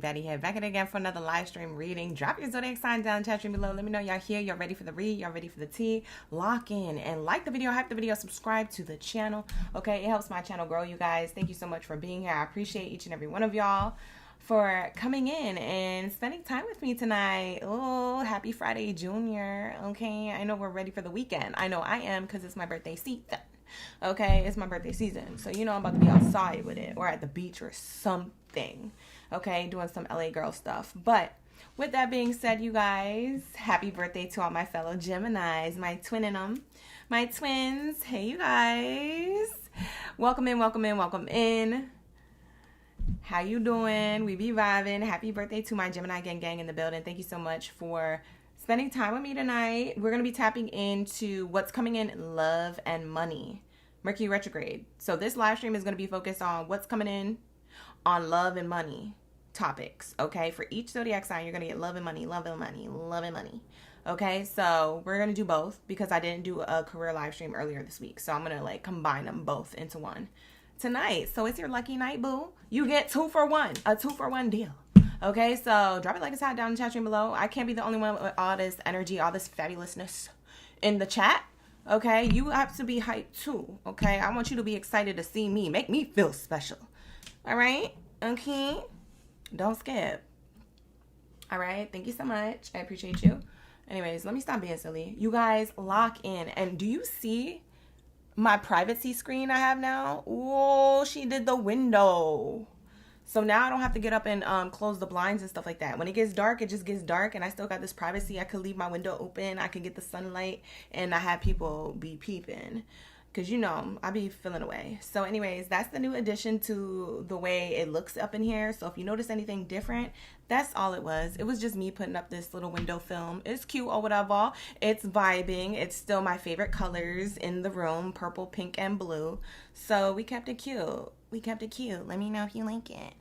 Baddie here, back at it again for another live stream reading. Drop your zodiac sign down in the chat stream below. Let me know y'all here, y'all ready for the read, y'all ready for the tea. Lock in and like the video, hype the video, subscribe to the channel. Okay, it helps my channel grow, you guys. Thank you so much for being here. I appreciate each and every one of y'all for coming in and spending time with me tonight. Oh, happy Friday, Junior. Okay, I know we're ready for the weekend. I know I am because it's my birthday season. Okay, it's my birthday season, so you know I'm about to be outside with it or at the beach or something. Okay, doing some LA girl stuff. But with that being said, you guys, happy birthday to all my fellow Geminis, my twin in them, my twins. Hey, you guys, welcome in, welcome in, welcome in. How you doing? We be vibing. Happy birthday to my Gemini gang in the building. Thank you so much for spending time with me tonight. We're going to be tapping into what's coming in love and money. Mercury Retrograde. So this live stream is going to be focused on what's coming in on love and money topics. Okay. For each zodiac sign, you're going to get love and money, love and money, love and money. Okay. So we're going to do both because I didn't do a career live stream earlier this week. So I'm going to combine them both into one tonight. So it's your lucky night, boo. You get 2 for 1, a 2 for 1 deal. Okay, so drop it like it's hot down in the chat stream below. I can't be the only one with all this energy, all this fabulousness in the chat. Okay, you have to be hyped too. Okay, I want you to be excited to see me. Make me feel special. All right, okay, don't skip. All right, thank you so much. I appreciate you. Anyways, let me stop being silly. You guys lock in. And do you see my privacy screen I have now? Oh, she did the window. So now I don't have to get up and close the blinds and stuff like that. When it gets dark, it just gets dark, and I still got this privacy. I could leave my window open. I can get the sunlight, and I have people be peeping. Because, you know, I be feeling away. So anyways, that's the new addition to the way it looks up in here. So if you notice anything different, that's all it was. It was just me putting up this little window film. It's cute or whatever. It's vibing. It's still my favorite colors in the room, purple, pink, and blue. So we kept it cute. We kept it cute. Let me know if you like it.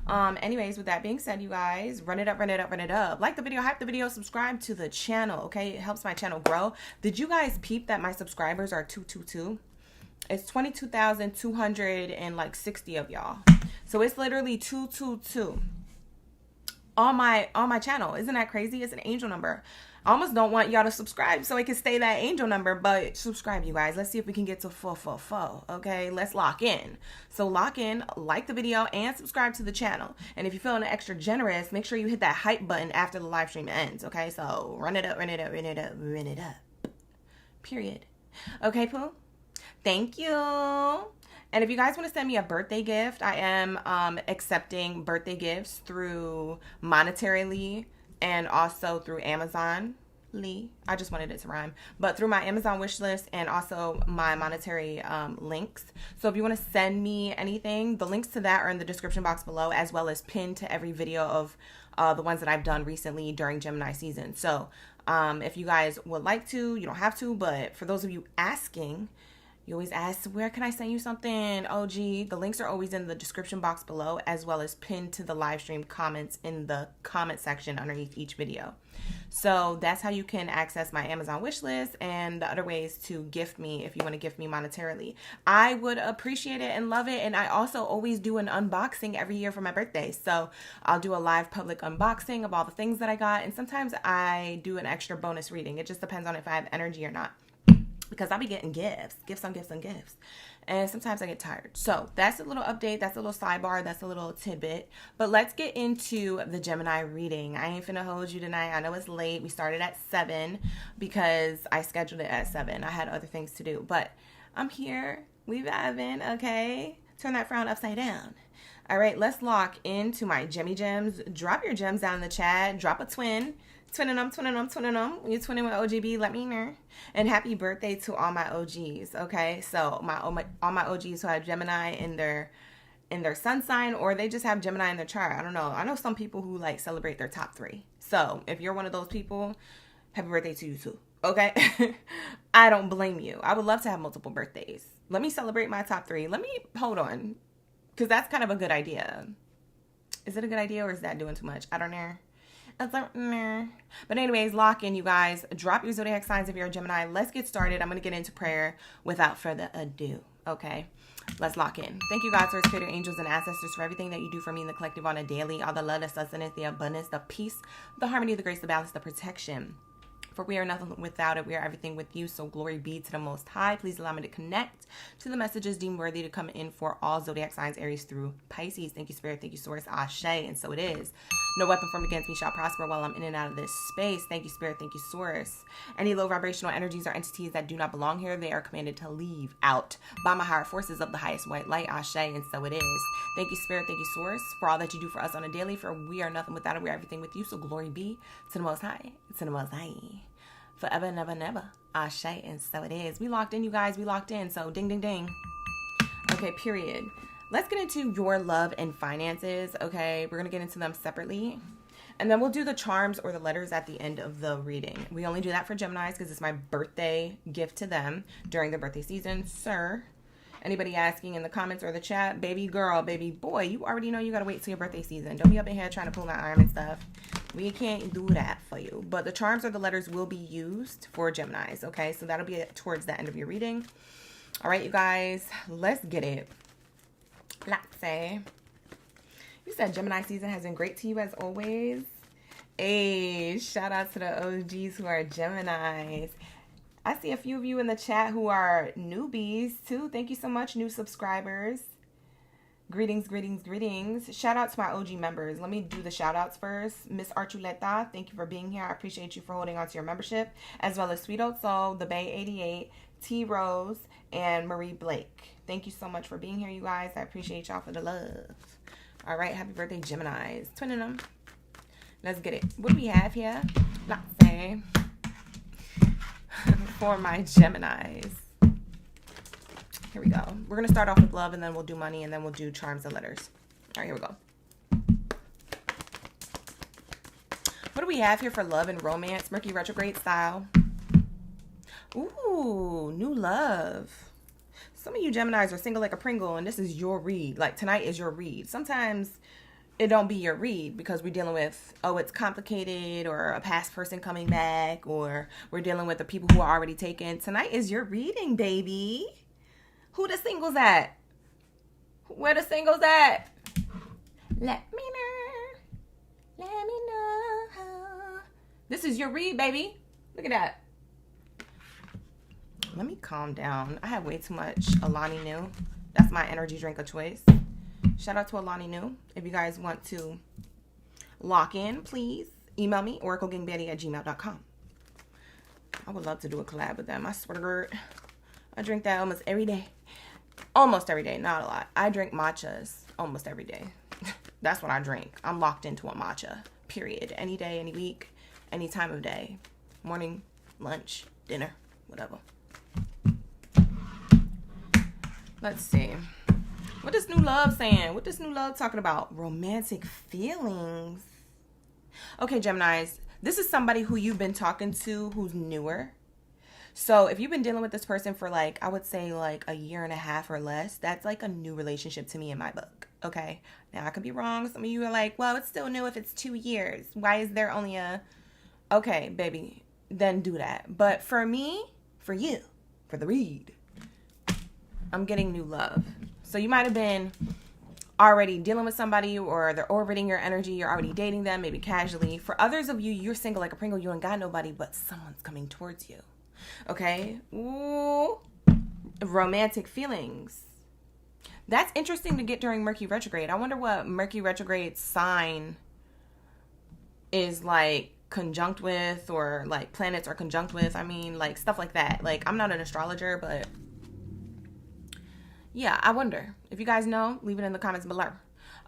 Anyways, with that being said, you guys, run it up, run it up, run it up. Like the video, hype the video, subscribe to the channel, okay? It helps my channel grow. Did you guys peep that my subscribers are 222? It's 22,260 of y'all. So it's literally 222 on my channel. Isn't that crazy? It's an angel number. I almost don't want y'all to subscribe so it can stay that angel number, but subscribe, you guys. Let's see if we can get to 444. Okay, let's lock in. So lock in, like the video, and subscribe to the channel. And if you're feeling extra generous, make sure you hit that hype button after the live stream ends. Okay, so run it up, run it up, run it up, run it up. Period. Okay, Pooh? Thank you. And if you guys want to send me a birthday gift, I am accepting birthday gifts through monetarily and also through Amazon. I just wanted it to rhyme, but through my Amazon wish list and also my monetary links. So if you want to send me anything, the links to that are in the description box below, as well as pinned to every video of the ones that I've done recently during Gemini season. So if you guys would like to, you don't have to, but for those of you asking, you always ask, where can I send you something? OG, the links are always in the description box below, as well as pinned to the live stream comments in the comment section underneath each video. So that's how you can access my Amazon wish list and the other ways to gift me if you want to gift me monetarily. I would appreciate it and love it. And I also always do an unboxing every year for my birthday. So I'll do a live public unboxing of all the things that I got. And sometimes I do an extra bonus reading. It just depends on if I have energy or not, because I'll be getting gifts on gifts on gifts. And sometimes I get tired. So that's a little update. That's a little sidebar. That's a little tidbit. But let's get into the Gemini reading. I ain't finna hold you tonight. I know it's late. We started at 7 because I scheduled it at 7. I had other things to do. But I'm here. We vibing, okay? Turn that frown upside down. All right, let's lock into my Gemmy Gems. Drop your gems down in the chat. Drop a twin. Twinning them, twinning them, twinning them. You're twinning with OGB, let me know. And happy birthday to all my OGs, okay? So all my OGs who have Gemini in their sun sign, or they just have Gemini in their chart. I don't know. I know some people who celebrate their top 3. So if you're one of those people, happy birthday to you too, okay? I don't blame you. I would love to have multiple birthdays. Let me celebrate my top 3. Hold on, because that's kind of a good idea. Is it a good idea, or is that doing too much? I don't know. But anyways, lock in, you guys. Drop your zodiac signs if you're a Gemini. Let's get started. I'm going to get into prayer without further ado. Okay, let's lock in. Thank you, God, source, creator, angels, and ancestors for everything that you do for me in the collective on a daily. All the love, the sustenance, the abundance, the peace, the harmony, the grace, the balance, the protection. For we are nothing without it. We are everything with you. So glory be to the Most High. Please allow me to connect to the messages deemed worthy to come in for all zodiac signs, Aries through Pisces. Thank you, Spirit. Thank you, Source. Ashe. And so it is. No weapon formed against me shall prosper while I'm in and out of this space. Thank you, Spirit. Thank you, Source. Any low vibrational energies or entities that do not belong here, they are commanded to leave out by my higher forces of the highest white light. Ashe. And so it is. Thank you, Spirit. Thank you, Source, for all that you do for us on a daily. For we are nothing without it. We are everything with you. So glory be to the Most High. To the Most High. Forever, never, never. Ashe. And so it is. We locked in, you guys. We locked in. So ding, ding, ding. Okay, period. Let's get into your love and finances. Okay, we're going to get into them separately. And then we'll do the charms or the letters at the end of the reading. We only do that for Geminis because it's my birthday gift to them during the birthday season. Sir, anybody asking in the comments or the chat, baby girl, baby boy, you already know you got to wait till your birthday season. Don't be up in here trying to pull my arm and stuff. We can't do that for you. But the charms or the letters will be used for Geminis, okay? So that'll be towards the end of your reading. All right, you guys, let's get it. Let's say. You said Gemini season has been great to you as always. Hey, shout out to the OGs who are Geminis. I see a few of you in the chat who are newbies too. Thank you so much, new subscribers. Greetings, greetings, greetings. Shout out to my OG members. Let me do the shout outs first. Miss Archuleta, thank you for being here. I appreciate you for holding on to your membership. As well as Sweet Old Soul, The Bay 88, T Rose, and Marie Blake. Thank you so much for being here, you guys. I appreciate y'all for the love. All right, happy birthday, Geminis. Twinning them. Let's get it. What do we have here? Let's say for my Geminis. Here we go. We're going to start off with love, and then we'll do money, and then we'll do charms and letters. All right, here we go. What do we have here for love and romance? Mercury Retrograde style. Ooh, new love. Some of you Geminis are single like a Pringle, and this is your read. Like, tonight is your read. Sometimes it don't be your read because we're dealing with, oh, it's complicated, or a past person coming back, or we're dealing with the people who are already taken. Tonight is your reading, baby. Who the singles at? Where the singles at? Let me know. Let me know. This is your read, baby. Look at that. Let me calm down. I have way too much Alani Nu. That's my energy drink of choice. Shout out to Alani Nu. If you guys want to lock in, please email me, oraclegangbaddy@gmail.com. I would love to do a collab with them. I swear to God, I drink that almost every day. Almost every day, not a lot. I drink matchas almost every day. That's what I drink. I'm locked into a matcha, period. Any day, any week, any time of day. Morning, lunch, dinner, whatever. Let's see. What is new love saying? What is new love talking about? Romantic feelings. Okay, Geminis. This is somebody who you've been talking to who's newer. So if you've been dealing with this person for like, I would say like a year and a half or less, that's like a new relationship to me in my book. Okay. Now I could be wrong. Some of you are like, well, it's still new if it's 2 years. Why is there only a, okay, baby, then do that. But for me, for you, for the read, I'm getting new love. So you might have been already dealing with somebody, or they're orbiting your energy. You're already dating them, maybe casually. For others of you, you're single like a Pringle. You ain't got nobody, but someone's coming towards you. Okay. Ooh. Romantic feelings. That's interesting to get during Mercury Retrograde. I wonder what Mercury Retrograde sign is like conjunct with, or like planets are conjunct with. I mean, like stuff like that. Like, I'm not an astrologer, but yeah, I wonder. If you guys know, leave it in the comments below.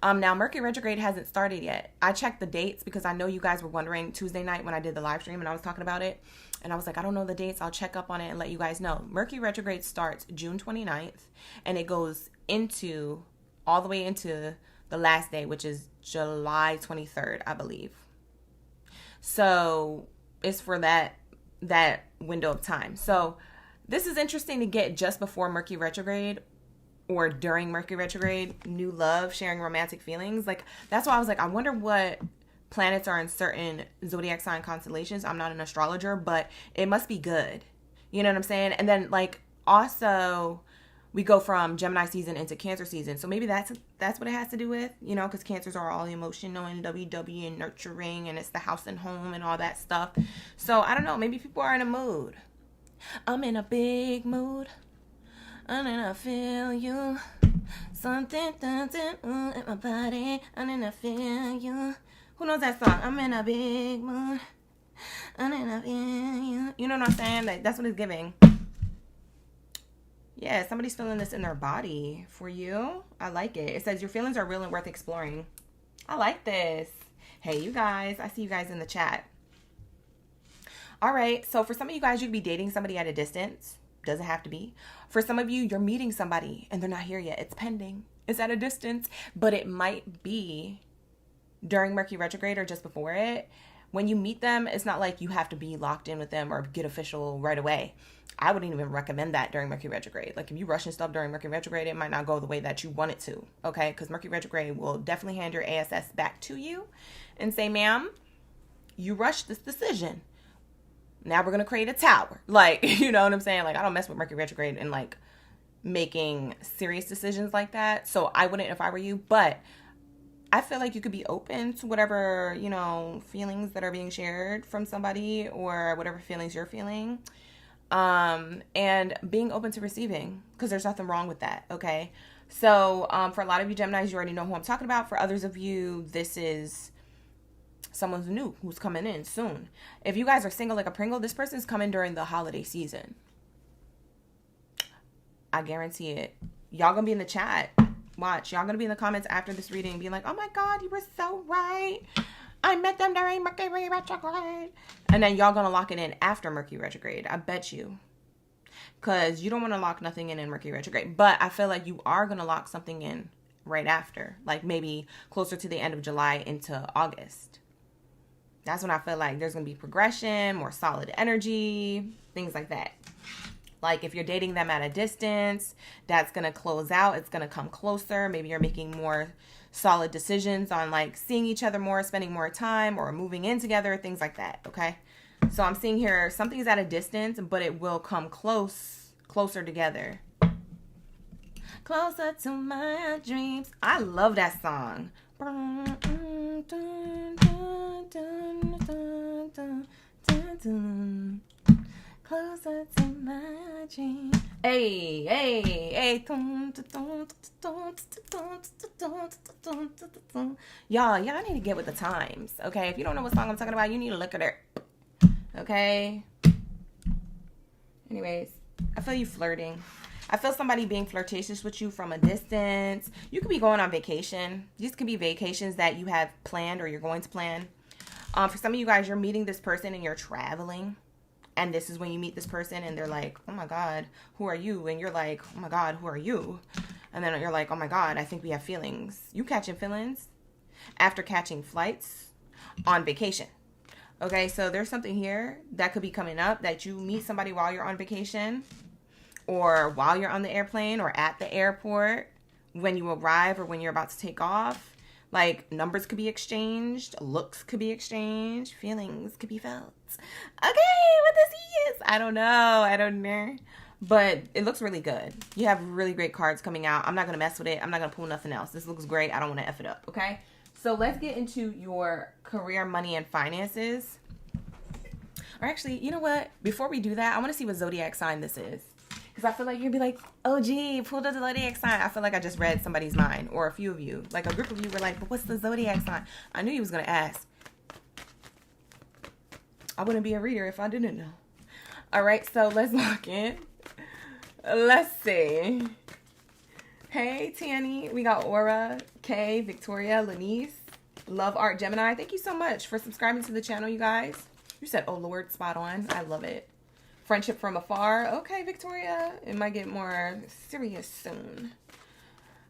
Now, Mercury Retrograde hasn't started yet. I checked the dates because I know you guys were wondering Tuesday night when I did the live stream and I was talking about it. And I was like, I don't know the dates. I'll check up on it and let you guys know. Mercury Retrograde starts June 29th and it goes into all the way into the last day, which is July 23rd, I believe. So it's for that window of time. So this is interesting to get just before Mercury Retrograde, or during Mercury Retrograde, new love, sharing romantic feelings. Like, that's why I was like, I wonder what planets are in certain zodiac sign constellations. I'm not an astrologer, but it must be good. You know what I'm saying? And then, like, also we go from Gemini season into Cancer season. So maybe that's what it has to do with, you know, because Cancers are all emotional and WW and nurturing, and it's the house and home and all that stuff. So I don't know, maybe people are in a mood. I'm in a big mood, and then I feel you. Something dancing in my body, and then I feel you. Who knows that song? I'm in a big mood, and then I feel you. You know what I'm saying? That's what it's giving. Yeah, somebody's feeling this in their body for you. I like it. It says your feelings are real and worth exploring. I like this. Hey, you guys. I see you guys in the chat. All right. So for some of you guys, you could be dating somebody at a distance. Doesn't have to be. For some of you, you're meeting somebody and they're not here yet. It's pending. It's at a distance. But it might be during Mercury Retrograde or just before it. When you meet them, it's not like you have to be locked in with them or get official right away. I wouldn't even recommend that during Mercury Retrograde. Like if you rushing stuff during Mercury Retrograde, it might not go the way that you want it to, okay? Because Mercury Retrograde will definitely hand your ASS back to you and say, ma'am, you rushed this decision. Now we're going to create a tower. Like, you know what I'm saying? Like, I don't mess with Mercury Retrograde and like making serious decisions like that. So I wouldn't if I were you, but I feel like you could be open to whatever, you know, feelings that are being shared from somebody or whatever feelings you're feeling. And being open to receiving, because there's nothing wrong with that. Okay. So, for a lot of you Geminis, you already know who I'm talking about. For others of you, this is someone who's new, who's coming in soon. If you guys are single like a Pringle, this person's coming during the holiday season. I guarantee it. Y'all gonna be in the chat. Watch. Y'all gonna be in the comments after this reading being like, oh my God, you were so right. I met them during Mercury Retrograde. And then y'all gonna lock it in after Mercury Retrograde. I bet you. Because you don't want to lock nothing in Mercury Retrograde. But I feel like you are gonna lock something in right after. Like maybe closer to the end of July into August. That's when I feel like there's gonna be progression, more solid energy, things like that. Like if you're dating them at a distance, that's gonna close out. It's gonna come closer. Maybe you're making more solid decisions on like seeing each other more, spending more time, or moving in together, things like that. Okay. So I'm seeing here something's at a distance, but it will come closer together. Closer to my dreams. I love that song. Closer to my dreams. Hey, hey, hey. Y'all need to get with the times, okay? If you don't know what song I'm talking about, you need to look at it, okay? Anyways, I feel you flirting. I feel somebody being flirtatious with you from a distance. You could be going on vacation. These could be vacations that you have planned or you're going to plan. For some of you guys, you're meeting this person and you're traveling. And this is when you meet this person and they're like, oh my God, who are you? And you're like, oh my God, who are you? And then you're like, oh my God, I think we have feelings. You catching feelings after catching flights on vacation. Okay, so there's something here that could be coming up, that you meet somebody while you're on vacation or while you're on the airplane or at the airport when you arrive or when you're about to take off. Like numbers could be exchanged, looks could be exchanged, feelings could be felt. Okay, what this is, I don't know. But it looks really good. You have really great cards coming out. I'm not going to mess with it. I'm not going to pull nothing else. This looks great. I don't want to F it up, okay? So let's get into your career, money, and finances. Or actually, you know what? Before we do that, I want to see what zodiac sign this is. Because I feel like you'd be like, oh, gee, pull the zodiac sign. I feel like I just read somebody's mind, or a few of you. Like a group of you were like, but what's the zodiac sign? I knew you was going to ask. I wouldn't be a reader if I didn't know. All right, so let's lock in. Let's see. Hey, Tanny. We got Aura, Kay, Victoria, Lanice, Love Art Gemini. Thank you so much for subscribing to the channel, you guys. You said, oh, Lord, spot on. I love it. Friendship from afar. Okay, Victoria. It might get more serious soon.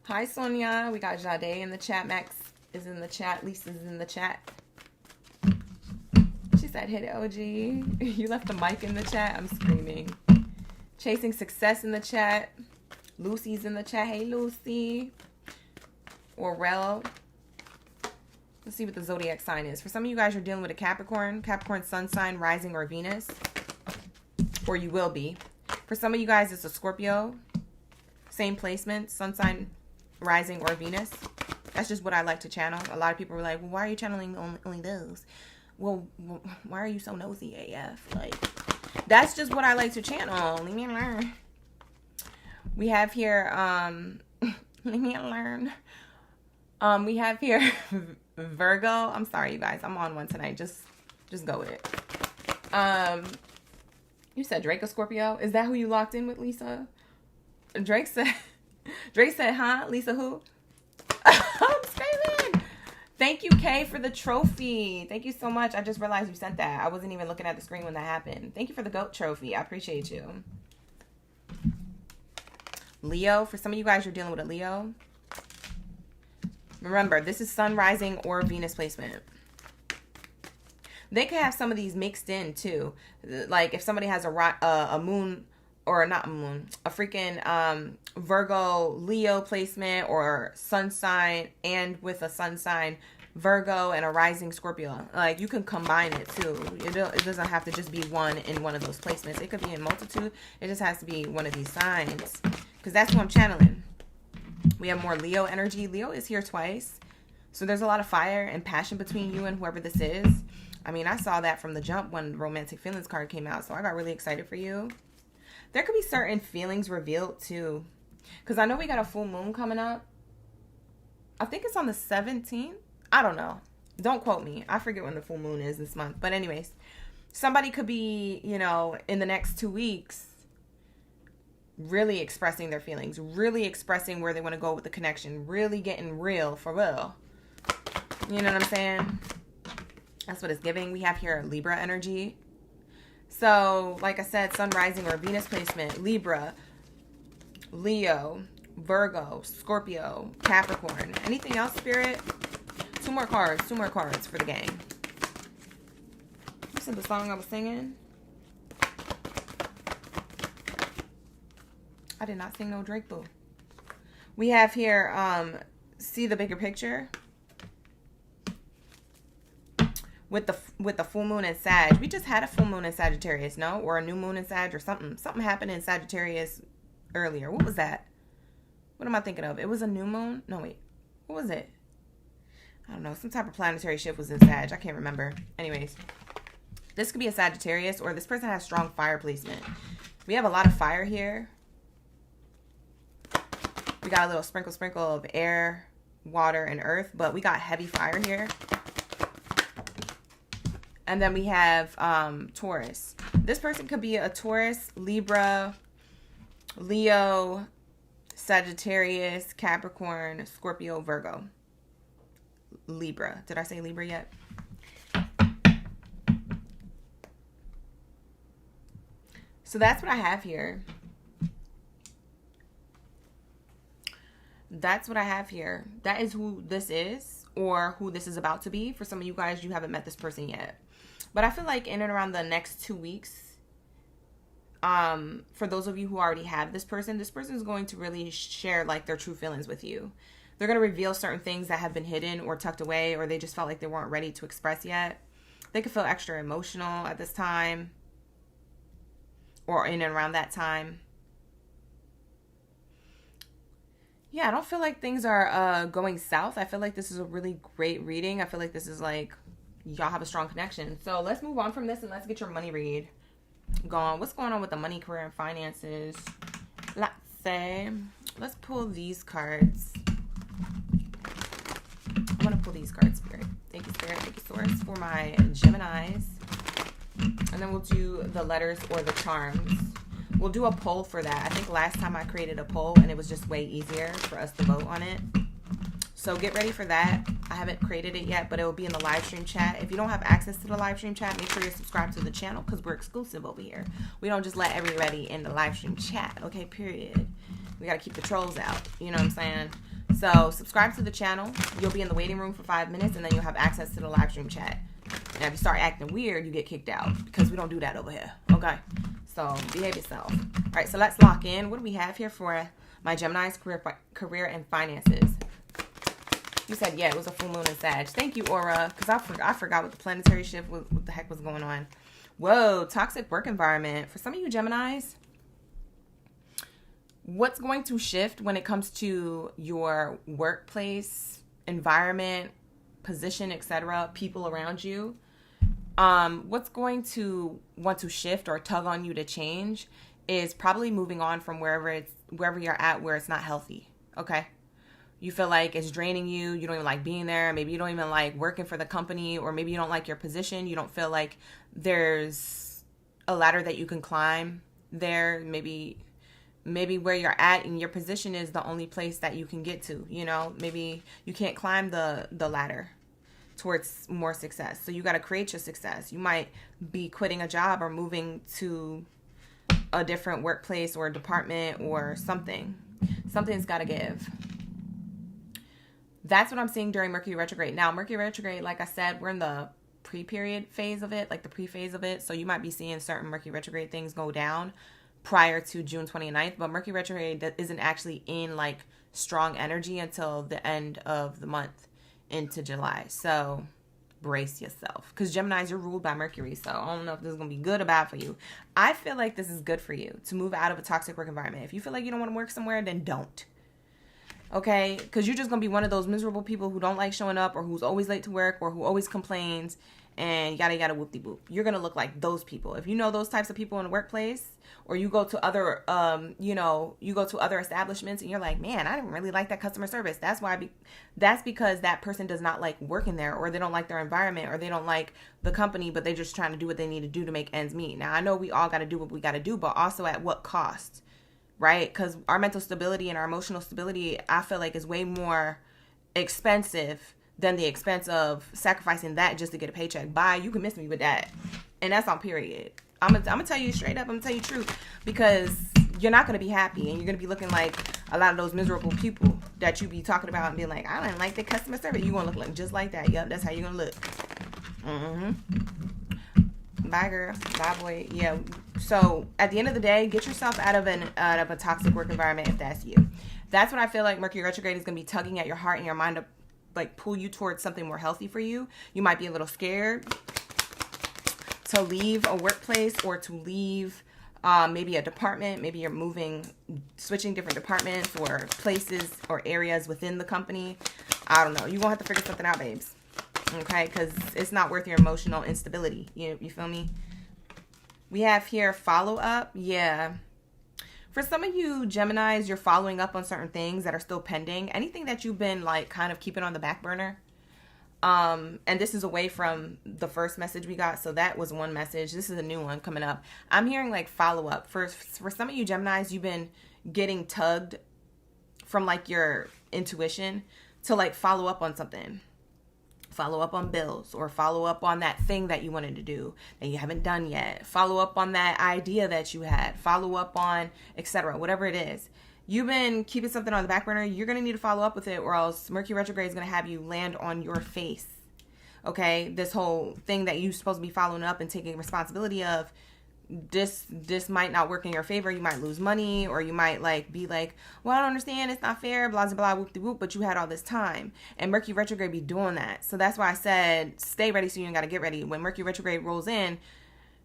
Hi, Sonia. We got Jade in the chat. Max is in the chat. Lisa's in the chat. She said, hit it, OG. You left the mic in the chat. I'm screaming. Chasing Success in the chat. Lucy's in the chat. Hey, Lucy. Orel. Let's see what the zodiac sign is. For some of you guys, you're dealing with a Capricorn. Capricorn sun sign, rising, or Venus. Or you will be. For some of you guys, it's a Scorpio, same placement, sun sign, rising, or Venus. That's just what I like to channel. A lot of people were like, well, why are you channeling only those? Well, why are you so nosy AF? Like, that's just what I like to channel. Leave me alone. We have here, leave me alone. We have here Virgo. I'm sorry, you guys. I'm on one tonight. Just go with it. You said Drake or Scorpio? Is that who you locked in with, Lisa? Drake said, huh? Lisa who? I'm screaming. Thank you, Kay, for the trophy. Thank you so much. I just realized you sent that. I wasn't even looking at the screen when that happened. Thank you for the GOAT trophy. I appreciate you. Leo. For some of you guys, you're dealing with a Leo. Remember, this is sun, rising, or Venus placement. They could have some of these mixed in, too. Like, if somebody has a moon, or not a moon, a freaking Virgo Leo placement, or sun sign, and with a sun sign Virgo and a rising Scorpio. Like, you can combine it, too. It doesn't have to just be one in one of those placements. It could be in multitude. It just has to be one of these signs. Because that's who I'm channeling. We have more Leo energy. Leo is here twice. So there's a lot of fire and passion between you and whoever this is. I mean, I saw that from the jump when the romantic feelings card came out. So I got really excited for you. There could be certain feelings revealed too. Because I know we got a full moon coming up. I think it's on the 17th. I don't know. Don't quote me. I forget when the full moon is this month. But anyways, somebody could be, you know, in the next 2 weeks, really expressing their feelings, really expressing where they want to go with the connection, really getting real for real. You know what I'm saying? That's what it's giving. We have here Libra energy. So, like I said, sun, rising, or Venus placement, Libra, Leo, Virgo, Scorpio, Capricorn. Anything else, Spirit? Two more cards for the gang. Listen to the song I was singing. I did not sing no Drake, boo. We have here, see the bigger picture. With the full moon in Sag. We just had a full moon in Sagittarius, no? Or a new moon in Sag or something. Something happened in Sagittarius earlier. What was that? What am I thinking of? It was a new moon? No, wait. What was it? I don't know. Some type of planetary shift was in Sag. I can't remember. Anyways. This could be a Sagittarius, or this person has strong fire placement. We have a lot of fire here. We got a little sprinkle of air, water, and earth. But we got heavy fire here. And then we have Taurus. This person could be a Taurus, Libra, Leo, Sagittarius, Capricorn, Scorpio, Virgo. Libra. Did I say Libra yet? So that's what I have here. That's what I have here. That is who this is, or who this is about to be. For some of you guys, you haven't met this person yet. But I feel like in and around the next 2 weeks, for those of you who already have this person is going to really share like their true feelings with you. They're going to reveal certain things that have been hidden or tucked away, or they just felt like they weren't ready to express yet. They could feel extra emotional at this time, or in and around that time. Yeah, I don't feel like things are going south. I feel like this is a really great reading. I feel like this is like, y'all have a strong connection. So let's move on from this and let's get your money read going. What's going on with the money, career, and finances? Let's pull these cards. I'm going to pull these cards, Spirit. Thank you, Spirit. Thank you, Source, for my Geminis. And then we'll do the letters or the charms. We'll do a poll for that. I think last time I created a poll and it was just way easier for us to vote on it. So get ready for that. I haven't created it yet, but it will be in the live stream chat. If you don't have access to the live stream chat, make sure you're subscribed to the channel because we're exclusive over here. We don't just let everybody in the live stream chat, okay, period. We got to keep the trolls out, you know what I'm saying? So subscribe to the channel. You'll be in the waiting room for 5 minutes, and then you'll have access to the live stream chat. And if you start acting weird, you get kicked out because we don't do that over here, okay? So behave yourself. All right, so let's lock in. What do we have here for my Gemini's career and finances? You said, yeah, it was a full moon in Sag. Thank you, Aura, because I forgot what the planetary shift was, what the heck was going on. Whoa, toxic work environment. For some of you Geminis, what's going to shift when it comes to your workplace, environment, position, etc., people around you, what's going to want to shift or tug on you to change is probably moving on from wherever you're at where it's not healthy. Okay. You feel like it's draining you. You don't even like being there. Maybe you don't even like working for the company, or maybe you don't like your position. You don't feel like there's a ladder that you can climb there. Maybe where you're at in your position is the only place that you can get to, you know. Maybe you can't climb the ladder towards more success. So you got to create your success. You might be quitting a job or moving to a different workplace or department or something. Something's got to give. That's what I'm seeing during Mercury Retrograde. Now, Mercury Retrograde, like I said, we're in the pre-period phase of it, like the pre-phase of it. So you might be seeing certain Mercury Retrograde things go down prior to June 29th. But Mercury Retrograde that isn't actually in like strong energy until the end of the month into July. So brace yourself, because Geminis, you're ruled by Mercury. So I don't know if this is going to be good or bad for you. I feel like this is good for you to move out of a toxic work environment. If you feel like you don't want to work somewhere, then don't. Okay, because you're just going to be one of those miserable people who don't like showing up, or who's always late to work, or who always complains, and yada yada whoop-de-boop. You're going to look like those people. If you know those types of people in the workplace, or you go to other, you go to other establishments and you're like, man, I didn't really like that customer service. That's because that person does not like working there, or they don't like their environment, or they don't like the company, but they're just trying to do what they need to do to make ends meet. Now, I know we all got to do what we got to do, but also at what cost? Right? Because our mental stability and our emotional stability, I feel like, is way more expensive than the expense of sacrificing that just to get a paycheck. Bye, you can miss me with that. And that's on period. I'm gonna tell you straight up, I'm gonna tell you the truth, because you're not gonna be happy, and you're gonna be looking like a lot of those miserable people that you be talking about and being like, I didn't like the customer service. You're gonna look like just like that. Yep, that's how you're gonna look. Bye, girl. Bye, boy. Yeah. So at the end of the day, get yourself out of a toxic work environment if that's you. That's what I feel like Mercury Retrograde is going to be tugging at your heart and your mind to like pull you towards something more healthy for you. You might be a little scared to leave a workplace, or to leave maybe a department. Maybe you're switching different departments or places or areas within the company. I don't know. You're going to have to figure something out, babes. Okay, because it's not worth your emotional instability. You feel me? We have here follow-up. Yeah. For some of you Geminis, you're following up on certain things that are still pending. Anything that you've been like kind of keeping on the back burner. And this is away from the first message we got. So that was one message. This is a new one coming up. I'm hearing like follow-up. For some of you Geminis, you've been getting tugged from like your intuition to like follow up on something. Follow up on bills, or follow up on that thing that you wanted to do that you haven't done yet. Follow up on that idea that you had. Follow up on etc. Whatever it is. You've been keeping something on the back burner. You're going to need to follow up with it, or else Mercury Retrograde is going to have you land on your face. Okay? This whole thing that you're supposed to be following up and taking responsibility of, this might not work in your favor. You might lose money, or you might like be like, well, I don't understand, it's not fair, blah blah blah, whoop de whoop, but you had all this time. And Mercury Retrograde be doing that. So that's why I said stay ready, so you ain't got to get ready. When Mercury Retrograde rolls in,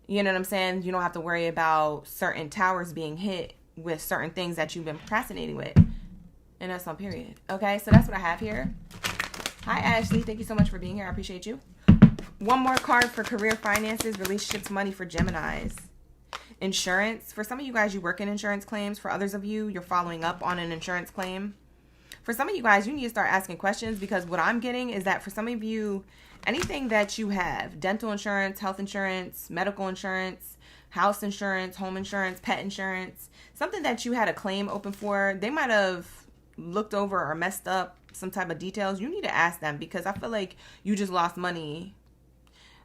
you know what I'm saying, you don't have to worry about certain towers being hit with certain things that you've been procrastinating with. And that's on period. Okay, so that's what I have here. Hi Ashley, thank you so much for being here. I appreciate you. One more card for career, finances, relationships, money for Geminis. Insurance. For some of you guys, you work in insurance claims. For others of you, you're following up on an insurance claim. For some of you guys, you need to start asking questions, because what I'm getting is that for some of you, anything that you have, dental insurance, health insurance, medical insurance, house insurance, home insurance, pet insurance, something that you had a claim open for, they might have looked over or messed up some type of details. You need to ask them, because I feel like you just lost money.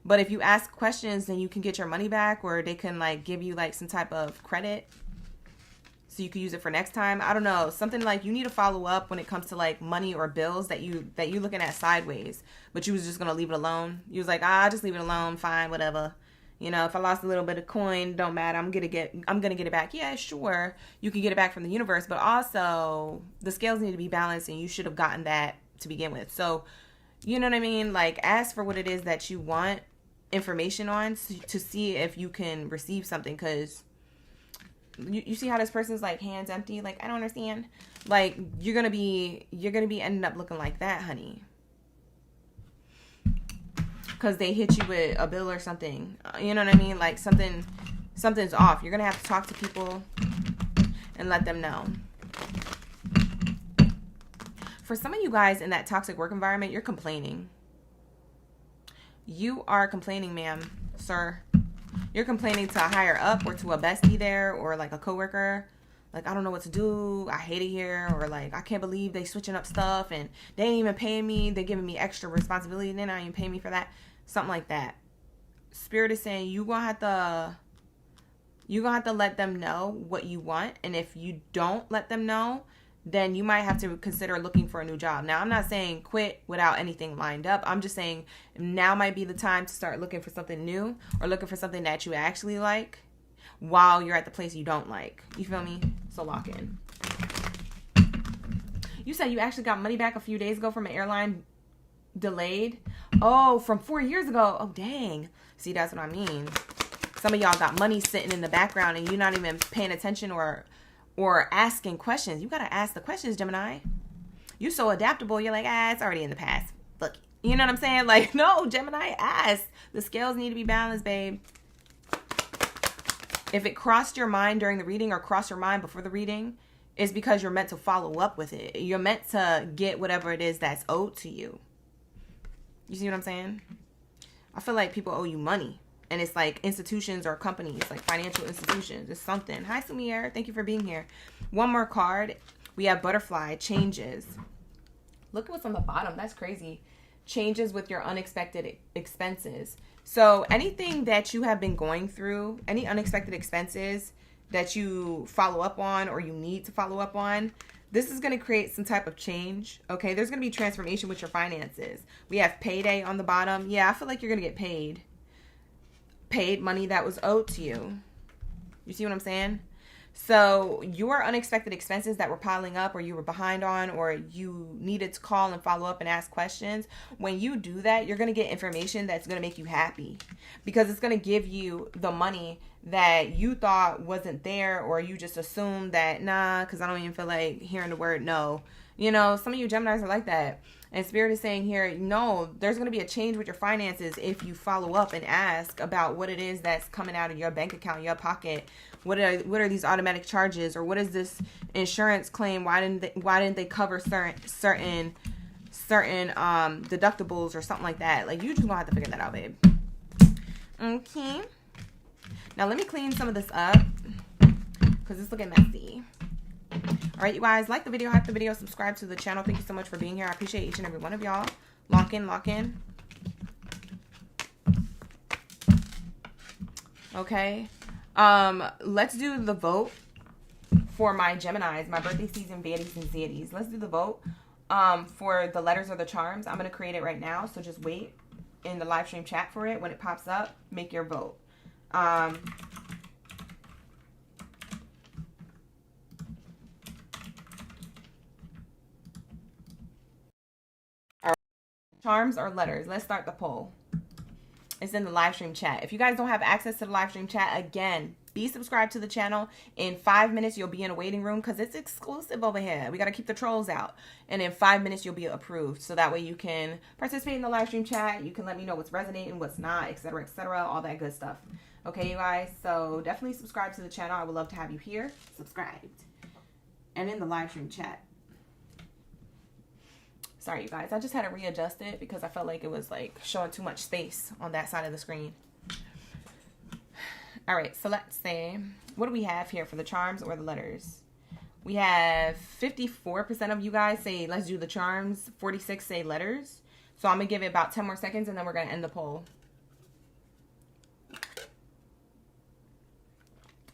But if you ask questions, then you can get your money back, or they can like give you like some type of credit so you can use it for next time. I don't know. Something like you need to follow up when it comes to like money or bills that you looking at sideways, but you was just going to leave it alone. You was like, just leave it alone. Fine, whatever. You know, if I lost a little bit of coin, don't matter. I'm going to get it back. Yeah, sure. You can get it back from the universe, but also the scales need to be balanced, and you should have gotten that to begin with. So, you know what I mean? Like, ask for what it is that you want information on to see if you can receive something, because you see how this person's like hands empty? Like, I don't understand. Like, you're gonna be ending up looking like that, honey, because they hit you with a bill or something. You know what I mean? Like, something's off. You're gonna have to talk to people and let them know. For some of you guys in that toxic work environment, you're complaining. You are complaining, ma'am, sir. You're complaining to a higher up or to a bestie there, or like a coworker. Like, I don't know what to do. I hate it here. Or like, I can't believe they switching up stuff and they ain't even paying me. They're giving me extra responsibility and they're not even paying me for that. Something like that. Spirit is saying you're gonna have to let them know what you want. And if you don't let them know, then you might have to consider looking for a new job. Now, I'm not saying quit without anything lined up. I'm just saying now might be the time to start looking for something new, or looking for something that you actually like while you're at the place you don't like. You feel me? So lock in. You said you actually got money back a few days ago from an airline delayed. Oh, from 4 years ago. Oh, dang. See, that's what I mean. Some of y'all got money sitting in the background and you're not even paying attention or asking questions. You got to ask the questions, Gemini. You so adaptable. You're like, it's already in the past. Look, you know what I'm saying? Like, no, Gemini, ask. The scales need to be balanced, babe. If it crossed your mind during the reading or crossed your mind before the reading, it's because you're meant to follow up with it. You're meant to get whatever it is that's owed to you. You see what I'm saying? I feel like people owe you money. And it's like institutions or companies, like financial institutions. It's something. Hi, Sumier. Thank you for being here. One more card. We have butterfly, changes. Look at what's on the bottom. That's crazy. Changes with your unexpected expenses. So anything that you have been going through, any unexpected expenses that you follow up on or you need to follow up on, this is going to create some type of change. Okay, there's going to be transformation with your finances. We have payday on the bottom. Yeah, I feel like you're going to get paid money that was owed to you. You see what I'm saying? So your unexpected expenses that were piling up, or you were behind on, or you needed to call and follow up and ask questions, when you do that, you're going to get information that's going to make you happy, because it's going to give you the money that you thought wasn't there, or you just assumed that, nah, because I don't even feel like hearing the word no. You know, some of you Geminis are like that. And Spirit is saying here, no, there's going to be a change with your finances if you follow up and ask about what it is that's coming out of your bank account, your pocket. What are these automatic charges, or what is this insurance claim? Why didn't they cover certain deductibles or something like that? Like, you just gonna have to figure that out, babe. Okay. Now let me clean some of this up because it's looking messy. All right, you guys, like the video, hype the video, subscribe to the channel. Thank you so much for being here. I appreciate each and every one of y'all. Lock in, lock in. Okay. Let's do the vote for my Geminis, my birthday season baddies and zaddies. Let's do the vote for the letters or the charms. I'm going to create it right now, so just wait in the live stream chat for it. When it pops up, make your vote. Charms or letters? Let's start the poll. It's in the live stream chat. If you guys don't have access to the live stream chat, again, be subscribed to the channel. In 5 minutes, you'll be in a waiting room because it's exclusive over here. We got to keep the trolls out. And in 5 minutes, you'll be approved. So that way you can participate in the live stream chat. You can let me know what's resonating, what's not, etc., all that good stuff. Okay, you guys? So definitely subscribe to the channel. I would love to have you here, subscribed, and in the live stream chat. Sorry, you guys. I just had to readjust it because I felt like it was like showing too much space on that side of the screen. All right, so let's say, what do we have here for the charms or the letters? We have 54% of you guys say let's do the charms. 46 say letters. So I'm going to give it about 10 more seconds and then we're going to end the poll.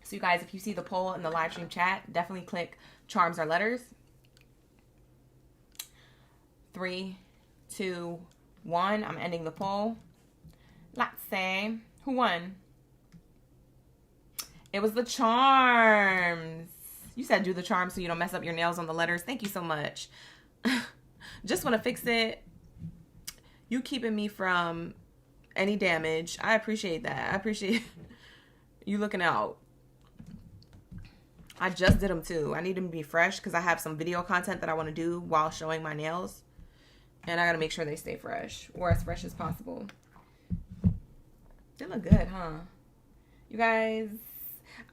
So you guys, if you see the poll in the live stream chat, definitely click charms or letters. 3, 2, 1. I'm ending the poll. Let's say, who won? It was the charms. You said do the charms so you don't mess up your nails on the letters. Thank you so much. Just want to fix it. You keeping me from any damage. I appreciate that. I appreciate you looking out. I just did them too. I need them to be fresh because I have some video content that I want to do while showing my nails. And I got to make sure they stay fresh, or as fresh as possible. They look good, huh? You guys,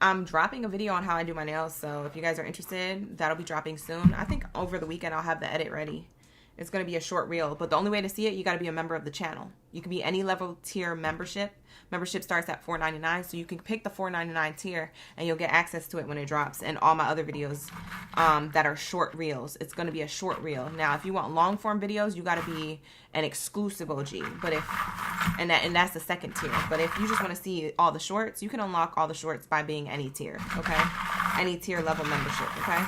I'm dropping a video on how I do my nails. So if you guys are interested, that'll be dropping soon. I think over the weekend I'll have the edit ready. It's going to be a short reel, but the only way to see it, you got to be a member of the channel. You can be any level tier membership. Membership starts at $4.99, so you can pick the $4.99 tier, and you'll get access to it when it drops. And all my other videos that are short reels, it's going to be a short reel. Now, if you want long form videos, you got to be an exclusive OG. But and that's the second tier. But if you just want to see all the shorts, you can unlock all the shorts by being any tier. Okay, any tier level membership. Okay.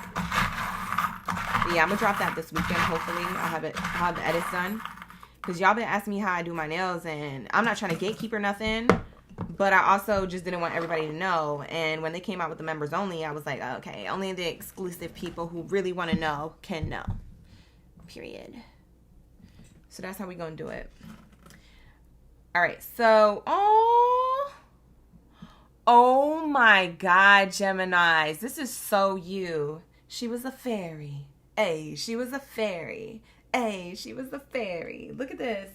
Yeah, I'm gonna drop that this weekend. Hopefully, I'll have the edits done. Because y'all been asking me how I do my nails, and I'm not trying to gatekeep or nothing, but I also just didn't want everybody to know. And when they came out with the members only, I was like, okay, only the exclusive people who really want to know can know. Period. So that's how we gonna do it. All right. So, oh my God, Geminis, this is so you. She was a fairy. Hey, she was a fairy. Hey, she was a fairy. Look at this.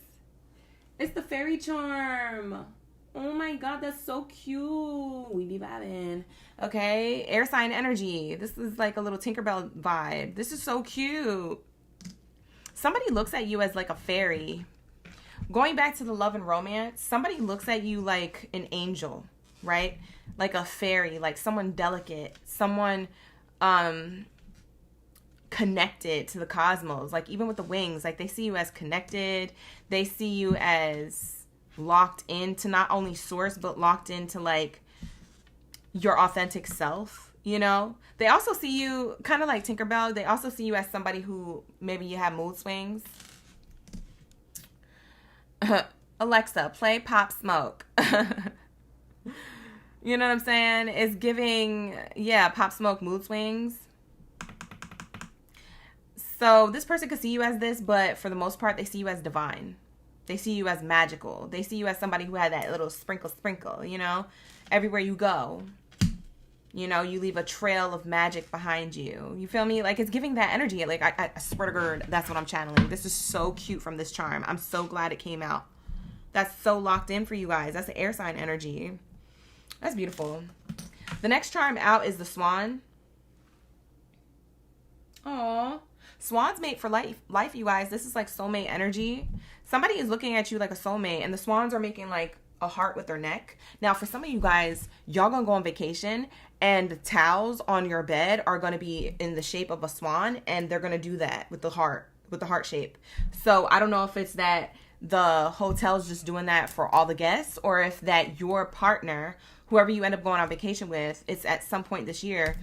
It's the fairy charm. Oh my God, that's so cute. We be vibing. Okay, air sign energy. This is like a little Tinkerbell vibe. This is so cute. Somebody looks at you as like a fairy. Going back to the love and romance, somebody looks at you like an angel, right? Like a fairy, like someone delicate, someone connected to the cosmos. Like even with the wings, like they see you as connected. They see you as locked into not only source, but locked into like your authentic self, you know? They also see you kind of like Tinkerbell. They also see you as somebody who maybe you have mood swings. Alexa, play Pop Smoke. You know what I'm saying? It's giving, yeah, Pop Smoke mood swings. So this person could see you as this, but for the most part, they see you as divine. They see you as magical. They see you as somebody who had that little sprinkle, you know? Everywhere you go, you know, you leave a trail of magic behind you. You feel me? Like, it's giving that energy. Like, I swear to God, that's what I'm channeling. This is so cute from this charm. I'm so glad it came out. That's so locked in for you guys. That's the air sign energy. That's beautiful. The next charm out is the swan. Aww. Swans mate for life, you guys. This is like soulmate energy. Somebody is looking at you like a soulmate, and the swans are making like a heart with their neck. Now, for some of you guys, y'all gonna go on vacation, and the towels on your bed are gonna be in the shape of a swan, and they're gonna do that with the heart shape. So I don't know if it's that the hotel's just doing that for all the guests, or if that your partner, whoever you end up going on vacation with, it's at some point this year,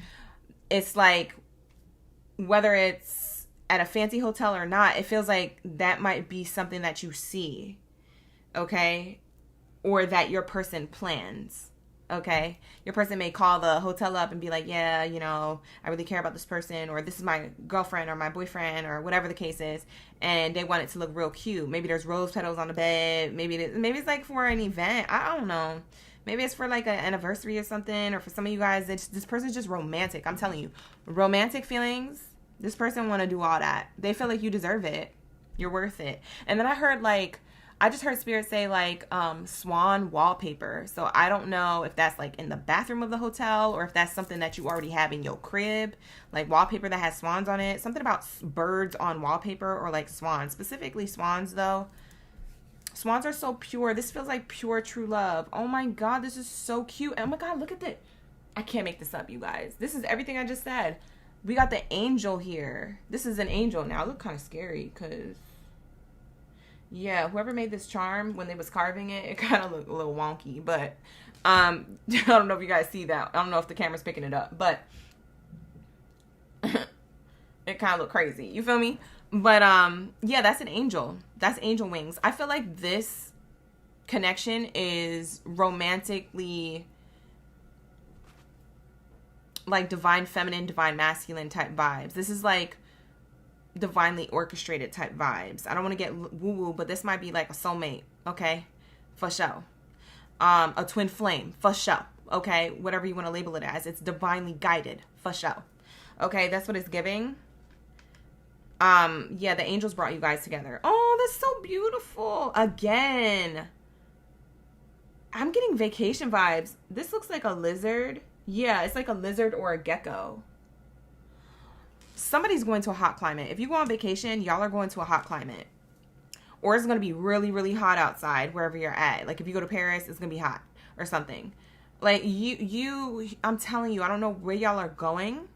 it's like, whether it's at a fancy hotel or not, it feels like that might be something that you see, okay? Or that your person plans, okay? Your person may call the hotel up and be like, yeah, you know, I really care about this person, or this is my girlfriend or my boyfriend, or whatever the case is, and they want it to look real cute. Maybe there's rose petals on the bed. Maybe it's like for an event. I don't know. Maybe it's for like an anniversary or something, or for some of you guys, this person's just romantic. I'm telling you, romantic feelings. This person want to do all that. They feel like you deserve it. You're worth it. And then I just heard Spirit say like swan wallpaper. So I don't know if that's like in the bathroom of the hotel, or if that's something that you already have in your crib, like wallpaper that has swans on it. Something about birds on wallpaper, or like swans. Specifically swans though. Swans are so pure. This feels like pure true love. Oh my God, this is so cute. Oh my God, look at this. I can't make this up, you guys. This is everything I just said. We got the angel here. This is an angel. Now, it looked kind of scary because, yeah, whoever made this charm, when they was carving it, it kind of looked a little wonky. But I don't know if you guys see that. I don't know if the camera's picking it up. But it kind of looked crazy. You feel me? But, yeah, that's an angel. That's angel wings. I feel like this connection is romantically like divine feminine, divine masculine type vibes. This is like divinely orchestrated type vibes. I don't want to get woo-woo, but this might be like a soulmate, okay? For sure. A twin flame, for sure. okay? Whatever you want to label it as. It's divinely guided, for sure. Okay, that's what it's giving. Yeah, the angels brought you guys together. Oh, that's so beautiful. Again, I'm getting vacation vibes. This looks like a lizard. Yeah, it's like a lizard or a gecko. Somebody's going to a hot climate. If you go on vacation, y'all are going to a hot climate. Or it's going to be really, really hot outside wherever you're at. Like if you go to Paris, it's going to be hot or something. Like I'm telling you, I don't know where y'all are going.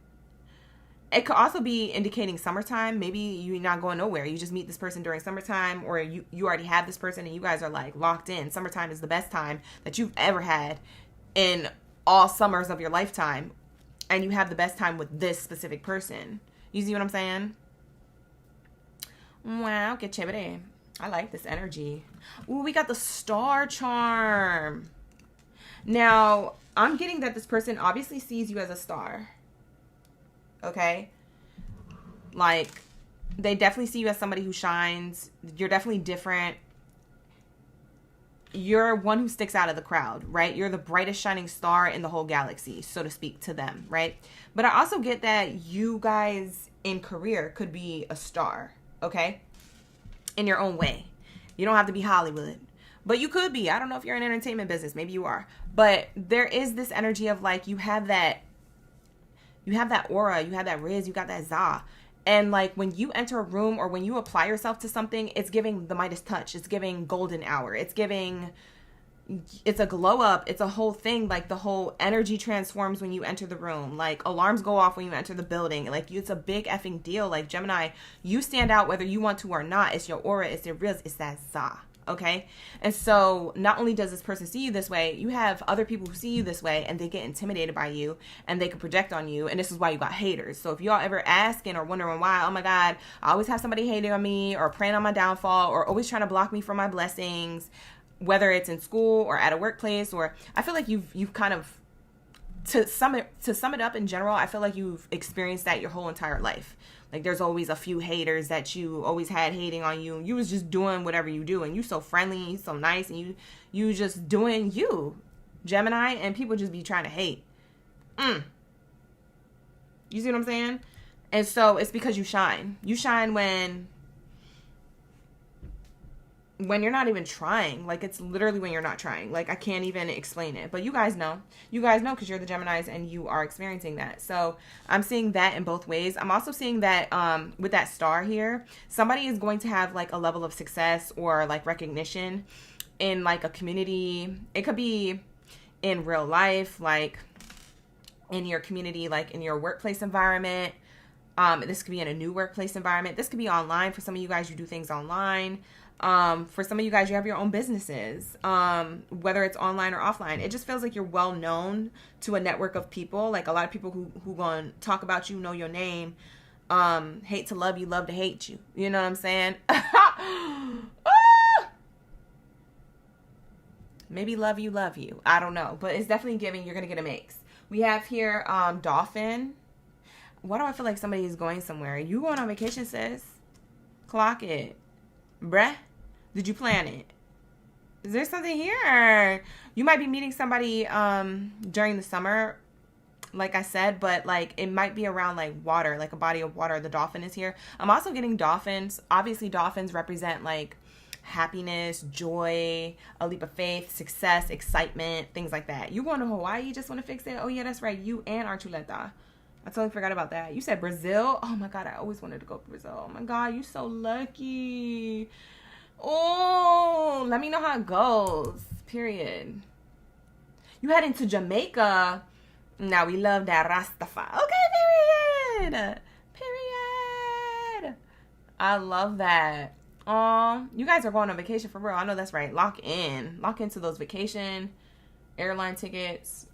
It could also be indicating summertime. Maybe you're not going nowhere. You just meet this person during summertime, or you already have this person and you guys are like locked in. Summertime is the best time that you've ever had in all summers of your lifetime. And you have the best time with this specific person. You see what I'm saying? Wow, que chévere. I like this energy. Ooh, we got the star charm. Now, I'm getting that this person obviously sees you as a star. Okay? Like, they definitely see you as somebody who shines. You're definitely different. You're one who sticks out of the crowd, right? You're the brightest shining star in the whole galaxy, so to speak, to them, right? But I also get that you guys in career could be a star, okay? In your own way. You don't have to be Hollywood. But you could be. I don't know if you're in entertainment business. Maybe you are. But there is this energy of like you have that aura, you have that riz, you got that za. And like when you enter a room or when you apply yourself to something, it's giving the Midas touch. It's giving golden hour. It's a glow up. It's a whole thing. Like the whole energy transforms when you enter the room. Like alarms go off when you enter the building. Like it's a big effing deal. Like Gemini, you stand out whether you want to or not. It's your aura. It's your riz. It's that za. Okay. And so not only does this person see you this way, you have other people who see you this way and they get intimidated by you and they can project on you. And this is why you got haters. So if y'all ever asking or wondering why, oh my God, I always have somebody hating on me or praying on my downfall or always trying to block me from my blessings, whether it's in school or at a workplace, or I feel like you've kind of, to sum it up in general, I feel like you've experienced that your whole entire life. Like there's always a few haters that you always had hating on you. You was just doing whatever you do, and you so friendly, you so nice, and you just doing you, Gemini, and people just be trying to hate. You see what I'm saying? And so it's because you shine. You shine when you're not even trying. Like it's literally when you're not trying. Like I can't even explain it, but you guys know because you're the Geminis and you are experiencing that. So I'm seeing that in both ways. I'm also seeing that with that star here, somebody is going to have like a level of success or like recognition in like a community. It could be in real life, like in your community, like in your workplace environment. This could be in a new workplace environment. This could be online. For some of you guys, you do things online. For some of you guys, you have your own businesses, whether it's online or offline. It just feels like you're well known to a network of people. Like a lot of people who gonna talk about you, know your name, hate to love you, love to hate you. You know what I'm saying? Maybe love you. I don't know, but it's definitely giving you're gonna get a mix. We have here dolphin. Why do I feel like somebody is going somewhere? You going on vacation, sis? Clock it. Bruh. Did you plan it? Is there something here? You might be meeting somebody during the summer, like I said, but like it might be around like water, like a body of water. The dolphin is here. I'm also getting dolphins. Obviously, dolphins represent like happiness, joy, a leap of faith, success, excitement, things like that. You going to Hawaii? You just want to fix it? Oh yeah, that's right. You and Archuleta. I totally forgot about that. You said Brazil? Oh my God, I always wanted to go to Brazil. Oh my God, you so lucky. Oh, let me know how it goes. Period. You heading to Jamaica. Now we love that Rastafari. Okay, period. Period. I love that. You guys are going on vacation for real. I know that's right. Lock in. Lock into those vacation airline tickets.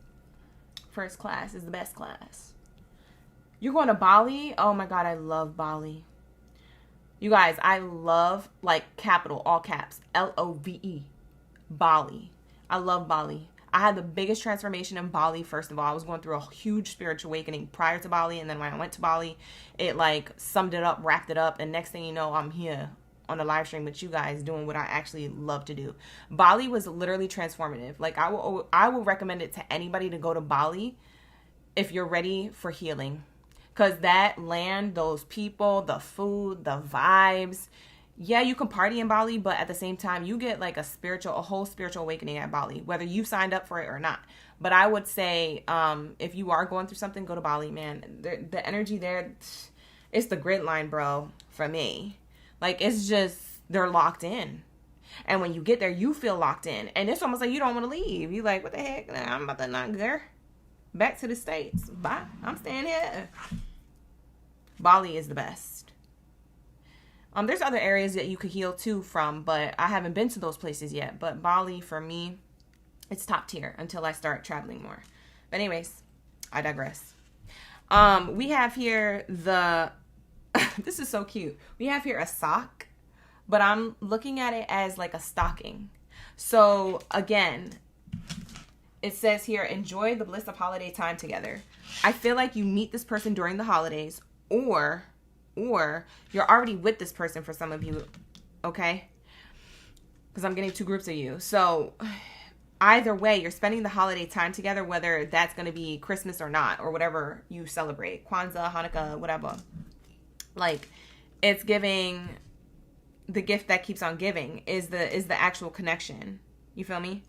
First class is the best class. You're going to Bali? Oh my God, I love Bali. You guys, I love, like, capital, all caps, Love, Bali. I love Bali. I had the biggest transformation in Bali, first of all. I was going through a huge spiritual awakening prior to Bali, and then when I went to Bali, it, like, summed it up, wrapped it up, and next thing you know, I'm here on a live stream with you guys doing what I actually love to do. Bali was literally transformative. Like I will recommend it to anybody to go to Bali if you're ready for healing. Because that land, those people, the food, the vibes. Yeah, you can party in Bali, but at the same time, you get like a whole spiritual awakening at Bali, whether you signed up for it or not. But I would say, if you are going through something, go to Bali, man. The energy there, it's the grid line, bro, for me. Like, it's just, they're locked in. And when you get there, you feel locked in. And it's almost like you don't want to leave. You're like, what the heck? I'm about to not go back to the States. Bye. I'm staying here. Bali is the best. There's other areas that you could heal too from, but I haven't been to those places yet. But Bali, for me, it's top tier until I start traveling more. But anyways, I digress. We have here this is so cute. We have here a sock, but I'm looking at it as like a stocking. So again, it says here, enjoy the bliss of holiday time together. I feel like you meet this person during the holidays, or you're already with this person for some of you, okay? Because I'm getting two groups of you. So either way, you're spending the holiday time together, whether that's going to be Christmas or not, or whatever you celebrate, Kwanzaa, Hanukkah, whatever. Like, it's giving, the gift that keeps on giving is the actual connection. You feel me?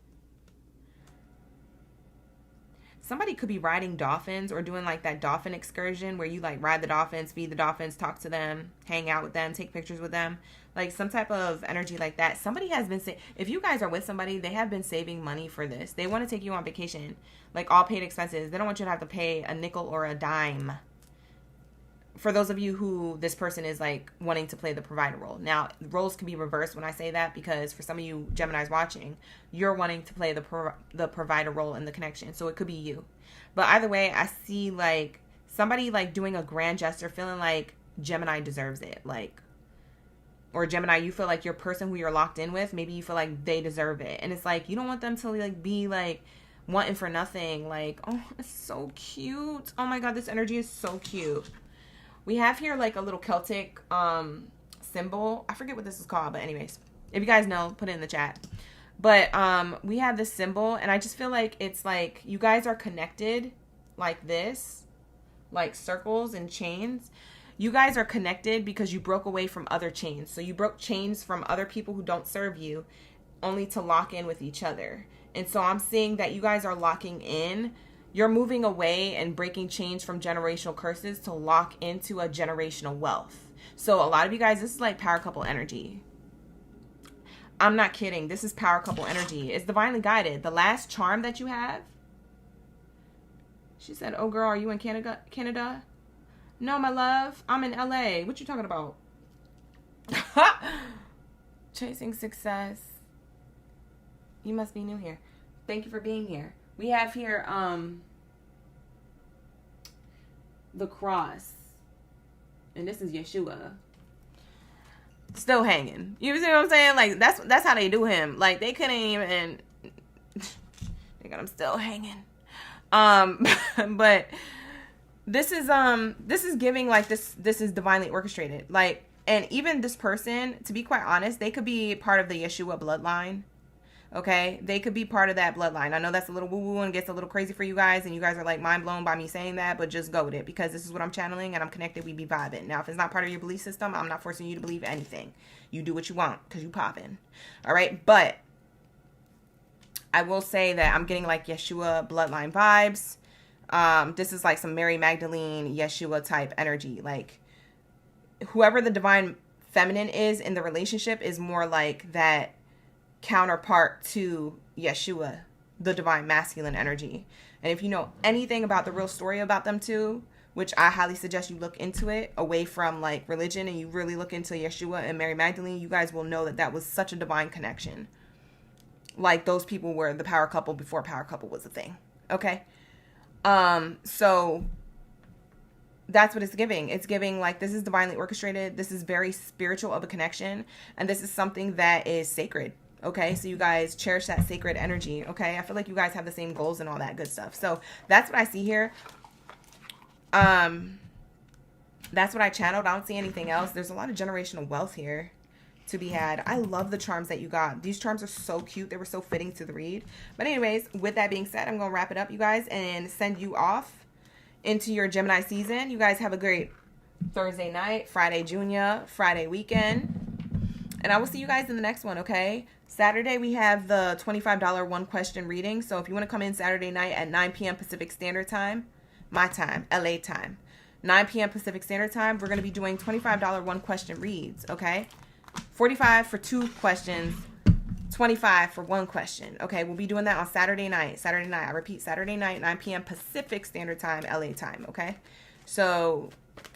Somebody could be riding dolphins or doing like that dolphin excursion where you like ride the dolphins, feed the dolphins, talk to them, hang out with them, take pictures with them. Like some type of energy like that. Somebody has been if you guys are with somebody, they have been saving money for this. They want to take you on vacation, like all paid expenses. They don't want you to have to pay a nickel or a dime. For those of you who this person is like wanting to play the provider role. Now, roles can be reversed when I say that, because for some of you Geminis watching, you're wanting to play the provider role in the connection. So it could be you. But either way, I see like somebody like doing a grand gesture, feeling like Gemini deserves it. Like, or Gemini, you feel like your person who you're locked in with, maybe you feel like they deserve it. And it's like, you don't want them to like be like wanting for nothing. Like, oh, it's so cute. Oh my God, this energy is so cute. We have here like a little Celtic symbol. I forget what this is called, but anyways, if you guys know, put it in the chat. But we have this symbol, and I just feel like it's like you guys are connected like this, like circles and chains. You guys are connected because you broke away from other chains. So you broke chains from other people who don't serve you, only to lock in with each other. And so I'm seeing that you guys are locking in. You're moving away and breaking chains from generational curses to lock into a generational wealth. So a lot of you guys, this is like power couple energy. I'm not kidding. This is power couple energy. It's divinely guided. The last charm that you have. She said, oh girl, are you in Canada? No, my love. I'm in LA. What you talking about? Chasing success. You must be new here. Thank you for being here. We have here the cross. And this is Yeshua. Still hanging. You see what I'm saying? Like that's how they do him. Like they couldn't even they got him still hanging. But this is giving like this is divinely orchestrated. Like, and even this person, to be quite honest, they could be part of the Yeshua bloodline. Okay, they could be part of that bloodline. I know that's a little woo-woo and gets a little crazy for you guys, and you guys are like mind blown by me saying that, but just go with it, because this is what I'm channeling and I'm connected. We be vibing. Now, if it's not part of your belief system, I'm not forcing you to believe anything. You do what you want because you popping. All right, but I will say that I'm getting like Yeshua bloodline vibes. This is like some Mary Magdalene, Yeshua type energy. Like whoever the divine feminine is in the relationship is more like that counterpart to Yeshua, the divine masculine energy. And if you know anything about the real story about them too, which I highly suggest you look into it away from like religion, and you really look into Yeshua and Mary Magdalene, you guys will know that that was such a divine connection. Like those people were the power couple before power couple was a thing. Okay. So that's what it's giving. It's giving like, this is divinely orchestrated. This is very spiritual of a connection. And this is something that is sacred. Okay, so you guys cherish that sacred energy. Okay, I feel like you guys have the same goals and all that good stuff. So that's what I see here. That's what I channeled. I don't see anything else. There's a lot of generational wealth here to be had. I love the charms that you got. These charms are so cute. They were so fitting to the read. But anyways, with that being said, I'm going to wrap it up, you guys, and send you off into your Gemini season. You guys have a great Thursday night, Friday Junior, Friday weekend. And I will see you guys in the next one, okay? Saturday, we have the $25 one question reading. So if you want to come in Saturday night at 9 p.m. Pacific Standard Time, my time, LA time, 9 p.m. Pacific Standard Time, we're going to be doing $25 one question reads, okay? 45 for 2 questions, 25 for 1 question, okay? We'll be doing that on Saturday night. I repeat, Saturday night, 9 p.m. Pacific Standard Time, LA time, okay? So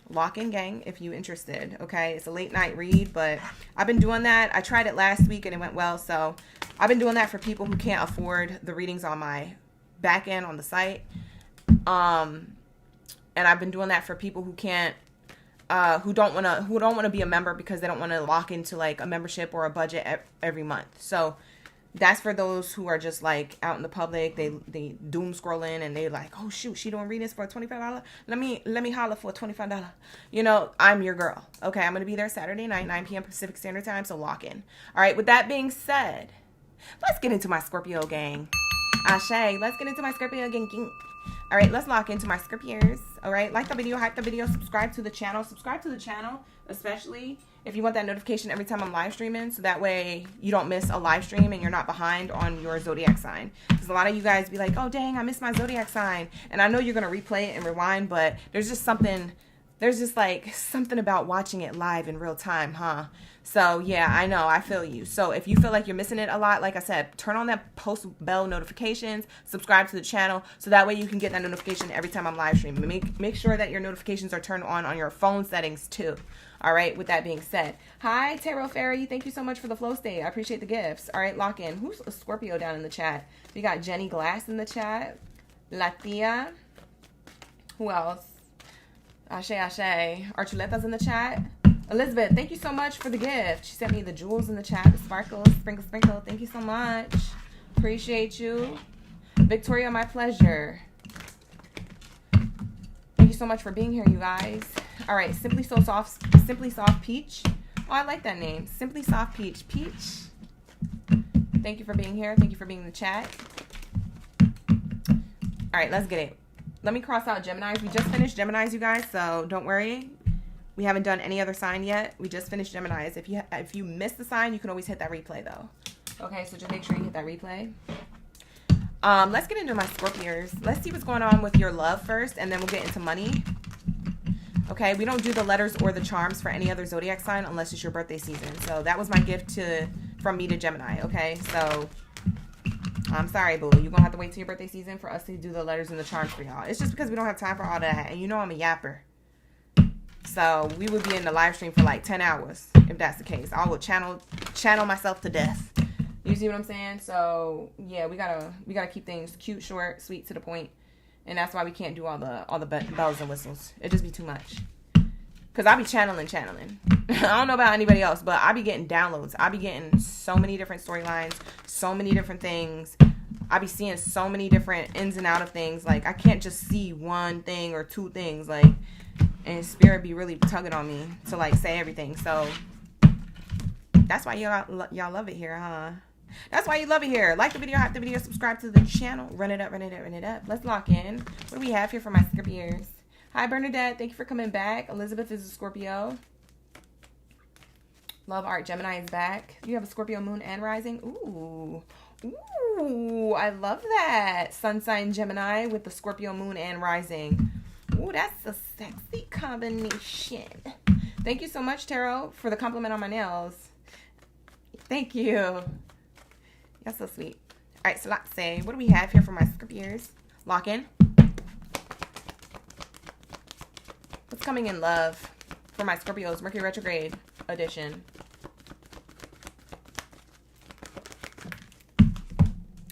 lock in, gang, if you're interested, okay? It's a late night read, but I've been doing that. I tried it last week and it went well, so I've been doing that for people who can't afford the readings on my back end on the site. And I've been doing that for people who can't, who don't want to be a member because they don't want to lock into like a membership or a budget every month. So that's for those who are just like out in the public. They doom scrolling and they like, oh shoot, she doing readings for $25. Let me holler for $25. You know, I'm your girl. Okay, I'm gonna be there Saturday night, 9 p.m. Pacific Standard Time. So lock in. All right. With that being said, let's get into my Scorpio gang. Ashe. Let's get into my Scorpio gang. All right, let's lock into my Scorpios. All right, like the video, hype the video, subscribe to the channel. Subscribe to the channel, especially if you want that notification every time I'm live streaming, so that way you don't miss a live stream and you're not behind on your zodiac sign. Because a lot of you guys be like, oh, dang, I missed my zodiac sign. And I know you're going to replay it and rewind, but there's just something about watching it live in real time, huh? So yeah, I know, I feel you. So if you feel like you're missing it a lot, like I said, turn on that post bell notifications, subscribe to the channel, so that way you can get that notification every time I'm live streaming. Make sure that your notifications are turned on your phone settings too. All right, with that being said, hi Tarot Fairy, thank you so much for the flow state. I appreciate the gifts. All right, lock in. Who's a Scorpio down in the chat? We got Jenny Glass in the chat, Latia. Who else? Ashe. Archuleta's in the chat. Elizabeth, thank you so much for the gift. She sent me the jewels in the chat, the sparkles, sprinkle. Thank you so much. Appreciate you. Victoria, my pleasure. Thank you so much for being here, you guys. All right, Simply Soft Peach. Oh, I like that name. Simply Soft Peach. Peach. Thank you for being here. Thank you for being in the chat. All right, let's get it. Let me cross out Geminis. We just finished Geminis, you guys, so don't worry. We haven't done any other sign yet. We just finished Geminis. If you missed the sign, you can always hit that replay, though. Okay, so just make sure you hit that replay. Let's get into my Scorpios. Let's see what's going on with your love first, and then we'll get into money. Okay, we don't do the letters or the charms for any other zodiac sign unless it's your birthday season. So that was my gift from me to Gemini, okay? So I'm sorry, boo. You're going to have to wait till your birthday season for us to do the letters and the charms for y'all. It's just because we don't have time for all that. And you know I'm a yapper. So we would be in the live stream for like 10 hours if that's the case. I will channel myself to death. You see what I'm saying? So yeah, we gotta keep things cute, short, sweet, to the point. And that's why we can't do all the bells and whistles. It just be too much. Cause I be channeling. I don't know about anybody else, but I be getting downloads. I be getting so many different storylines, so many different things. I be seeing so many different ins and out of things. Like I can't just see one thing or two things. Like, and spirit be really tugging on me to like say everything. So that's why y'all love it here, huh? That's why you love it here. Like the video, hype the video, subscribe to the channel. Run it up. Let's lock in. What do we have here for my Scorpios? Hi, Bernadette. Thank you for coming back. Elizabeth is a Scorpio. Love Art Gemini is back. You have a Scorpio moon and rising. Ooh, I love that. Sun sign Gemini with the Scorpio moon and rising. Ooh, that's a sexy combination. Thank you so much, Tarot, for the compliment on my nails. Thank you. That's so sweet. All right, so let's say, what do we have here for my Scorpios? Lock in. What's coming in love for my Scorpios? Mercury Retrograde edition.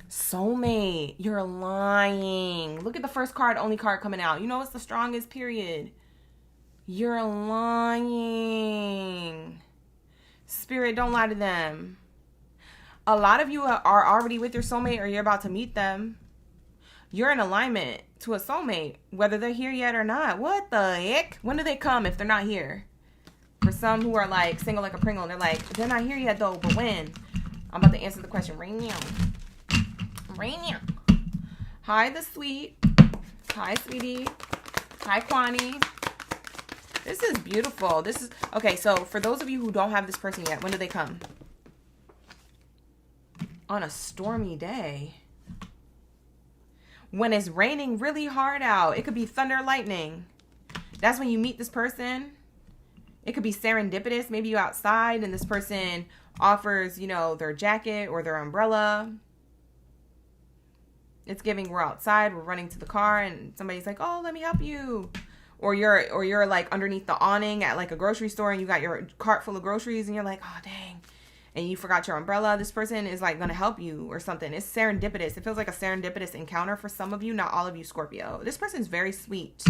Soulmate. You're lying. Look at the first card, only card coming out. You know it's the strongest, period. You're lying. Spirit, don't lie to them. A lot of you are already with your soulmate or you're about to meet them. You're in alignment to a soulmate, whether they're here yet or not. What the heck? When do they come if they're not here? For some who are like single like a Pringle, and they're like, they're not here yet though, but when? I'm about to answer the question right now. Right now. Hi, the sweet. Hi, sweetie. Hi, Kwani. This is beautiful. This is, okay, so for those of you who don't have this person yet, when do they come? On a stormy day. When it's raining really hard out. It could be thunder, lightning. That's when you meet this person. It could be serendipitous. Maybe you outside and this person offers, you know, their jacket or their umbrella. It's giving, we're outside, we're running to the car, and somebody's like, oh, let me help you. Or you're like underneath the awning at like a grocery store and you got your cart full of groceries and you're like, oh, dang. And you forgot your umbrella. This person is like going to help you or something. It's serendipitous. It feels like a serendipitous encounter for some of you, not all of you, Scorpio. This person's very sweet.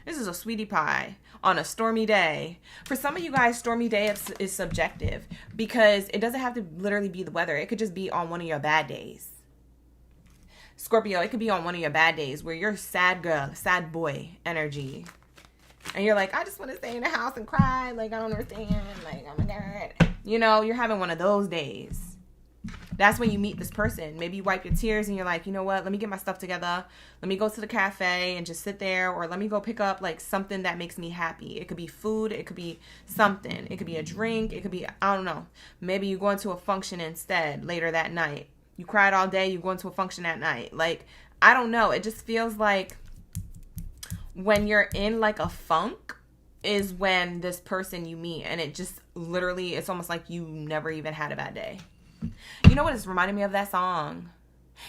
This is a sweetie pie on a stormy day. For some of you guys, stormy day is subjective because it doesn't have to literally be the weather. It could just be on one of your bad days. Scorpio, it could be on one of your bad days where you're sad girl, sad boy energy. And you're like, I just want to stay in the house and cry. Like, I don't understand. Like, oh my God. You know, you're having one of those days. That's when you meet this person. Maybe you wipe your tears and you're like, you know what? Let me get my stuff together. Let me go to the cafe and just sit there. Or let me go pick up like something that makes me happy. It could be food. It could be something. It could be a drink. It could be, I don't know. Maybe you go into a function instead later that night. You cried all day. You go into a function at night. Like, I don't know. It just feels like when you're in like a funk is when this person you meet. And it just literally, it's almost like you never even had a bad day. You know what? It's reminding me of that song.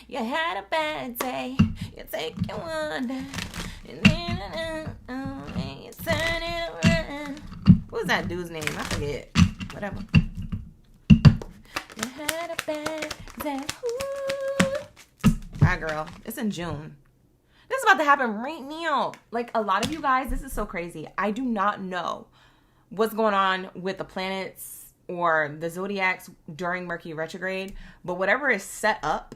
You had a bad day. You take your one day. And then you turn it around. What was that dude's name? I forget. Whatever. You had a bad day. Ooh. Hi, girl. It's in June. This is about to happen right now. Like, a lot of you guys, this is so crazy. I do not know what's going on with the planets or the zodiacs during Mercury retrograde, but whatever is set up,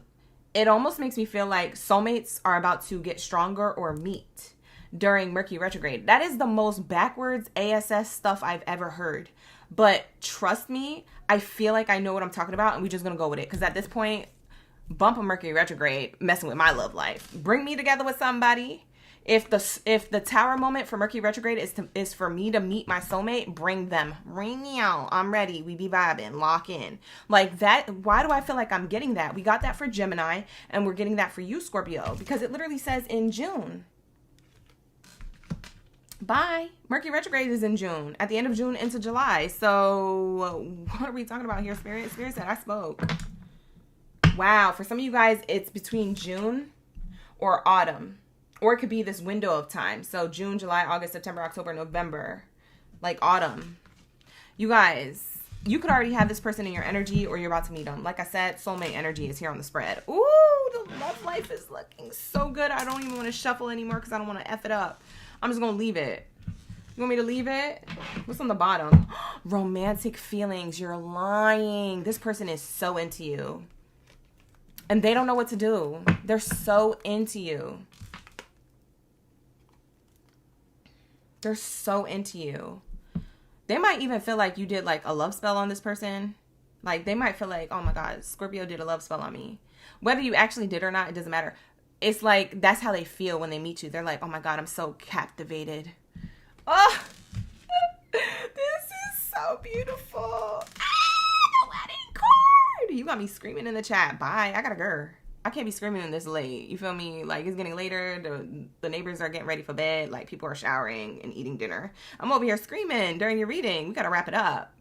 it almost makes me feel like soulmates are about to get stronger or meet during Mercury retrograde. That is the most backwards ASS stuff I've ever heard. But trust me, I feel like I know what I'm talking about, and we're just gonna go with it. Because at this point, bump a Mercury retrograde, messing with my love life. Bring me together with somebody. If the tower moment for Mercury retrograde is for me to meet my soulmate, bring them. Ring me out. I'm ready. We be vibing. Lock in. Like that. Why do I feel like I'm getting that? We got that for Gemini, and we're getting that for you, Scorpio, because it literally says in June. Bye. Mercury retrograde is in June. At the end of June into July. So what are we talking about here, Spirit? Spirit said I spoke. Wow. For some of you guys, it's between June or autumn. Or it could be this window of time. So June, July, August, September, October, November. Like autumn. You guys, you could already have this person in your energy or you're about to meet them. Like I said, soulmate energy is here on the spread. Ooh, the love life is looking so good. I don't even want to shuffle anymore because I don't want to F it up. I'm just going to leave it. You want me to leave it? What's on the bottom? Romantic feelings. You're lying. This person is so into you. And they don't know what to do. They're so into you. They're so into you. They might even feel like you did like a love spell on this person. Like they might feel like, oh my God, Scorpio did a love spell on me. Whether you actually did or not, it doesn't matter. It's like, that's how they feel when they meet you. They're like, oh my God, I'm so captivated. Oh, this is so beautiful. Ah, the wedding card. You got me screaming in the chat. Bye. I gotta go. I can't be screaming this late. You feel me? Like, it's getting later. The neighbors are getting ready for bed. Like, people are showering and eating dinner. I'm over here screaming during your reading. We got to wrap it up.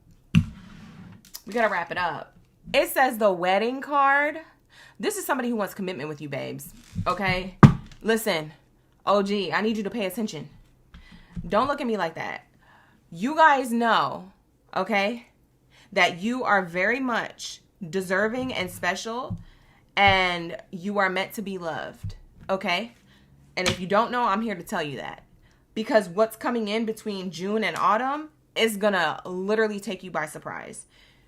We got to wrap it up. It says the wedding card. This is somebody who wants commitment with you, babes. Okay? Listen. OG, I need you to pay attention. Don't look at me like that. You guys know, okay, that you are very much deserving and special. And you are meant to be loved, okay? And if you don't know, I'm here to tell you that. Because what's coming in between June and autumn is gonna literally take you by surprise.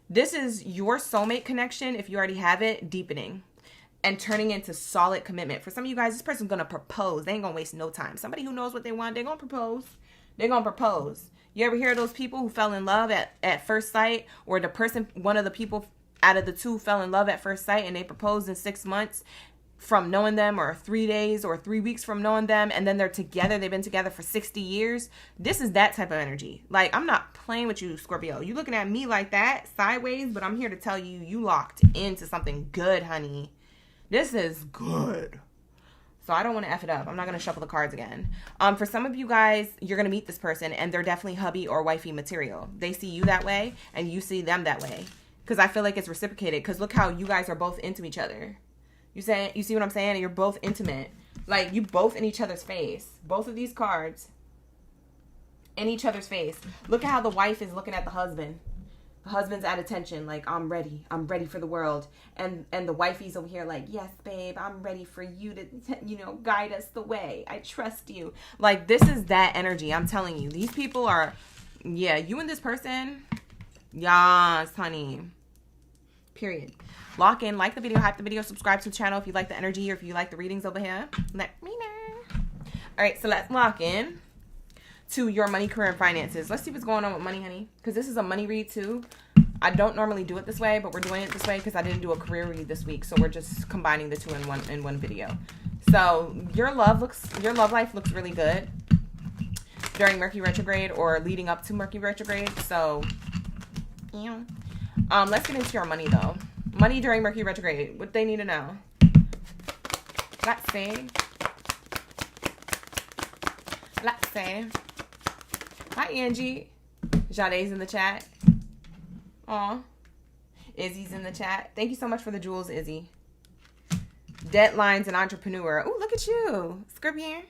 This is your soulmate connection, if you already have it, deepening. And turning into solid commitment. For some of you guys, this person's gonna propose. They ain't gonna waste no time. Somebody who knows what they want, they're gonna propose. They're gonna propose. You ever hear of those people who fell in love at first sight, or one of the people out of the two fell in love at first sight and they proposed in 6 months from knowing them, or 3 days or 3 weeks from knowing them, and then they're together. They've been together for 60 years. This is that type of energy. Like, I'm not playing with you, Scorpio. You looking at me like that sideways, but I'm here to tell you, you locked into something good, honey. This is good. So I don't want to F it up. I'm not going to shuffle the cards again. For some of you guys, you're going to meet this person and they're definitely hubby or wifey material. They see you that way and you see them that way. Because I feel like it's reciprocated. Because look how you guys are both into each other. You see what I'm saying? And you're both intimate. Like, you both in each other's face. Both of these cards in each other's face. Look at how the wife is looking at the husband. The husband's at attention, like, I'm ready for the world. And the wifey's over here like, yes, babe, I'm ready for you to, guide us the way. I trust you. Like, this is that energy. I'm telling you, these people are, yeah, you and this person, yes, honey, period. Lock in, like the video, hype the video, subscribe to the channel if you like the energy or if you like the readings over here. Let me know. All right, so let's lock in to your money, career, and finances. Let's see what's going on with money, honey, because this is a money read too. I don't normally do it this way, but we're doing it this way because I didn't do a career read this week, so we're just combining the two in one video. So your love life looks really good during Mercury retrograde or leading up to Mercury retrograde. So, yeah. Let's get into your money though. Money during Mercury retrograde. What they need to know. Let's see. Hi, Angie. Jade's in the chat. Aw. Izzy's in the chat. Thank you so much for the jewels, Izzy. Deadlines and entrepreneur. Oh, look at you, Scorpion.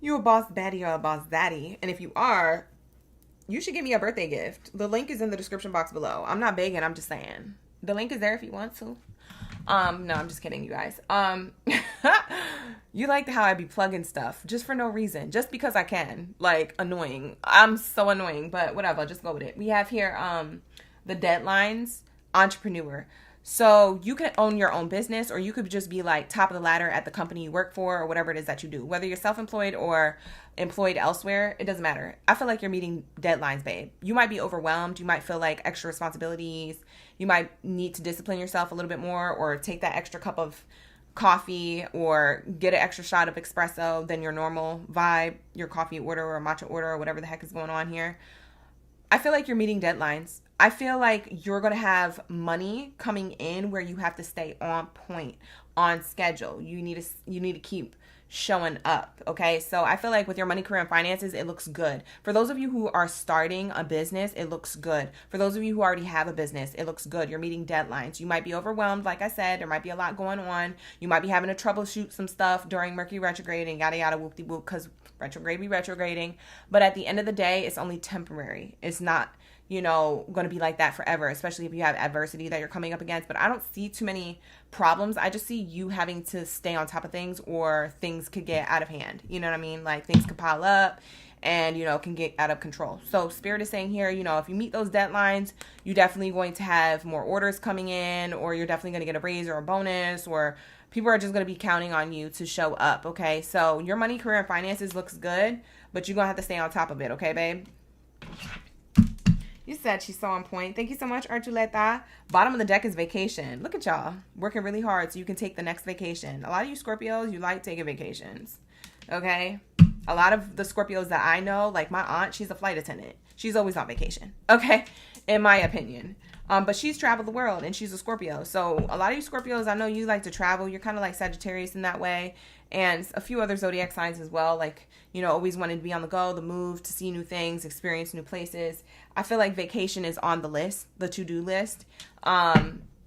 You a boss baddie or a boss daddy? And if you are, you should give me a birthday gift. The link is in the description box below. I'm not begging. I'm just saying. The link is there if you want to. No, I'm just kidding, you guys. You like how I be plugging stuff just for no reason, just because I can. Like, annoying. I'm so annoying, but whatever, just go with it. We have here the deadlines, entrepreneur. So you can own your own business, or you could just be like top of the ladder at the company you work for, or whatever it is that you do. Whether you're self-employed or employed elsewhere, it doesn't matter. I feel like you're meeting deadlines, babe. You might be overwhelmed. You might feel like extra responsibilities. You might need to discipline yourself a little bit more, or take that extra cup of coffee, or get an extra shot of espresso than your normal vibe, your coffee order or matcha order or whatever the heck is going on here. I feel like you're meeting deadlines. I feel like you're going to have money coming in where you have to stay on point, on schedule. You need to keep showing up. Okay. So I feel like with your money, career, and finances, it looks good. For those of you who are starting a business, it looks good. For those of you who already have a business, it looks good. You're meeting deadlines. You might be overwhelmed. Like I said, there might be a lot going on. You might be having to troubleshoot some stuff during Mercury retrograde and yada, yada, whoop de whoop, because retrograde be retrograding. But at the end of the day, it's only temporary. It's not, going to be like that forever, especially if you have adversity that you're coming up against. But I don't see too many problems. I just see you having to stay on top of things, or things could get out of hand. You know what I mean? Like, things could pile up and, can get out of control. So Spirit is saying here, if you meet those deadlines, you're definitely going to have more orders coming in, or you're definitely going to get a raise or a bonus, or people are just going to be counting on you to show up. Okay. So your money, career, and finances looks good, but you're going to have to stay on top of it. Okay, babe? You said she's so on point. Thank you so much, Archuleta. Bottom of the deck is vacation. Look at y'all. Working really hard so you can take the next vacation. A lot of you Scorpios, you like taking vacations. Okay? A lot of the Scorpios that I know, like my aunt, she's a flight attendant. She's always on vacation. Okay? In my opinion. But she's traveled the world and she's a Scorpio. So a lot of you Scorpios, I know you like to travel. You're kind of like Sagittarius in that way. And a few other zodiac signs as well. Like, always wanting to be on the go, the move, to see new things, experience new places. I feel like vacation is on the list, the to-do list.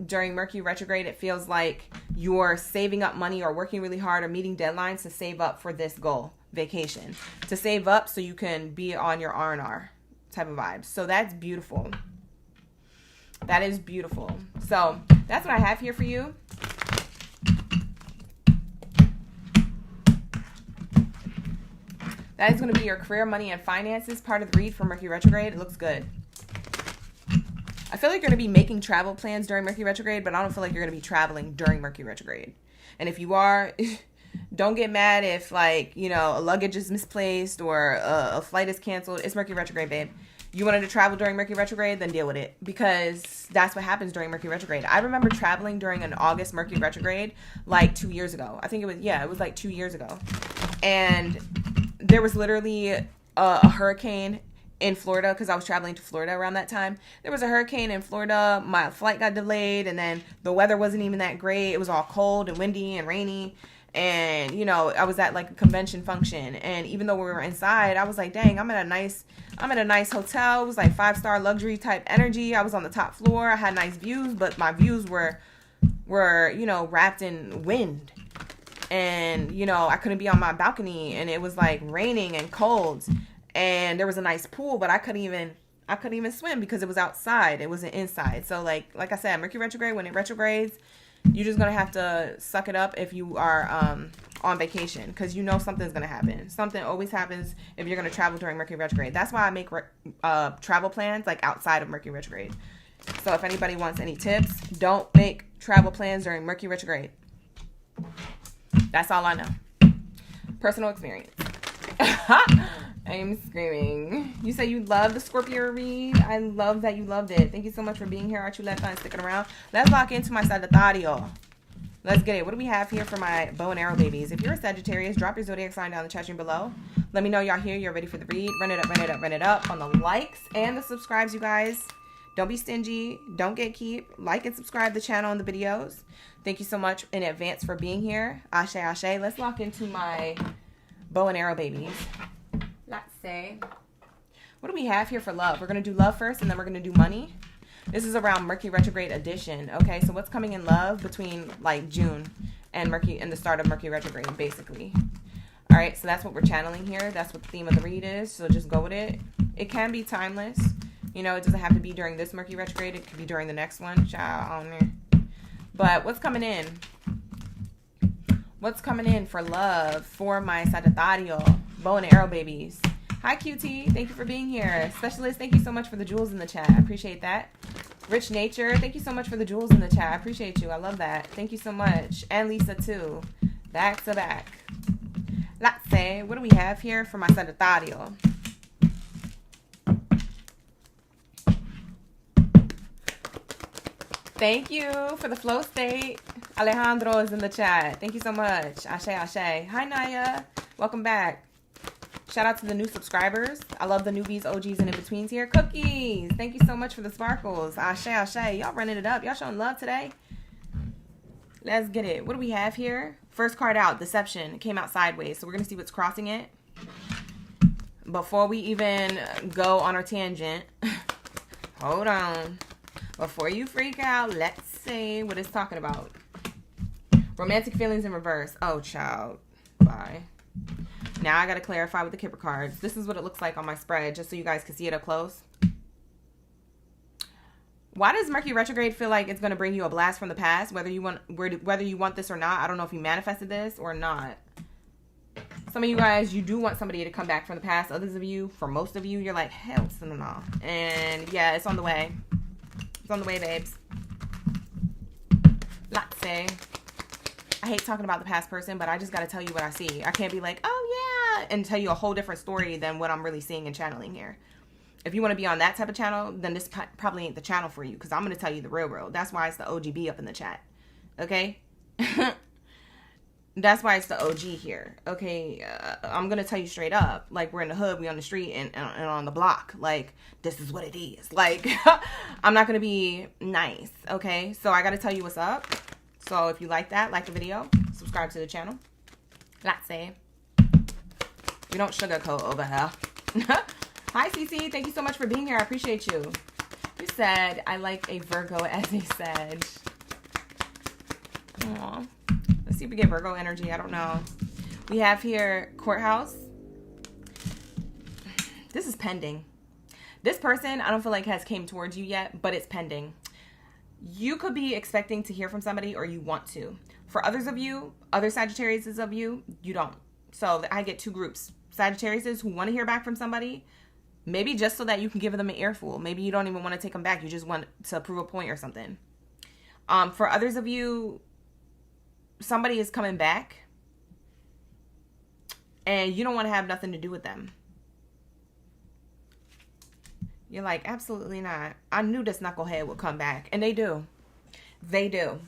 During Mercury retrograde, it feels like you're saving up money or working really hard or meeting deadlines to save up for this goal, vacation. To save up so you can be on your R&R type of vibes. So that's beautiful. That is beautiful. So that's what I have here for you. That is going to be your career, money, and finances part of the read for Mercury retrograde. It looks good. I feel like you're going to be making travel plans during Mercury retrograde, but I don't feel like you're going to be traveling during Mercury retrograde. And if you are, Don't get mad if, like, you know, a luggage is misplaced or a flight is canceled. It's Mercury retrograde, babe. You wanted to travel during Mercury retrograde, then deal with it, because that's what happens during Mercury retrograde. I remember traveling during an August Mercury retrograde like 2 years ago. I think it was, yeah, it was like 2 years ago. And there was literally a hurricane in Florida, because I was traveling to Florida around that time. There was a hurricane in Florida. My flight got delayed, and then the weather wasn't even that great. It was all cold and windy and rainy. And, you know, I was at like a convention function, and even though we were inside, I was like, dang, I'm at a nice hotel. It was like 5-star luxury type energy. I was on the top floor. I had nice views, but my views were, you know, wrapped in wind. And, you know, I couldn't be on my balcony, and it was like raining and cold, and there was a nice pool, but I couldn't even swim because it was outside. It wasn't inside. So like I said, Mercury retrograde, when it retrogrades, you're just going to have to suck it up if you are on vacation, because you know something's going to happen. Something always happens if you're going to travel during Mercury retrograde. That's why I make travel plans like outside of Mercury retrograde. So if anybody wants any tips, don't make travel plans during Mercury retrograde. That's all I know. Personal experience. I'm screaming. You say you love the Scorpio read. I love that you loved it. Thank you so much for being here, Archuleta, and sticking around. Let's lock into my Sagittario. Let's get it. What do we have here for my bow and arrow babies? If you're a Sagittarius, drop your zodiac sign down in the chat room below. Let me know y'all here. You're ready for the read. Run it up, run it up, run it up on the likes and the subscribes, you guys. Don't be stingy. Don't gatekeep. Like and subscribe the channel and the videos. Thank you so much in advance for being here. Ashe, ashe. Let's lock into my bow and arrow babies. Let's say, what do we have here for love? We're going to do love first, and then we're going to do money. This is around Mercury retrograde edition. Okay, so what's coming in love between like June and the start of Mercury retrograde, basically. All right, so that's what we're channeling here. That's what the theme of the read is. So just go with it. It can be timeless. You know, it doesn't have to be during this Mercury retrograde. It could be during the next one. Child on there. But what's coming in? What's coming in for love for my Sagittario bow and arrow babies? Hi, QT. Thank you for being here. Specialist, thank you so much for the jewels in the chat. I appreciate that. Rich Nature, thank you so much for the jewels in the chat. I appreciate you. I love that. Thank you so much. And Lisa, too. Back to back. Let's say, what do we have here for my Sagittario? Thank you for the flow state. Alejandro is in the chat. Thank you so much. Ashe, ashe. Hi, Naya. Welcome back. Shout out to the new subscribers. I love the newbies, OGs, and in-betweens here. Cookies. Thank you so much for the sparkles. Ashe, ashe. Y'all running it up. Y'all showing love today. Let's get it. What do we have here? First card out, Deception. It came out sideways, so we're going to see what's crossing it. Before we even go on our tangent, hold on. Before you freak out, let's see what it's talking about. Romantic feelings in reverse. Oh, child. Bye. Now I got to clarify with the Kipper cards. This is what it looks like on my spread, just so you guys can see it up close. Why does Mercury retrograde feel like it's going to bring you a blast from the past, whether you want this or not? I don't know if you manifested this or not. Some of you guys, you do want somebody to come back from the past. Others of you, for most of you, you're like, hell no. And yeah, it's on the way. It's on the way, babes. Let's say, I hate talking about the past person, but I just got to tell you what I see. I can't be like, oh yeah, and tell you a whole different story than what I'm really seeing and channeling here. If you want to be on that type of channel, then this probably ain't the channel for you, because I'm going to tell you the real. That's why it's the OGB up in the chat. Okay? That's why it's the OG here. Okay? I'm going to tell you straight up. Like, we're in the hood, we on the street, and on the block. Like, this is what it is. Like, I'm not going to be nice. Okay? So I got to tell you what's up. So if you like that, like the video, subscribe to the channel. Let's say, we don't sugarcoat over here. Hi, Cece. Thank you so much for being here. I appreciate you. You said, I like a Virgo as a Sag. Aww. Let's see if we get Virgo energy. I don't know. We have here Courthouse. This is pending. This person, I don't feel like has came towards you yet, but it's pending. You could be expecting to hear from somebody, or you want to. For others of you, other Sagittariuses of you, you don't. So I get two groups. Sagittariuses who want to hear back from somebody, maybe just so that you can give them an earful. Maybe you don't even want to take them back. You just want to prove a point or something. For others of you, somebody is coming back. and you don't want to have nothing to do with them. You're like, absolutely not. I knew this knucklehead would come back. And they do. They do.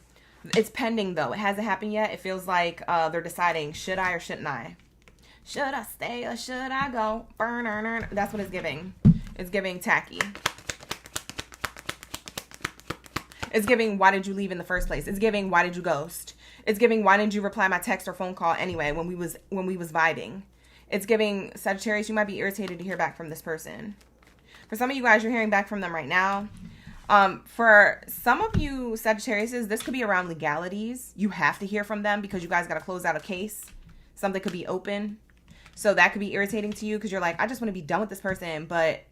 It's pending, though. It hasn't happened yet. It feels like they're deciding, should I or shouldn't I? Should I stay or should I go? That's what it's giving. It's giving tacky. It's giving, why did you leave in the first place? It's giving, why did you ghost? It's giving, why didn't you reply my text or phone call anyway when we was vibing? It's giving, Sagittarius, you might be irritated to hear back from this person. For some of you guys, you're hearing back from them right now. For some of you Sagittariuses, this could be around legalities. You have to hear from them because you guys got to close out a case. Something could be open. So that could be irritating to you because you're like, I just want to be done with this person. But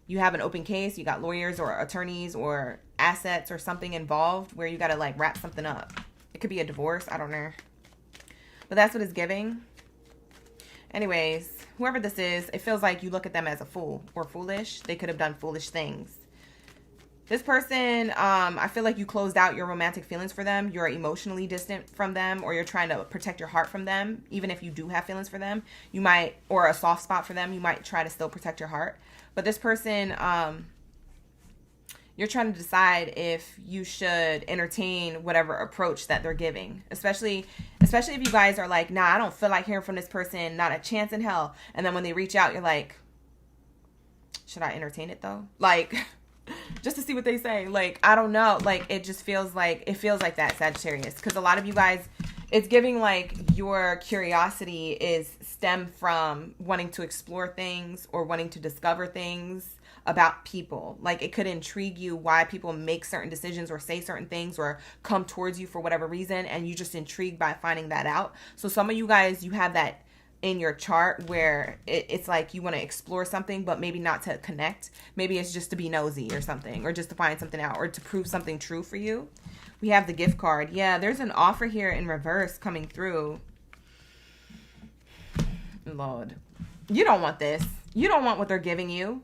you have an open case. You got lawyers or attorneys or assets or something involved where you got to like wrap something up. It could be a divorce. I don't know. But that's what it's giving. Anyways, whoever this is, it feels like you look at them as a fool or foolish. They could have done foolish things. This person, I feel like you closed out your romantic feelings for them. You're emotionally distant from them, or you're trying to protect your heart from them. Even if you do have feelings for them, you might, or a soft spot for them, you might try to still protect your heart. But this person, you're trying to decide if you should entertain whatever approach that they're giving. Especially if you guys are like, nah, I don't feel like hearing from this person, not a chance in hell. And then when they reach out, you're like, should I entertain it though? Like, just to see what they say. Like, I don't know. Like, it just feels like that, Sagittarius. Because a lot of you guys, it's giving like your curiosity is stemmed from wanting to explore things or wanting to discover things about people. Like, it could intrigue you why people make certain decisions or say certain things or come towards you for whatever reason, and you just intrigued by finding that out. So some of you guys, you have that in your chart where it's like you want to explore something, but maybe not to connect. Maybe it's just to be nosy or something, or just to find something out, or to prove something true for you. We have the gift card. Yeah, there's an offer here in reverse coming through. Lord, you don't want this. You don't want what they're giving you,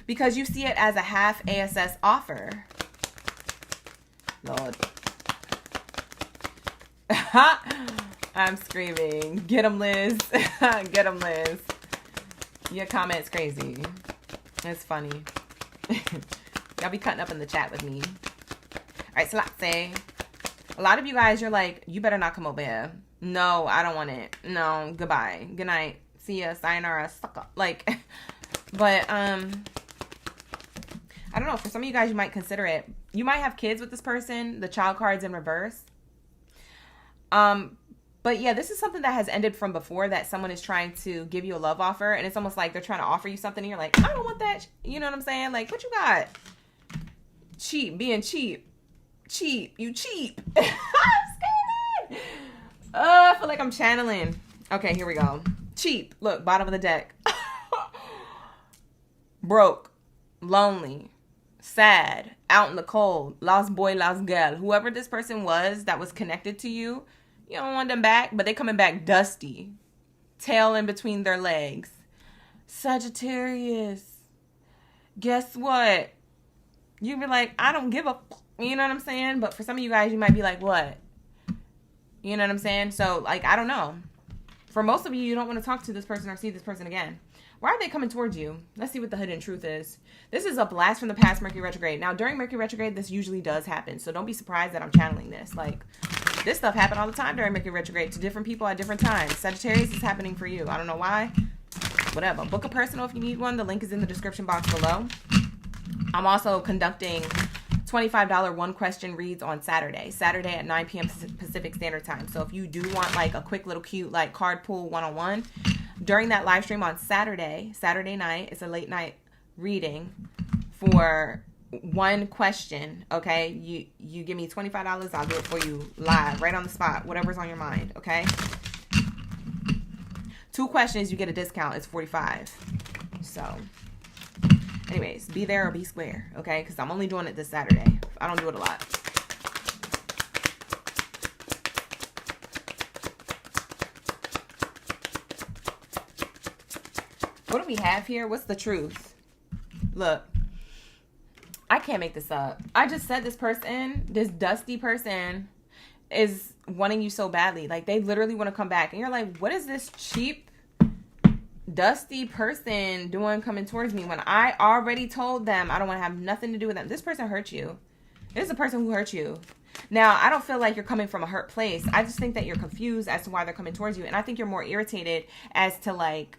because you see it as a half ASS offer. Lord. I'm screaming. Get them, Liz. Get them, Liz. Your comment's crazy. It's funny. Y'all be cutting up in the chat with me. All right, so let's say a lot of you guys, you're like, you better not come over here. No, I don't want it. No, goodbye. Good night. See ya. Sayonara. Sucker. Like, but, I don't know. For some of you guys, you might consider it. You might have kids with this person. The child card's in reverse. But yeah, this is something that has ended from before, that someone is trying to give you a love offer. And it's almost like they're trying to offer you something. And you're like, I don't want that. You know what I'm saying? Like, what you got? Cheap. Being cheap. Cheap. You cheap. I'm scared. I feel like I'm channeling. Okay, here we go. Cheap. Look, bottom of the deck. Broke. Lonely. Sad. Out in the cold. Lost boy, lost girl. Whoever this person was that was connected to you, you don't want them back, but they coming back dusty. Tail in between their legs. Sagittarius. Guess what? You be like, I don't give a... You know what I'm saying? But for some of you guys, you might be like, what? You know what I'm saying? So, like, I don't know. For most of you, you don't want to talk to this person or see this person again. Why are they coming towards you? Let's see what the hidden truth is. This is a blast from the past, Mercury Retrograde. Now, during Mercury Retrograde, this usually does happen. So don't be surprised that I'm channeling this. Like, this stuff happened all the time during Mercury Retrograde to different people at different times. Sagittarius is happening for you. I don't know why. Whatever. Book a personal if you need one. The link is in the description box below. I'm also conducting $25 one question reads on Saturday at 9 p.m. Pacific Standard Time. So if you do want like a quick little cute like card pull one-on-one during that live stream on Saturday night, it's a late night reading for one question. Okay, you give me $25, I'll do it for you live, right on the spot, whatever's on your mind. Okay, 2 questions, you get a discount. It's $45. So anyways, be there or be square, okay? Because I'm only doing it this Saturday. I don't do it a lot. What do we have here? What's the truth? Look, I can't make this up. I just said this person, this dusty person, is wanting you so badly. Like, they literally want to come back. And you're like, what is this cheap, dusty person doing coming towards me when I already told them I don't want to have nothing to do with them? This person hurt you. This is a person who hurt you. Now, I don't feel like you're coming from a hurt place. I just think that you're confused as to why they're coming towards you. And I think you're more irritated as to, like,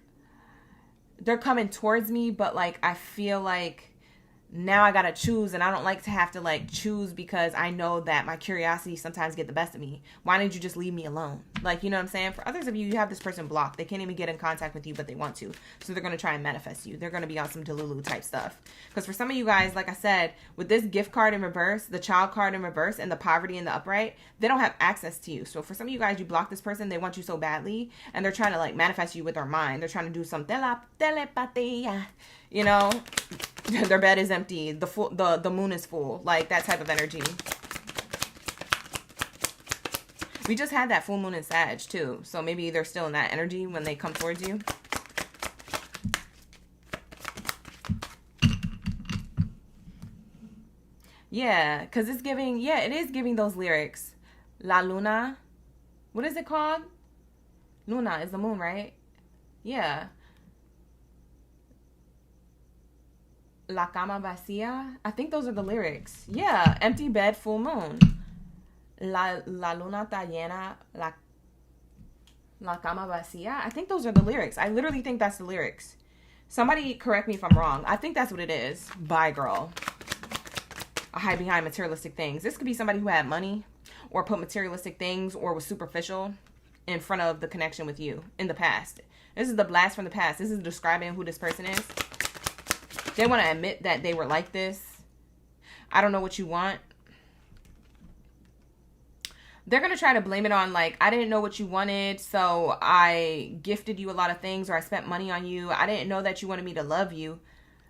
they're coming towards me, but, like, I feel like now I gotta choose, and I don't like to have to, like, choose because I know that my curiosity sometimes get the best of me. Why didn't you just leave me alone? Like, you know what I'm saying? For others of you, you have this person blocked. They can't even get in contact with you, but they want to. So they're gonna try and manifest you. They're gonna be on some Delulu type stuff. Because for some of you guys, like I said, with this gift card in reverse, the child card in reverse, and the poverty in the upright, they don't have access to you. So for some of you guys, you block this person, they want you so badly, and they're trying to, like, manifest you with their mind. They're trying to do some telepathy, you know? Their bed is empty. The moon is full. Like, that type of energy. We just had that full moon in Sag, too. So maybe they're still in that energy when they come towards you. Yeah, because it's giving... Yeah, it is giving those lyrics. La Luna. What is it called? Luna is the moon, right? Yeah. La cama vacía. I think those are the lyrics. Yeah, empty bed, full moon. La luna está llena. La cama vacía. I think those are the lyrics. I literally think that's the lyrics. Somebody correct me if I'm wrong. I think that's what it is. Bye, girl. I hide behind materialistic things. This could be somebody who had money or put materialistic things or was superficial in front of the connection with you in the past. This is the blast from the past. This is describing who this person is. They want to admit that they were like this. I don't know what you want. They're going to try to blame it on, like, I didn't know what you wanted, so I gifted you a lot of things, or I spent money on you. I didn't know that you wanted me to love you.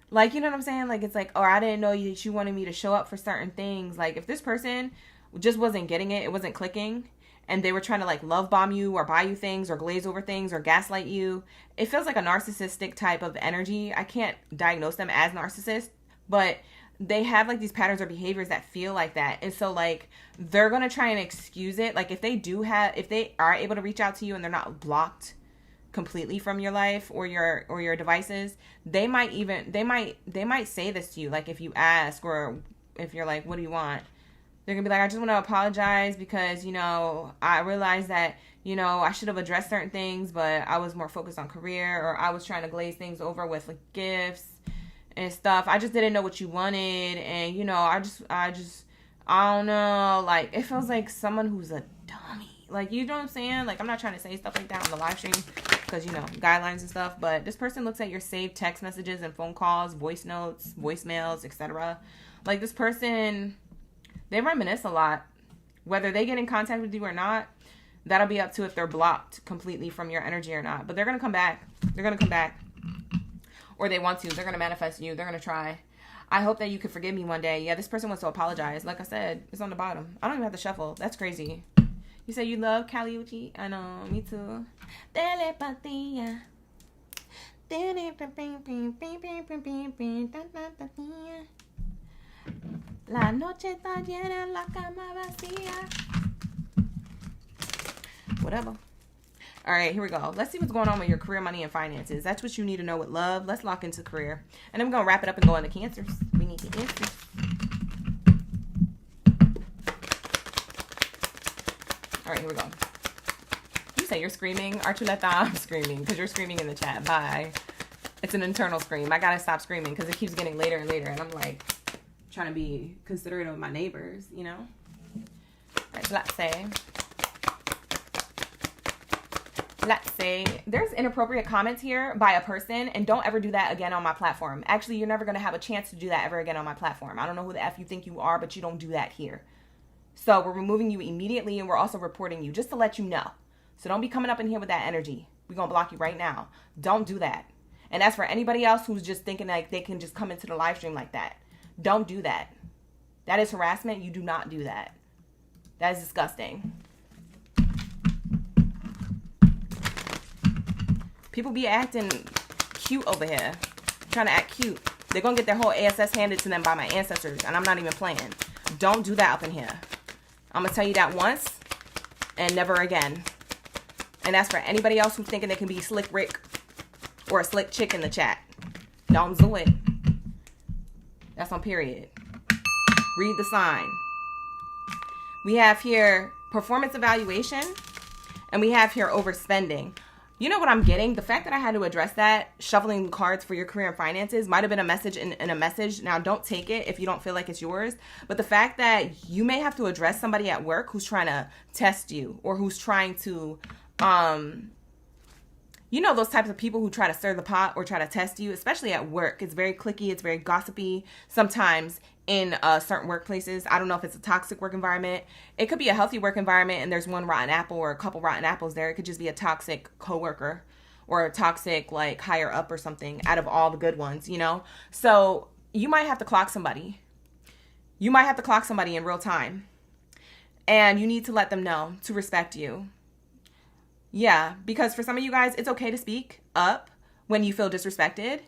Like, you know what I'm saying? Like, it's like, or I didn't know that you wanted me to show up for certain things. Like, if this person just wasn't getting it, it wasn't clicking, and they were trying to, like, love bomb you or buy you things or glaze over things or gaslight you, it feels like a narcissistic type of energy. I can't diagnose them as narcissists, but they have, like, these patterns or behaviors that feel like that. And so, like, they're going to try and excuse it. Like, if they are able to reach out to you and they're not blocked completely from your life or your devices, they might say this to you. Like, if you ask, or if you're like, what do you want? They're going to be like, I just want to apologize because, you know, I realized that, you know, I should have addressed certain things, but I was more focused on career, or I was trying to glaze things over with, like, gifts and stuff. I just didn't know what you wanted. And, you know, I don't know. Like, it feels like someone who's a dummy. Like, you know what I'm saying? Like, I'm not trying to say stuff like that on the live stream because, you know, guidelines and stuff. But this person looks at your saved text messages and phone calls, voice notes, voicemails, etc. Like, this person... They reminisce a lot. Whether they get in contact with you or not, that'll be up to if they're blocked completely from your energy or not. But they're going to come back. They're going to come back. Or they want to. They're going to manifest you. They're going to try. I hope that you could forgive me one day. Yeah, this person wants to apologize. Like I said, it's on the bottom. I don't even have to shuffle. That's crazy. You say you love Caliucci? I know. Me too. Telepatía. La noche está llena, la cama vacía. Whatever. All right, here we go. Let's see what's going on with your career, money, and finances. That's what you need to know with love. Let's lock into career. And then we're going to wrap it up and go into Cancers. We need the answers. All right, here we go. You say you're screaming. Archuleta, I'm screaming because you're screaming in the chat. Bye. It's an internal scream. I got to stop screaming because it keeps getting later and later. And I'm like... trying to be considerate of my neighbors, you know. All right, let's say there's inappropriate comments here by a person, and don't ever do that again on my platform. Actually, you're never going to have a chance to do that ever again on my platform. I don't know who the F you think you are, but you don't do that here. So we're removing you immediately, and we're also reporting you just to let you know. So don't be coming up in here with that energy. We're going to block you right now. Don't do that. And as for anybody else who's just thinking like they can just come into the live stream like that, don't do that. That is harassment. You do not do that. That is disgusting. People be acting cute over here. Trying to act cute. They're going to get their whole ASS handed to them by my ancestors. And I'm not even playing. Don't do that up in here. I'm going to tell you that once. and never again. And that's for anybody else who's thinking they can be slick Rick or a slick chick in the chat. Don't do it. That's on period. Read the sign. We have here performance evaluation, and we have here overspending. You know what I'm getting? The fact that I had to address that, shuffling cards for your career and finances, might have been a message in a message. Now, don't take it if you don't feel like it's yours. But the fact that you may have to address somebody at work who's trying to test you, or who's trying to, you know, those types of people who try to stir the pot or try to test you, especially at work. It's very cliquey. It's very gossipy. Sometimes in certain workplaces, I don't know if it's a toxic work environment. It could be a healthy work environment and there's one rotten apple or a couple rotten apples there. It could just be a toxic coworker or a toxic like higher up or something out of all the good ones, you know? So you might have to clock somebody. You might have to clock somebody in real time. And you need to let them know to respect you. Yeah, because for some of you guys, it's okay to speak up when you feel disrespected.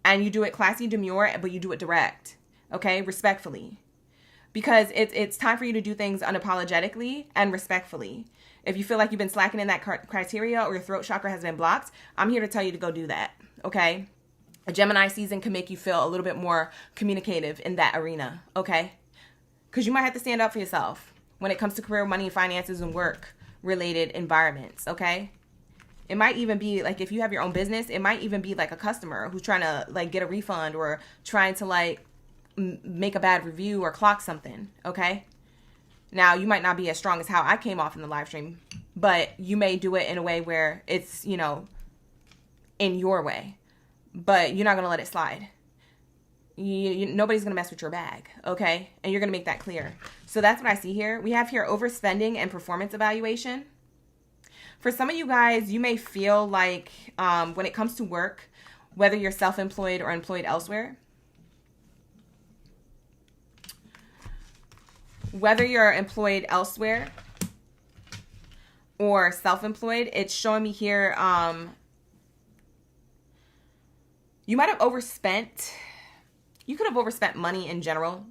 And you do it classy, demure, but you do it direct. Okay, respectfully, because it's time for you to do things unapologetically and respectfully. If you feel like you've been slacking in that criteria or your throat chakra has been blocked, I'm here to tell you to go do that. Okay, a Gemini season can make you feel a little bit more communicative in that arena. Okay, because you might have to stand up for yourself when it comes to career, money, finances, and work related environments. Okay. It might even be like, if you have your own business, it might even be like a customer who's trying to like get a refund or trying to like make a bad review or clock something. Okay. Now you might not be as strong as how I came off in the live stream, but you may do it in a way where it's, you know, in your way, but you're not going to let it slide. Nobody's going to mess with your bag. Okay. And you're going to make that clear. So that's what I see here. We have here overspending and performance evaluation. For some of you guys, you may feel like when it comes to work, whether you're self-employed or employed elsewhere, whether you're employed elsewhere or self-employed, it's showing me here you might have overspent. You could have overspent money in general.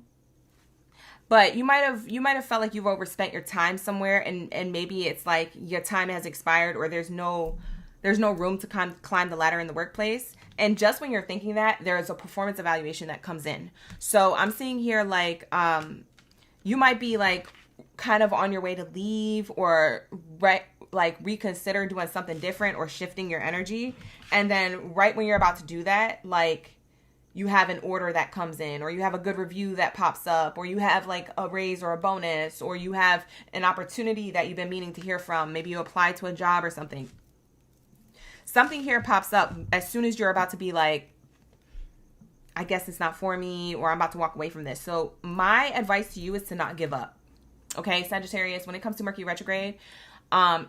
But you might have felt like you've overspent your time somewhere, and maybe it's like your time has expired, or there's no room to climb the ladder in the workplace. And just when you're thinking that, there's a performance evaluation that comes in. So I'm seeing here like you might be like kind of on your way to leave or reconsider doing something different or shifting your energy, and then right when you're about to do that, like, you have an order that comes in, or you have a good review that pops up, or you have like a raise or a bonus, or you have an opportunity that you've been meaning to hear from. Maybe you apply to a job or something. Something here pops up as soon as you're about to be like, I guess it's not for me, or I'm about to walk away from this. So my advice to you is to not give up. Okay, Sagittarius, when it comes to Mercury Retrograde,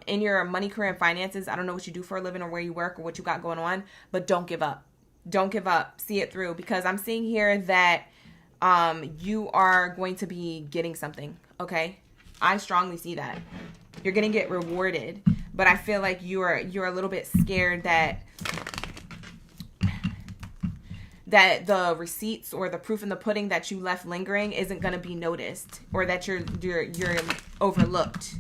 in your money, career, and finances, I don't know what you do for a living or where you work or what you got going on, but don't give up. Don't give up. See it through, because I'm seeing here that you are going to be getting something. Okay, I strongly see that you're going to get rewarded, but I feel like you're a little bit scared that the receipts or the proof in the pudding that you left lingering isn't going to be noticed, or that you're overlooked.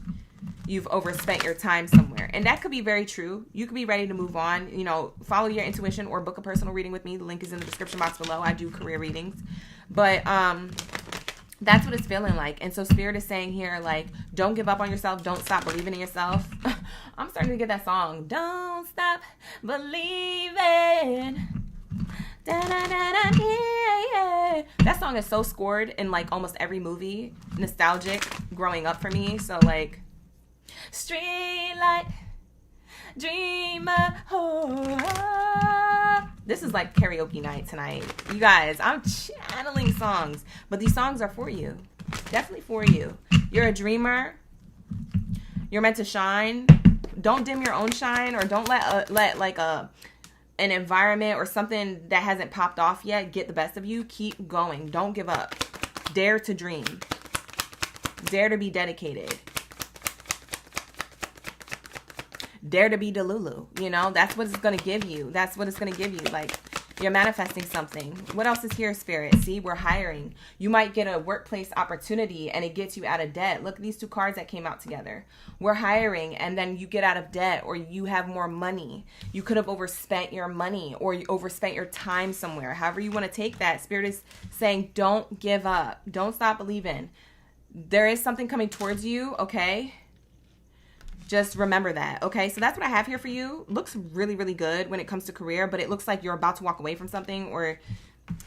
You've overspent your time somewhere. And that could be very true. You could be ready to move on. You know, follow your intuition or book a personal reading with me. The link is in the description box below. I do career readings. But that's what it's feeling like. And so Spirit is saying here, like, don't give up on yourself. Don't stop believing in yourself. I'm starting to get that song. Don't stop believing. Da, da, da, da, yeah. That song is so scored in like almost every movie. Nostalgic growing up for me. So like, streetlight dreamer. Oh. This is like karaoke night tonight. You guys, I'm channeling songs, but these songs are for you. Definitely for you. You're a dreamer. You're meant to shine. Don't dim your own shine, or don't let like an environment or something that hasn't popped off yet get the best of you. Keep going. Don't give up. Dare to dream. Dare to be dedicated. Dare to be Delulu. You know, that's what it's going to give you. That's what it's going to give you. Like, You're manifesting something. What else is here, Spirit? See, we're hiring. You might get a workplace opportunity and it gets you out of debt. Look at these two cards that came out together. We're hiring and then you get out of debt, or you have more money. You could have overspent your money, or you overspent your time somewhere. However you want to take that, Spirit is saying don't give up. Don't stop believing. There is something coming towards you, okay? Just remember that, okay? So that's what I have here for you. Looks really, really good when it comes to career, but it looks like you're about to walk away from something, or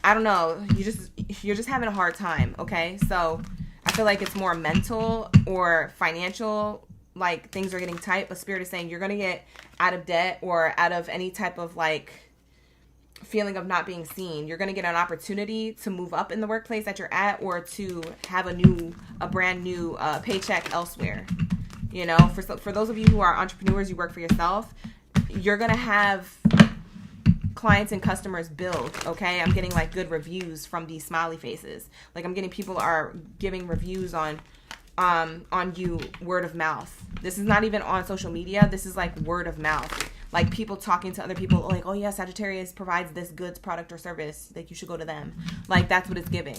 I don't know, you're just having a hard time, okay? So I feel like it's more mental or financial, like things are getting tight, but Spirit is saying you're going to get out of debt or out of any type of like feeling of not being seen. You're going to get an opportunity to move up in the workplace that you're at, or to have a brand new paycheck elsewhere. You know, for those of you who are entrepreneurs, you work for yourself, you're going to have clients and customers build, okay? I'm getting like good reviews from these smiley faces. Like I'm getting people are giving reviews on you word of mouth. This is not even on social media. This is like word of mouth. Like people talking to other people like, oh yeah, Sagittarius provides this goods, product, or service. Like you should go to them. Like that's what it's giving.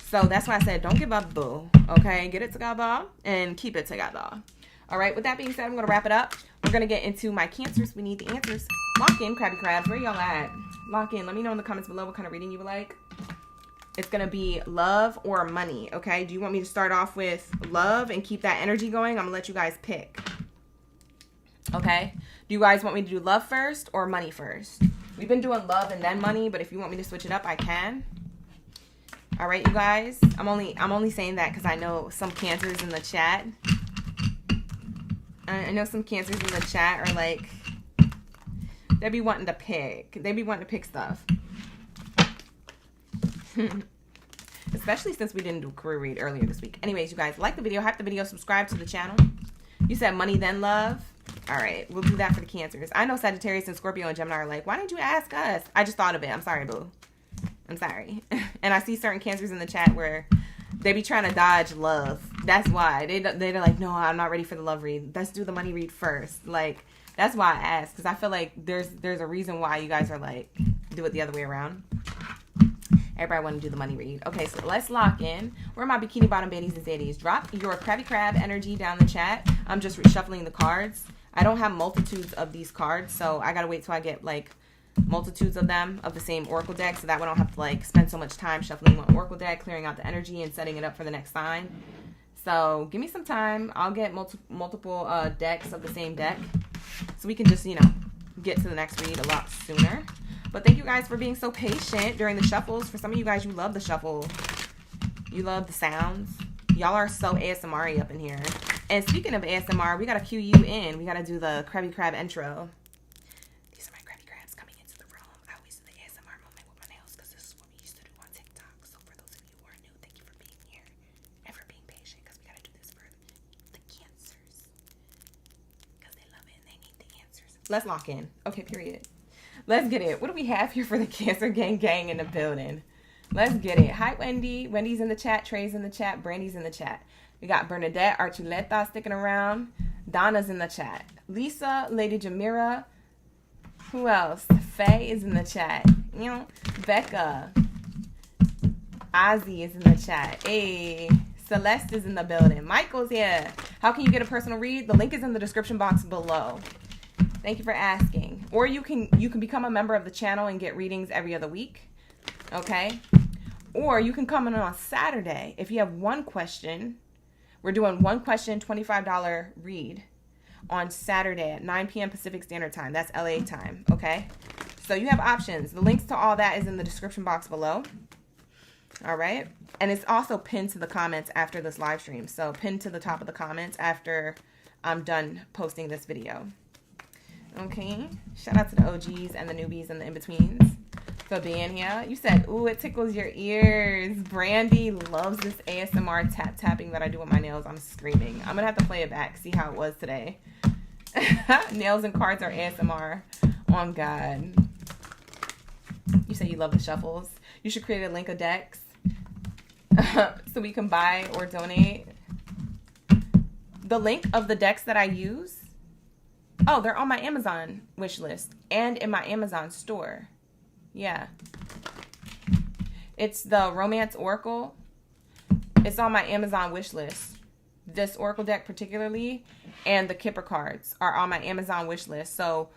So that's why I said, don't give up, boo. Okay? Get it together and keep it together. All right, with that being said, I'm going to wrap it up. We're going to get into my Cancers. We need the answers. Lock in, Krabby Crabs. Where y'all at? Lock in. Let me know in the comments below what kind of reading you would like. It's going to be love or money, okay? Do you want me to start off with love and keep that energy going? I'm going to let you guys pick. Okay? Do you guys want me to do love first or money first? We've been doing love and then money, but if you want me to switch it up, I can. All right, you guys? I'm only saying that because I know some Cancers in the chat. I know some Cancers in the chat are like, they be wanting to pick. They be wanting to pick stuff. Especially since we didn't do a career read earlier this week. Anyways, you guys, like the video, hype the video, subscribe to the channel. You said money then love. All right, we'll do that for the Cancers. I know Sagittarius and Scorpio and Gemini are like, why didn't you ask us? I just thought of it. I'm sorry, boo. I'm sorry. And I see certain Cancers in the chat where they be trying to dodge love. That's why. They're like, no, I'm not ready for the love read. Let's do the money read first. Like, that's why I asked. Because I feel like there's a reason why you guys are like, do it the other way around. Everybody want to do the money read. Okay, so let's lock in. Where are my bikini bottom baddies and zaddies? Drop your Krabby Crab energy down the chat. I'm just reshuffling the cards. I don't have multitudes of these cards, so I got to wait till I get like multitudes of them of the same oracle deck, so that way I don't have to like spend so much time shuffling one oracle deck, clearing out the energy and setting it up for the next sign. So give me some time. I'll get multiple decks of the same deck so we can just, you know, get to the next read a lot sooner. But thank you guys for being so patient during the shuffles. For some of you guys, you love the shuffle. You love the sounds. Y'all are so ASMR-y up in here. And speaking of ASMR, we got to cue you in. We got to do the Krabby Crab intro. These are my Krabby Crabs coming into the room. I always do the ASMR moment with my nails because this is what we used to do on TikTok. So for those of you who are new, thank you for being here and for being patient because we got to do this for the Cancers. Because they love it and they need the answers. Let's lock in. Okay, period. Let's get it. What do we have here for the Cancer gang in the building? Let's get it. Hi, Wendy. Wendy's in the chat. Trey's in the chat. Brandy's in the chat. We got Bernadette Archuleta sticking around. Donna's in the chat. Lisa, Lady Jamira. Who else? Faye is in the chat. You know, Becca. Ozzy is in the chat. Hey, Celeste is in the building. Michael's here. How can you get a personal read? The link is in the description box below. Thank you for asking. Or you can become a member of the channel and get readings every other week. Okay? Or you can come in on Saturday. If you have one question, we're doing one question, $25 read on Saturday at 9 p.m. Pacific Standard Time. That's LA time. Okay? So you have options. The links to all that is in the description box below. All right? And it's also pinned to the comments after this live stream. So pinned to the top of the comments after I'm done posting this video. Okay, shout out to the OGs and the newbies and the in-betweens for being here. You said, ooh, it tickles your ears. Brandy loves this ASMR tapping that I do with my nails. I'm screaming. I'm going to have to play it back, see how it was today. Nails and cards are ASMR. Oh, God. You say you love the shuffles. You should create a link of decks so we can buy or donate. The link of the decks that I use, oh, they're on my Amazon wish list and in my Amazon store. Yeah. It's the Romance Oracle. It's on my Amazon wish list. This Oracle deck particularly, and the Kipper cards are on my Amazon wish list. So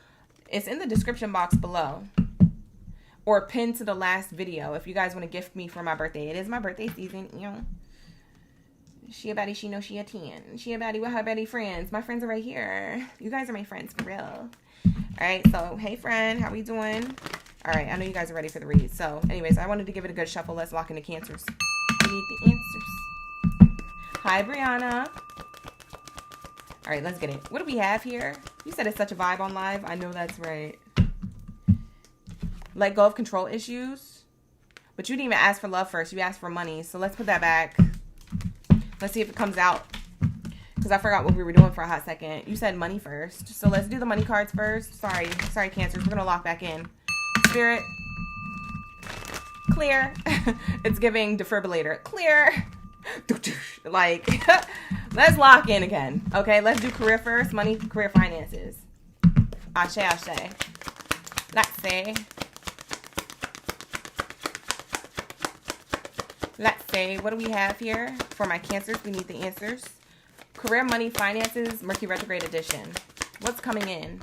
it's in the description box below, or pinned to the last video if you guys want to gift me for my birthday. It is my birthday season, you know. She a baddie, she know she a 10. She a baddie with her baddie friends. My friends are right here. You guys are my friends for real. Alright, so hey friend, how we doing? Alright, I know you guys are ready for the read. So anyways, I wanted to give it a good shuffle. Let's lock into Cancers. We need the answers. Hi Brianna. Alright, let's get it. What do we have here? You said it's such a vibe on live. I know that's right. Let go of control issues. But you didn't even ask for love first. You asked for money. So let's put that back. Let's see if it comes out. Because I forgot what we were doing for a hot second. You said money first. So let's do the money cards first. Sorry, Cancers. We're going to lock back in. Spirit. Clear. It's giving defibrillator. Clear. Like, let's lock in again. Okay, let's do career first. Money, career, finances. Ashe, ashe. Let's see. Let's see. What do we have here? For my Cancers, we need the answers. Career, money, finances, Mercury Retrograde edition. What's coming in?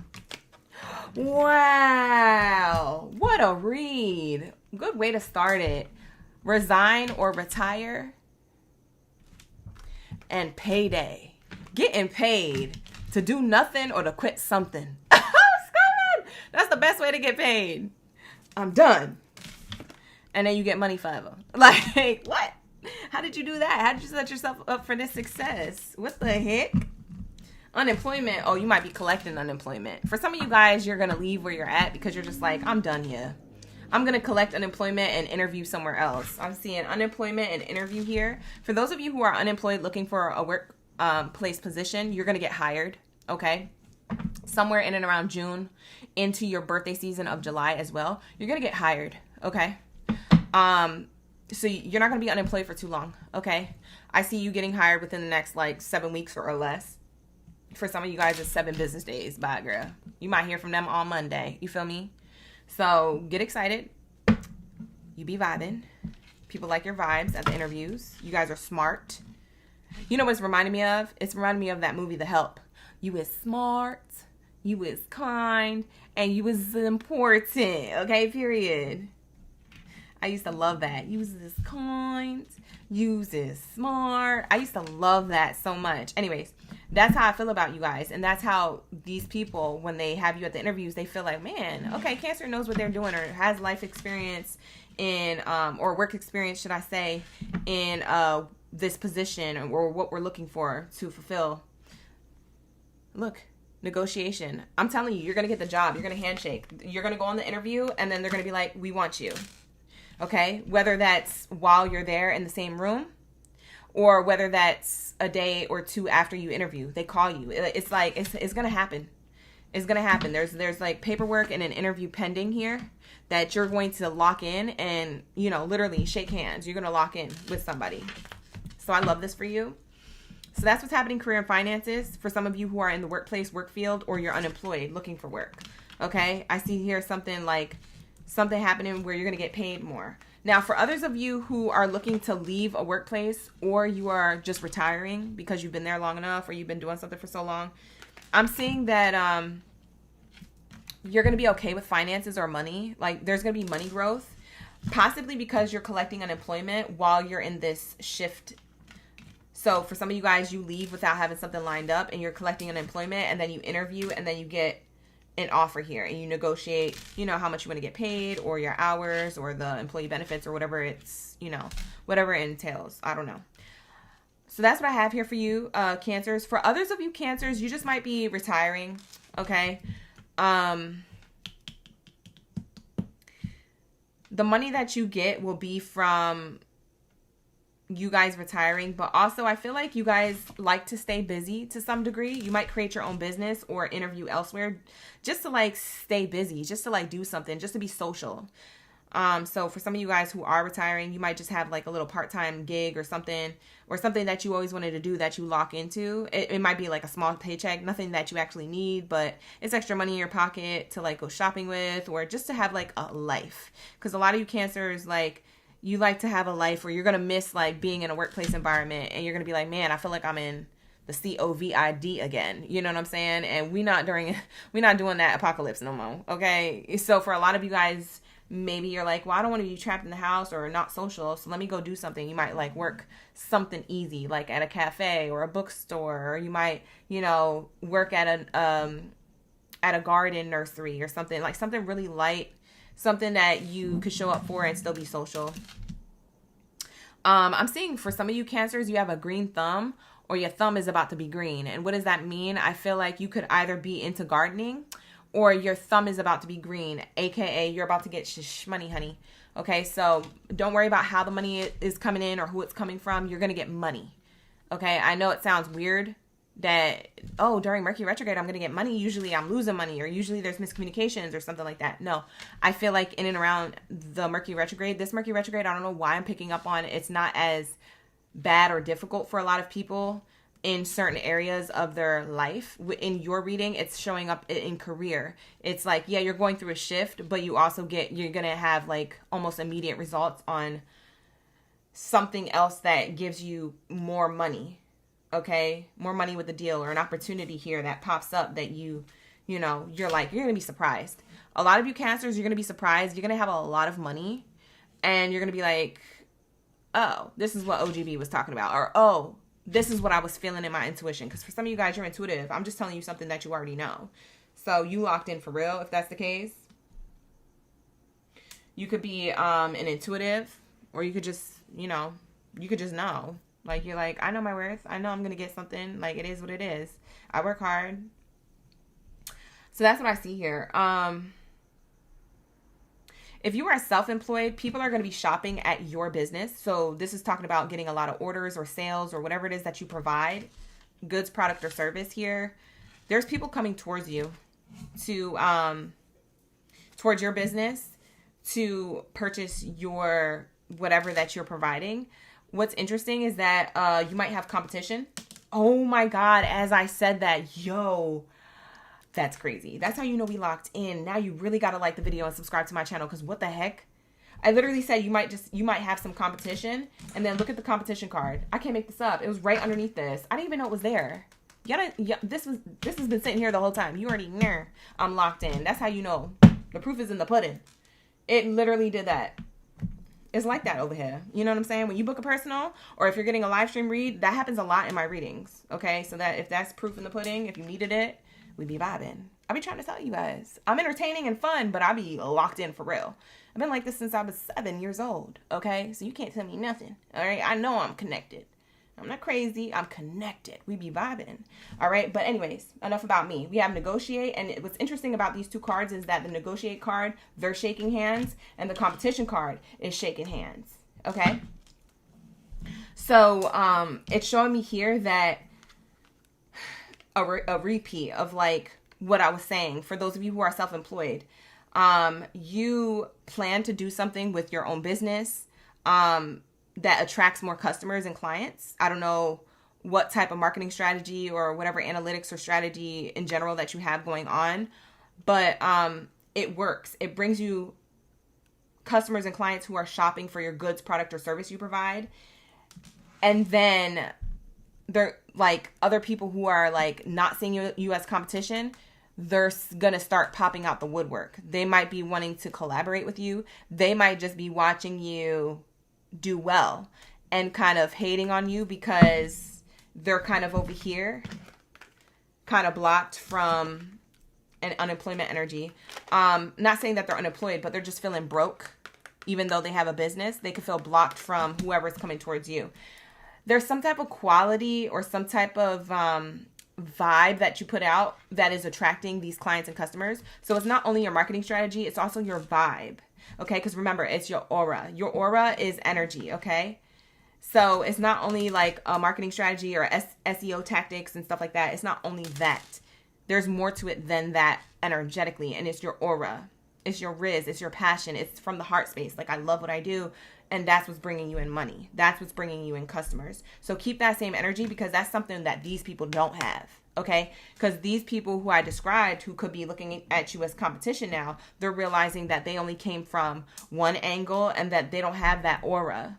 Wow. What a read. Good way to start it. Resign or retire. And payday. Getting paid to do nothing or to quit something. That's the best way to get paid. I'm done. And then you get money forever. Like, what? How did you do that? How did you set yourself up for this success? What the heck? Unemployment. Oh, you might be collecting unemployment. For some of you guys, you're going to leave where you're at because you're just like, I'm done here. I'm going to collect unemployment and interview somewhere else. I'm seeing unemployment and interview here. For those of you who are unemployed looking for a workplace position, you're going to get hired, okay? Somewhere in and around June into your birthday season of July as well. You're going to get hired, okay? So you're not going to be unemployed for too long, okay? I see you getting hired within the next, like, 7 weeks or less. For some of you guys, it's 7 business days. Bye, girl. You might hear from them on Monday. You feel me? So get excited. You be vibing. People like your vibes at the interviews. You guys are smart. You know what it's reminding me of? It's reminding me of that movie, The Help. You is smart. You is kind. And you is important. Okay, period. I used to love that. You is kind. You is smart. I used to love that so much. Anyways, that's how I feel about you guys. And that's how these people, when they have you at the interviews, they feel like, man, okay, Cancer knows what they're doing or has life experience in, or work experience, should I say, in this position or what we're looking for to fulfill. Look, negotiation. I'm telling you, you're going to get the job. You're going to handshake. You're going to go on the interview and then they're going to be like, we want you. Okay, whether that's while you're there in the same room or whether that's a day or two after you interview, they call you. It's like, it's going to happen. It's going to happen. There's like paperwork and an interview pending here that you're going to lock in and, you know, literally shake hands. You're going to lock in with somebody. So I love this for you. So that's what's happening career and finances for some of you who are in the workplace, work field, or you're unemployed looking for work. Okay, I see here something like something happening where you're going to get paid more. Now, for others of you who are looking to leave a workplace or you are just retiring because you've been there long enough or you've been doing something for so long, I'm seeing that you're going to be okay with finances or money. Like, there's going to be money growth, possibly because you're collecting unemployment while you're in this shift. So for some of you guys, you leave without having something lined up and you're collecting unemployment and then you interview and then you get an offer here and you negotiate, you know, how much you want to get paid or your hours or the employee benefits or whatever it's, you know, whatever it entails. I don't know. So that's what I have here for you, Cancers. For others of you Cancers, you just might be retiring, okay? The money that you get will be from you guys retiring, but also I feel like you guys like to stay busy to some degree. You might create your own business or interview elsewhere just to like stay busy, just to like do something, just to be social. So for some of you guys who are retiring, you might just have like a little part-time gig or something that you always wanted to do that you lock into. It might be like a small paycheck, nothing that you actually need, but it's extra money in your pocket to like go shopping with, or just to have like a life. Because a lot of you Cancers, like, you like to have a life where you're going to miss like being in a workplace environment, and you're going to be like, man, I feel like I'm in the COVID again. You know what I'm saying? And we're not doing that apocalypse no more. Okay. So for a lot of you guys, maybe you're like, well, I don't want to be trapped in the house or not social, so let me go do something. You might like work something easy, like at a cafe or a bookstore, or you might, work at a garden nursery or something, like something really light, something that you could show up for and still be social. I'm seeing for some of you Cancers, you have a green thumb, or your thumb is about to be green. And what does that mean? I feel like you could either be into gardening, or your thumb is about to be green, aka you're about to get money, honey. Okay, so don't worry about how the money is coming in or who it's coming from. You're going to get money. Okay, I know it sounds weird that, during Mercury Retrograde, I'm going to get money. Usually I'm losing money, or usually there's miscommunications or something like that. No, I feel like in and around the Mercury Retrograde, this Mercury Retrograde, I don't know why I'm picking up on, it's not as bad or difficult for a lot of people in certain areas of their life. In your reading, it's showing up in career. It's like, yeah, you're going through a shift, but you're going to have like almost immediate results on something else that gives you more money. Okay. More money with the deal, or an opportunity here that pops up that you're going to be surprised. A lot of you Cancers, you're going to be surprised. You're going to have a lot of money, and you're going to be like, oh, this is what OGB was talking about. Or, oh, this is what I was feeling in my intuition. Because for some of you guys, you're intuitive. I'm just telling you something that you already know. So you locked in for real, if that's the case. You could be an intuitive, or you could just, know. Like, you're like, I know my worth. I know I'm going to get something. Like, it is what it is. I work hard. So that's what I see here. If you are self-employed, people are going to be shopping at your business. So this is talking about getting a lot of orders or sales or whatever it is that you provide, goods, product, or service here. There's people coming towards you towards your business to purchase your whatever that you're providing. What's interesting is that you might have competition. Oh my God, as I said that, that's crazy. That's how you know we locked in. Now you really got to like the video and subscribe to my channel, because what the heck? I literally said you might have some competition, and then look at the competition card. I can't make this up. It was right underneath this. I didn't even know it was there. This has been sitting here the whole time. You already know I'm locked in. That's how you know. The proof is in the pudding. It literally did that. It's like that over here. You know what I'm saying? When you book a personal, or if you're getting a live stream read, that happens a lot in my readings. Okay, so that if that's proof in the pudding, if you needed it, we be vibing. I be trying to tell you guys. I'm entertaining and fun, but I be locked in for real. I've been like this since I was 7 years old. Okay, so you can't tell me nothing. All right, I know I'm connected. I'm not crazy. I'm connected. We be vibing. All right. But anyways, enough about me. We have negotiate. And what's interesting about these two cards is that the negotiate card, they're shaking hands, and the competition card is shaking hands. Okay. So it's showing me here that a repeat of like what I was saying. For those of you who are self-employed, you plan to do something with your own business that attracts more customers and clients. I don't know what type of marketing strategy or whatever analytics or strategy in general that you have going on, but it works. It brings you customers and clients who are shopping for your goods, product, or service you provide. And then they're like other people who are like not seeing you as competition. They're going to start popping out the woodwork. They might be wanting to collaborate with you. They might just be watching you do well and kind of hating on you because they're kind of over here, kind of blocked from an unemployment energy. Not saying that they're unemployed, but they're just feeling broke. Even though they have a business, they could feel blocked from whoever's coming towards you. There's some type of quality or some type of vibe that you put out that is attracting these clients and customers. So it's not only your marketing strategy, it's also your vibe. Okay, because remember, it's your aura. Your aura is energy, okay? So it's not only like a marketing strategy or SEO tactics and stuff like that. It's not only that. There's more to it than that energetically, and it's your aura. It's your riz. It's your passion. It's from the heart space. Like, I love what I do. And that's what's bringing you in money. That's what's bringing you in customers. So keep that same energy, because that's something that these people don't have. Okay? Because these people who I described, who could be looking at you as competition now, they're realizing that they only came from one angle and that they don't have that aura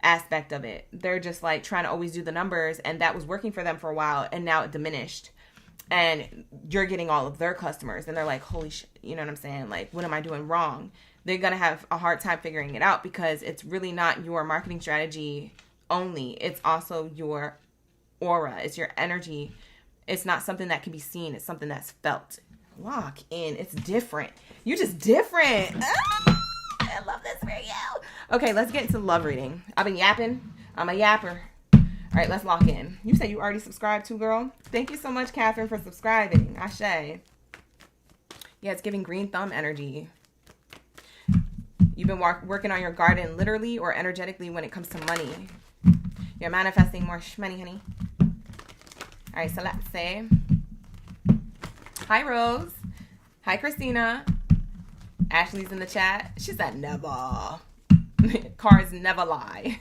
aspect of it. They're just like trying to always do the numbers, and that was working for them for a while, and now it diminished. And you're getting all of their customers, and they're like, holy shit, you know what I'm saying? Like, what am I doing wrong? They're going to have a hard time figuring it out, because it's really not your marketing strategy only. It's also your aura. It's your energy. It's not something that can be seen. It's something that's felt. Lock in. It's different. You're just different. Ah, I love this for you. Okay, let's get into love reading. I've been yapping. I'm a yapper. All right, let's lock in. You said you already subscribed too, girl. Thank you so much, Catherine, for subscribing. Ashe. Yeah, it's giving green thumb energy. You've been working on your garden literally or energetically when it comes to money. You're manifesting more money, honey. All right, so let's say. Hi, Rose. Hi, Christina. Ashley's in the chat. She said never. Cards never lie.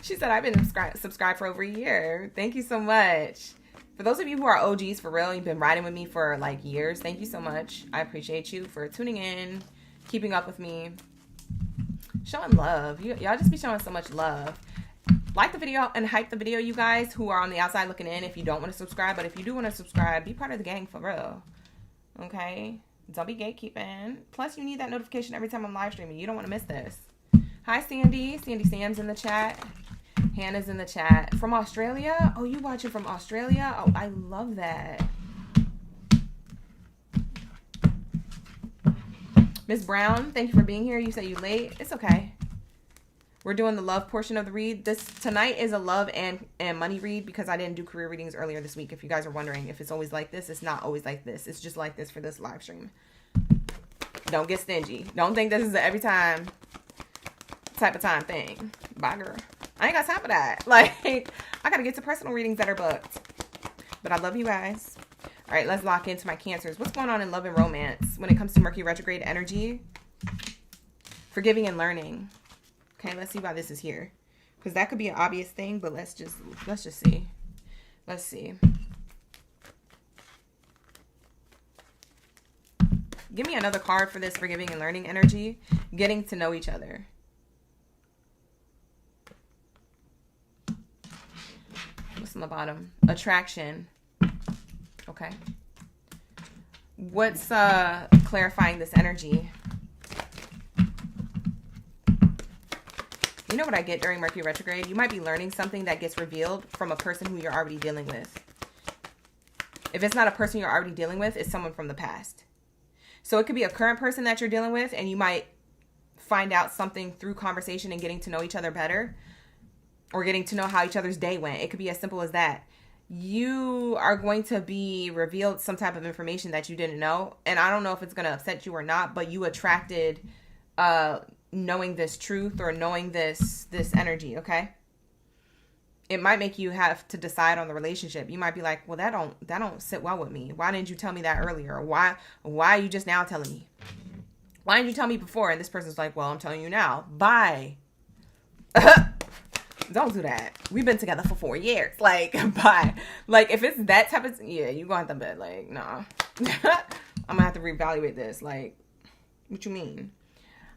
She said, I've been subscribed for over a year. Thank you so much. For those of you who are OGs for real, you've been riding with me for like years. Thank you so much. I appreciate you for tuning in, keeping up with me, showing love. Y'all just be showing so much love. Like the video and hype the video, you guys who are on the outside looking in, if you don't want to subscribe. But if you do want to subscribe, be part of the gang for real. Okay? Don't be gatekeeping. Plus, you need that notification every time I'm live streaming. You don't want to miss this. Hi, Sandy. Sandy Sam's in the chat. Hannah's in the chat. From Australia? Oh, you watching from Australia? Oh, I love that. Miss Brown, thank you for being here. You say you late. It's okay. We're doing the love portion of the read. Tonight is a love and money read, because I didn't do career readings earlier this week. If you guys are wondering if it's always like this, it's not always like this. It's just like this for this live stream. Don't get stingy. Don't think this is an every time type of time thing. Bye, girl. I ain't got time for that. Like, I gotta get to personal readings that are booked. But I love you guys. All right, let's lock into my Cancers. What's going on in love and romance when it comes to Mercury retrograde energy? Forgiving and learning. Okay, let's see why this is here. Because that could be an obvious thing, but let's just see. Let's see. Give me another card for this forgiving and learning energy. Getting to know each other. What's on the bottom? Attraction. Okay. What's clarifying this energy? You know what I get during Mercury retrograde? You might be learning something that gets revealed from a person who you're already dealing with. If it's not a person you're already dealing with, it's someone from the past. So it could be a current person that you're dealing with, and you might find out something through conversation and getting to know each other better, or getting to know how each other's day went. It could be as simple as that. You are going to be revealed some type of information that you didn't know. And I don't know if it's going to upset you or not, but you attracted knowing this truth or knowing this energy, okay? It might make you have to decide on the relationship. You might be like, well, that don't sit well with me. Why didn't you tell me that earlier? Or why are you just now telling me? Why didn't you tell me before? And this person's like, well, I'm telling you now. Bye. Don't do that. We've been together for 4 years. Like, bye. Like, if it's that type of, yeah, you gonna have to be like, nah. I'm gonna have to reevaluate this. Like, what you mean?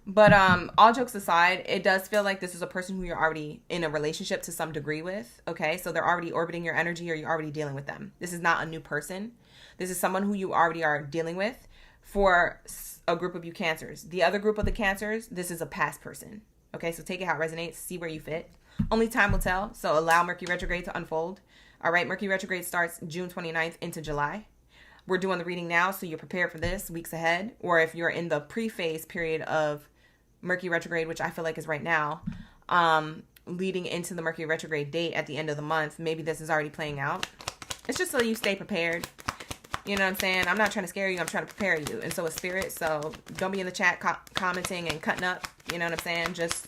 But all jokes aside, it does feel like this is a person who you're already in a relationship to some degree with. Okay, so they're already orbiting your energy, or you're already dealing with them. This is not a new person. This is someone who you already are dealing with. For a group of you Cancers, the other group of the Cancers, this is a past person. Okay, so take it how it resonates. See where you fit. Only time will tell, so allow Mercury retrograde to unfold. All right, Mercury retrograde starts June 29th into July. We're doing the reading now, so you're prepared for this weeks ahead. Or if you're in the pre-phase period of Mercury retrograde, which I feel like is right now, leading into the Mercury retrograde date at the end of the month, maybe this is already playing out. It's just so you stay prepared. You know what I'm saying? I'm not trying to scare you. I'm trying to prepare you. And so is Spirit. So don't be in the chat commenting and cutting up. You know what I'm saying? Just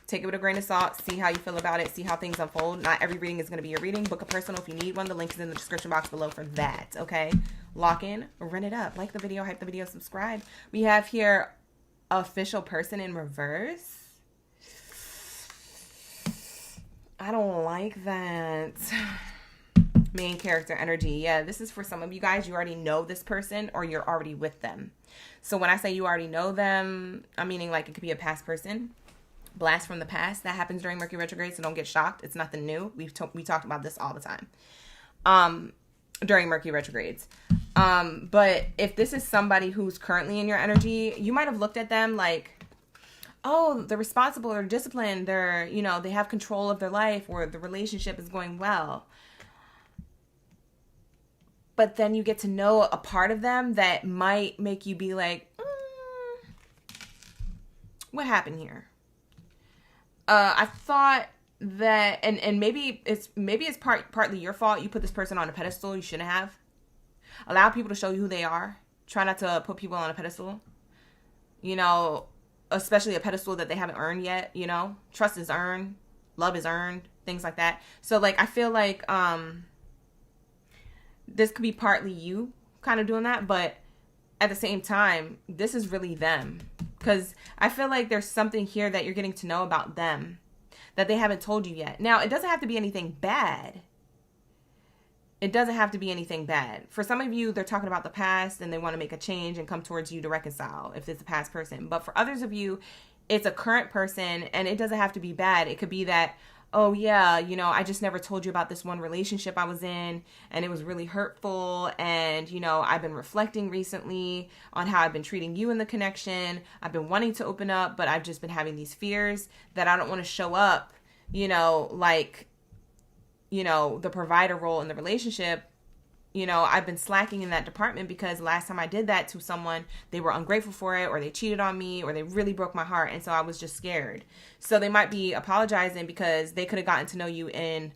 take it with a grain of salt. See how you feel about it. See how things unfold. Not every reading is going to be your reading. Book a personal if you need one. The link is in the description box below for that. Okay? lock in, run it up. Like the video, hype the video, subscribe. We have here official person in reverse. I don't like that. Main character energy. Yeah, this is for some of you guys. You already know this person or you're already with them. So when I say you already know them, I'm meaning like it could be a past person. Blast from the past. That happens during Mercury retrograde, so don't get shocked. It's nothing new. We talked about this all the time during Mercury retrogrades. But if this is somebody who's currently in your energy, you might have looked at them like, oh, they're responsible or disciplined. They're, you know, they have control of their life, or the relationship is going well. But then you get to know a part of them that might make you be like, what happened here? I thought that, and maybe it's partly your fault. You put this person on a pedestal you shouldn't have. Allow people to show you who they are. Try not to put people on a pedestal. You know, especially a pedestal that they haven't earned yet. You know, trust is earned, love is earned, things like that. So like, I feel like this could be partly you kind of doing that, but at the same time, this is really them. Because I feel like there's something here that you're getting to know about them that they haven't told you yet. Now, it doesn't have to be anything bad. It doesn't have to be anything bad. For some of you, they're talking about the past and they want to make a change and come towards you to reconcile if it's a past person. But for others of you, it's a current person and it doesn't have to be bad. It could be that, oh yeah, you know, I just never told you about this one relationship I was in and it was really hurtful. And, you know, I've been reflecting recently on how I've been treating you in the connection. I've been wanting to open up, but I've just been having these fears that I don't want to show up, you know, like, you know, the provider role in the relationship. You know, I've been slacking in that department because last time I did that to someone, they were ungrateful for it, or they cheated on me, or they really broke my heart. And so I was just scared. So they might be apologizing because they could have gotten to know you in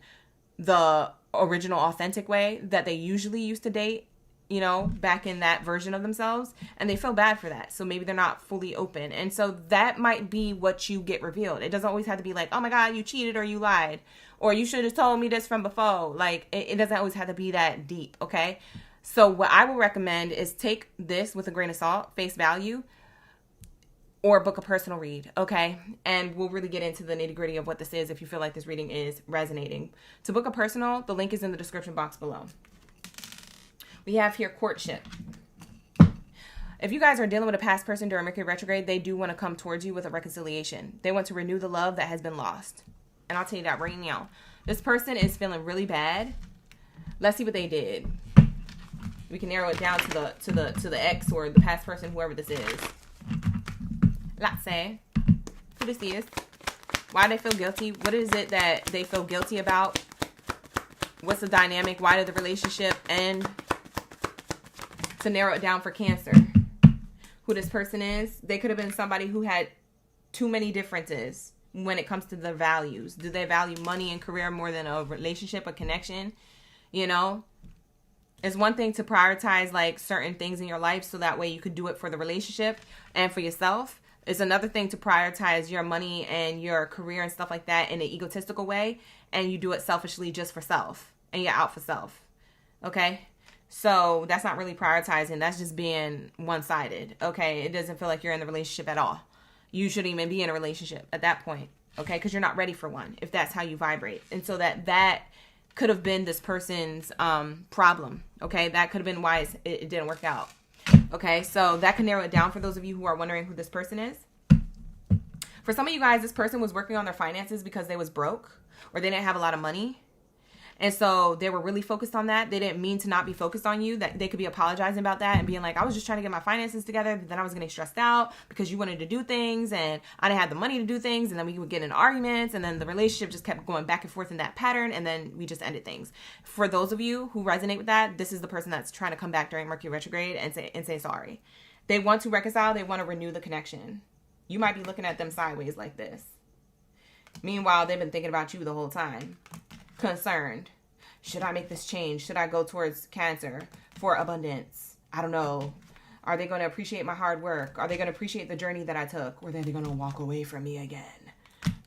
the original authentic way that they usually used to date, you know, back in that version of themselves. And they feel bad for that. So maybe they're not fully open. And so that might be what you get revealed. It doesn't always have to be like, oh my God, you cheated or you lied. Or you should have told me this from before. Like, it doesn't always have to be that deep, okay? So what I will recommend is take this with a grain of salt, face value, or book a personal read, okay? And we'll really get into the nitty-gritty of what this is if you feel like this reading is resonating. To book a personal, the link is in the description box below. We have here courtship. If you guys are dealing with a past person during Mercury retrograde, they do want to come towards you with a reconciliation. They want to renew the love that has been lost. And I'll tell you that right now. This person is feeling really bad. Let's see what they did. We can narrow it down to the ex or the past person, whoever this is. Let's say who this is. Why they feel guilty? What is it that they feel guilty about? What's the dynamic? Why did the relationship end? To narrow it down for Cancer, who this person is, they could have been somebody who had too many differences when it comes to their values. Do they value money and career more than a relationship, a connection? You know, it's one thing to prioritize like certain things in your life so that way you could do it for the relationship and for yourself. It's another thing to prioritize your money and your career and stuff like that in an egotistical way, and you do it selfishly just for self and you're out for self. Okay? So that's not really prioritizing. That's just being one-sided. Okay? It doesn't feel like you're in the relationship at all. You shouldn't even be in a relationship at that point, okay? Because you're not ready for one, if that's how you vibrate. And so that could have been this person's problem, okay? That could have been why it didn't work out, okay? So that can narrow it down for those of you who are wondering who this person is. For some of you guys, this person was working on their finances because they was broke or they didn't have a lot of money. And so they were really focused on that. They didn't mean to not be focused on you. That they could be apologizing about that and being like, I was just trying to get my finances together, but then I was getting stressed out because you wanted to do things and I didn't have the money to do things. And then we would get in arguments and then the relationship just kept going back and forth in that pattern. And then we just ended things. For those of you who resonate with that, this is the person that's trying to come back during Mercury retrograde and say sorry. They want to reconcile. They want to renew the connection. You might be looking at them sideways like this. Meanwhile, they've been thinking about you the whole time. Concerned. Should I make this change? Should I go towards Cancer for abundance? I don't know. Are they going to appreciate my hard work? Are they going to appreciate the journey that I took? Or are they going to walk away from me again?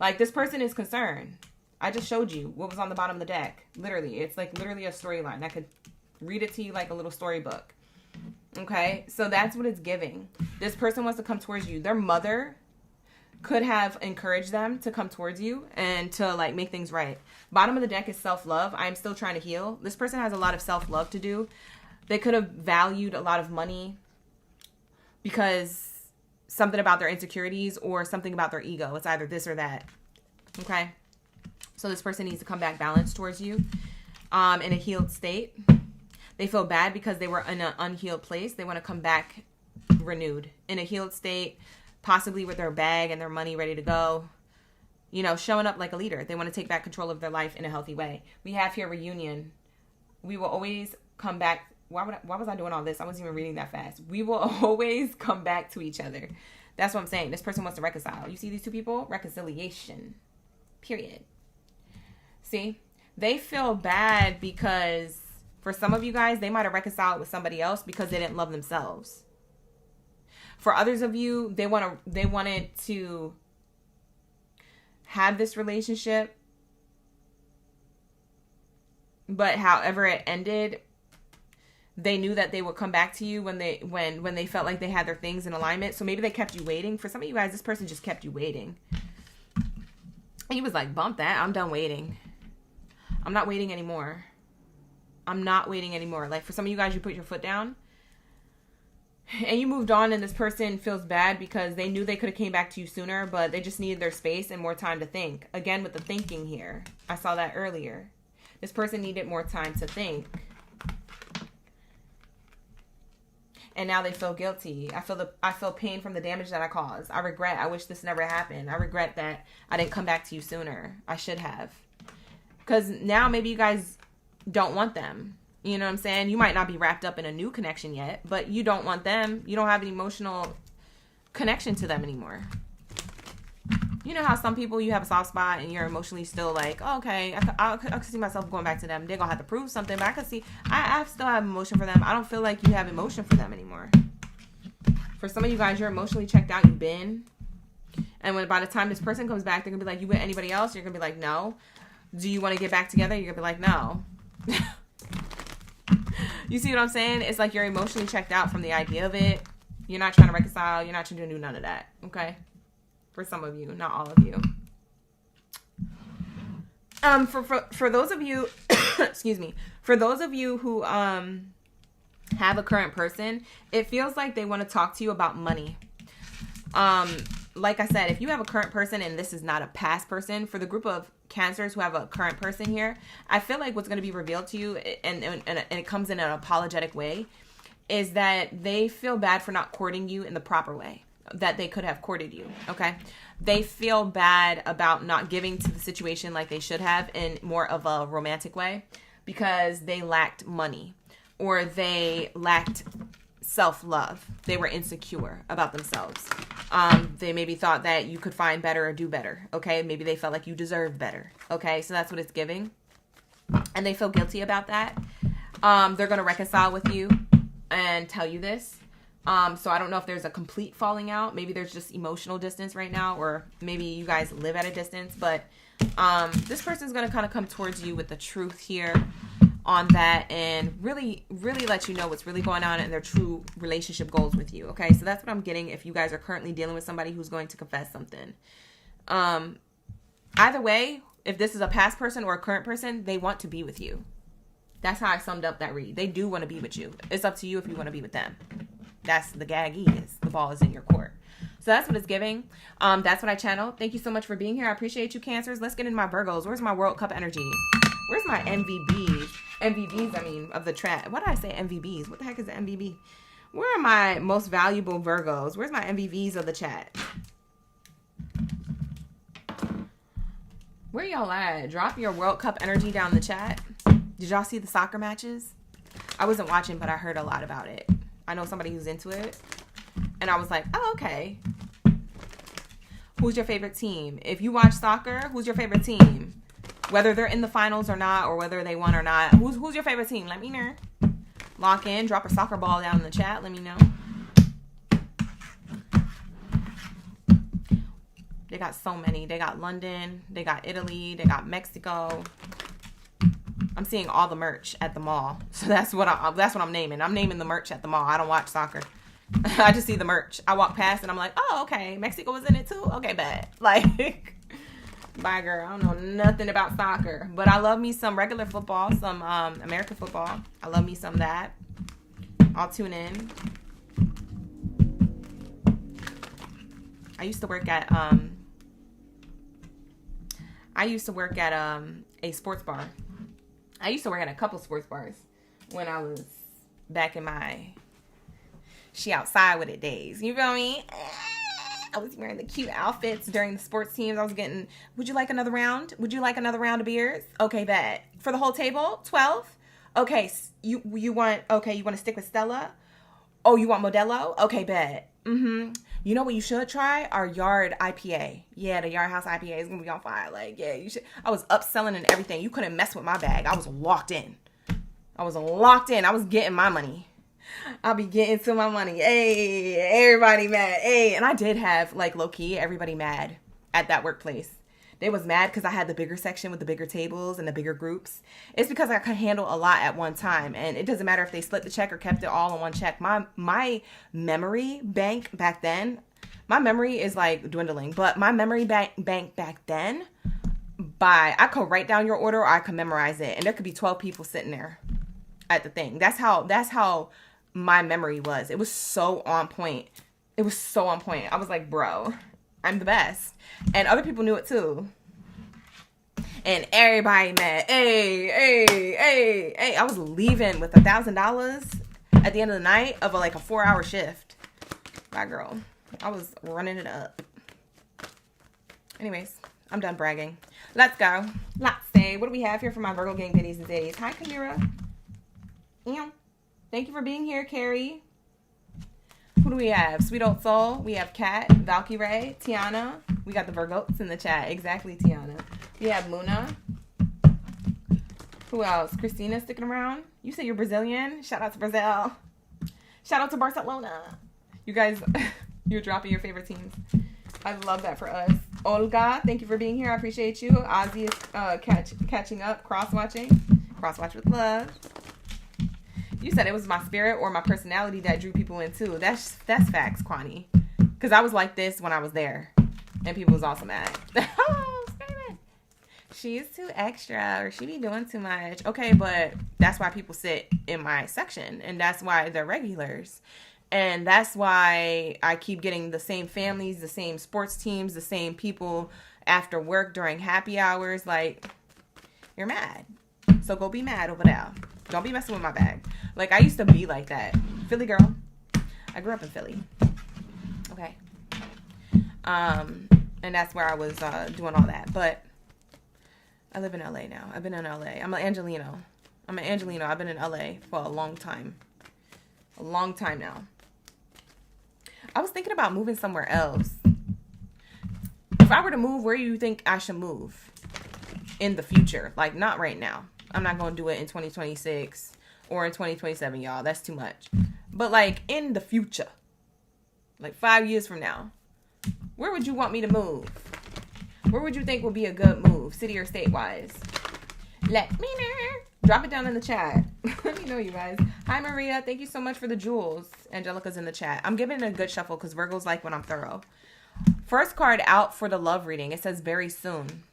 Like, this person is concerned. I just showed you what was on the bottom of the deck. Literally. It's like literally a storyline. I could read it to you like a little storybook. Okay, so that's what it's giving. This person wants to come towards you. Their mother could have encouraged them to come towards you and to like make things right. Bottom of the deck is self-love. I'm still trying to heal. This person has a lot of self-love to do. They could have valued a lot of money because something about their insecurities or something about their ego. It's either this or that. Okay, so this person needs to come back balanced towards you in a healed state. They feel bad because they were in an unhealed place. They want to come back renewed in a healed state, possibly with their bag and their money ready to go, you know, showing up like a leader. They want to take back control of their life in a healthy way. We have here reunion. We will always come back. Why was I doing all this? I wasn't even reading that fast. We will always come back to each other. That's what I'm saying. This person wants to reconcile. You see these two people? Reconciliation. Period. See? They feel bad because for some of you guys, they might have reconciled with somebody else because they didn't love themselves. For others of you, they wanted to have this relationship, but however it ended, they knew that they would come back to you when they felt like they had their things in alignment. So maybe they kept you waiting. For some of you guys, this person just kept you waiting. And he was like, bump that. I'm done waiting. I'm not waiting anymore. I'm not waiting anymore. Like for some of you guys, you put your foot down and you moved on, and this person feels bad because they knew they could have came back to you sooner, but they just needed their space and more time to think. Again, with the thinking here. I saw that earlier. This person needed more time to think. And now they feel guilty. I feel pain from the damage that I caused. I regret. I wish this never happened. I regret that I didn't come back to you sooner. I should have. Because now maybe you guys don't want them. You know what I'm saying? You might not be wrapped up in a new connection yet, but you don't want them. You don't have an emotional connection to them anymore. You know how some people, you have a soft spot and you're emotionally still like, oh, okay, I could see myself going back to them. They're going to have to prove something, but I could see, I still have emotion for them. I don't feel like you have emotion for them anymore. For some of you guys, you're emotionally checked out. You've been. And when by the time this person comes back, they're going to be like, you with anybody else? You're going to be like, no. Do you want to get back together? You're going to be like, no. You see what I'm saying? It's like you're emotionally checked out from the idea of it. You're not trying to reconcile. You're not trying to do none of that. Okay? For some of you, not all of you. For those of you, excuse me, for those of you who have a current person, it feels like they want to talk to you about money. Like I said, if you have a current person and this is not a past person, for the group of Cancers who have a current person here, I feel like what's going to be revealed to you, and it comes in an apologetic way, is that they feel bad for not courting you in the proper way that they could have courted you. Okay, they feel bad about not giving to the situation like they should have in more of a romantic way because they lacked money or they lacked self-love. They were insecure about themselves. They maybe thought that you could find better or do better. Okay, maybe they felt like you deserved better. Okay, so that's what it's giving, and they feel guilty about that. They're going to reconcile with you and tell you this. So I don't know if there's a complete falling out. Maybe there's just emotional distance right now, or maybe you guys live at a distance. But this person's going to kind of come towards you with the truth here on that and really, really let you know what's really going on and their true relationship goals with you. Okay, so that's what I'm getting if you guys are currently dealing with somebody who's going to confess something. Either way, if this is a past person or a current person, they want to be with you. That's how I summed up that read. They do want to be with you. It's up to you if you want to be with them. That's the gag is. The ball is in your court. So that's what it's giving. That's what I channeled. Thank you so much for being here. I appreciate you, Cancers. Let's get into my Virgos. Where's my World Cup energy? Where's my MVBs? MVBs, of the chat. What did I say? MVBs. What the heck is an MVB? Where are my most valuable Virgos? Where's my MVBs of the chat? Where y'all at? Drop your World Cup energy down in the chat. Did y'all see the soccer matches? I wasn't watching, but I heard a lot about it. I know somebody who's into it. And I was like, oh, okay. Who's your favorite team? If you watch soccer, who's your favorite team? Whether they're in the finals or not, or whether they won or not. Who's your favorite team? Let me know. Lock in. Drop a soccer ball down in the chat. Let me know. They got so many. They got London. They got Italy. They got Mexico. I'm seeing all the merch at the mall. So that's what I'm naming. I'm naming the merch at the mall. I don't watch soccer. I just see the merch. I walk past and I'm like, oh, okay. Mexico was in it too? Okay, bad. Like, bye, girl. I don't know nothing about soccer. But I love me some regular football, some American football. I love me some of that. I'll tune in. I used to work at a sports bar. I used to work at a couple sports bars when I was back in my she outside with it days. You feel me? I was wearing the cute outfits during the sports teams. I was getting, would you like another round? Would you like another round of beers? Okay, bet. For the whole table, 12? Okay, you want to stick with Stella? Oh, you want Modelo? Okay, bet. Mm-hmm. You know what you should try? Our Yard IPA. Yeah, the Yard House IPA is going to be on fire. Like, yeah, you should. I was upselling and everything. You couldn't mess with my bag. I was locked in. I was getting my money. I'll be getting to my money. Hey, everybody mad. Hey, and I did have, like, low-key, everybody mad at that workplace. They was mad because I had the bigger section with the bigger tables and the bigger groups. It's because I could handle a lot at one time. And it doesn't matter if they split the check or kept it all in one check. My memory bank back then, my memory is like dwindling. But my memory bank back then, I could write down your order or I could memorize it. And there could be 12 people sitting there at the thing. That's how my memory was. It was so on point. I was like, bro, I'm the best. And other people knew it too. And everybody mad. Hey. I was leaving with $1,000 at the end of the night of a 4-hour shift. Bye, girl. I was running it up. Anyways, I'm done bragging. Let's go. Let's say, what do we have here for my Virgo gang biddies and days? Hi, Kamira. Thank you for being here, Carrie. Who do we have? Sweet Old Soul. We have Kat, Valkyrie, Tiana. We got the Virgos in the chat. Exactly, Tiana. We have Muna. Who else? Christina sticking around. You say you're Brazilian? Shout out to Brazil. Shout out to Barcelona. You guys, you're dropping your favorite teams. I love that for us. Olga, thank you for being here. I appreciate you. Ozzy is catching up. Cross-watching. Cross-watch with love. You said it was my spirit or my personality that drew people in too. That's facts, Kwani. Because I was like this when I was there. And people was also mad. Oh, screaming. She's too extra or she be doing too much. Okay, but that's why people sit in my section. And that's why they're regulars. And that's why I keep getting the same families, the same sports teams, the same people after work during happy hours. Like, you're mad. So go be mad over there. Don't be messing with my bag. Like, I used to be like that. Philly girl. I grew up in Philly. Okay. And that's where I was doing all that. But I live in LA now. I've been in LA. I'm an Angelino. I've been in LA for a long time. A long time now. I was thinking about moving somewhere else. If I were to move, where do you think I should move in the future? Like, not right now. I'm not going to do it in 2026 or in 2027, y'all. That's too much. But, like, in the future, like 5 years from now, where would you want me to move? Where would you think would be a good move, city or state-wise? Let me know. Drop it down in the chat. Let me know, you guys. Hi, Maria. Thank you so much for the jewels. Angelica's in the chat. I'm giving it a good shuffle because Virgo's like when I'm thorough. First card out for the love reading. It says very soon.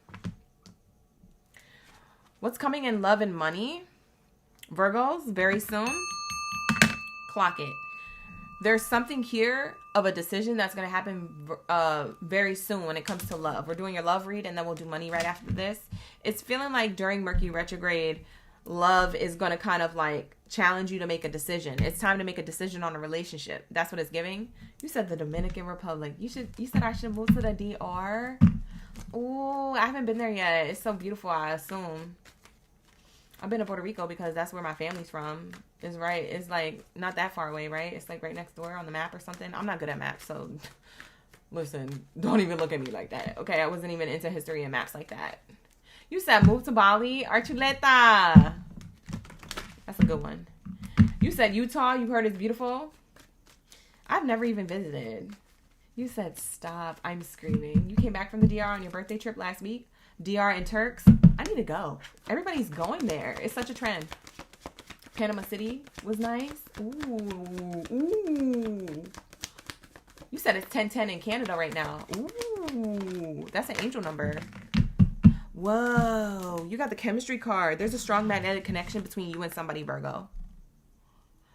What's coming in love and money? Virgos, very soon. Clock it. There's something here of a decision that's going to happen very soon when it comes to love. We're doing your love read and then we'll do money right after this. It's feeling like during Mercury Retrograde, love is going to kind of like challenge you to make a decision. It's time to make a decision on a relationship. That's what it's giving. You said the Dominican Republic. You said I should move to the DR. Oh, I haven't been there yet. It's so beautiful, I assume. I've been to Puerto Rico because that's where my family's from. It's right. It's like not that far away, right? It's like right next door on the map or something. I'm not good at maps, so listen, don't even look at me like that. Okay, I wasn't even into history and maps like that. You said move to Bali. Archuleta. That's a good one. You said Utah. You heard it's beautiful. I've never even visited. You said stop. I'm screaming. You came back from the DR on your birthday trip last week. DR and Turks. I need to go. Everybody's going there. It's such a trend. Panama City was nice. Ooh. You said it's 1010 in Canada right now. Ooh, that's an angel number. Whoa, you got the chemistry card. There's a strong magnetic connection between you and somebody, Virgo.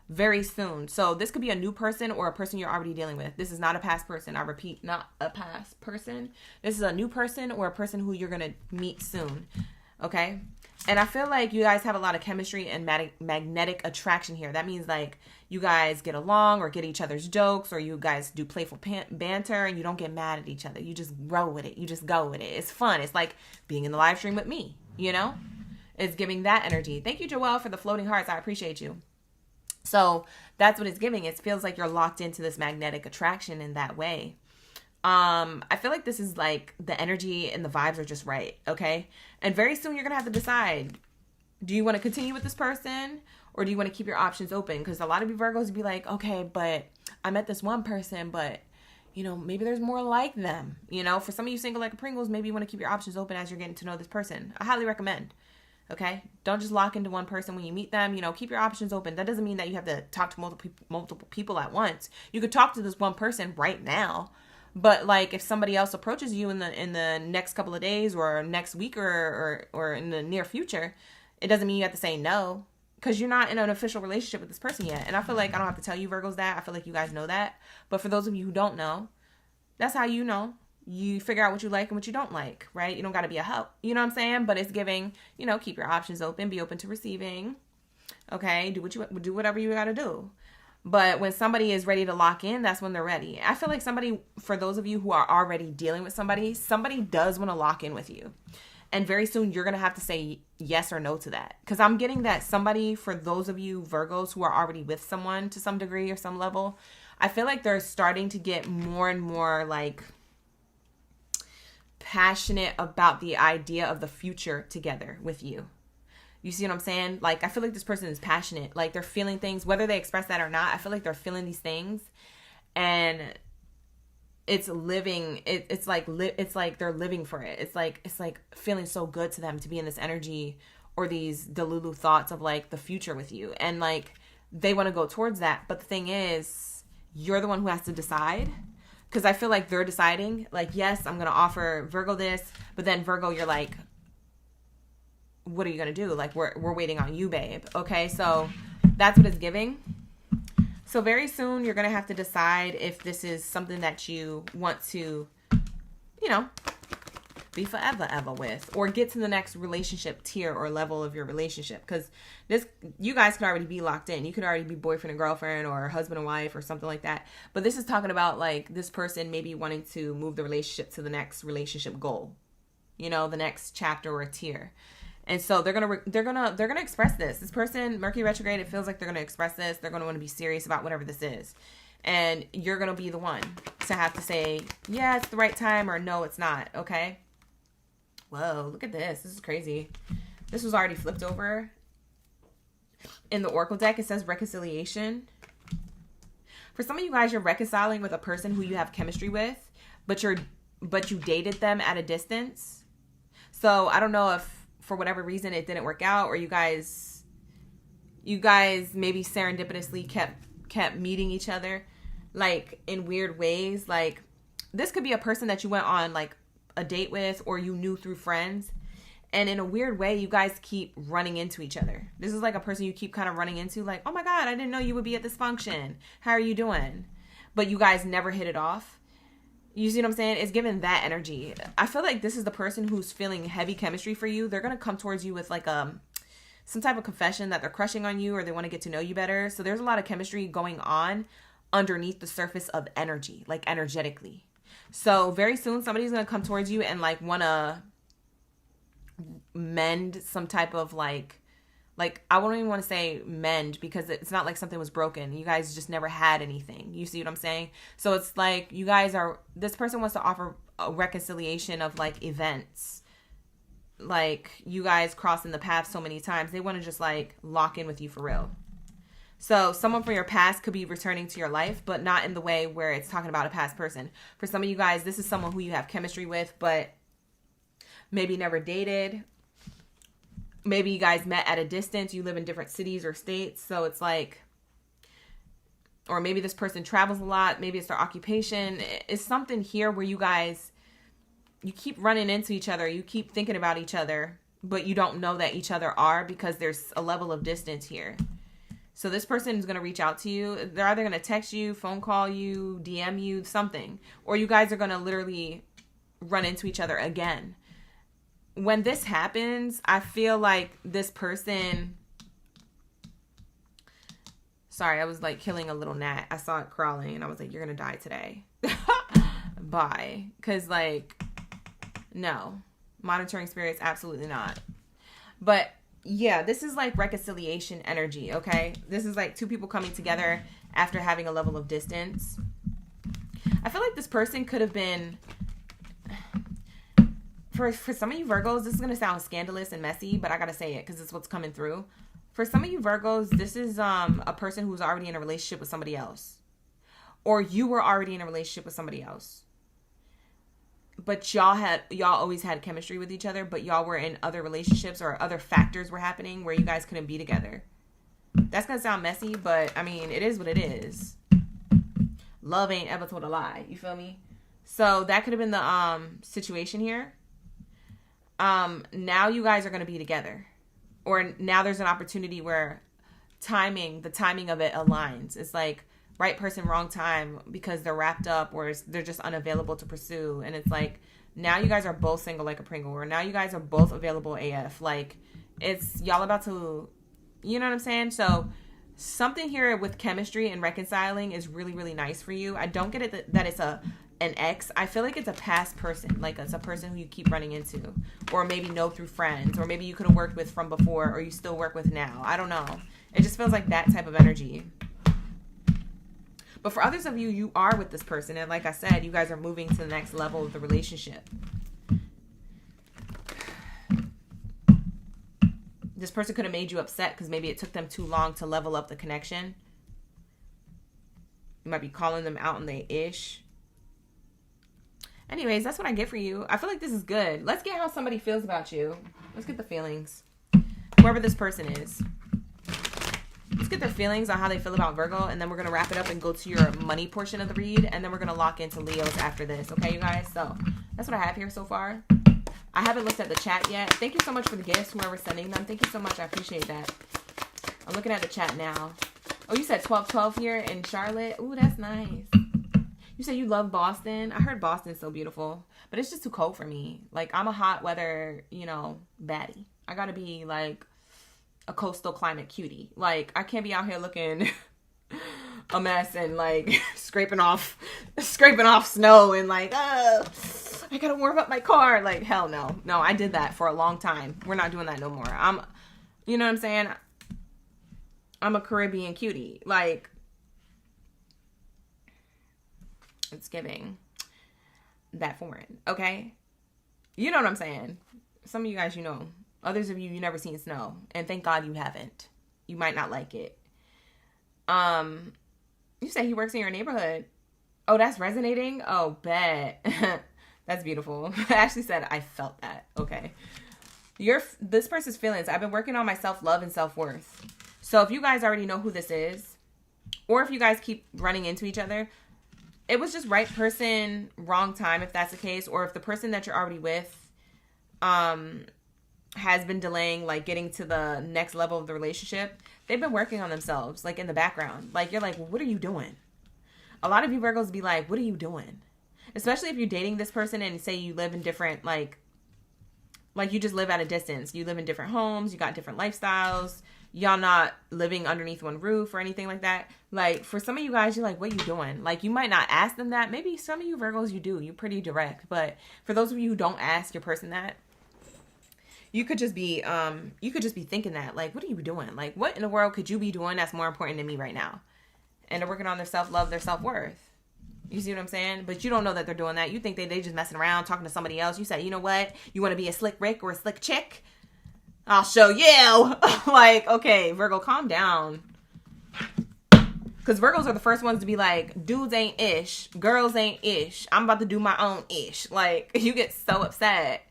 Very soon. So this could be a new person or a person you're already dealing with. This is not a past person. I repeat, not a past person. This is a new person or a person who you're going to meet soon. Okay? And I feel like you guys have a lot of chemistry and magnetic attraction here. That means like you guys get along or get each other's jokes, or you guys do playful banter and you don't get mad at each other. You just roll with it. You just go with it. It's fun. It's like being in the live stream with me, you know? It's giving that energy. Thank you, Joelle, for the floating hearts. I appreciate you. So that's what it's giving. It feels like you're locked into this magnetic attraction in that way. I feel like this is like the energy and the vibes are just right. Okay. And very soon you're going to have to decide, do you want to continue with this person or do you want to keep your options open? Because a lot of you Virgos would be like, okay, but I met this one person, but you know, maybe there's more like them. You know, for some of you single like a Pringles, maybe you want to keep your options open as you're getting to know this person. I highly recommend. Okay. Don't just lock into one person when you meet them. You know, keep your options open. That doesn't mean that you have to talk to multiple people at once. You could talk to this one person right now. But like if somebody else approaches you in the next couple of days or next week or in the near future, it doesn't mean you have to say no, because you're not in an official relationship with this person yet. And I feel like I don't have to tell you Virgos that. I feel like you guys know that. But for those of you who don't know, that's how you know. You figure out what you like and what you don't like, right? You don't got to be a hoe. You know what I'm saying? But it's giving, you know, keep your options open, be open to receiving. Okay? Do whatever you got to do. But when somebody is ready to lock in, that's when they're ready. I feel like somebody, for those of you who are already dealing with somebody does want to lock in with you. And very soon you're going to have to say yes or no to that. Because I'm getting that somebody, for those of you Virgos who are already with someone to some degree or some level, I feel like they're starting to get more and more like passionate about the idea of the future together with you. You see what I'm saying? Like, I feel like this person is passionate. Like, they're feeling things, whether they express that or not. I feel like they're feeling these things, and it's living. It's like they're living for it. It's like feeling so good to them to be in this energy or these delulu thoughts of like the future with you, and like they want to go towards that. But the thing is, you're the one who has to decide. Because I feel like they're deciding, like, yes, I'm going to offer Virgo this, but then Virgo, you're like, what are you going to do? Like, we're waiting on you, babe. Okay, so that's what it's giving. So very soon, you're going to have to decide if this is something that you want to, you know, be forever ever with, or get to the next relationship tier or level of your relationship. Because you guys could already be locked in. You could already be boyfriend and girlfriend or husband and wife or something like that. But this is talking about like this person maybe wanting to move the relationship to the next relationship goal, you know, the next chapter or tier. And so they're gonna express this. This person, Mercury Retrograde, it feels like they're gonna express this. They're gonna want to be serious about whatever this is. And you're gonna be the one to have to say, yeah, it's the right time, or no, it's not. Okay. Whoa, look at this. This is crazy. This was already flipped over. In the Oracle deck, it says reconciliation. For some of you guys, you're reconciling with a person who you have chemistry with, but you dated them at a distance. So I don't know if for whatever reason it didn't work out, or you guys maybe serendipitously kept meeting each other like in weird ways. Like this could be a person that you went on like a date with, or you knew through friends, and in a weird way you guys keep running into each other. This is like a person you keep kind of running into, like, oh my god, I didn't know you would be at this function, how are you doing? But you guys never hit it off. You see what I'm saying? It's given that energy. I feel like this is the person who's feeling heavy chemistry for you. They're gonna come towards you with like some type of confession that they're crushing on you, or they want to get to know you better. So there's a lot of chemistry going on underneath the surface of energy, like energetically. So very soon somebody's going to come towards you and like want to mend some type of like I wouldn't even want to say mend, because it's not like something was broken. You guys just never had anything. You see what I'm saying? So it's like this person wants to offer a reconciliation of like events. Like you guys crossing the path so many times. They want to just like lock in with you for real. So someone from your past could be returning to your life, but not in the way where it's talking about a past person. For some of you guys, this is someone who you have chemistry with, but maybe never dated. Maybe you guys met at a distance. You live in different cities or states. So it's like, or maybe this person travels a lot. Maybe it's their occupation. It's something here where you guys, you keep running into each other. You keep thinking about each other, but you don't know that each other are, because there's a level of distance here. So this person is going to reach out to you. They're either going to text you, phone call you, DM you, something. Or you guys are going to literally run into each other again. When this happens, I feel like this person... Sorry, I was like killing a little gnat. I saw it crawling and I was like, you're going to die today. Bye. Because like, no. Monitoring spirits, absolutely not. But yeah, this is like reconciliation energy, okay? This is like two people coming together after having a level of distance. I feel like this person could have been... For some of you Virgos, this is going to sound scandalous and messy, but I got to say it because it's what's coming through. For some of you Virgos, this is a person who's already in a relationship with somebody else. Or you were already in a relationship with somebody else. But y'all always had chemistry with each other, but y'all were in other relationships or other factors were happening where you guys couldn't be together. That's going to sound messy, but I mean, it is what it is. Love ain't ever told a lie. You feel me? So that could have been the situation here. Now you guys are going to be together. Or now there's an opportunity where the timing of it aligns. It's like right person, wrong time because they're wrapped up or they're just unavailable to pursue. And it's like, now you guys are both single like a Pringle, or now you guys are both available AF. Like, it's y'all about to, you know what I'm saying? So something here with chemistry and reconciling is really, really nice for you. I don't get it that it's an ex. I feel like it's a past person. Like, it's a person who you keep running into, or maybe know through friends, or maybe you could have worked with from before, or you still work with now. I don't know. It just feels like that type of energy. But for others of you, you are with this person. And like I said, you guys are moving to the next level of the relationship. This person could have made you upset because maybe it took them too long to level up the connection. You might be calling them out on their ish. Anyways, that's what I get for you. I feel like this is good. Let's get how somebody feels about you. Let's get the feelings. Whoever this person is. Let's get their feelings on how they feel about Virgo, and then we're going to wrap it up and go to your money portion of the read, and then we're going to lock into Leos after this. Okay, you guys? So that's what I have here so far. I haven't looked at the chat yet. Thank you so much for the gifts, whoever's sending them. Thank you so much. I appreciate that. I'm looking at the chat now. Oh, you said 1212 here in Charlotte. Ooh, that's nice. You said you love Boston. I heard Boston's so beautiful, but it's just too cold for me. Like, I'm a hot weather, baddie. I gotta be like a coastal climate cutie. Like, I can't be out here looking a mess and like scraping off snow and like, I gotta warm up my car. Like, hell no. No, I did that for a long time. We're not doing that no more. You know what I'm saying? I'm a Caribbean cutie. Like, it's giving that foreign, okay? You know what I'm saying? Some of you guys, Others of you never seen snow. And thank God you haven't. You might not like it. You say he works in your neighborhood. Oh, that's resonating? Oh, bet. That's beautiful. Ashley said, I felt that. Okay. This person's feelings. I've been working on my self-love and self-worth. So if you guys already know who this is, or if you guys keep running into each other, it was just right person, wrong time, if that's the case. Or if the person that you're already with has been delaying, like, getting to the next level of the relationship, they've been working on themselves, like, in the background. Like, you're like, well, what are you doing? A lot of you Virgos be like, what are you doing? Especially if you're dating this person and say you live in different, like you just live at a distance. You live in different homes. You got different lifestyles. Y'all not living underneath one roof or anything like that. Like, for some of you guys, you're like, what are you doing? Like, you might not ask them that. Maybe some of you Virgos, you do. You're pretty direct. But for those of you who don't ask your person that, you could just be thinking that, like, what are you doing? Like, what in the world could you be doing that's more important than me right now? And they're working on their self-love, their self-worth. You see what I'm saying? But you don't know that they're doing that. You think they just messing around, talking to somebody else. You say, you know what? You want to be a slick Rick or a slick chick? I'll show you. Like, okay, Virgo, calm down. Because Virgos are the first ones to be like, dudes ain't ish. Girls ain't ish. I'm about to do my own ish. Like, you get so upset.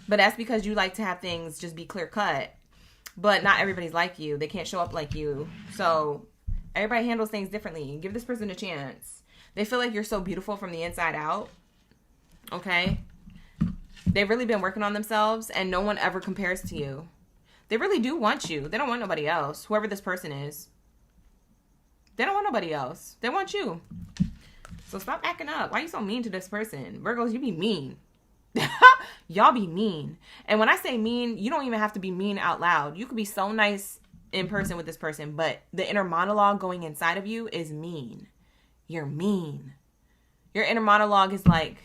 But that's because you like to have things just be clear cut. But not everybody's like you. They can't show up like you. So everybody handles things differently. Give this person a chance. They feel like you're so beautiful from the inside out. Okay? They've really been working on themselves, and no one ever compares to you. They really do want you. They don't want nobody else. Whoever this person is. They don't want nobody else. They want you. So stop acting up. Why are you so mean to this person? Virgos, you be mean. Y'all be mean. And when I say mean, you don't even have to be mean out loud. You could be so nice in person with this person, but the inner monologue going inside of you is mean. You're mean. Your inner monologue is like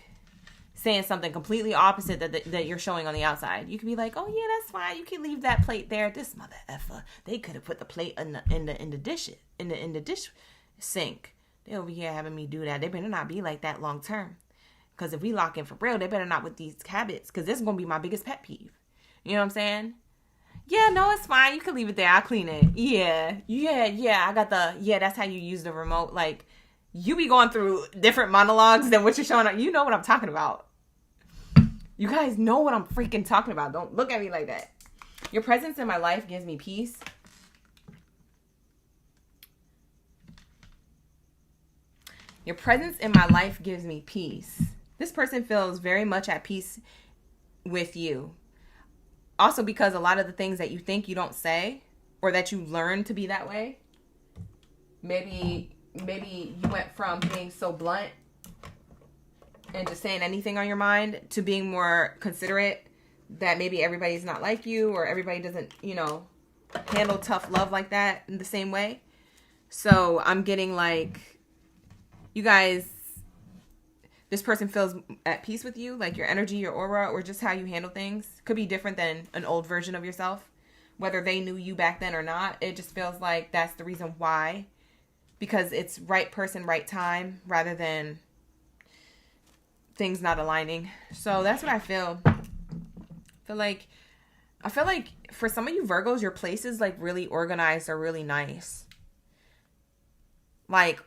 saying something completely opposite that you're showing on the outside. You could be like, oh yeah, that's fine. You can leave that plate there. This mother effer. They could have put the plate in the dish sink. They over here having me do that. They better not be like that long term. Because if we lock in for real, they better not with these habits. Because this is going to be my biggest pet peeve. You know what I'm saying? Yeah, no, it's fine. You can leave it there. I'll clean it. Yeah. I got that's how you use the remote. Like, you be going through different monologues than what you're showing up. You know what I'm talking about. You guys know what I'm freaking talking about. Don't look at me like that. Your presence in my life gives me peace. Your presence in my life gives me peace. This person feels very much at peace with you. Also because a lot of the things that you think you don't say, or that you learn to be that way, maybe you went from being so blunt and just saying anything on your mind to being more considerate, that maybe everybody's not like you, or everybody doesn't, handle tough love like that in the same way. So I'm getting like, you guys, this person feels at peace with you, like your energy, your aura, or just how you handle things could be different than an old version of yourself. Whether they knew you back then or not, it just feels like that's the reason why. Because it's right person, right time, rather than things not aligning. So that's what I feel. I feel like for some of you Virgos, your place is like really organized or really nice. Like,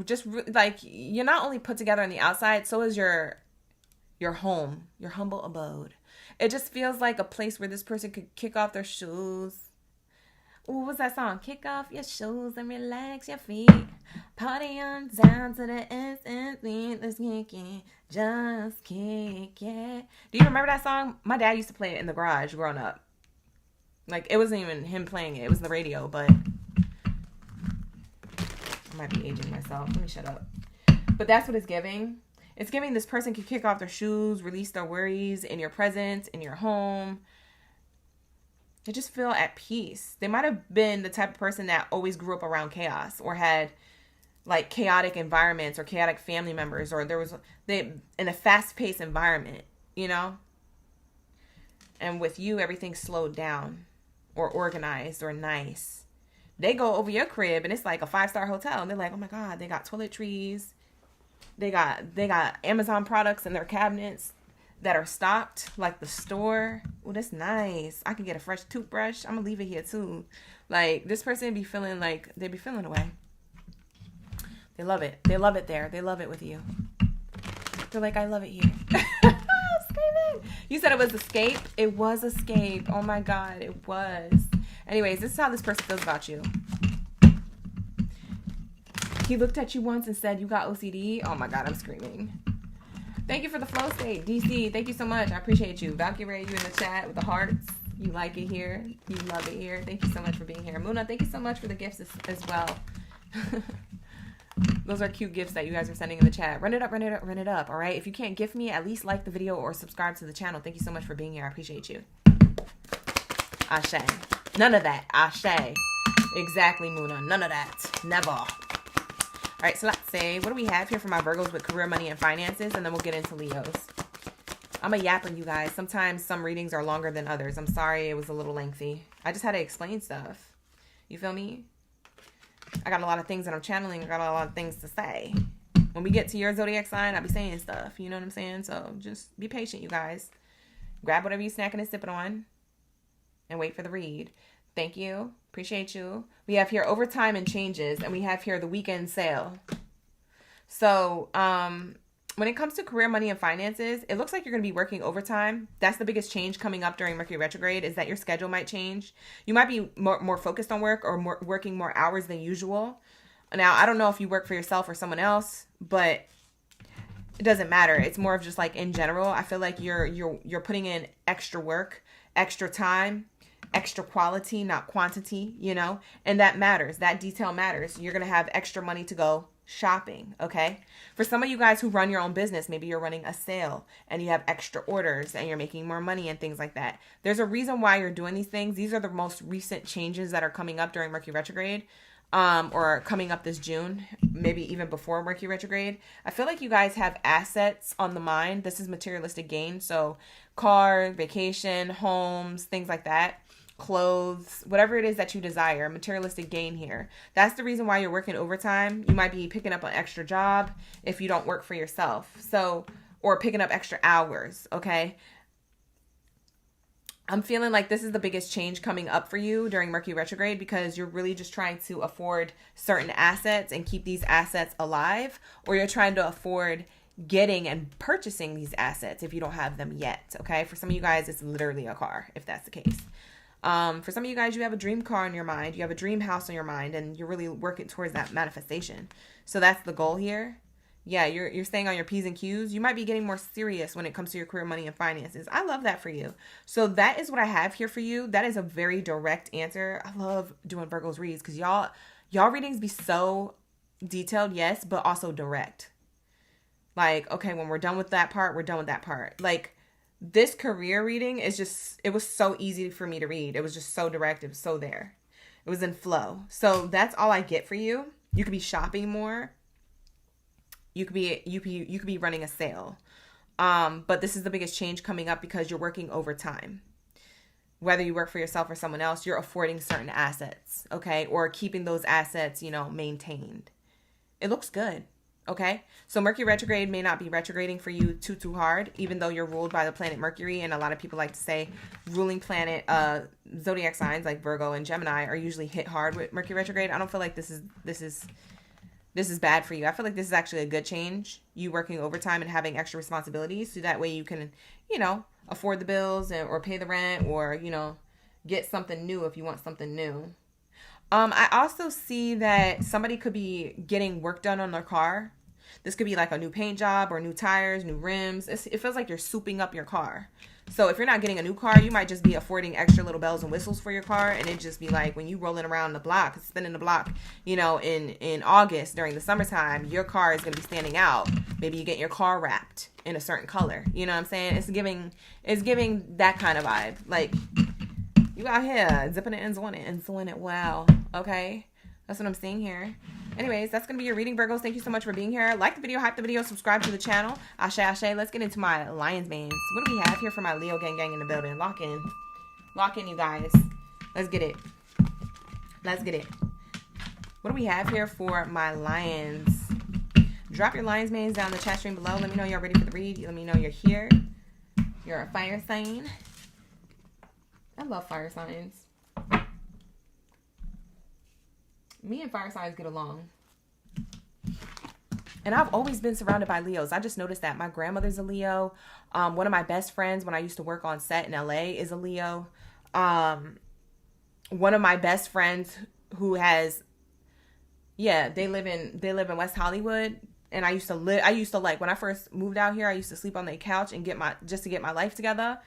just like, you're not only put together on the outside, so is your home, your humble abode. It just feels like a place where this person could kick off their shoes. Ooh, what's that song? Kick off your shoes and relax your feet. Party on down to the end. Let's kick it. Just kick it. Do you remember that song? My dad used to play it in the garage growing up. Like, it wasn't even him playing it. It was the radio, but I might be aging myself. Let me shut up. But that's what it's giving. It's giving this person can kick off their shoes, release their worries in your presence, in your home. They just feel at peace. They might have been the type of person that always grew up around chaos, or had like chaotic environments or chaotic family members, or they in a fast-paced environment, And with you, everything's slowed down or organized or nice. They go over your crib and it's like a 5-star hotel, and they're like, oh my God, they got toiletries. They got Amazon products in their cabinets that are stocked, like the store. Oh, that's nice. I can get a fresh toothbrush. I'm gonna leave it here too. Like, this person be feeling like they be feeling away. They love it. They love it there. They love it with you. They're like, I love it here. Screaming. You said it was escape. It was escape. Oh my God, it was. Anyways, this is how this person feels about you. He looked at you once and said, you got OCD. Oh my God, I'm screaming. Thank you for the flow state. DC, thank you so much. I appreciate you. Valkyrie, you in the chat with the hearts. You like it here. You love it here. Thank you so much for being here. Muna, thank you so much for the gifts as well. Those are cute gifts that you guys are sending in the chat. Run it up, run it up, run it up. All right. If you can't gift me, at least like the video or subscribe to the channel. Thank you so much for being here. I appreciate you. Ashe. None of that. Ashe. Exactly, Muna. None of that. Never. All right, so let's say, what do we have here for my Virgos with career, money, and finances? And then we'll get into Leos. I'm a yapper, you guys. Sometimes some readings are longer than others. I'm sorry it was a little lengthy. I just had to explain stuff. You feel me? I got a lot of things that I'm channeling. I got a lot of things to say. When we get to your zodiac sign, I'll be saying stuff. You know what I'm saying? So just be patient, you guys. Grab whatever you're snacking and sipping on. And wait for the read. Thank you. Appreciate you. We have here overtime and changes, and we have here the weekend sale. So, When it comes to career, money, and finances, it looks like you're going to be working overtime. That's the biggest change coming up during Mercury retrograde, is that your schedule might change. You might be more focused on work, or working more hours than usual. Now, I don't know if you work for yourself or someone else, but it doesn't matter. It's more of just like in general. I feel like you're putting in extra work, extra time, extra quality, not quantity, you know, and that matters. That detail matters. You're going to have extra money to go shopping. Okay. For some of you guys who run your own business, maybe you're running a sale and you have extra orders and you're making more money and things like that. There's a reason why you're doing these things. These are the most recent changes that are coming up during Mercury retrograde, or coming up this June, maybe even before Mercury retrograde. I feel like you guys have assets on the mind. This is materialistic gain. So car, vacation, homes, things like that. Clothes, whatever it is that you desire, materialistic gain here. That's the reason why you're working overtime. You might be picking up an extra job if you don't work for yourself. So, or picking up extra hours, okay? I'm feeling like this is the biggest change coming up for you during Mercury retrograde, because you're really just trying to afford certain assets and keep these assets alive, or you're trying to afford getting and purchasing these assets if you don't have them yet, okay? For some of you guys, it's literally a car, if that's the case. For some of you guys, you have a dream car in your mind, you have a dream house in your mind, and you're really working towards that manifestation. So that's the goal here. Yeah, you're staying on your P's and Q's. You might be getting more serious when it comes to your career, money, and finances. I love that for you. So that is what I have here for you. That is a very direct answer. I love doing Virgo's reads, because y'all readings be so detailed, yes, but also direct. Like, okay, when we're done with that part, we're done with that part. Like, this career reading is just, it was so easy for me to read. It was just so direct. It was so there. It was in flow. So that's all I get for you. You could be shopping more. You could be running a sale. But this is the biggest change coming up, because you're working overtime. Whether you work for yourself or someone else, you're affording certain assets, okay? Or keeping those assets, you know, maintained. It looks good. Okay, so Mercury retrograde may not be retrograding for you too hard, even though you're ruled by the planet Mercury. And a lot of people like to say ruling planet zodiac signs like Virgo and Gemini are usually hit hard with Mercury retrograde. I don't feel like this is bad for you. I feel like this is actually a good change. You working overtime and having extra responsibilities, so that way you can, you know, afford the bills or pay the rent, or, you know, get something new if you want something new. I also see that somebody could be getting work done on their car. This could be like a new paint job, or new tires, new rims. It feels like you're souping up your car. So if you're not getting a new car, you might just be affording extra little bells and whistles for your car. And it just be like when you rolling around the block, spinning the block, you know, in August during the summertime, your car is going to be standing out. Maybe you get your car wrapped in a certain color. You know what I'm saying? It's giving that kind of vibe. Like, you out here zipping it and zwinning it. Wow. Okay. That's what I'm seeing here. Anyways, that's going to be your reading, Virgos. Thank you so much for being here. Like the video, hype the video, subscribe to the channel. Ashe, ashe. Let's get into my Lions mains. What do we have here for my Leo gang in the building? Lock in. Lock in, you guys. Let's get it. Let's get it. What do we have here for my Lions? Drop your Lions mains down the chat stream below. Let me know you're ready for the read. Let me know you're here. You're a fire sign. I love fire signs. Me and fire signs get along. And I've always been surrounded by Leos. I just noticed that. My grandmother's a Leo. One of my best friends when I used to work on set in LA is a Leo. One of my best friends who has, they live in West Hollywood. And I used to like, when I first moved out here, I used to sleep on their couch and just to get my life together.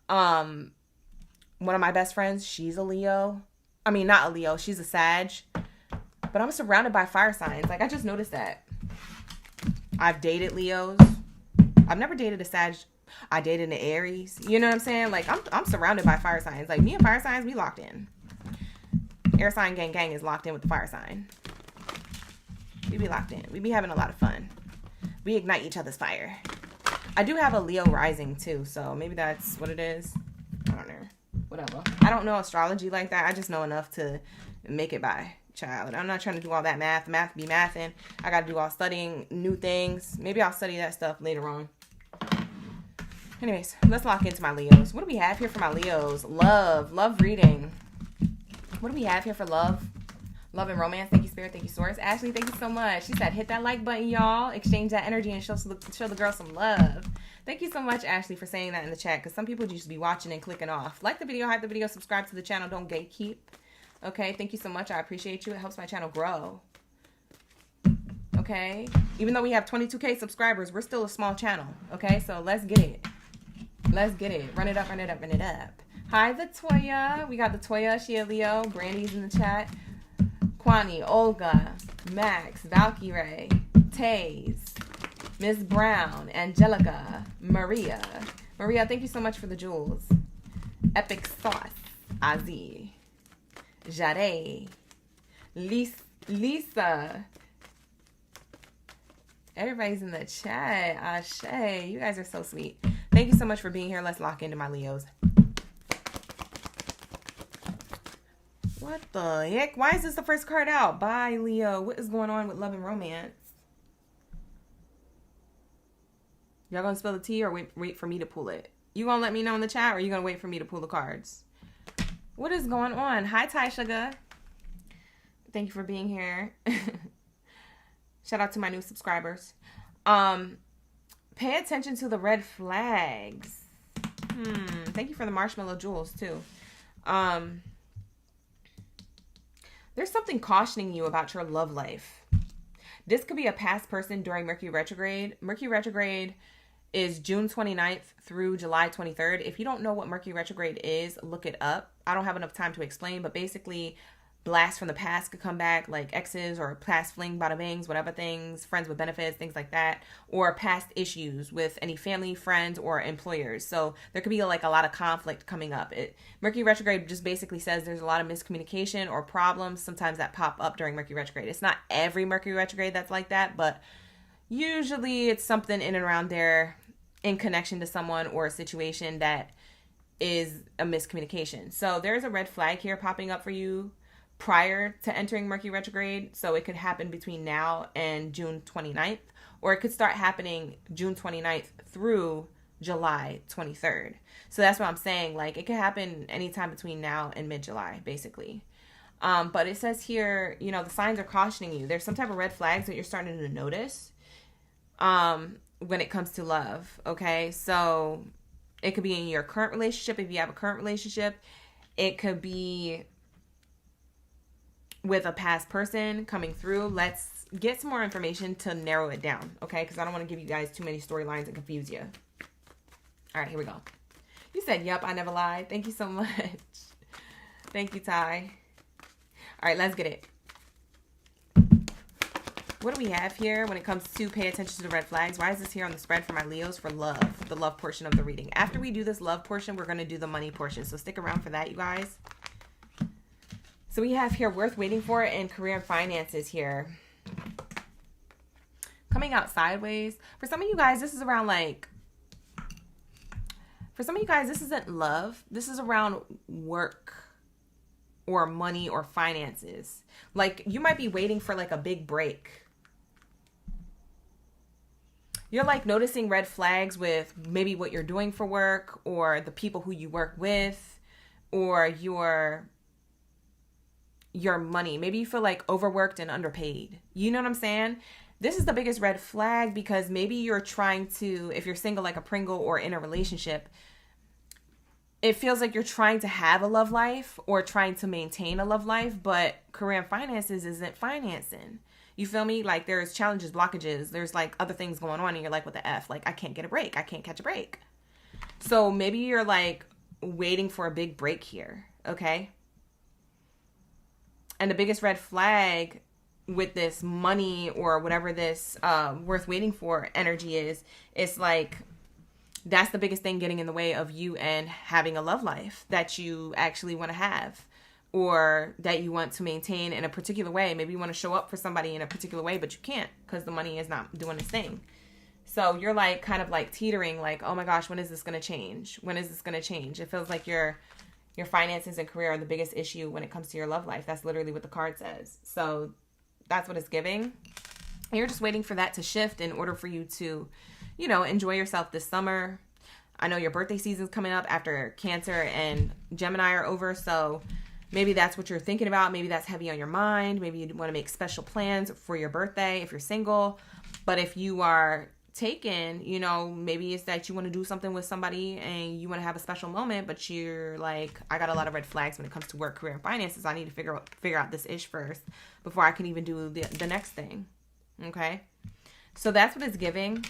One of my best friends, she's a Leo. I mean, not a Leo. She's a Sag. But I'm surrounded by fire signs. Like, I just noticed that. I've dated Leos. I've never dated a Sag. I dated an Aries. You know what I'm saying? Like, I'm surrounded by fire signs. Like, me and fire signs, we locked in. Air sign gang is locked in with the fire sign. We be locked in. We be having a lot of fun. We ignite each other's fire. I do have a Leo rising, too. So, maybe that's what it is. I don't know. Whatever. I don't know astrology like that. I just know enough to make it by. Child, I'm not trying to do all that math be mathing. I got to do all studying new things. Maybe I'll study that stuff later on. Anyways, let's lock into my Leos. What do we have here for my Leos? Love reading. What do we have here for love and romance? Thank you, Spirit. Spirit. Thank you, Source. Ashley, thank you so much. She said, hit that like button, y'all. Exchange that energy and show the girl some love. Thank you so much, Ashley, for saying that in the chat, because some people just be watching and clicking off. Like the video, hype the video, subscribe to the channel. Don't gatekeep. Okay, thank you so much. I appreciate you. It helps my channel grow. Okay, even though we have 22K subscribers, we're still a small channel. Okay, so let's get it. Let's get it. Run it up, run it up, run it up. Hi, the Toya. We got the Toya, Shia Leo, Brandy's in the chat. Kwani, Olga, Max, Valkyrie, Taze, Miss Brown, Angelica, Maria. Maria, thank you so much for the jewels. Epic Sauce, Azi, Jade, Lisa. Everybody's in the chat. Ashe, you guys are so sweet. Thank you so much for being here. Let's lock into my Leos. What the heck? Why is this the first card out? Bye, Leo. What is going on with love and romance? Y'all gonna spill the tea or wait for me to pull it? You gonna let me know in the chat or you gonna wait for me to pull the cards? What is going on? Hi, Ty Sugar. Thank you for being here. Shout out to my new subscribers. Pay attention to the red flags. Thank you for the marshmallow jewels too. There's something cautioning you about your love life. This could be a past person during Mercury Retrograde. Mercury Retrograde is June 29th through July 23rd. If you don't know what Mercury Retrograde is, look it up. I don't have enough time to explain, but basically blasts from the past could come back, like exes or past fling, bada bangs, whatever things, friends with benefits, things like that, or past issues with any family, friends, or employers. So there could be like a lot of conflict coming up. Mercury Retrograde just basically says there's a lot of miscommunication or problems sometimes that pop up during Mercury Retrograde. It's not every Mercury Retrograde that's like that, but usually it's something in and around there in connection to someone or a situation that is a miscommunication. So there's a red flag here popping up for you prior to entering Mercury Retrograde. So it could happen between now and June 29th, or it could start happening June 29th through July 23rd. So that's what I'm saying. Like it could happen anytime between now and mid-July, basically. But it says here, you know, the signs are cautioning you. There's some type of red flags that you're starting to notice when it comes to love. Okay. So it could be in your current relationship. If you have a current relationship, it could be with a past person coming through. Let's get some more information to narrow it down, okay? Because I don't want to give you guys too many storylines and confuse you. All right, here we go. You said, yep, I never lied. Thank you so much. Thank you, Ty. All right, let's get it. What do we have here when it comes to pay attention to the red flags? Why is this here on the spread for my Leos for love, the love portion of the reading? After we do this love portion, we're going to do the money portion. So stick around for that, you guys. So we have here worth waiting for in career and finances here. Coming out sideways. For some of you guys, this is around like, for some of you guys, this isn't love. This is around work or money or finances. Like you might be waiting for like a big break. You're like noticing red flags with maybe what you're doing for work or the people who you work with or your money. Maybe you feel like overworked and underpaid. You know what I'm saying? This is the biggest red flag because maybe you're trying to, if you're single like a Pringle or in a relationship, it feels like you're trying to have a love life or trying to maintain a love life, but career and finances isn't financing. You feel me? Like there's challenges, blockages. There's like other things going on and you're like, what the F? Like I can't get a break. I can't catch a break. So maybe you're like waiting for a big break here. Okay. And the biggest red flag with this money or whatever this worth waiting for energy is, it's like that's the biggest thing getting in the way of you and having a love life that you actually want to have or that you want to maintain in a particular way. Maybe you want to show up for somebody in a particular way, but you can't because the money is not doing its thing. So you're like kind of like teetering like, oh my gosh, when is this going to change? When is this going to change? It feels like your finances and career are the biggest issue when it comes to your love life. That's literally what the card says. So that's what it's giving. And you're just waiting for that to shift in order for you to, you know, enjoy yourself this summer. I know your birthday season's coming up after Cancer and Gemini are over. So Maybe that's what you're thinking about. Maybe that's heavy on your mind. Maybe you want to make special plans for your birthday if you're single. But if you are taken, you know, maybe it's that you want to do something with somebody and you want to have a special moment, but you're like, I got a lot of red flags when it comes to work, career, and finances. I need to figure out this ish first before I can even do the next thing. Okay? So that's what it's giving.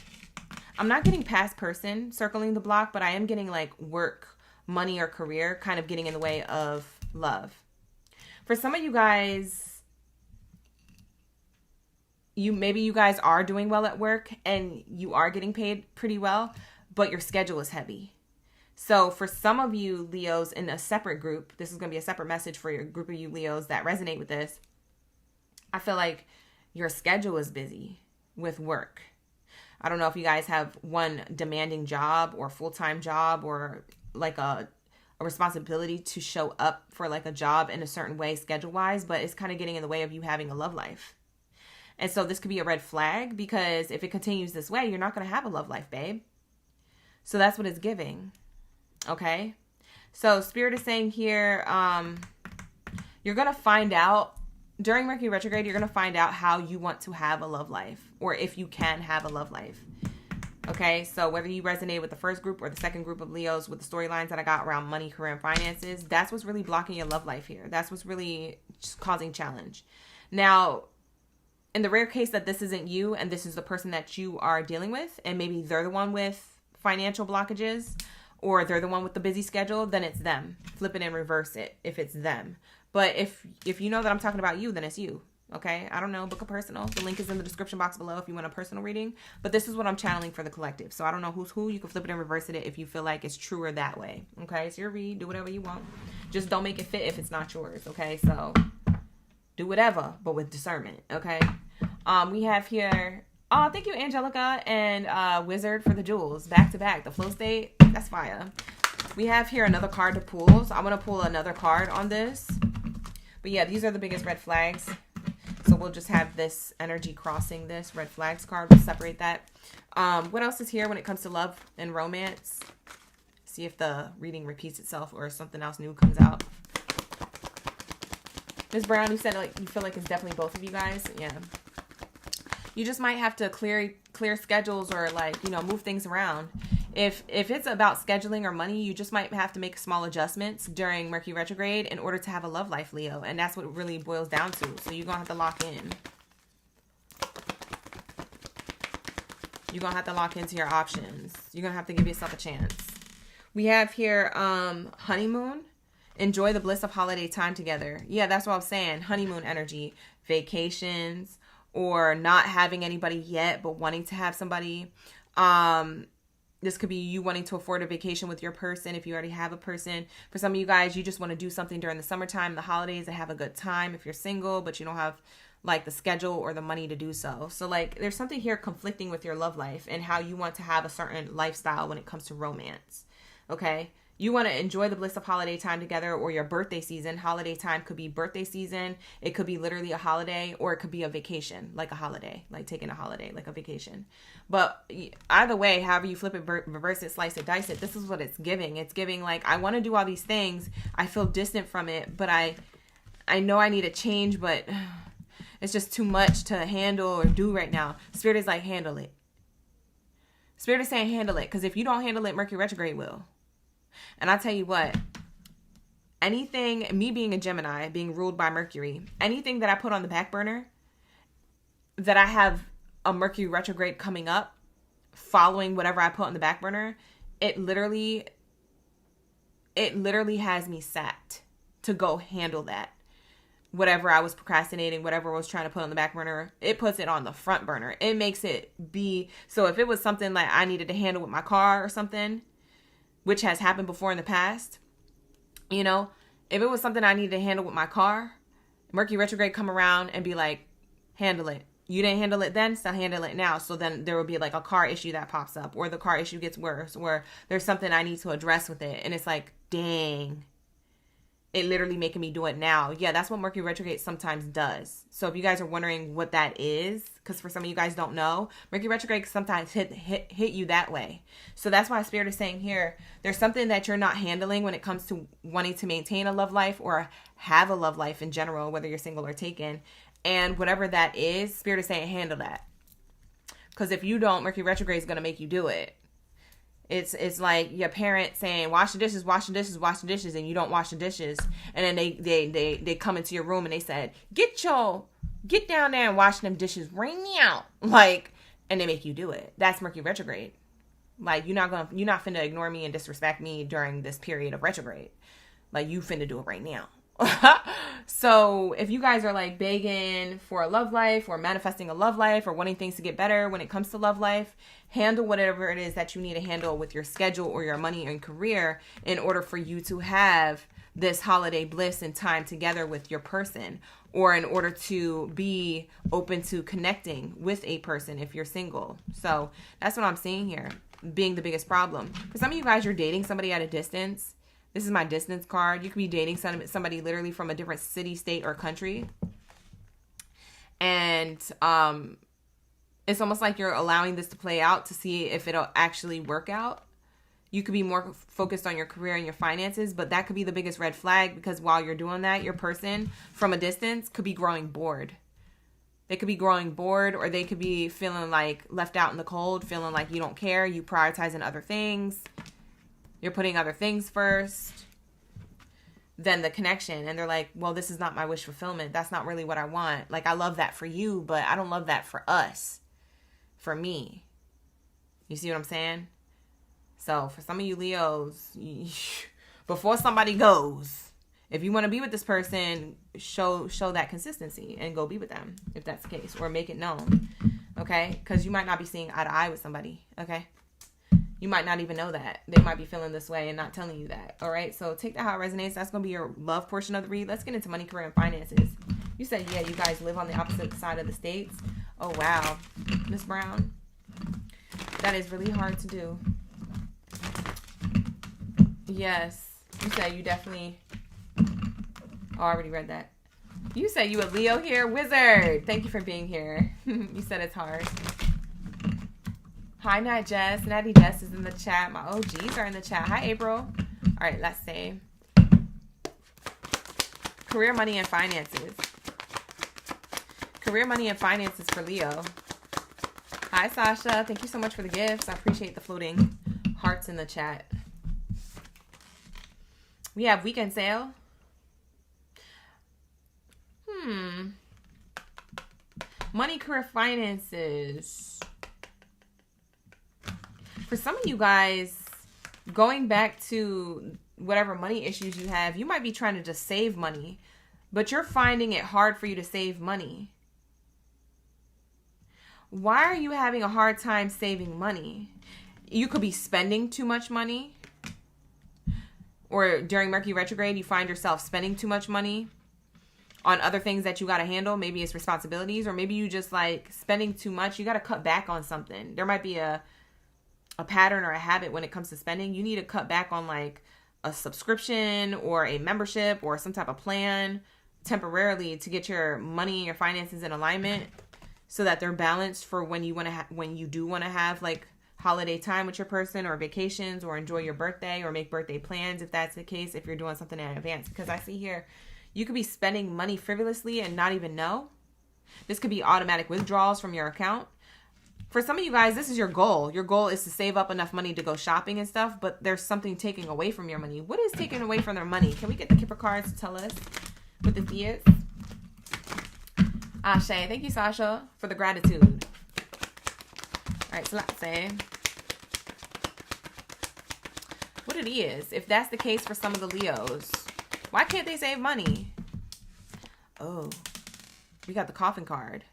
I'm not getting past person circling the block, but I am getting like work, money, or career kind of getting in the way of love. For some of you guys, maybe you guys are doing well at work and you are getting paid pretty well, but your schedule is heavy. So for some of you Leos in a separate group, this is going to be a separate message for your group of you Leos that resonate with this. I feel like your schedule is busy with work. I don't know if you guys have one demanding job or full-time job or like a responsibility to show up for like a job in a certain way schedule-wise, but it's kind of getting in the way of you having a love life. And so this could be a red flag because if it continues this way, you're not going to have a love life, babe. So that's what it's giving. Okay? So Spirit is saying here, you're going to find out during Mercury retrograde, you're going to find out how you want to have a love life or if you can have a love life. Okay, so whether you resonate with the first group or the second group of Leos with the storylines that I got around money, career, and finances, that's what's really blocking your love life here. That's what's really causing challenge. Now, in the rare case that this isn't you and this is the person that you are dealing with, and maybe they're the one with financial blockages or they're the one with the busy schedule, then it's them. Flip it and reverse it if it's them. But if you know that I'm talking about you, then it's you. Okay, I don't know, book a personal. The link is in the description box below if you want a personal reading. But this is what I'm channeling for the collective. So I don't know who's who. You can flip it and reverse it if you feel like it's truer that way. Okay, it's your read. Do whatever you want. Just don't make it fit if it's not yours. Okay, so do whatever, but with discernment. Okay, we have here. Oh, thank you, Angelica and Wizard for the jewels. Back to back. The flow state, that's fire. We have here another card to pull. So I'm going to pull another card on this. But yeah, these are the biggest red flags. So we'll just have this energy crossing this red flags card. We'll separate that. What else is here when it comes to love and romance? See if the reading repeats itself or something else new comes out. Ms. Brown, you said like you feel like it's definitely both of you guys. Yeah. You just might have to clear schedules or like, you know, move things around. If it's about scheduling or money, you just might have to make small adjustments during Mercury retrograde in order to have a love life, Leo. And that's what it really boils down to. So you're going to have to lock in. You're going to have to lock into your options. You're going to have to give yourself a chance. We have here honeymoon. Enjoy the bliss of holiday time together. Yeah, that's what I'm saying. Honeymoon energy. Vacations or not having anybody yet but wanting to have somebody. This could be you wanting to afford a vacation with your person if you already have a person. For some of you guys, you just want to do something during the summertime, the holidays, and have a good time if you're single, but you don't have like the schedule or the money to do so. So like there's something here conflicting with your love life and how you want to have a certain lifestyle when it comes to romance. Okay? You want to enjoy the bliss of holiday time together or your birthday season. Holiday time could be birthday season. It could be literally a holiday or it could be a vacation, like a holiday, like taking a holiday, like a vacation. But either way, however you flip it, reverse it, slice it, dice it, this is what it's giving. It's giving like, I want to do all these things. I feel distant from it, but I know I need a change, but it's just too much to handle or do right now. Spirit is like, handle it. Spirit is saying handle it. Because if you don't handle it, Mercury retrograde will. And I'll tell you what, anything, me being a Gemini, being ruled by Mercury, anything that I put on the back burner, that I have a Mercury retrograde coming up, following whatever I put on the back burner, it literally has me sat to go handle that. Whatever I was procrastinating, whatever I was trying to put on the back burner, it puts it on the front burner. It makes it be, so if it was something like I needed to handle with my car or something, which has happened before in the past, you know, if it was something I needed to handle with my car, Mercury retrograde come around and be like, handle it. You didn't handle it then, so handle it now. So then there will be like a car issue that pops up or the car issue gets worse or there's something I need to address with it. And it's like, dang, it literally making me do it now. Yeah, that's what Mercury retrograde sometimes does. So if you guys are wondering what that is, because for some of you guys don't know, Mercury retrograde sometimes hit you that way. So that's why Spirit is saying here, there's something that you're not handling when it comes to wanting to maintain a love life or have a love life in general, whether you're single or taken. And whatever that is, Spirit is saying handle that. Because if you don't, Mercury retrograde is going to make you do it. It's like your parent saying, wash the dishes, wash the dishes, wash the dishes, and you don't wash the dishes. And then they come into your room and they said, get down there and wash them dishes right now. Like, and they make you do it. That's Mercury retrograde. Like, you're not finna ignore me and disrespect me during this period of retrograde. Like, you finna do it right now. So if you guys are like begging for a love life or manifesting a love life or wanting things to get better when it comes to love life, handle whatever it is that you need to handle with your schedule or your money and career in order for you to have this holiday bliss and time together with your person, or in order to be open to connecting with a person if you're single. So that's what I'm seeing here being the biggest problem. For some of you guys, you're dating somebody at a distance. This is my distance card. You could be dating somebody literally from a different city, state, or country. And it's almost like you're allowing this to play out to see if it'll actually work out. You could be more focused on your career and your finances, but that could be the biggest red flag, because while you're doing that, your person from a distance could be growing bored. They could be growing bored, or they could be feeling like left out in the cold, feeling like you don't care, you prioritizing other things. You're putting other things first than the connection. And they're like, well, this is not my wish fulfillment. That's not really what I want. Like, I love that for you, but I don't love that for us, for me. You see what I'm saying? So for some of you Leos, before somebody goes, if you want to be with this person, show that consistency and go be with them if that's the case, or make it known. Okay? Because you might not be seeing eye to eye with somebody. Okay? You might not even know that. They might be feeling this way and not telling you that. All right? So take that how it resonates. That's going to be your love portion of the read. Let's get into money, career, and finances. You said, yeah, you guys live on the opposite side of the states. Oh, wow. Miss Brown. That is really hard to do. Yes. You said you definitely... Oh, I already read that. You said you a Leo here? Wizard. Thank you for being here. You said it's hard. Hi, Nat Jess. Natty Jess is in the chat. My OGs are in the chat. Hi, April. All right, let's see. Career, money, and finances. Career, money, and finances for Leo. Hi, Sasha. Thank you so much for the gifts. I appreciate the floating hearts in the chat. We have weekend sale. Money, career, finances. For some of you guys, going back to whatever money issues you have, you might be trying to just save money, but you're finding it hard for you to save money. Why are you having a hard time saving money? You could be spending too much money. Or during Mercury retrograde, you find yourself spending too much money on other things that you got to handle. Maybe it's responsibilities, or maybe you just like spending too much. You got to cut back on something. There might be a pattern or a habit when it comes to spending. You need to cut back on like a subscription or a membership or some type of plan temporarily to get your money and your finances in alignment so that they're balanced for when you want to when you do want to have like holiday time with your person, or vacations, or enjoy your birthday, or make birthday plans if that's the case, if you're doing something in advance. Because I see here, you could be spending money frivolously and not even know. This could be automatic withdrawals from your account. For some of you guys, this is your goal. Your goal is to save up enough money to go shopping and stuff, but there's something taking away from your money. What is taking away from their money? Can we get the Kipper cards to tell us what this is? Ashe. Thank you, Sasha, for the gratitude. All right, so let's say what it is. If that's the case for some of the Leos, why can't they save money? Oh, we got the coffin card.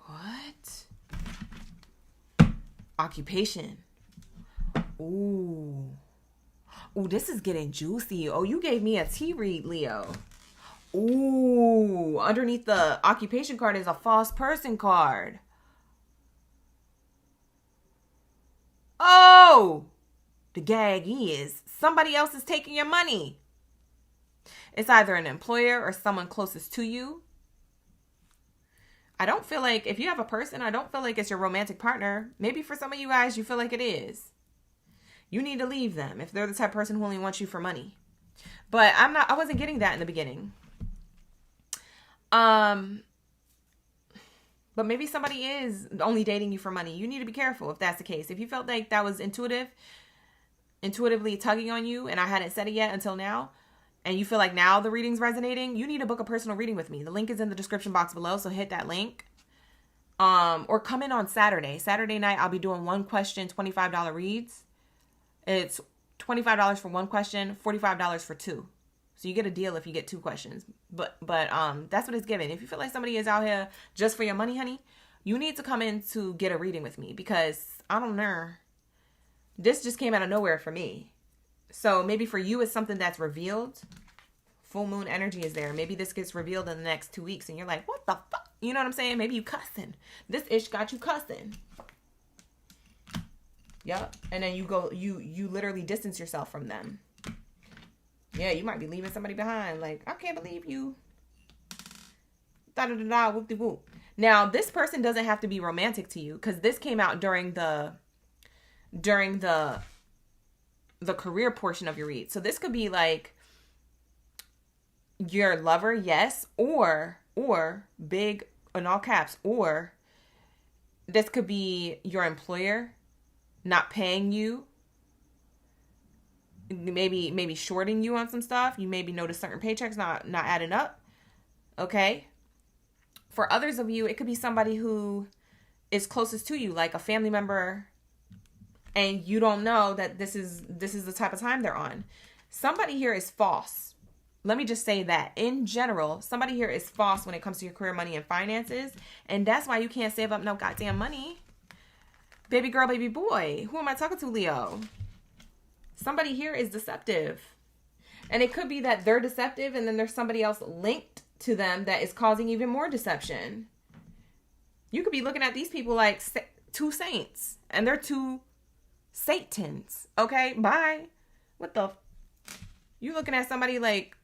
What? Occupation. Ooh. Ooh, this is getting juicy. Oh, you gave me a tea read, Leo. Ooh, underneath the occupation card is a false person card. Oh! the gag is somebody else is taking your money. It's either an employer or someone closest to you. I don't feel like, if you have a person, I don't feel like it's your romantic partner. Maybe for some of you guys, you feel like it is. You need to leave them if they're the type of person who only wants you for money. But I wasn't getting that in the beginning. But maybe somebody is only dating you for money. You need to be careful if that's the case. If you felt like that was intuitively tugging on you and I hadn't said it yet until now, and you feel like now the reading's resonating, you need to book a personal reading with me. The link is in the description box below, so hit that link. Or come in on Saturday. Saturday night, I'll be doing one question, $25 reads. It's $25 for one question, $45 for two. So you get a deal if you get two questions. But that's what it's giving. If you feel like somebody is out here just for your money, honey, you need to come in to get a reading with me, because I don't know. This just came out of nowhere for me. So maybe for you, it's something that's revealed. Full moon energy is there. Maybe this gets revealed in the next 2 weeks and you're like, what the fuck? You know what I'm saying? Maybe you cussing. This ish got you cussing. Yep. And then you literally distance yourself from them. Yeah, you might be leaving somebody behind. Like, I can't believe you. Da-da-da-da, whoop-de-whoop. Now, this person doesn't have to be romantic to you, because this came out during the career portion of your read. So this could be like your lover, yes, or big in all caps, or this could be your employer not paying you. Maybe shorting you on some stuff. You maybe notice certain paychecks not adding up. Okay. For others of you, it could be somebody who is closest to you, like a family member, and you don't know that this is the type of time they're on. Somebody here is false. Let me just say that. In general, somebody here is false when it comes to your career, money, and finances. And that's why you can't save up no goddamn money. Baby girl, baby boy. Who am I talking to, Leo? Somebody here is deceptive. And it could be that they're deceptive and then there's somebody else linked to them that is causing even more deception. You could be looking at these people like two saints and they're two Satans. Okay, bye. What the? You looking at somebody like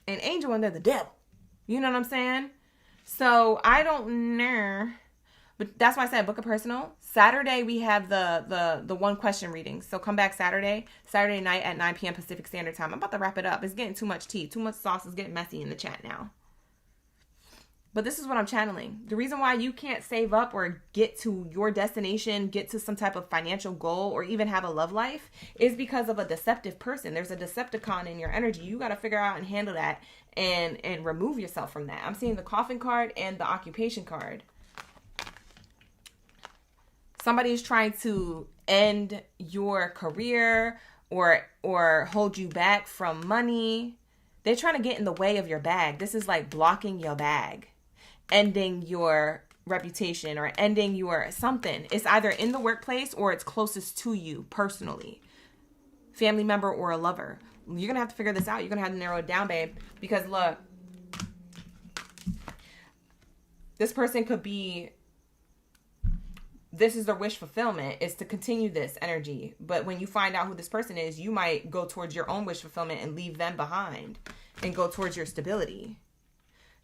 an angel and they're the devil. You know what I'm saying? So I don't know. But that's why I said book a personal. Saturday, we have the one question reading. So come back Saturday night at 9 p.m. Pacific Standard Time. I'm about to wrap it up. It's getting too much tea. Too much sauce is getting messy in the chat now. But this is what I'm channeling. The reason why you can't save up or get to your destination, get to some type of financial goal, or even have a love life is because of a deceptive person. There's a Decepticon in your energy. You got to figure out and handle that and remove yourself from that. I'm seeing the coffin card and the occupation card. Somebody is trying to end your career or hold you back from money. They're trying to get in the way of your bag. This is like blocking your bag, ending your reputation or ending your something. It's either in the workplace or it's closest to you personally. Family member or a lover. You're going to have to figure this out. You're going to have to narrow it down, babe. Because look, this person could be... This is their wish fulfillment, is to continue this energy. But when you find out who this person is, you might go towards your own wish fulfillment and leave them behind and go towards your stability.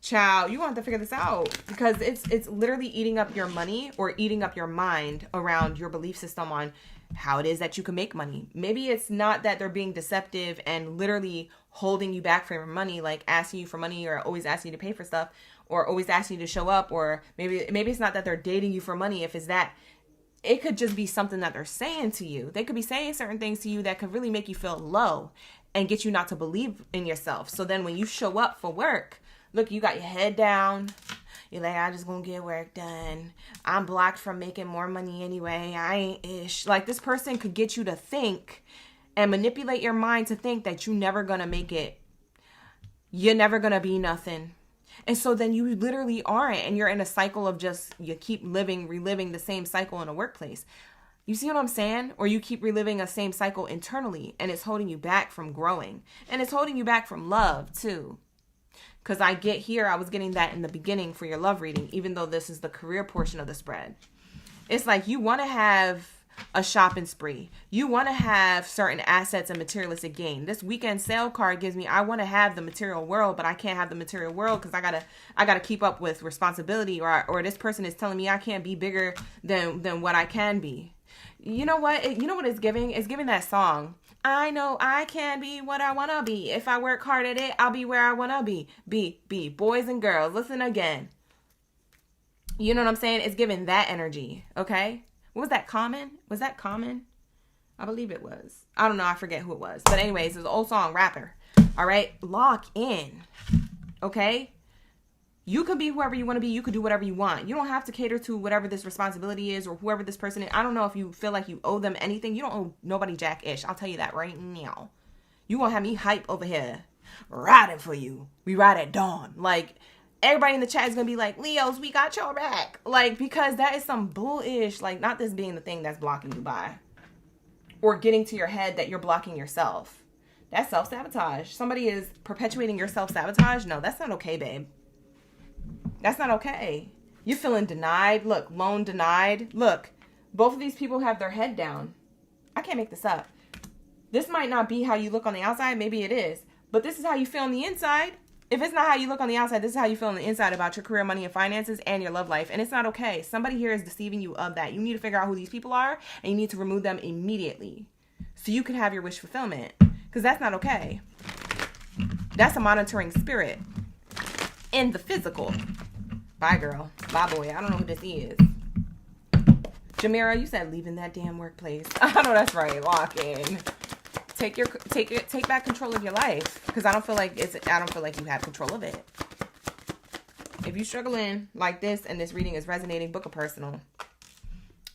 Child, you want to figure this out because it's literally eating up your money or eating up your mind around your belief system on how it is that you can make money. Maybe it's not that they're being deceptive and literally holding you back from your money, like asking you for money or always asking you to pay for stuff, or always asking you to show up, or maybe it's not that they're dating you for money. If it's that, it could just be something that they're saying to you. They could be saying certain things to you that could really make you feel low and get you not to believe in yourself. So then when you show up for work, look, you got your head down. You're like, I just gonna get work done. I'm blocked from making more money anyway. I ain't ish. Like, this person could get you to think and manipulate your mind to think that you're never gonna make it. You're never gonna be nothing. And so then you literally aren't, and you're in a cycle of just, you keep reliving the same cycle in a workplace. You see what I'm saying? Or you keep reliving a same cycle internally, and it's holding you back from growing. And it's holding you back from love too. Because I was getting that in the beginning for your love reading, even though this is the career portion of the spread. It's like you want to have a shopping spree. You want to have certain assets and materialistic gain. This weekend sale card gives me, I want to have the material world, but I can't have the material world because I gotta keep up with responsibility, or this person is telling me I can't be bigger than what I can be. You know what? You know what it's giving? It's giving that song. I know I can be what I want to be. If I work hard at it, I'll be where I want to be. Be. Boys and girls, listen again. You know what I'm saying? It's giving that energy, okay? What was that, Common? Was that Common? I believe it was. I don't know. I forget who it was. But anyways, it's an old song, rapper. All right? Lock in, okay? You could be whoever you want to be. You could do whatever you want. You don't have to cater to whatever this responsibility is or whoever this person is. I don't know if you feel like you owe them anything. You don't owe nobody jack-ish. I'll tell you that right now. You won't have me hype over here riding for you. We ride at dawn. Like, everybody in the chat is going to be like, Leos, we got your back. Like, because that is some bullish. Like, not this being the thing that's blocking you by. Or getting to your head that you're blocking yourself. That's self-sabotage. Somebody is perpetuating your self-sabotage. No, that's not okay, babe. That's not okay. You're feeling denied. Look, loan denied. Look, both of these people have their head down. I can't make this up. This might not be how you look on the outside. Maybe it is. But this is how you feel on the inside. If it's not how you look on the outside, this is how you feel on the inside about your career, money, and finances, and your love life. And it's not okay. Somebody here is deceiving you of that. You need to figure out who these people are, and you need to remove them immediately so you can have your wish fulfillment. Because that's not okay. That's a monitoring spirit in the physical. Bye, girl. Bye, boy. I don't know who this is. Jamira, you said leaving that damn workplace. I know that's right. Lock in. Take back control of your life, because I don't feel like you have control of it. If you're struggling like this and this reading is resonating, book a personal.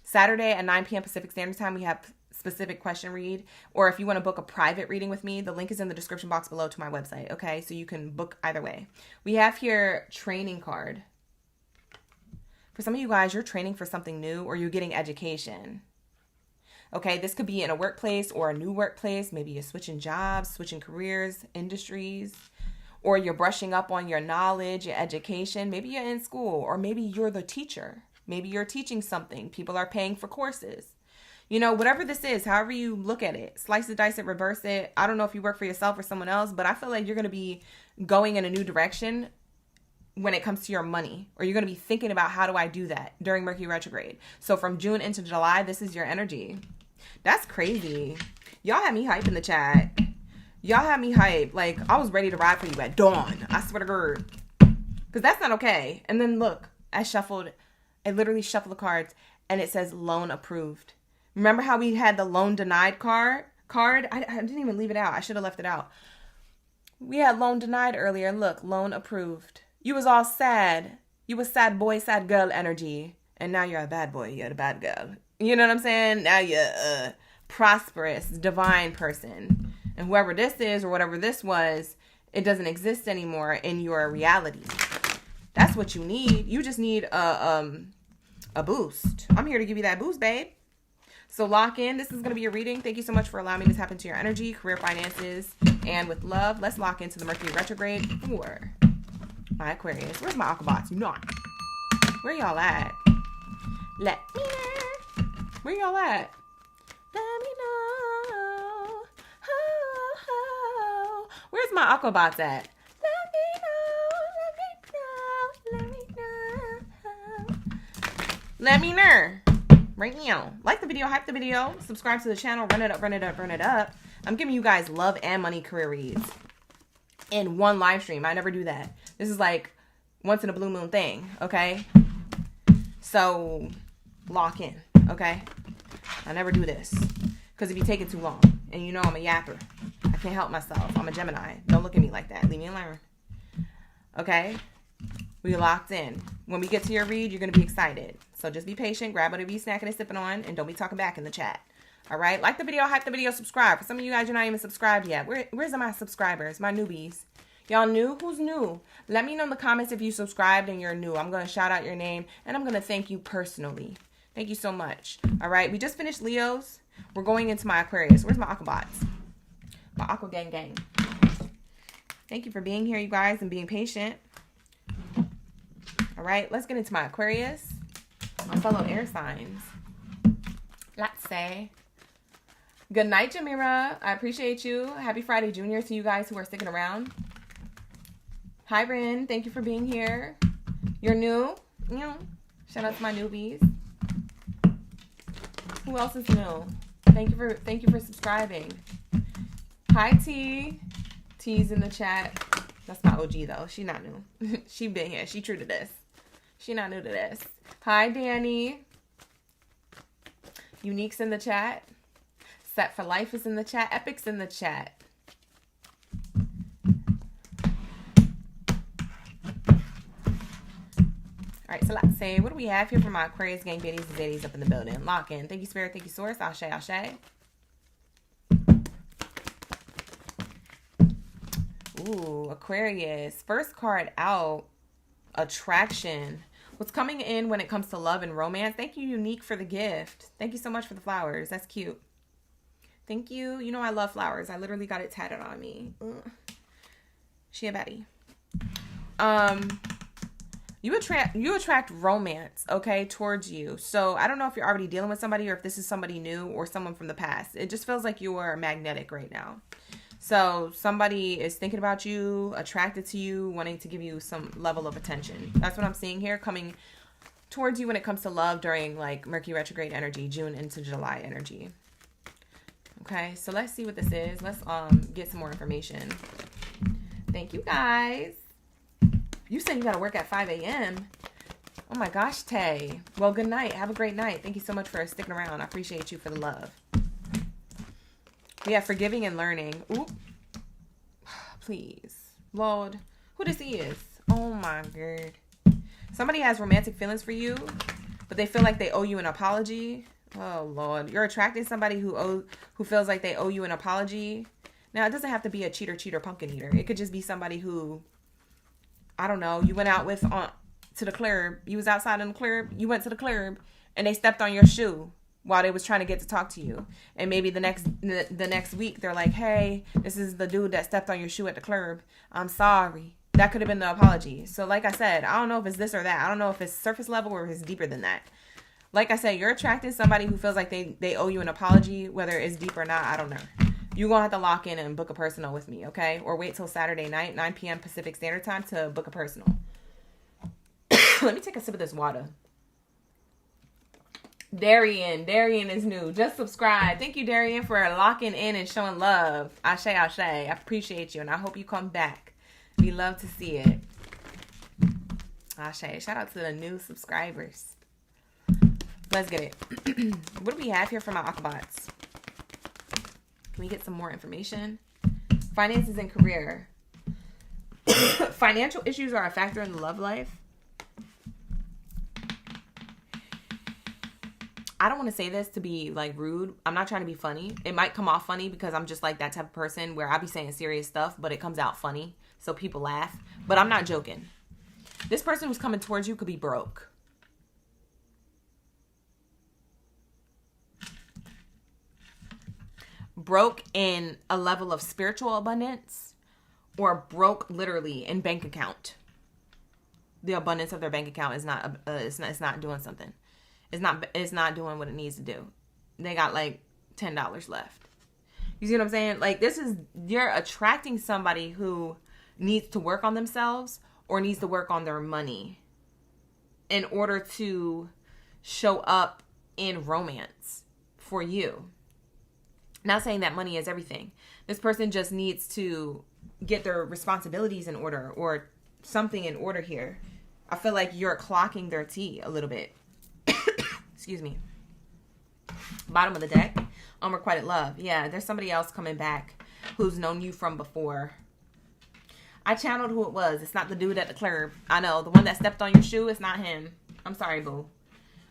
Saturday at 9 p.m. Pacific Standard Time, we have specific question read. Or if you want to book a private reading with me, the link is in the description box below to my website. Okay, so you can book either way. We have here training card. For some of you guys, you're training for something new, or you're getting education. Okay, this could be in a workplace or a new workplace. Maybe you're switching jobs, switching careers, industries, or you're brushing up on your knowledge, your education. Maybe you're in school, or maybe you're the teacher. Maybe you're teaching something. People are paying for courses. You know, whatever this is, however you look at it, slice it, dice it, reverse it. I don't know if you work for yourself or someone else, but I feel like you're going to be going in a new direction when it comes to your money, or you're going to be thinking about, how do I do that during Mercury Retrograde? So from June into July, this is your energy. That's crazy. Y'all had me hype in the chat. Y'all had me hype. Like, I was ready to ride for you at dawn. I swear to God. Because that's not okay. And then look, I literally shuffled the cards, and it says loan approved. Remember how we had the loan denied card? I didn't even leave it out. I should have left it out. We had loan denied earlier. Look, loan approved. You was all sad. You was sad boy, sad girl energy. And now you're a bad boy. You're the bad girl. You know what I'm saying? Now you're a prosperous, divine person. And whoever this is, or whatever this was, it doesn't exist anymore in your reality. That's what you need. You just need a boost. I'm here to give you that boost, babe. So lock in. This is going to be your reading. Thank you so much for allowing me to tap into your energy, career, finances, and with love. Let's lock into the Mercury Retrograde for my Aquarius. Where's my Aquabats? You know. Where y'all at? Let me know. Where y'all at? Let me know. Oh. Where's my Aquabats at? Let me know. Let me know. Right now. Like the video, hype the video, subscribe to the channel, run it up, run it up, run it up. I'm giving you guys love and money career reads in one live stream. I never do that. This is like once in a blue moon thing, okay? So lock in, okay? I never do this because if you take it too long, and you know I'm a yapper, I can't help myself. I'm a Gemini. Don't look at me like that. Leave me alone. Okay? We locked in. When we get to your read, you're going to be excited. So just be patient. Grab whatever you're snacking and sipping on, and don't be talking back in the chat. All right? Like the video, hype the video, subscribe. For some of you guys, you're not even subscribed yet. Where's my subscribers, my newbies? Y'all new? Who's new? Let me know in the comments if you subscribed and you're new. I'm going to shout out your name, and I'm going to thank you personally. Thank you so much. All right? We just finished Leos. We're going into my Aquarius. Where's my Aquabats? My Aqua Gang Gang. Thank you for being here, you guys, and being patient. All right, let's get into my Aquarius, my fellow air signs. Let's say. Good night, Jamira. I appreciate you. Happy Friday, Junior, to you guys who are sticking around. Hi, Rin. Thank you for being here. You're new? Shout out to my newbies. Who else is new? Thank you for subscribing. Hi, T. T's in the chat. That's my OG though. She not new. She been here. She true to this. She not new to this. Hi, Danny. Unique's in the chat. Set for Life is in the chat. Epic's in the chat. All right, so let's say, what do we have here for my Aquarius gang baddies and zaddies up in the building? Lock in. Thank you, Spirit. Thank you, Source. Ashe, ashe. Ooh, Aquarius. First card out. Attraction. What's coming in when it comes to love and romance? Thank you, Unique, for the gift. Thank you so much for the flowers. That's cute. Thank you. You know I love flowers. I literally got it tatted on me. She a baddie. You attract romance, okay, towards you. So I don't know if you're already dealing with somebody or if this is somebody new or someone from the past. It just feels like you are magnetic right now. So somebody is thinking about you, attracted to you, wanting to give you some level of attention. That's what I'm seeing here, coming towards you when it comes to love during like Mercury Retrograde energy, June into July energy. Okay, so let's see what this is. Let's get some more information. Thank you, guys. You said you got to work at 5 a.m. Oh my gosh, Tay. Well, good night. Have a great night. Thank you so much for sticking around. I appreciate you for the love. We have forgiving and learning. Oop. Please. Lord. Who this is? Oh my God. Somebody has romantic feelings for you, but they feel like they owe you an apology. Oh Lord. You're attracting somebody who feels like they owe you an apology. Now, it doesn't have to be a cheater, pumpkin eater. It could just be somebody who, I don't know, you went out with to the club. You was outside in the club. You went to the club and they stepped on your shoe while they was trying to get to talk to you. And maybe the next week they're like, hey, this is the dude that stepped on your shoe at the club. I'm sorry. That could have been the apology. So like I said, I don't know if it's this or that. I don't know if it's surface level or if it's deeper than that. Like I said, you're attracting somebody who feels like they owe you an apology, whether it's deep or not. I don't know. You're going to have to lock in and book a personal with me, okay? Or wait till Saturday night, 9 p.m. Pacific Standard Time to book a personal. Let me take a sip of this water. Darian is new. Just subscribe. Thank you, Darian, for locking in and showing love. Ashe, ashe. I appreciate you, and I hope you come back. We love to see it. Ashe. Shout out to the new subscribers. Let's get it. What do we have here for my Akabats? Can we get some more information? Finances and career. Financial issues are a factor in the love life. I don't want to say this to be like rude. I'm not trying to be funny. It might come off funny because I'm just like that type of person where I'll be saying serious stuff, but it comes out funny. So people laugh. But I'm not joking. This person who's coming towards you could be broke. Broke in a level of spiritual abundance, or broke literally in bank account. The abundance of their bank account is not it's not doing something. It's not doing what it needs to do. They got like $10 left. You see what I'm saying? Like you're attracting somebody who needs to work on themselves or needs to work on their money in order to show up in romance for you. Not saying that money is everything. This person just needs to get their responsibilities in order or something in order here. I feel like you're clocking their tea a little bit. Excuse me. Bottom of the deck. Unrequited love. Yeah, there's somebody else coming back who's known you from before. I channeled who it was. It's not the dude at the club. I know. The one that stepped on your shoe, it's not him. I'm sorry, boo.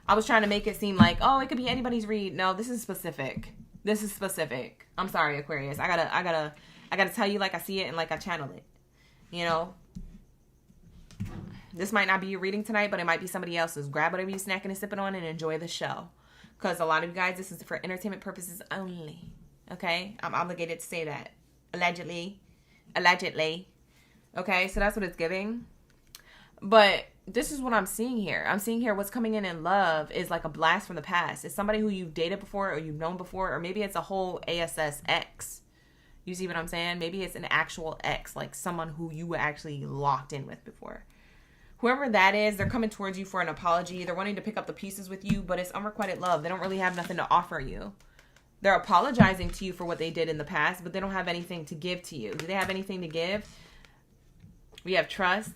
I was trying to make it seem like, oh, it could be anybody's read. No, this is specific. This is specific. I'm sorry, Aquarius. I gotta tell you like I see it and like I channel it. You know? This might not be your reading tonight, but it might be somebody else's. Grab whatever you're snacking and sipping on and enjoy the show. Because a lot of you guys, this is for entertainment purposes only. Okay? I'm obligated to say that. Allegedly. Okay? So that's what it's giving. But this is what I'm seeing here. I'm seeing here what's coming in love is like a blast from the past. It's somebody who you've dated before or you've known before, or maybe it's a whole ASS ex. You see what I'm saying? Maybe it's an actual ex, like someone who you were actually locked in with before. Whoever that is, they're coming towards you for an apology. They're wanting to pick up the pieces with you, but it's unrequited love. They don't really have nothing to offer you. They're apologizing to you for what they did in the past, but they don't have anything to give to you. Do they have anything to give? We have trust,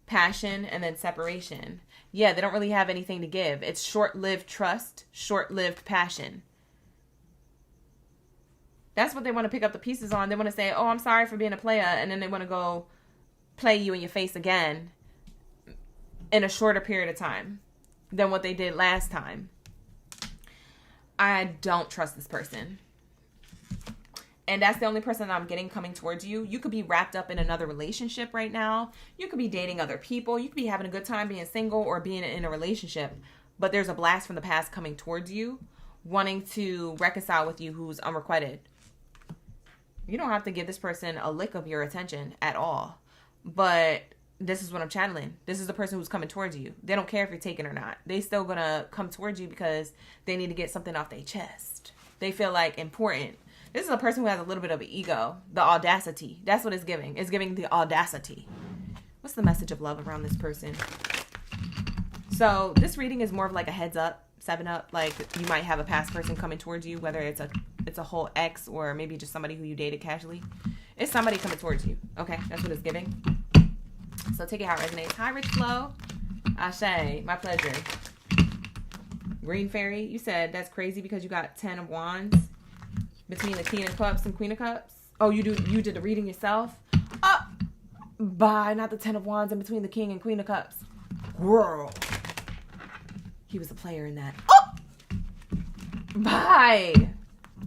passion, and then separation. Yeah, they don't really have anything to give. It's short-lived trust, short-lived passion. That's what they want to pick up the pieces on. They want to say, oh, I'm sorry for being a player, and then they want to go play you in your face again in a shorter period of time than what they did last time. I don't trust this person. And that's the only person that I'm getting coming towards you. You could be wrapped up in another relationship right now. You could be dating other people. You could be having a good time being single or being in a relationship. But there's a blast from the past coming towards you, wanting to reconcile with you who's unrequited. You don't have to give this person a lick of your attention at all. But this is what I'm channeling. This is the person who's coming towards you. They don't care if you're taken or not. They still gonna come towards you because they need to get something off their chest. They feel like important. This is a person who has a little bit of an ego. The audacity. That's what it's giving. It's giving the audacity. What's the message of love around this person? So this reading is more of like a heads up, 7-up. Like you might have a past person coming towards you, whether it's a whole ex or maybe just somebody who you dated casually. It's somebody coming towards you. Okay, that's what it's giving. So take it how it resonates. Hi, Rich Flow. Ashe, my pleasure. Green Fairy, you said that's crazy because you got 10 of Wands between the King of Cups and Queen of Cups. Oh, you did the reading yourself? Bye, not the 10 of Wands in between the King and Queen of Cups. Girl. He was a player in that. Oh! Bye.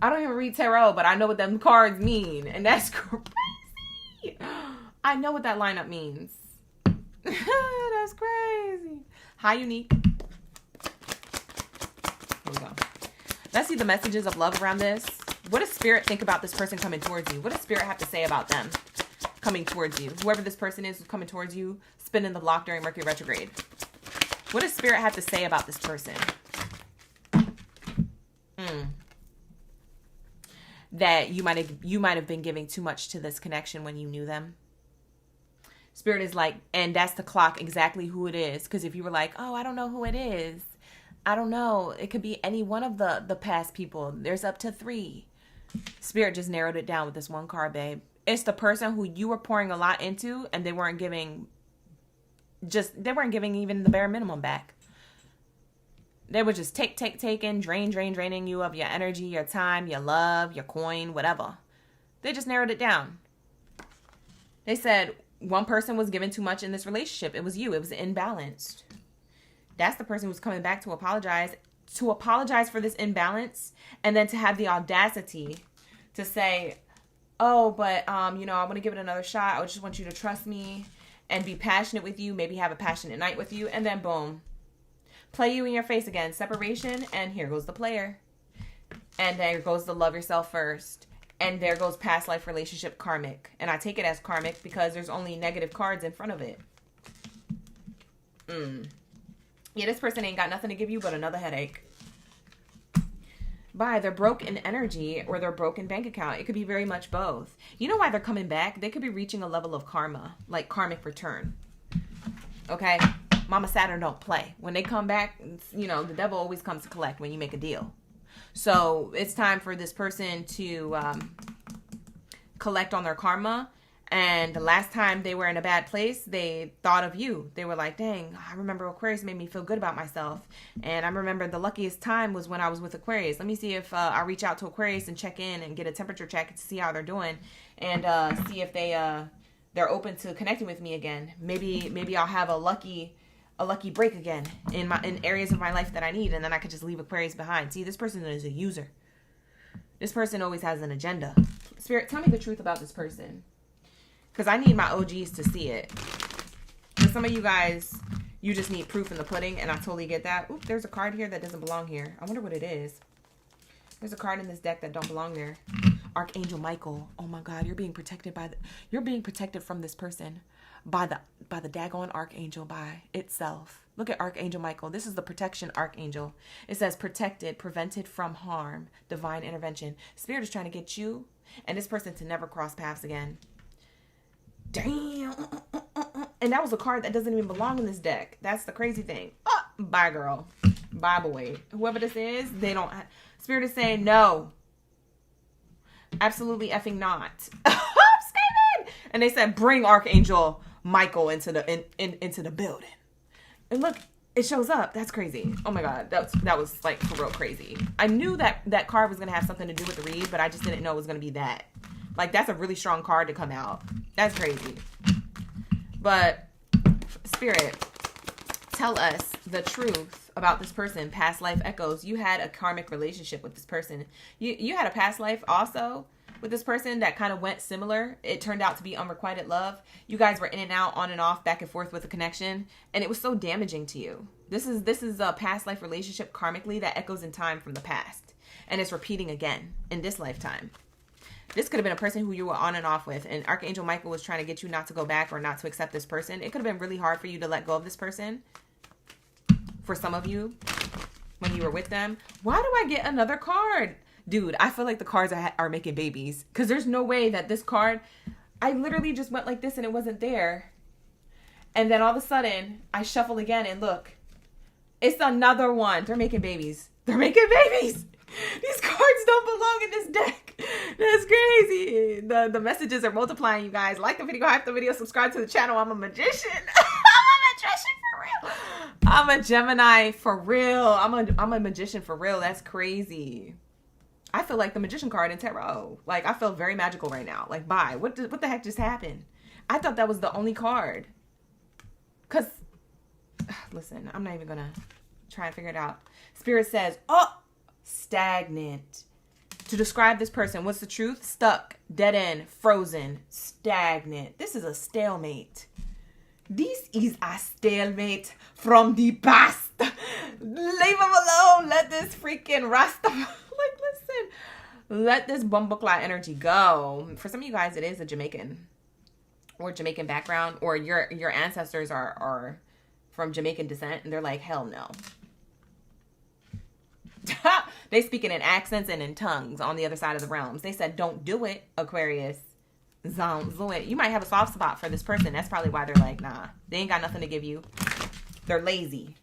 I don't even read tarot, but I know what them cards mean. And that's crazy. I know what that lineup means. That's crazy. Hi, Unique. Here we go. Let's see the messages of love around this. What does Spirit think about this person coming towards you? What does Spirit have to say about them coming towards you? Whoever this person is who's coming towards you, spinning the block during Mercury Retrograde. What does Spirit have to say about this person? That you might have been giving too much to this connection when you knew them. Spirit is like, and that's the clock exactly who it is. Because if you were like, oh, I don't know who it is. I don't know. It could be any one of the past people. There's up to 3. Spirit just narrowed it down with this one card, babe. It's the person who you were pouring a lot into and they weren't giving even the bare minimum back. They were just taking, draining you of your energy, your time, your love, your coin, whatever. They just narrowed it down. They said one person was given too much in this relationship. It was you. It was imbalanced. That's the person who's coming back to apologize for this imbalance, and then to have the audacity to say, oh, but, I want to give it another shot. I just want you to trust me and be passionate with you, maybe have a passionate night with you, and then boom, play you in your face again. Separation, and here goes the player. And there goes the love yourself first. And there goes past life relationship karmic. And I take it as karmic because there's only negative cards in front of it. Yeah, this person ain't got nothing to give you but another headache. Bye. They're broke in energy or they're broke in bank account. It could be very much both. You know why they're coming back? They could be reaching a level of karma, like karmic return. Okay? Mama Saturn don't play. When they come back, the devil always comes to collect when you make a deal. So it's time for this person to collect on their karma. And the last time they were in a bad place, they thought of you. They were like, dang, I remember Aquarius made me feel good about myself. And I remember the luckiest time was when I was with Aquarius. Let me see if I reach out to Aquarius and check in and get a temperature check to see how they're doing. And see if they're open to connecting with me again. Maybe I'll have a lucky break again in areas of my life that I need. And then I could just leave Aquarius behind. See, this person is a user. This person always has an agenda. Spirit, tell me the truth about this person. Because I need my OGs to see it. For some of you guys, you just need proof in the pudding, and I totally get that. Oop, there's a card here that doesn't belong here. I wonder what it is. There's a card in this deck that don't belong there. Archangel Michael. Oh my God, you're being protected from this person. by the daggone archangel by itself. Look at Archangel Michael. This is the protection archangel. It says protected, prevented from harm, divine intervention. Spirit is trying to get you and this person to never cross paths again. Damn. And that was a card that doesn't even belong in this deck. That's the crazy thing. Oh, bye, girl. Bye, boy. Whoever this is, they don't. Spirit is saying no. Absolutely effing not. I'm screaming. And they said, bring Archangel Michael into the building. And look, it shows up. That's crazy. Oh my God. That was like for real crazy. I knew that card was going to have something to do with the read, but I just didn't know it was going to be that. Like, that's a really strong card to come out. That's crazy. But Spirit, tell us the truth about this person. Past life echoes. You had a karmic relationship with this person. You had a past life also with this person that kind of went similar. It turned out to be unrequited love. You guys were in and out, on and off, back and forth with a connection, and it was so damaging to you. This is a past life relationship karmically that echoes in time from the past, and it's repeating again in this lifetime. This could have been a person who you were on and off with, and Archangel Michael was trying to get you not to go back or not to accept this person. It could have been really hard for you to let go of this person. For some of you, when you were with them. Why do I get another card? Dude, I feel like the cards are making babies. Because there's no way that this card... I literally just went like this and it wasn't there. And then all of a sudden, I shuffle again and look. It's another one. They're making babies. They're making babies. These cards don't belong in this deck. That's crazy. The messages are multiplying, you guys. Like the video, hype the video, subscribe to the channel. I'm a magician. I'm a Gemini for real. I'm a magician for real. That's crazy. I feel like the magician card in tarot. Like, I feel very magical right now. Like, bye. What the heck just happened? I thought that was the only card. Because, listen, I'm not even going to try and figure it out. Spirit says, oh, stagnant. To describe this person, what's the truth? Stuck, dead end, frozen, stagnant. This is a stalemate. This is a stalemate from the past. Leave him alone. Let this freaking Rasta... Like, listen. Let this bumbleclaw energy go. For some of you guys, it is a Jamaican. Or Jamaican background. Or your ancestors are from Jamaican descent. And they're like, hell no. They speaking in accents and in tongues on the other side of the realms. They said, don't do it, Aquarius. You might have a soft spot for this person. That's probably why they're like, nah, they ain't got nothing to give you. They're lazy.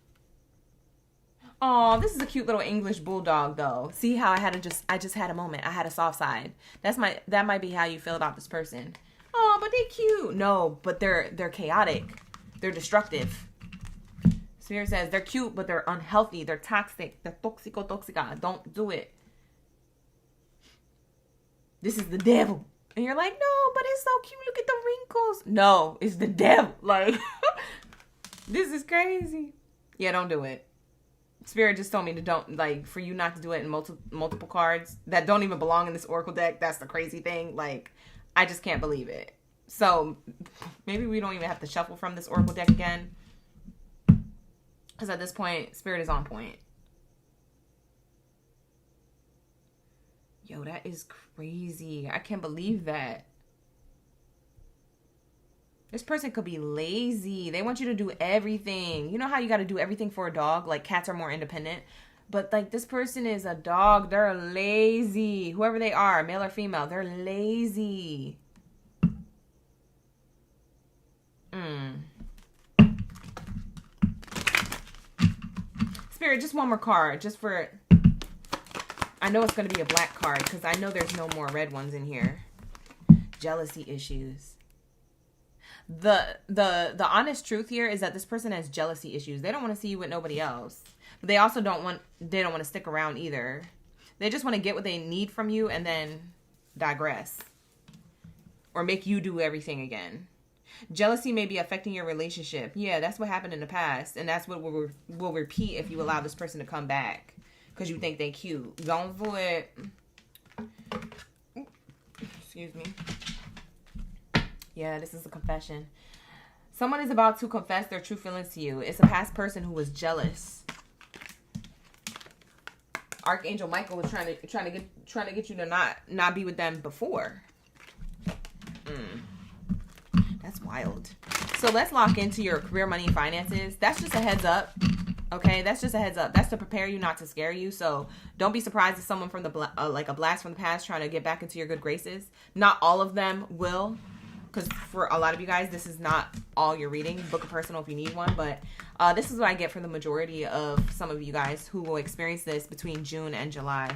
Oh, this is a cute little English bulldog though. See how I just had a moment. I had a soft side. That might be how you feel about this person. Oh, but they cute. No, but they're chaotic. They're destructive. Spirit says they're cute, but they're unhealthy. They're toxic. They're toxica. Don't do it. This is the devil. And you're like, no, but it's so cute. Look at the wrinkles. No, it's the devil. Like, this is crazy. Yeah, don't do it. Spirit just told me to don't, like, for you not to do it in multiple cards that don't even belong in this Oracle deck. That's the crazy thing. Like, I just can't believe it. So, maybe we don't even have to shuffle from this Oracle deck again. Because at this point, Spirit is on point. Yo, that is crazy. I can't believe that. This person could be lazy. They want you to do everything. You know how you got to do everything for a dog? Like, cats are more independent. But, like, this person is a dog. They're lazy. Whoever they are, male or female, they're lazy. Spirit, just one more card. Just for... I know it's going to be a black card because I know there's no more red ones in here. Jealousy issues. The honest truth here is that this person has jealousy issues. They don't want to see you with nobody else. But they also don't want to stick around either. They just want to get what they need from you and then digress. Or make you do everything again. Jealousy may be affecting your relationship. Yeah, that's what happened in the past. And that's what will repeat if you allow this person to come back. Because you think they cute. Don't do it. Excuse me. Yeah, this is a confession. Someone is about to confess their true feelings to you. It's a past person who was jealous. Archangel Michael was trying to get you to not be with them before. That's wild. So let's lock into your career, money, and finances. That's just a heads up. Okay, that's just a heads up. That's to prepare you, not to scare you. So don't be surprised if someone from the like a blast from the past trying to get back into your good graces. Not all of them will, because for a lot of you guys, this is not all you're reading. Book a personal if you need one, but this is what I get from the majority of some of you guys who will experience this between June and July.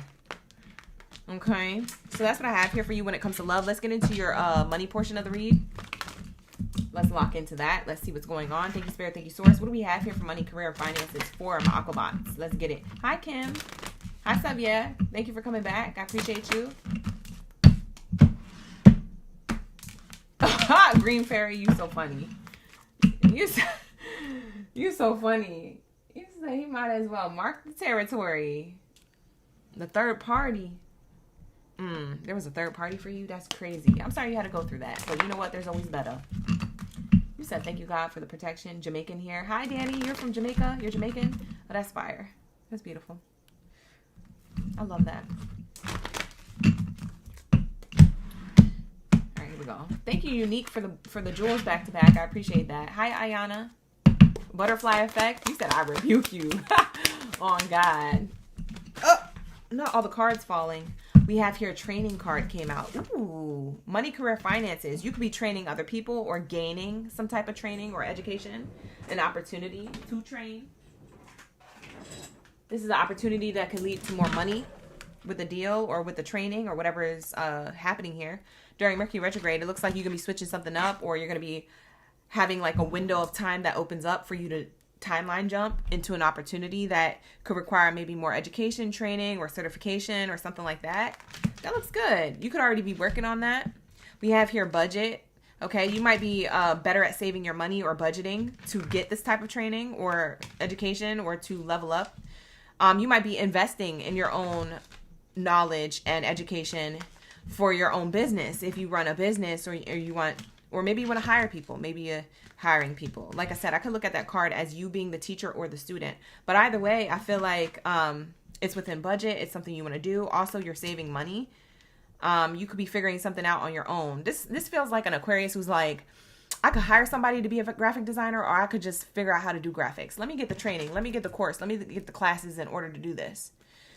Okay, so that's what I have here for you when it comes to love. Let's get into your money portion of the read. Let's lock into that. Let's see what's going on. Thank you, Spirit. Thank you, Source. What do we have here for money, career, finances for my Aquabots? Let's get it. Hi, Kim. Hi, Sabia. Thank you for coming back. I appreciate you. Green Fairy, you so funny. You so funny. You say he might as well mark the territory. The third party. There was a third party for you? That's crazy. I'm sorry you had to go through that. But you know what? There's always better. You said, thank you, God, for the protection. Jamaican here. Hi, Danny. You're from Jamaica. You're Jamaican? Oh, that's fire. That's beautiful. I love that. All right, here we go. Thank you, Unique, for the jewels back to back. I appreciate that. Hi, Ayana. Butterfly effect. You said I rebuke you. Oh, God. Oh, not all the cards falling. We have here a training card came out. Ooh, money, career, finances. You could be training other people or gaining some type of training or education, an opportunity to train. This is an opportunity that could lead to more money with the deal or with the training or whatever is happening here. During Mercury Retrograde, it looks like you're going to be switching something up, or you're going to be having like a window of time that opens up for you to timeline jump into an opportunity that could require maybe more education, training, or certification or something like that. That looks good. You could already be working on that. We have here budget. Okay, you might be better at saving your money or budgeting to get this type of training or education or to level up. You might be investing in your own knowledge and education for your own business if you run a business, or you want, or maybe you want to hire people. Maybe you're hiring people. Like I said, I could look at that card as you being the teacher or the student. But either way, I feel like it's within budget. It's something you want to do. Also, you're saving money. You could be figuring something out on your own. This feels like an Aquarius who's like, I could hire somebody to be a graphic designer, or I could just figure out how to do graphics. Let me get the training. Let me get the course. Let me get the classes in order to do this.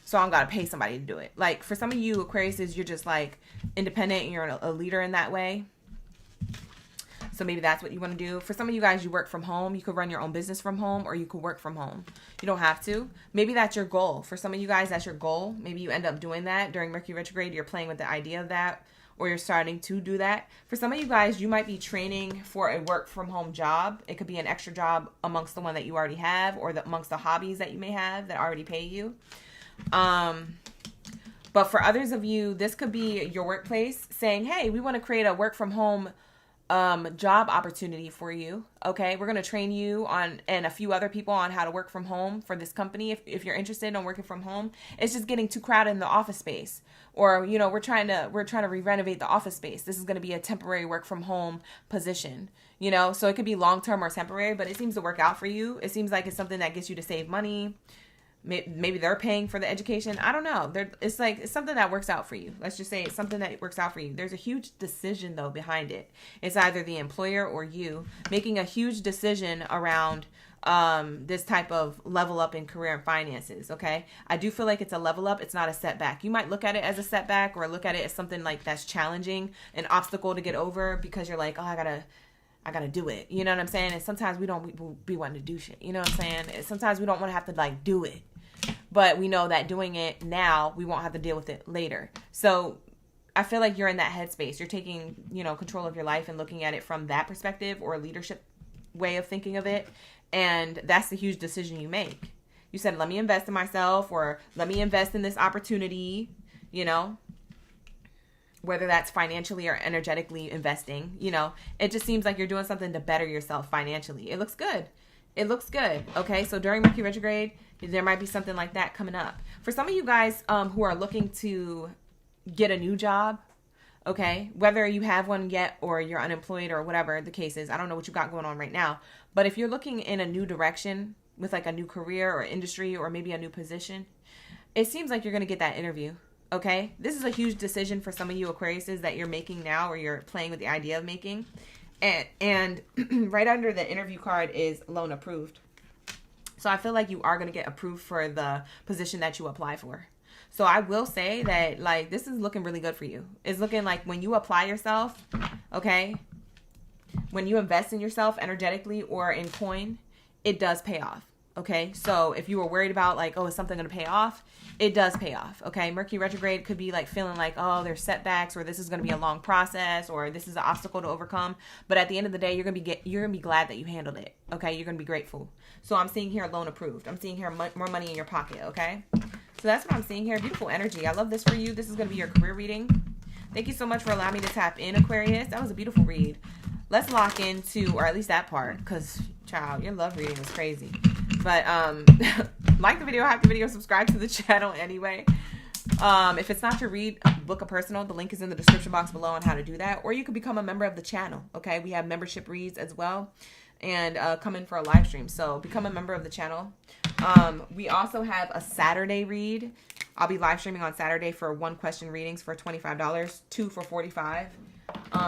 So I don't got to pay somebody to do it. Like for some of you Aquariuses, you're just like independent and you're a leader in that way. So maybe that's what you want to do. For some of you guys, you work from home. You could run your own business from home, or you could work from home. You don't have to. Maybe that's your goal. For some of you guys, that's your goal. Maybe you end up doing that during Mercury Retrograde. You're playing with the idea of that, or you're starting to do that. For some of you guys, you might be training for a work from home job. It could be an extra job amongst the one that you already have, or amongst the hobbies that you may have that already pay you. But for others of you, this could be your workplace saying, hey, we want to create a work from home job opportunity for you. Okay, we're going to train you on, and a few other people, on how to work from home for this company. If you're interested in working from home, it's just getting too crowded in the office space, or you know, we're trying to re-renovate the office space. This is going to be a temporary work from home position, you know, so it could be long-term or temporary, but it seems to work out for you. It seems like it's something that gets you to save money. Maybe they're paying for the education. I don't know. It's something that works out for you. Let's just say it's something that works out for you. There's a huge decision, though, behind it. It's either the employer or you making a huge decision around this type of level up in career and finances, okay? I do feel like it's a level up. It's not a setback. You might look at it as a setback, or look at it as something like that's challenging, an obstacle to get over, because you're like, oh, I gotta do it. You know what I'm saying? And sometimes we don't be wanting to do shit. You know what I'm saying? And sometimes we don't want to have to like do it. But we know that doing it now, we won't have to deal with it later. So I feel like you're in that headspace. You're taking, you know, control of your life and looking at it from that perspective, or a leadership way of thinking of it. And that's the huge decision you make. You said, let me invest in myself, or let me invest in this opportunity, you know, whether that's financially or energetically investing, you know, it just seems like you're doing something to better yourself financially. It looks good. It looks good. Okay. So during Mercury Retrograde, there might be something like that coming up. For some of you guys who are looking to get a new job, okay, whether you have one yet or you're unemployed or whatever the case is, I don't know what you got going on right now, but if you're looking in a new direction with like a new career or industry, or maybe a new position, it seems like you're going to get that interview. Okay. This is a huge decision for some of you Aquariuses that you're making now, or you're playing with the idea of making. And right under the interview card is loan approved. So I feel like you are going to get approved for the position that you apply for. So I will say that, like, this is looking really good for you. It's looking like when you apply yourself, okay, when you invest in yourself energetically or in coin, it does pay off. Okay, so if you were worried about like, oh, is something going to pay off? It does pay off. Okay, Mercury retrograde could be like feeling like, oh, there's setbacks, or this is going to be a long process, or this is an obstacle to overcome. But at the end of the day, you're gonna be glad that you handled it. Okay, you're gonna be grateful. So I'm seeing here loan approved. I'm seeing here more money in your pocket. Okay, so that's what I'm seeing here. Beautiful energy. I love this for you. This is gonna be your career reading. Thank you so much for allowing me to tap in, Aquarius. That was a beautiful read. Let's lock into, or at least that part, because child, your love reading was crazy. But like the video, hype the video, subscribe to the channel anyway. If it's not your read, book a personal. The link is in the description box below on how to do that. Or you could become a member of the channel. Okay, we have membership reads as well, and come in for a live stream. So become a member of the channel. We also have a Saturday read. I'll be live streaming on Saturday for 1 question readings for $25, 2 for $45.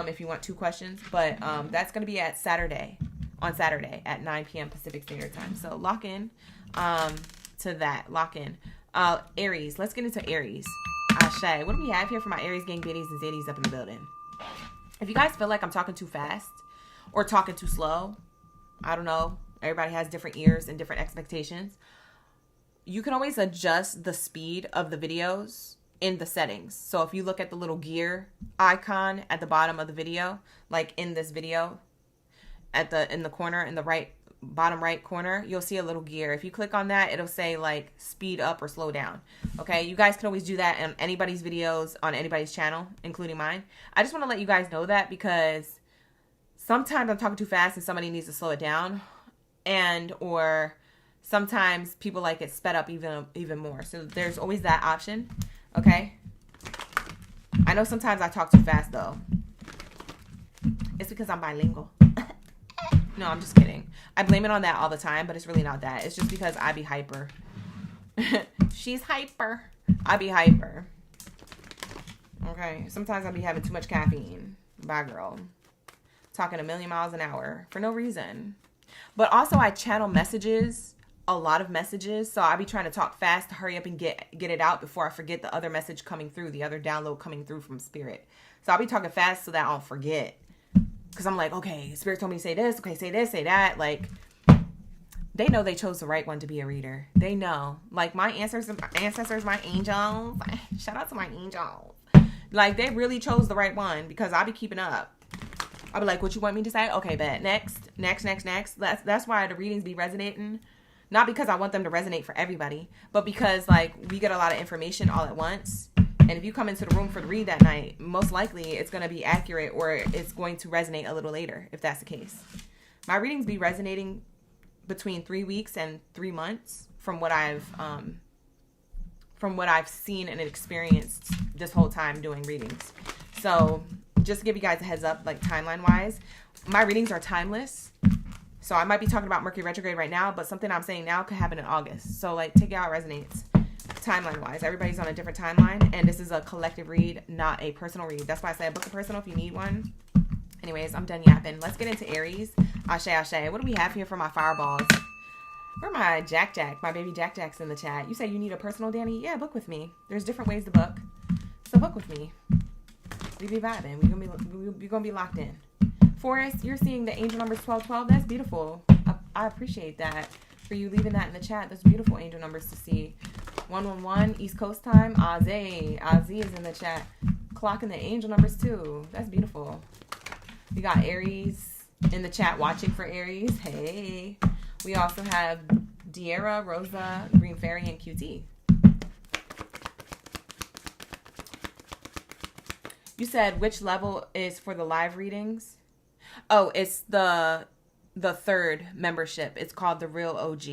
If you want 2 questions, but that's going to be on Saturday at 9 p.m. Pacific Standard Time. So lock in to that. Lock in. Aries. Let's get into Aries. Ashe. What do we have here for my Aries gang biddies and zeddies up in the building? If you guys feel like I'm talking too fast or talking too slow, I don't know. Everybody has different ears and different expectations. You can always adjust the speed of the videos in the settings. So if you look at the little gear icon at the bottom of the video, like in this video, in the corner, in the bottom right corner, you'll see a little gear. If you click on that, it'll say like speed up or slow down. Okay, you guys can always do that in anybody's videos on anybody's channel, including mine. I just want to let you guys know that because sometimes I'm talking too fast and somebody needs to slow it down, or sometimes people like it sped up even more. So there's always that option. Okay, I know sometimes I talk too fast though. It's because I'm bilingual. No, I'm just kidding. I blame it on that all the time, but it's really not that. It's just because I be hyper. She's hyper. I be hyper. Okay. Sometimes I be having too much caffeine. Bye, girl. Talking a million miles an hour for no reason. But also I channel messages, a lot of messages. So I be trying to talk fast to hurry up and get it out before I forget the other message coming through, the other download coming through from Spirit. So I'll be talking fast so that I don't forget. Because I'm like, okay, Spirit told me to say this. Okay, say this, say that. Like, they know they chose the right one to be a reader. They know. Like, my ancestors, my angels. Shout out to my angels. Like, they really chose the right one because I be keeping up. I'll be like, what you want me to say? Okay, bet. Next. That's why the readings be resonating. Not because I want them to resonate for everybody, but because, like, we get a lot of information all at once. And if you come into the room for the read that night, most likely it's going to be accurate or it's going to resonate a little later, if that's the case. My readings be resonating between 3 weeks and 3 months from what I've seen and experienced this whole time doing readings. So just to give you guys a heads up, like timeline-wise, my readings are timeless. So I might be talking about Mercury retrograde right now, but something I'm saying now could happen in August. So like take it how it resonates. Timeline wise, everybody's on a different timeline, and this is a collective read, not a personal read. That's why I say book a personal if you need one. Anyways, I'm done yapping. Let's get into Aries. Ashe. What do we have here for my fireballs? Where my Jack? My baby Jack's in the chat. You say you need a personal, Danny? Yeah, book with me. There's different ways to book, so book with me. We be vibing. We're gonna be locked in. Forrest, you're seeing the angel numbers 1212. That's beautiful. I appreciate that for you leaving that in the chat. That's beautiful angel numbers to see. 111 East Coast time. Ozzy is in the chat. Clocking the angel numbers too. That's beautiful. We got Aries in the chat watching for Aries. Hey. We also have Diera, Rosa, Green Fairy, and QT. You said which level is for the live readings? Oh, it's the 3rd membership. It's called the Real OG.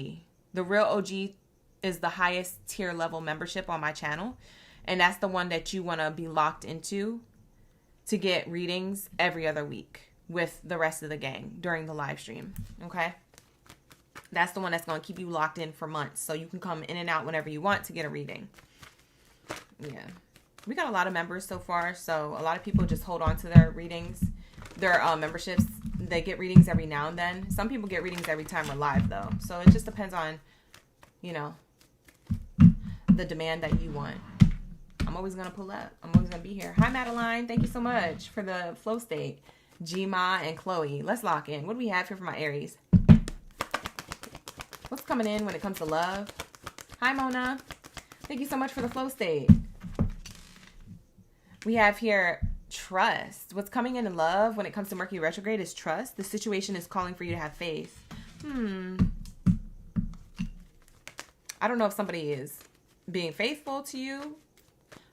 The Real OG is the highest tier level membership on my channel, and that's the one that you want to be locked into to get readings every other week with the rest of the gang during the live stream. Okay, that's the one that's going to keep you locked in for months, so you can come in and out whenever you want to get a reading. Yeah, we got a lot of members so far, so a lot of people just hold on to their readings, their memberships they get readings every now and then. Some people get readings every time we're live, though. So it just depends on, you know, the demand that you want. I'm always going to pull up. I'm always going to be here. Hi, Madeline. Thank you so much for the flow state. Gma and Chloe. Let's lock in. What do we have here for my Aries? What's coming in when it comes to love? Hi, Mona. Thank you so much for the flow state. We have here trust. What's coming in love when it comes to Mercury retrograde is trust. The situation is calling for you to have faith. I don't know if somebody is being faithful to you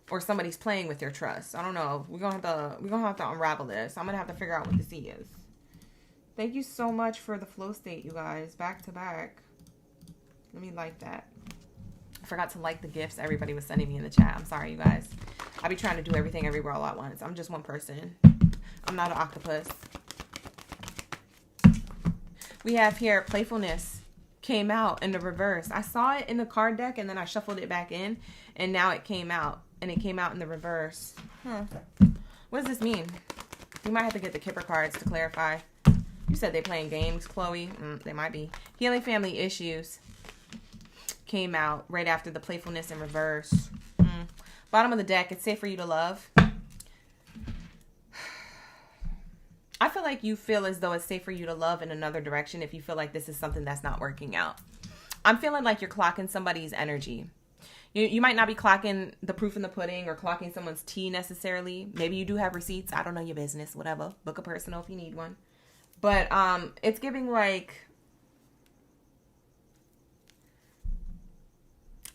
or somebody's playing with your trust. I don't know. We're gonna have to unravel this. I'm gonna have to figure out what the C is. Thank you so much for the flow state, you guys. Back to back. Let me like that. I forgot to like the gifts everybody was sending me in the chat. I'm sorry, you guys. I be trying to do everything everywhere all at once. I'm just one person. I'm not an octopus. We have here playfulness came out in the reverse. I saw it in the card deck and then I shuffled it back in and now it came out. And it came out in the reverse. What does this mean? We might have to get the Kipper cards to clarify. You said they playing games, Chloe. They might be. Healing family issues came out right after the playfulness in reverse. Bottom of the deck, it's safe for you to love. I feel like you feel as though it's safe for you to love in another direction if you feel like this is something that's not working out. I'm feeling like you're clocking somebody's energy. You might not be clocking the proof in the pudding or clocking someone's tea necessarily. Maybe you do have receipts. I don't know your business, whatever. Book a personal if you need one. But it's giving like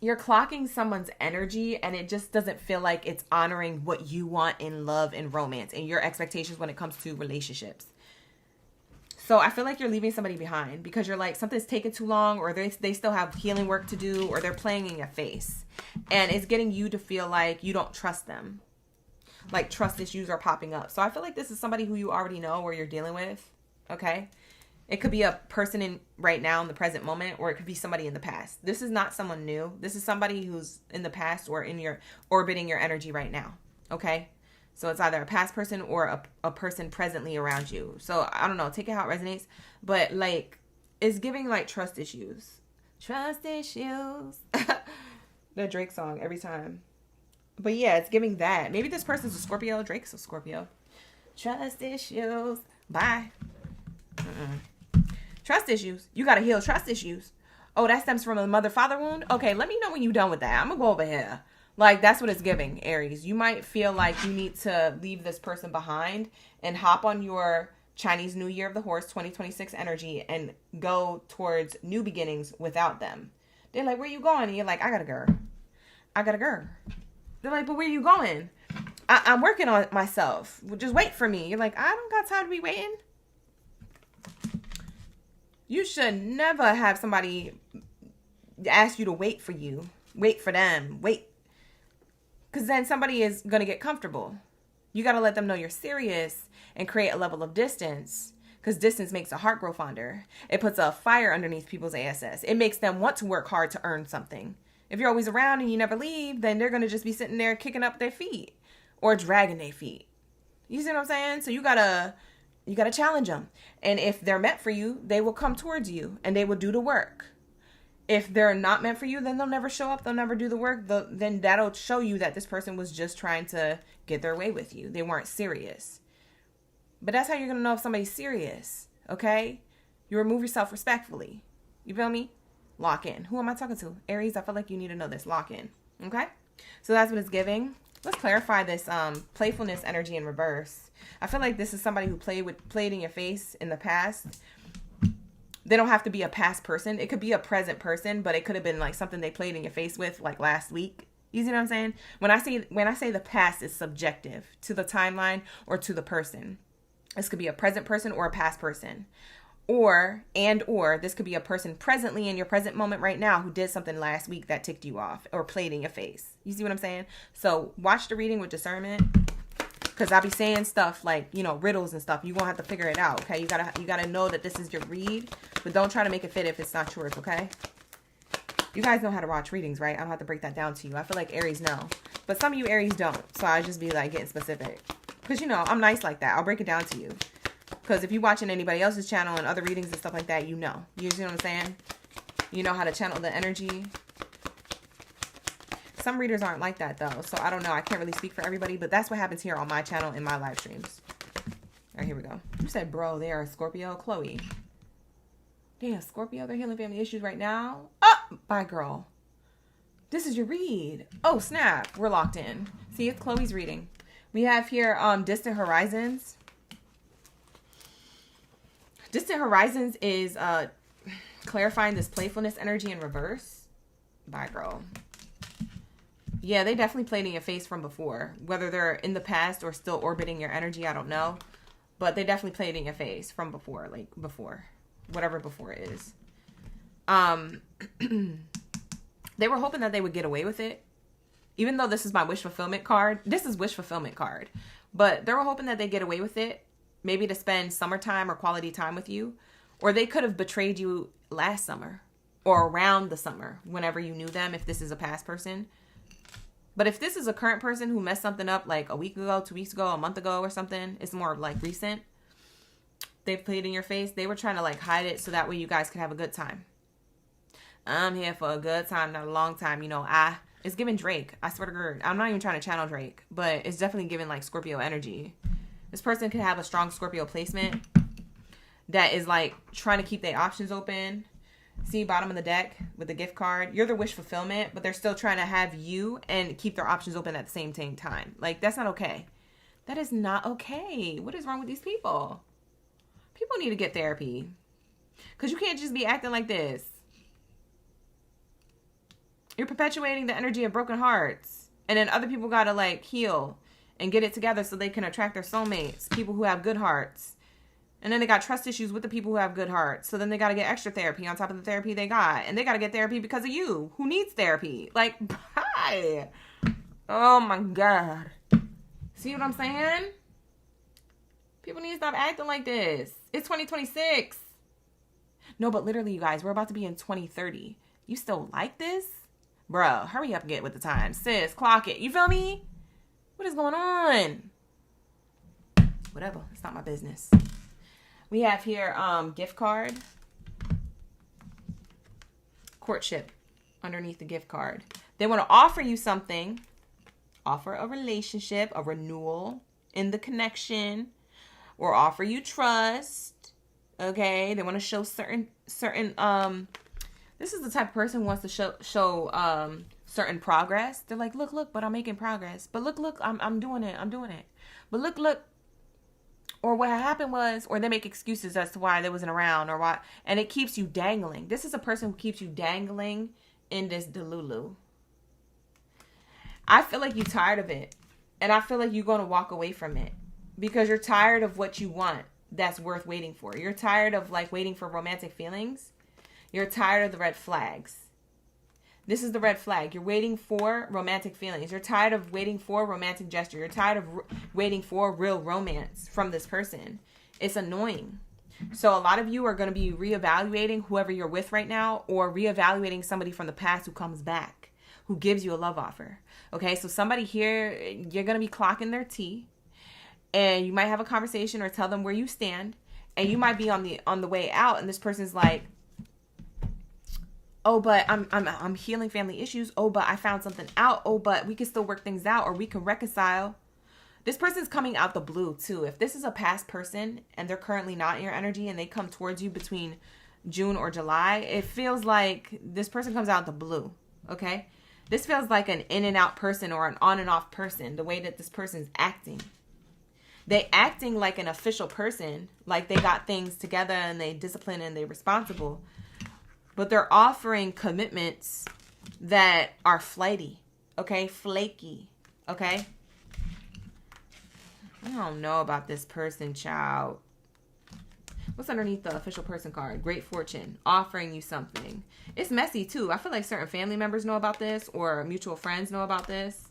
you're clocking someone's energy and it just doesn't feel like it's honoring what you want in love and romance and your expectations when it comes to relationships. So I feel like you're leaving somebody behind because you're like, something's taking too long or they still have healing work to do or they're playing in your face. And it's getting you to feel like you don't trust them. Like trust issues are popping up. So I feel like this is somebody who you already know or you're dealing with. Okay. It could be a person in right now in the present moment, or it could be somebody in the past. This is not someone new. This is somebody who's in the past or in your orbiting your energy right now. Okay. So it's either a past person or a person presently around you. So I don't know. Take it how it resonates. But like, it's giving like trust issues. Trust issues. The Drake song every time. But yeah, it's giving that. Maybe this person's a Scorpio. Drake's a Scorpio. Trust issues. Bye. Trust issues. You got to heal trust issues. Oh, that stems from a mother-father wound? Okay, let me know when you're done with that. I'm going to go over here. Like, that's what it's giving, Aries. You might feel like you need to leave this person behind and hop on your Chinese New Year of the Horse 2026 energy and go towards new beginnings without them. They're like, where you going? And you're like, I got a girl. They're like, but where you going? I'm working on myself. Just wait for me. You're like, I don't got time to be waiting. You should never have somebody ask you to wait for you. Wait for them. Wait. Because then somebody is going to get comfortable. You got to let them know you're serious and create a level of distance. Because distance makes a heart grow fonder. It puts a fire underneath people's ASS. It makes them want to work hard to earn something. If you're always around and you never leave, then they're going to just be sitting there kicking up their feet or dragging their feet. You see what I'm saying? So you got to challenge them. And if they're meant for you, they will come towards you and they will do the work. If they're not meant for you, then they'll never show up. They'll never do the work. Then that'll show you that this person was just trying to get their way with you. They weren't serious. But that's how you're going to know if somebody's serious. Okay? You remove yourself respectfully. You feel me? Lock in. Who am I talking to? Aries, I feel like you need to know this. Lock in. Okay? So that's what it's giving. Let's clarify this playfulness energy in reverse. I feel like this is somebody who played in your face in the past. They don't have to be a past person. It could be a present person, but it could have been like something they played in your face with like last week. You see what I'm saying? When I say the past is subjective to the timeline or to the person. This could be a present person or a past person. Or this could be a person presently in your present moment right now who did something last week that ticked you off or played in your face. You see what I'm saying? So watch the reading with discernment. Because I'll be saying stuff like, riddles and stuff. You're going to have to figure it out, okay? You gotta know that this is your read. But don't try to make it fit if it's not yours, okay? You guys know how to watch readings, right? I don't have to break that down to you. I feel like Aries know. But some of you Aries don't. So I just be like getting specific. Because, I'm nice like that. I'll break it down to you. Because if you're watching anybody else's channel and other readings and stuff like that, you know. You see what I'm saying? You know how to channel the energy. Some readers aren't like that, though. So, I don't know. I can't really speak for everybody. But that's what happens here on my channel in my live streams. All right, here we go. You said, bro, they are a Scorpio. Chloe. Damn, Scorpio. They're healing family issues right now. Oh, bye, girl. This is your read. Oh, snap. We're locked in. See, it's Chloe's reading. We have here Distant Horizons. Distant Horizons is clarifying this playfulness energy in reverse. Bye, girl. Yeah, they definitely played in your face from before. Whether they're in the past or still orbiting your energy, I don't know. But they definitely played in your face from before. Like, before. Whatever before is. They were hoping that they would get away with it. Even though this is my wish fulfillment card. This is wish fulfillment card. But they were hoping that they get away with it. Maybe to spend summertime or quality time with you. Or they could have betrayed you last summer. Or around the summer. Whenever you knew them. If this is a past person. But if this is a current person who messed something up like a week ago, 2 weeks ago, a month ago or something. It's more like recent. They played in your face. They were trying to like hide it so that way you guys could have a good time. I'm here for a good time, not a long time. You know, it's giving Drake. I swear to God. I'm not even trying to channel Drake. But it's definitely giving like Scorpio energy. This person could have a strong Scorpio placement. That is like trying to keep their options open. See, bottom of the deck with the gift card. You're the wish fulfillment. But they're still trying to have you and keep their options open at the same time. Like, that's not okay. That is not okay. What is wrong with these people? People need to get therapy. Because you can't just be acting like this. You're perpetuating the energy of broken hearts. And then other people got to like heal and get it together so they can attract their soulmates. People who have good hearts. And then they got trust issues with the people who have good hearts. So then they got to get extra therapy on top of the therapy they got. And they got to get therapy because of you. Who needs therapy? Like, bye. Oh my God. See what I'm saying? People need to stop acting like this. It's 2026. No, but literally, you guys, we're about to be in 2030. You still like this? Bruh, hurry up and get with the time. Sis, clock it. You feel me? What is going on? Whatever. It's not my business. We have here gift card. Courtship underneath the gift card. They want to offer you something. Offer a relationship, a renewal in the connection. Or offer you trust. Okay? They want to show certain this is the type of person who wants to show certain progress. They're like, look, but I'm making progress. But look, I'm doing it. But look. Or what happened was, or they make excuses as to why they wasn't around or why, and it keeps you dangling. This is a person who keeps you dangling in this delulu. I feel like you're tired of it. And I feel like you're going to walk away from it. Because you're tired of what you want that's worth waiting for. You're tired of like waiting for romantic feelings. You're tired of the red flags. This is the red flag. You're waiting for romantic feelings. You're tired of waiting for romantic gesture. You're tired of waiting for real romance from this person. It's annoying. So a lot of you are going to be reevaluating whoever you're with right now, or reevaluating somebody from the past who comes back, who gives you a love offer. Okay, so somebody here, you're going to be clocking their tea, and you might have a conversation or tell them where you stand, and you might be on the way out, and this person's like, oh, but I'm healing family issues. Oh, but I found something out. Oh, but we can still work things out, or we can reconcile. This person's coming out the blue too. If this is a past person and they're currently not in your energy and they come towards you between June or July, it feels like this person comes out the blue. Okay? This feels like an in and out person or an on and off person, the way that this person's acting. They acting like an official person, like they got things together and they discipline and they're responsible. But they're offering commitments that are flighty, okay? Flaky, okay? I don't know about this person, child. What's underneath the official person card? Great fortune, offering you something. It's messy, too. I feel like certain family members know about this, or mutual friends know about this.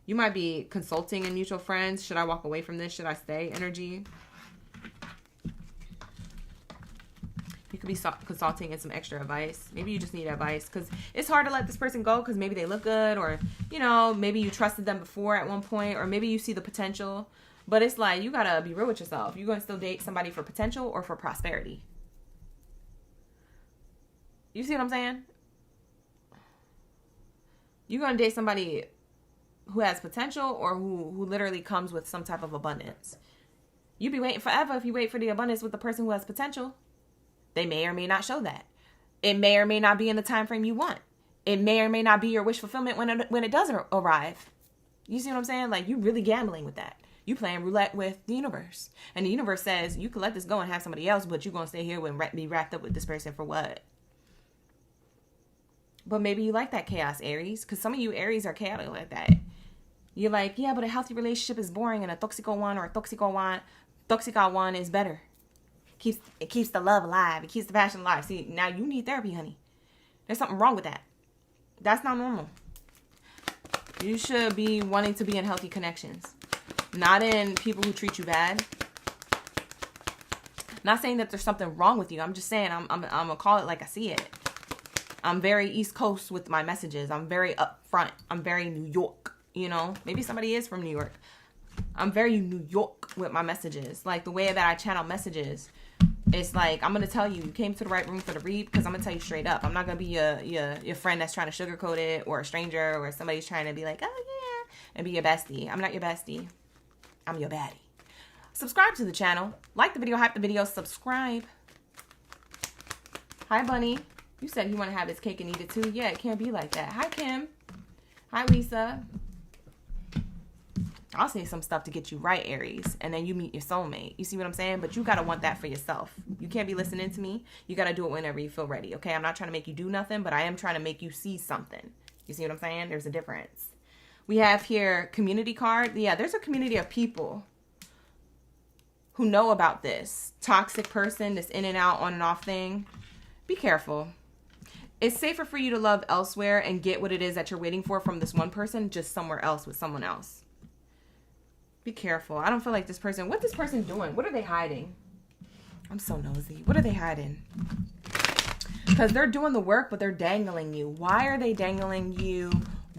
You might be consulting in mutual friends. Should I walk away from this? Should I stay? Energy. You could be consulting in some extra advice. Maybe you just need advice because it's hard to let this person go because maybe they look good, or, you know, maybe you trusted them before at one point, or maybe you see the potential. But it's like, you gotta be real with yourself. You gonna still date somebody for potential or for prosperity? You see what I'm saying? You gonna date somebody who has potential or who literally comes with some type of abundance? You be waiting forever if you wait for the abundance with the person who has potential. They may or may not show that. It may or may not be in the time frame you want. It may or may not be your wish fulfillment when it does arrive. You see what I'm saying? Like, you really gambling with that. You playing roulette with the universe. And the universe says, you can let this go and have somebody else, but you're going to stay here and be wrapped up with this person for what? But maybe you like that chaos, Aries. Because some of you Aries are chaotic like that. You're like, yeah, but a healthy relationship is boring, and a toxico one is better. It keeps the love alive. It keeps the passion alive. See, now you need therapy, honey. There's something wrong with that. That's not normal. You should be wanting to be in healthy connections. Not in people who treat you bad. Not saying that there's something wrong with you. I'm just saying I'm gonna call it like I see it. I'm very East Coast with my messages. I'm very upfront. I'm very New York, you know? Maybe somebody is from New York. I'm very New York with my messages. Like, the way that I channel messages, it's like, I'm going to tell you, you came to the right room for the read, because I'm going to tell you straight up. I'm not going to be your friend that's trying to sugarcoat it, or a stranger, or somebody's trying to be like, oh yeah, and be your bestie. I'm not your bestie. I'm your baddie. Subscribe to the channel. Like the video, hype the video, subscribe. Hi, Bunny. You said you want to have his cake and eat it too. Yeah, it can't be like that. Hi, Kim. Hi, Lisa. I'll say some stuff to get you right, Aries, and then you meet your soulmate. You see what I'm saying? But you got to want that for yourself. You can't be listening to me. You got to do it whenever you feel ready, okay? I'm not trying to make you do nothing, but I am trying to make you see something. You see what I'm saying? There's a difference. We have here community card. Yeah, there's a community of people who know about this. Toxic person, this in and out, on and off thing. Be careful. It's safer for you to love elsewhere and get what it is that you're waiting for from this one person just somewhere else with someone else. Be careful. I don't feel like this person... What this person doing? What are they hiding? I'm so nosy. What are they hiding? Because they're doing the work, but they're dangling you. Why are they dangling you?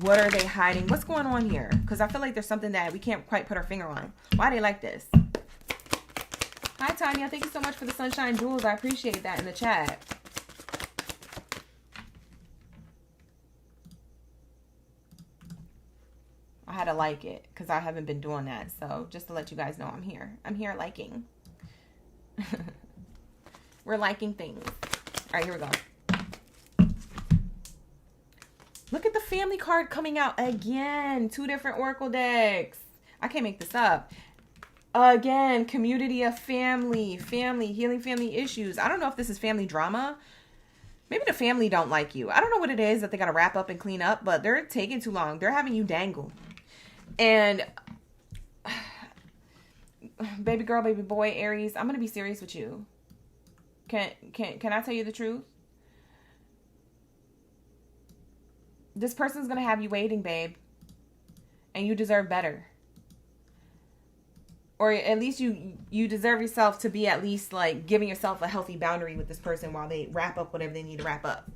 What are they hiding? What's going on here? Because I feel like there's something that we can't quite put our finger on. Why are they like this? Hi, Tanya. Thank you so much for the sunshine jewels. I appreciate that in the chat. I had to like it because I haven't been doing that. So just to let you guys know, I'm here. I'm here liking. We're liking things. All right, here we go. Look at the family card coming out again. 2 different oracle decks. I can't make this up. Again, community of family, healing family issues. I don't know if this is family drama. Maybe the family don't like you. I don't know what it is that they got to wrap up and clean up, but they're taking too long. They're having you dangle. And baby girl, baby boy, Aries, I'm going to be serious with you. Can I tell you the truth? This person's going to have you waiting, babe. And you deserve better. Or at least you deserve yourself to be at least like giving yourself a healthy boundary with this person while they wrap up whatever they need to wrap up.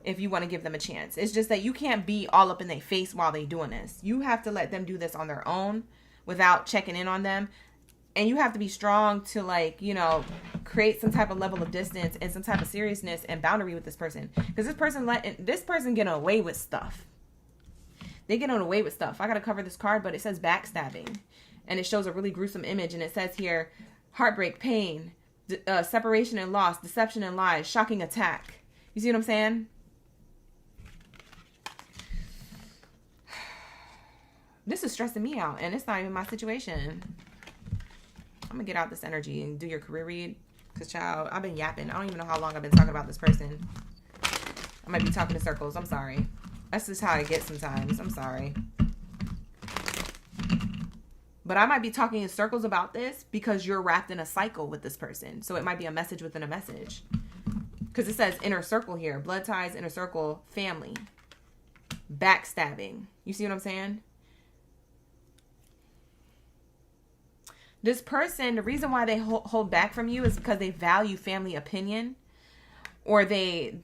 If you want to give them a chance. It's just that you can't be all up in their face while they're doing this. You have to let them do this on their own without checking in on them. And you have to be strong to, like, you know, create some type of level of distance and some type of seriousness and boundary with this person. Because this person getting away with stuff. They getting away with stuff. I got to cover this card, but it says backstabbing. And it shows a really gruesome image. And it says here, heartbreak, pain, separation and loss, deception and lies, shocking attack. You see what I'm saying? This is stressing me out, and it's not even my situation. I'm going to get out this energy and do your career read. Because, child, I've been yapping. I don't even know how long I've been talking about this person. I might be talking in circles. I'm sorry. That's just how I get sometimes. I'm sorry. But I might be talking in circles about this because you're wrapped in a cycle with this person. So it might be a message within a message. Because it says inner circle here. Blood ties, inner circle, family. Backstabbing. You see what I'm saying? This person, the reason why they hold back from you is because they value family opinion, or they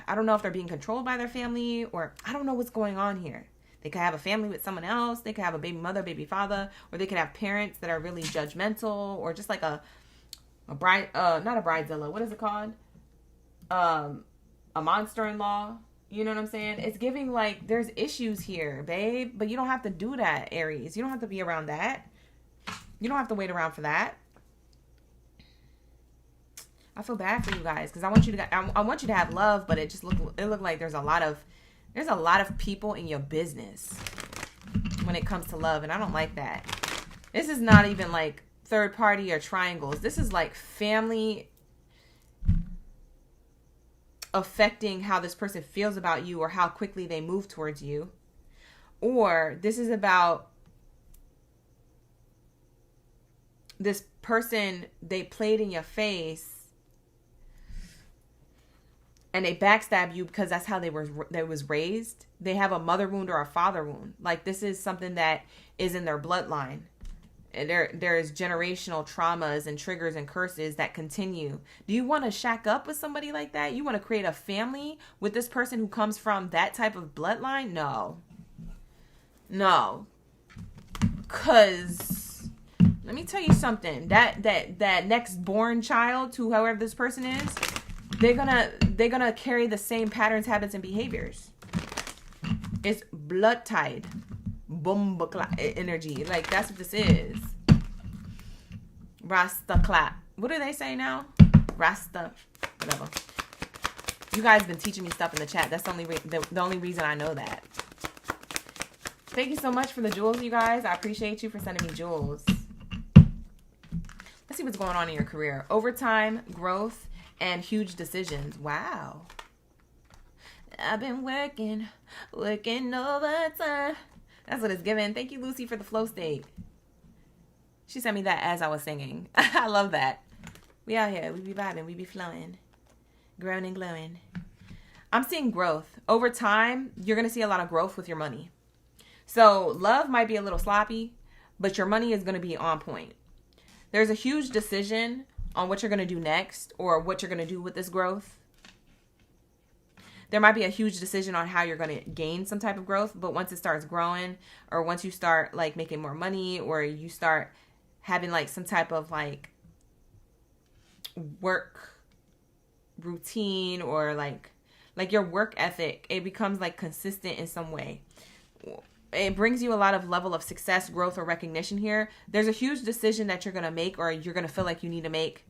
I don't know if they're being controlled by their family, or I don't know what's going on here. They could have a family with someone else. They could have a baby mother, baby father, or they could have parents that are really judgmental, or just like a bride, not a bridezilla. What is it called? A monster-in-law. You know what I'm saying? It's giving like there's issues here, babe. But you don't have to do that, Aries. You don't have to be around that. You don't have to wait around for that. I feel bad for you guys because I want you to have love, but it looked like there's a lot of people in your business when it comes to love, and I don't like that. This is not even like third party or triangles. This is like family affecting how this person feels about you or how quickly they move towards you. Or this is about this person, they played in your face and they backstab you because that's how they was raised. They have a mother wound or a father wound. Like this is something that is in their bloodline. There is generational traumas and triggers and curses that continue. Do you want to shack up with somebody like that? You want to create a family with this person who comes from that type of bloodline? No. Cause let me tell you something. That next born child to whoever this person is, they're gonna carry the same patterns, habits, and behaviors. It's blood tied. Boom energy. Like that's what this is. Rasta clap. What do they say now? Rasta. Whatever. You guys been teaching me stuff in the chat. That's the only reason I know that. Thank you so much for the jewels, you guys. I appreciate you for sending me jewels. Let's see what's going on in your career. Overtime, growth, and huge decisions. Wow. I've been working overtime. That's what it's giving. Thank you, Lucy, for the flow state. She sent me that as I was singing. I love that. We out here. We be vibing. We be flowing. Growing and glowing. I'm seeing growth. Over time, you're going to see a lot of growth with your money. So love might be a little sloppy, but your money is going to be on point. There's a huge decision on what you're going to do next or what you're going to do with this growth. There might be a huge decision on how you're going to gain some type of growth, but once it starts growing or once you start like making more money or you start having like some type of like work routine or like your work ethic, it becomes like consistent in some way. It brings you a lot of level of success, growth, or recognition here. There's a huge decision that you're going to make or you're going to feel like you need to make.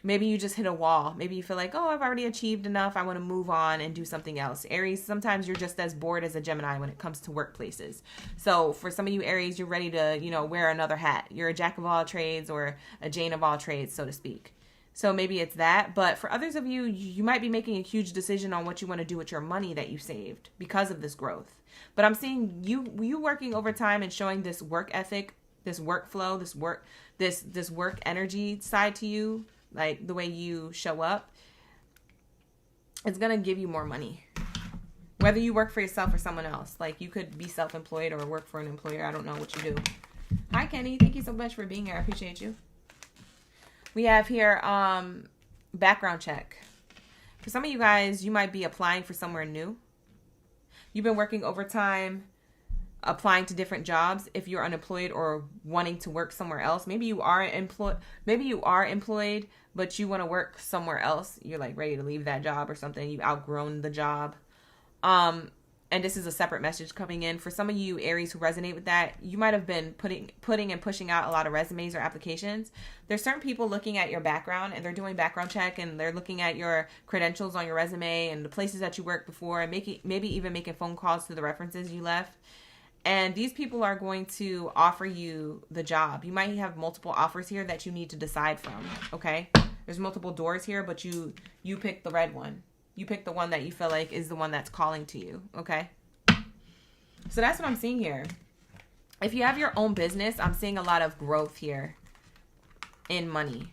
Maybe you just hit a wall. Maybe you feel like, oh, I've already achieved enough. I want to move on and do something else. Aries, sometimes you're just as bored as a Gemini when it comes to workplaces. So for some of you Aries, you're ready to, wear another hat. You're a jack of all trades or a Jane of all trades, so to speak. So maybe it's that. But for others of you, you might be making a huge decision on what you want to do with your money that you saved because of this growth. But I'm seeing you working overtime and showing this work ethic, this workflow, this work energy side to you. Like the way you show up, it's going to give you more money. Whether you work for yourself or someone else. Like you could be self-employed or work for an employer. I don't know what you do. Hi, Kenny. Thank you so much for being here. I appreciate you. We have here background check. For some of you guys, you might be applying for somewhere new. You've been working overtime, applying to different jobs. If you're unemployed or wanting to work somewhere else, maybe you are employed, but you want to work somewhere else. You're like ready to leave that job or something. You've outgrown the job. And this is a separate message coming in. For some of you Aries who resonate with that, you might have been putting and pushing out a lot of resumes or applications. There's certain people looking at your background and they're doing background check and they're looking at your credentials on your resume and the places that you worked before and maybe even making phone calls to the references you left. And these people are going to offer you the job. You might have multiple offers here that you need to decide from, okay? There's multiple doors here, but you pick the red one. You pick the one that you feel like is the one that's calling to you, okay? So that's what I'm seeing here. If you have your own business, I'm seeing a lot of growth here in money.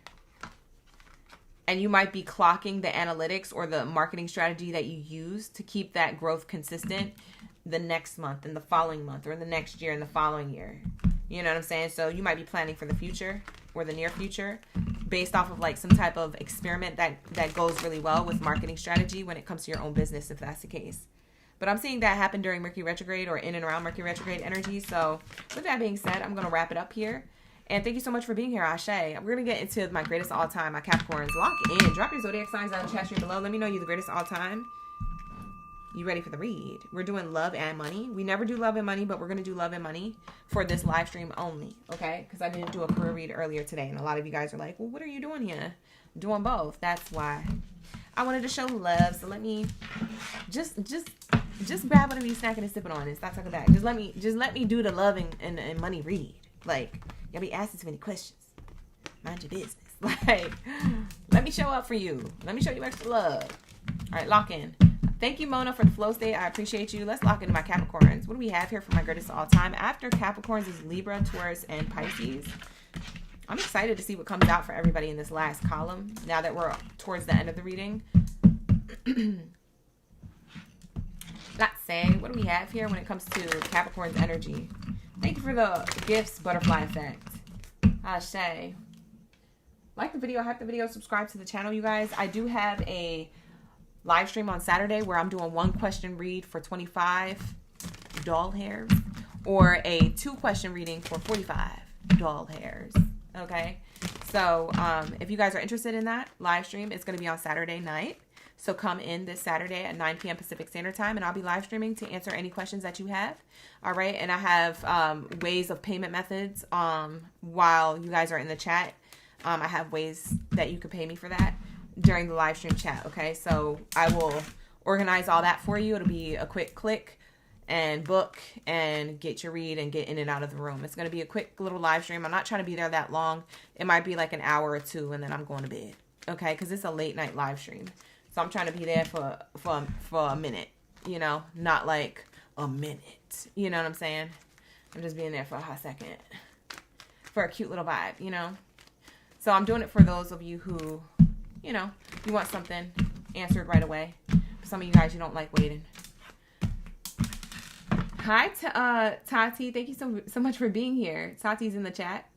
And you might be clocking the analytics or the marketing strategy that you use to keep that growth consistent the next month and the following month or the next year and the following year. You know what I'm saying? So you might be planning for the future or the near future based off of like some type of experiment that goes really well with marketing strategy when it comes to your own business, if that's the case. But I'm seeing that happen during Mercury Retrograde or in and around Mercury Retrograde energy. So with that being said, I'm going to wrap it up here. And thank you so much for being here, Ashe. We're going to get into my greatest all time, my Capricorns. Lock in. Drop your zodiac signs down in the chat stream below. Let me know you're the greatest all time. You ready for the read? We're doing love and money. We never do love and money, but we're going to do love and money for this live stream only, okay? Because I didn't do a career read earlier today, and a lot of you guys are like, well, what are you doing here? Doing both. That's why I wanted to show love. So let me just grab whatever you're snacking and sipping on and stop talking back. Just let me do the love and money read. Like, y'all be asking too many questions. Mind your business. Like, let me show up for you. Let me show you extra love. All right, lock in. Thank you, Mona, for the flow state. I appreciate you. Let's lock into my Capricorns. What do we have here for my greatest of all time? After Capricorns is Libra, Taurus, and Pisces. I'm excited to see what comes out for everybody in this last column now that we're towards the end of the reading. Let's say, what do we have here when it comes to Capricorn's energy? Thank you for the gifts, Butterfly Effect. Ashe. Like the video, hype the video, subscribe to the channel, you guys. I do have a live stream on Saturday where I'm doing 1 question read for 25 doll hairs or a 2 question reading for 45 doll hairs. Okay, so if you guys are interested in that live stream, it's going to be on Saturday night. So come in this Saturday at 9 p.m. Pacific Standard Time, and I'll be live streaming to answer any questions that you have. All right, and I have ways of payment methods while you guys are in the chat. I have ways that you could pay me for that during the live stream chat. Okay, so I will organize all that for you. It'll be a quick click and book and get your read and get in and out of the room. It's going to be a quick little live stream. I'm not trying to be there that long. It might be like an hour or 2 and then I'm going to bed. Okay, because it's a late night live stream. So I'm trying to be there for a minute, you know, not like a minute. You know what I'm saying? I'm just being there for a hot second for a cute little vibe, you know. So I'm doing it for those of you who, you know, you want something answered right away. For some of you guys, you don't like waiting. Hi, Tati. Thank you so much for being here. Tati's in the chat.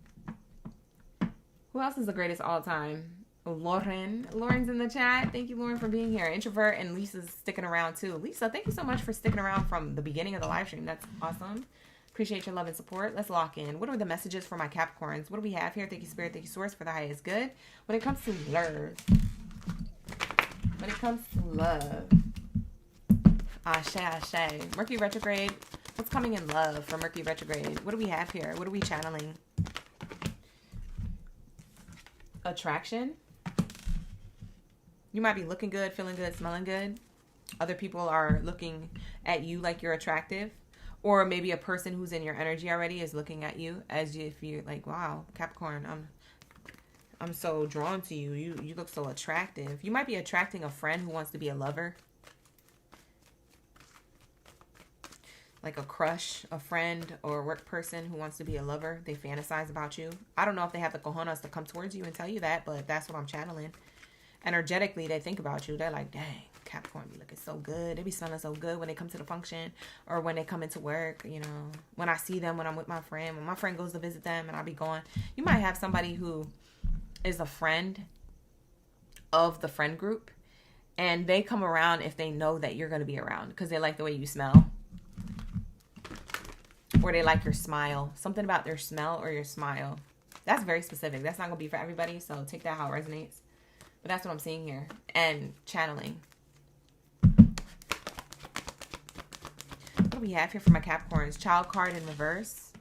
Who else is the greatest all time? Lauren. Lauren's in the chat. Thank you, Lauren, for being here. Introvert and Lisa's sticking around too. Lisa, thank you so much for sticking around from the beginning of the live stream. That's awesome. Appreciate your love and support. Let's lock in. What are the messages for my Capricorns? What do we have here? Thank you, Spirit. Thank you, Source, for the highest good. When it comes to love. When it comes to love. Ashe, ashe. Mercury Retrograde. What's coming in love for Mercury Retrograde? What do we have here? What are we channeling? Attraction. You might be looking good, feeling good, smelling good. Other people are looking at you like you're attractive. Or maybe a person who's in your energy already is looking at you as if you're like, wow, Capricorn, I'm so drawn to you. You look so attractive. You might be attracting a friend who wants to be a lover. Like a crush, a friend, or a work person who wants to be a lover. They fantasize about you. I don't know if they have the cojones to come towards you and tell you that, but that's what I'm channeling. Energetically, they think about you. They're like, dang, Capricorn be looking so good. They be smelling so good when they come to the function or when they come into work, you know. When I see them, when I'm with my friend, when my friend goes to visit them and I'll be going. You might have somebody who is a friend of the friend group and they come around if they know that you're going to be around because they like the way you smell. Or they like your smile. Something about their smell or your smile. That's very specific. That's not going to be for everybody, so take that how it resonates. But that's what I'm seeing here. And channeling. What do we have here for my Capricorns? Child card in reverse.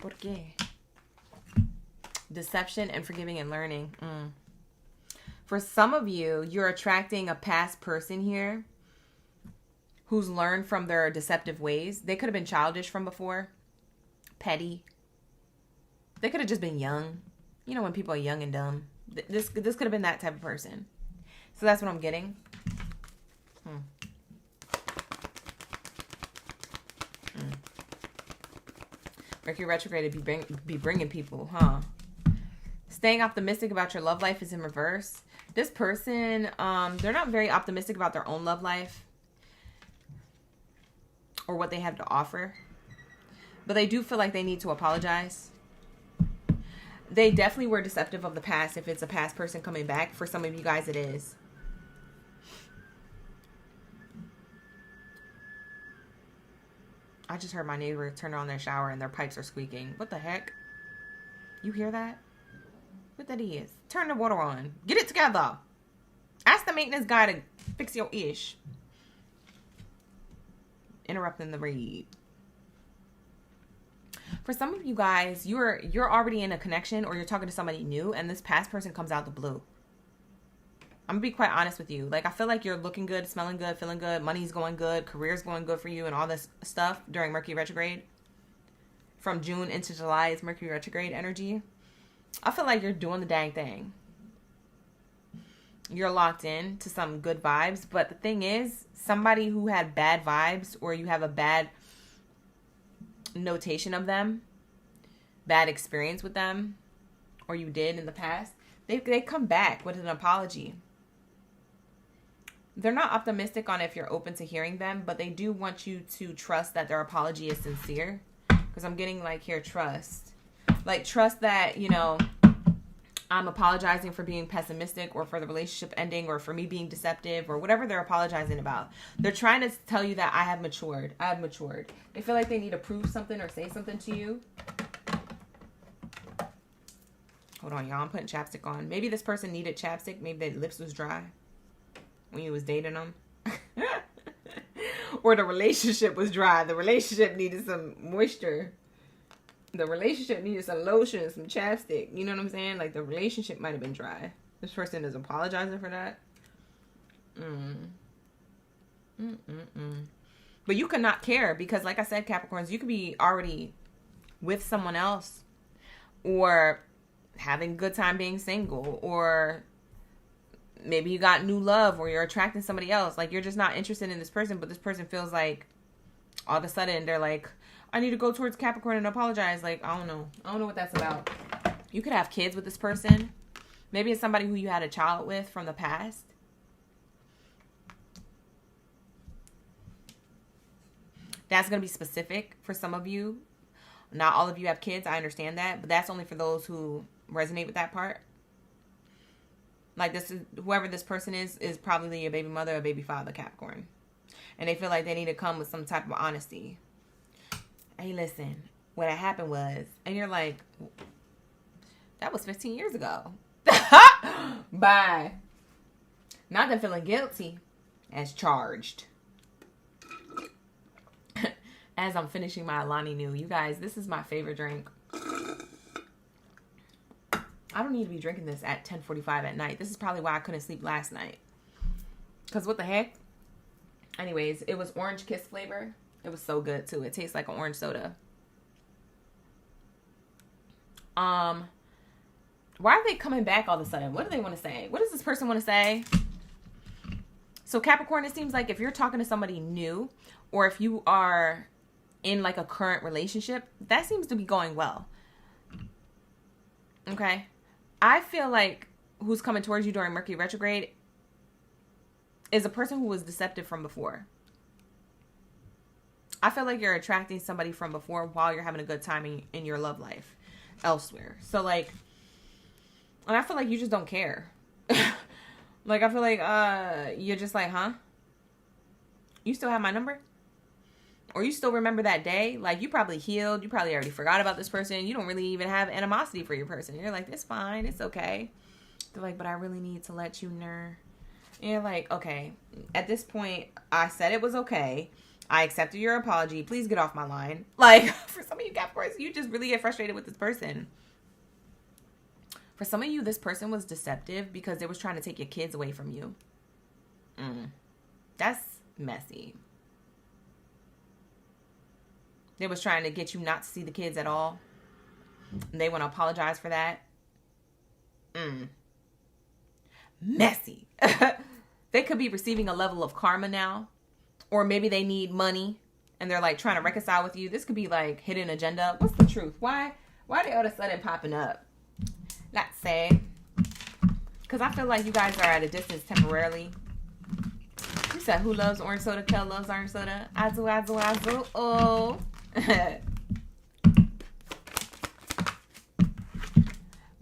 ¿Por qué? Deception and forgiving and learning. For some of you, you're attracting a past person here who's learned from their deceptive ways. They could have been childish from before. Petty. They could have just been young. You know when people are young and dumb. This could have been that type of person. So that's what I'm getting. Mercury retrograde be bringing people, huh? Staying optimistic about your love life is in reverse. This person, they're not very optimistic about their own love life or what they have to offer. But they do feel like they need to apologize. They definitely were deceptive of the past. If it's a past person coming back, for some of you guys it is. I just heard my neighbor turn on their shower and their pipes are squeaking. What the heck? You hear that? What that is? Turn the water on. Get it together. Ask the maintenance guy to fix your ish. Interrupting the read. For some of you guys, you're already in a connection or you're talking to somebody new and this past person comes out the blue. I'm gonna be quite honest with you. Like, I feel like you're looking good, smelling good, feeling good, money's going good, career's going good for you and all this stuff during Mercury Retrograde. From June into July is Mercury Retrograde energy. I feel like you're doing the dang thing. You're locked in to some good vibes. But the thing is, somebody who had bad vibes or you have a bad notation of them, bad experience with them, or you did in the past, they come back with an apology. They're not optimistic on if you're open to hearing them, but they do want you to trust that their apology is sincere. Because I'm getting like here, trust. Like, trust that, you know, I'm apologizing for being pessimistic or for the relationship ending or for me being deceptive or whatever they're apologizing about. They're trying to tell you that I have matured. I have matured. They feel like they need to prove something or say something to you. Hold on, y'all. I'm putting chapstick on. Maybe this person needed chapstick. Maybe their lips was dry when you was dating them. Or the relationship was dry. The relationship needed some moisture. The relationship needed some lotion, some chapstick. You know what I'm saying? Like, the relationship might have been dry. This person is apologizing for that. But you could not care because, like I said, Capricorns, you could be already with someone else or having a good time being single, or maybe you got new love or you're attracting somebody else. Like, you're just not interested in this person, but this person feels like all of a sudden they're like, I need to go towards Capricorn and apologize. Like, I don't know. I don't know what that's about. You could have kids with this person. Maybe it's somebody who you had a child with from the past. That's going to be specific for some of you. Not all of you have kids. I understand that. But that's only for those who resonate with that part. Like, this is, whoever this person is probably a baby mother or a baby father, Capricorn. And they feel like they need to come with some type of honesty. Hey, listen, what had happened was, and you're like, that was 15 years ago. Bye. Not them feeling guilty as charged. As I'm finishing my Alani Nu, you guys, this is my favorite drink. I don't need to be drinking this at 10:45 at night. This is probably why I couldn't sleep last night. Because what the heck? Anyways, it was orange kiss flavor. It was so good too. It tastes like an orange soda. Why are they coming back all of a sudden? What do they want to say? What does this person want to say? So Capricorn, it seems like if you're talking to somebody new or if you are in like a current relationship, that seems to be going well. Okay. I feel like who's coming towards you during Mercury Retrograde is a person who was deceptive from before. I feel like you're attracting somebody from before while you're having a good time in your love life elsewhere. So, like, and I feel like you just don't care. Like, I feel like you're just like, huh? You still have my number? Or you still remember that day? Like, you probably healed. You probably already forgot about this person. You don't really even have animosity for your person. You're like, it's fine. It's okay. They're like, but I really need to let you know. And you're like, okay. At this point, I said it was okay. I accepted your apology. Please get off my line. Like, for some of you Capricorns, you just really get frustrated with this person. For some of you, this person was deceptive because they was trying to take your kids away from you. That's messy. They was trying to get you not to see the kids at all. And they want to apologize for that. Messy. They could be receiving a level of karma now. Or maybe they need money and they're like trying to reconcile with you. This could be like hidden agenda. What's the truth? Why are they all of a sudden popping up? Not say. Because I feel like you guys are at a distance temporarily. You said, who loves orange soda? Kel loves orange soda. Azu, azu, azu. Oh.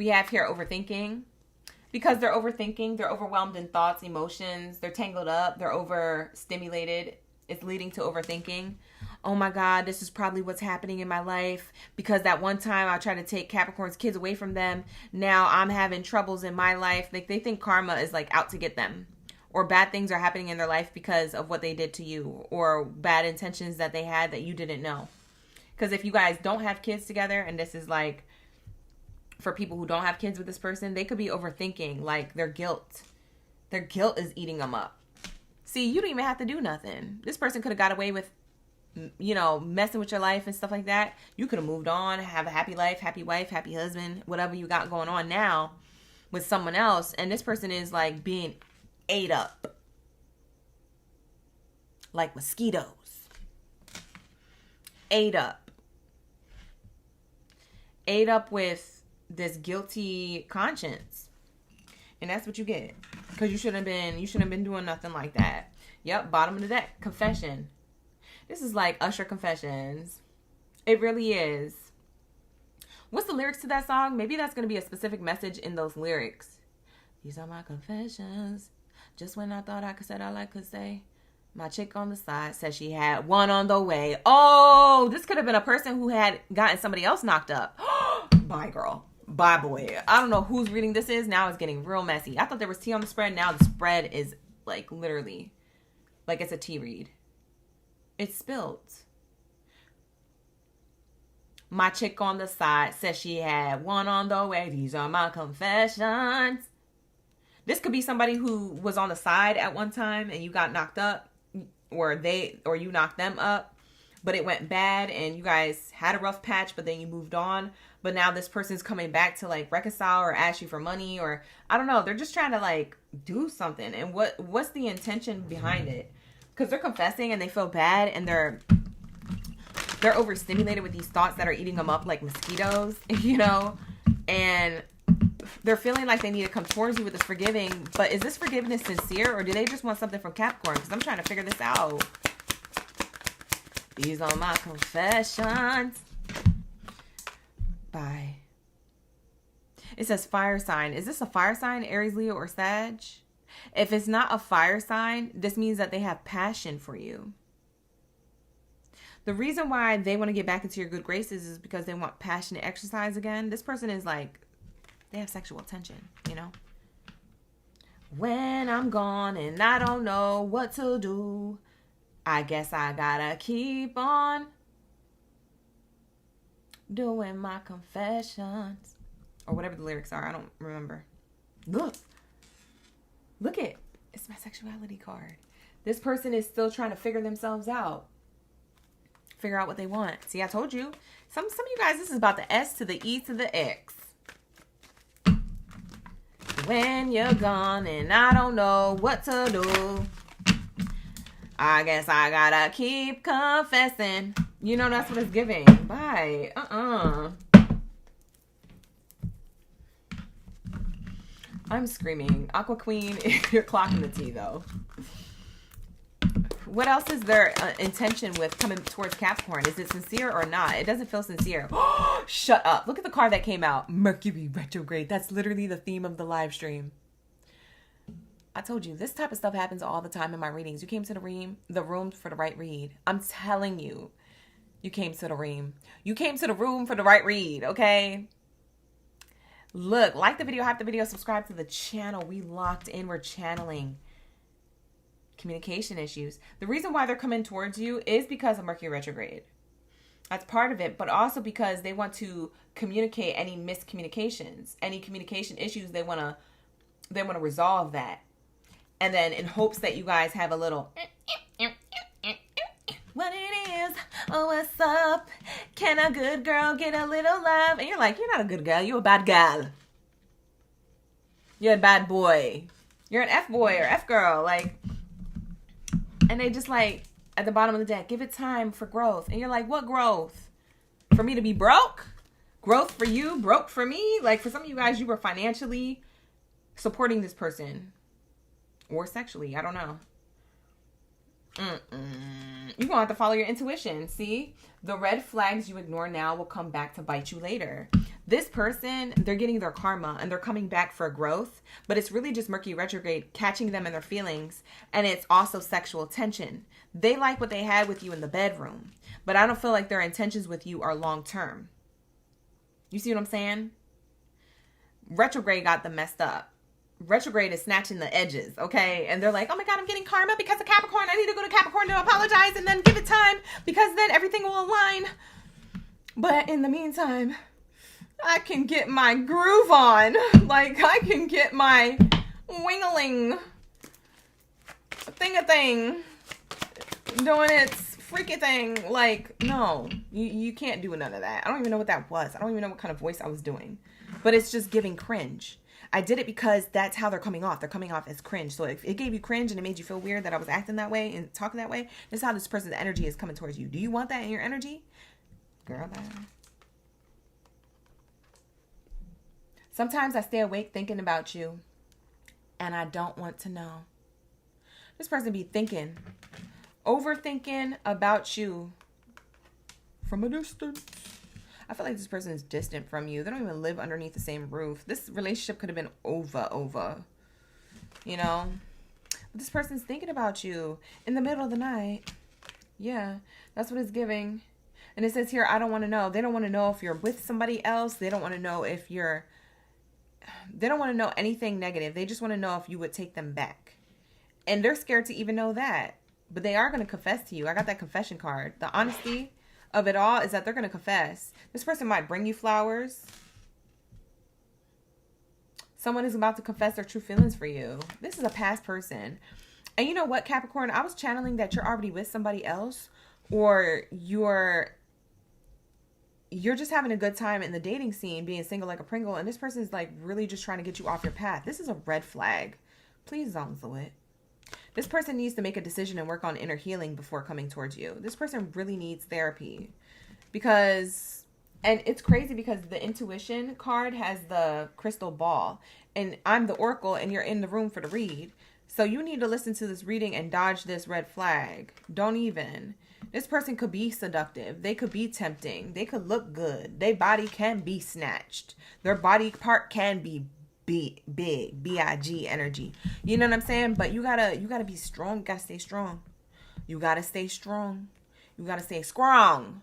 We have here overthinking. Because they're overthinking, they're overwhelmed in thoughts, emotions, they're tangled up, they're overstimulated. It's leading to overthinking. Oh my God, this is probably what's happening in my life because that one time I tried to take Capricorn's kids away from them. Now I'm having troubles in my life. Like they think karma is like out to get them, or bad things are happening in their life because of what they did to you, or bad intentions that they had that you didn't know. Because if you guys don't have kids together, and this is like for people who don't have kids with this person, they could be overthinking like their guilt. Their guilt is eating them up. See, you don't even have to do nothing. This person could have got away with, you know, messing with your life and stuff like that. You could have moved on, have a happy life, happy wife, happy husband, whatever you got going on now with someone else. And this person is like being ate up like mosquitoes. Ate up with this guilty conscience. And that's what you get. Because you shouldn't have been doing nothing like that. Yep, bottom of the deck. Confession. This is like Usher Confessions. It really is. What's the lyrics to that song? Maybe that's going to be a specific message in those lyrics. These are my confessions. Just when I thought I could say all I could say. My chick on the side said she had one on the way. Oh, this could have been a person who had gotten somebody else knocked up. Bye, girl. Bye, boy. I don't know whose reading this is. Now it's getting real messy. I thought there was tea on the spread. Now the spread is like literally like it's a tea read. It's spilled. My chick on the side said she had one on the way. These are my confessions. This could be somebody who was on the side at one time and you got knocked up, or you knocked them up, but it went bad and you guys had a rough patch, but then you moved on. But now this person's coming back to like reconcile or ask you for money, or I don't know. They're just trying to like do something. And what's the intention behind it? Because they're confessing and they feel bad and they're overstimulated with these thoughts that are eating them up like mosquitoes, you know, and they're feeling like they need to come towards you with this forgiving. But is this forgiveness sincere, or do they just want something from Capricorn? Because I'm trying to figure this out. These are my confessions. Bye. It says fire sign. Is this a fire sign, Aries, Leo, or Sag? If it's not a fire sign, this means that they have passion for you. The reason why they want to get back into your good graces is because they want passionate exercise again. This person is like, they have sexual tension, you know? When I'm gone and I don't know what to do, I guess I gotta keep on doing my confessions. Or whatever the lyrics are. I don't remember. Look it. It's my sexuality card. This person is still trying to figure themselves out. Figure out what they want. See, I told you. Some of you guys, this is about the S to the E to the X. When you're gone and I don't know what to do, I guess I gotta keep confessing. You know, that's what it's giving. Bye. I'm screaming. Aqua Queen, you're clocking the tea, though. What else is their intention with coming towards Capricorn? Is it sincere or not? It doesn't feel sincere. Shut up. Look at the card that came out. Mercury Retrograde. That's literally the theme of the live stream. I told you, this type of stuff happens all the time in my readings. You came to the room for the right read. I'm telling you, you came to the room. You came to the room for the right read, okay? Look, like the video, hype the video, subscribe to the channel. We locked in. We're channeling communication issues. The reason why they're coming towards you is because of Mercury Retrograde. That's part of it, but also because they want to communicate any miscommunications, any communication issues. They want to resolve that. And then in hopes that you guys have a little what it is, oh, what's up? Can a good girl get a little love? And you're like, you're not a good girl. You're a bad gal. You're a bad boy. You're an F boy or F girl. Like, and they just like, at the bottom of the deck, give it time for growth. And you're like, what growth? For me to be broke? Growth for you? Broke for me? Like, for some of you guys, you were financially supporting this person. Or sexually. I don't know. You're going to have to follow your intuition. See? The red flags you ignore now will come back to bite you later. This person, they're getting their karma and they're coming back for growth, but it's really just Mercury retrograde catching them in their feelings, and it's also sexual tension. They like what they had with you in the bedroom, but I don't feel like their intentions with you are long term. You see what I'm saying? Retrograde got them messed up. Retrograde is snatching the edges, okay? And they're like, oh my God, I'm getting karma because of Capricorn. I need to go to Capricorn to apologize and then give it time because then everything will align. But in the meantime, I can get my groove on. Like, I can get my wingling thing doing its freaky thing. Like, no, you can't do none of that. I don't even know what that was. I don't even know what kind of voice I was doing. But it's just giving cringe. I did it because that's how they're coming off. They're coming off as cringe. So if it gave you cringe and it made you feel weird that I was acting that way and talking that way, this is how this person's energy is coming towards you. Do you want that in your energy? Girl, bye. Sometimes I stay awake thinking about you, and I don't want to know. This person be thinking, overthinking about you from a distance. I feel like this person is distant from you. They don't even live underneath the same roof. This relationship could have been over, you know? But this person's thinking about you in the middle of the night. Yeah, that's what it's giving. And it says here, I don't want to know. They don't want to know if you're with somebody else. They don't want to know if you're... They don't want to know anything negative. They just want to know if you would take them back. And they're scared to even know that. But they are going to confess to you. I got that confession card. The honesty of it all is that they're going to confess. This person might bring you flowers. Someone is about to confess their true feelings for you. This is a past person. And you know what, Capricorn? I was channeling that you're already with somebody else, or you're just having a good time in the dating scene, being single like a Pringle, and this person is like really just trying to get you off your path. This is a red flag. Please don't do it. This person needs to make a decision and work on inner healing before coming towards you. This person really needs therapy because, and it's crazy because the intuition card has the crystal ball and I'm the oracle and you're in the room for the read. So you need to listen to this reading and dodge this red flag. Don't even. This person could be seductive. They could be tempting. They could look good. Their body can be snatched. Their body part can be big, B-I-G energy. You know what I'm saying? But you gotta be strong. You gotta stay strong. You gotta stay strong. You gotta stay strong.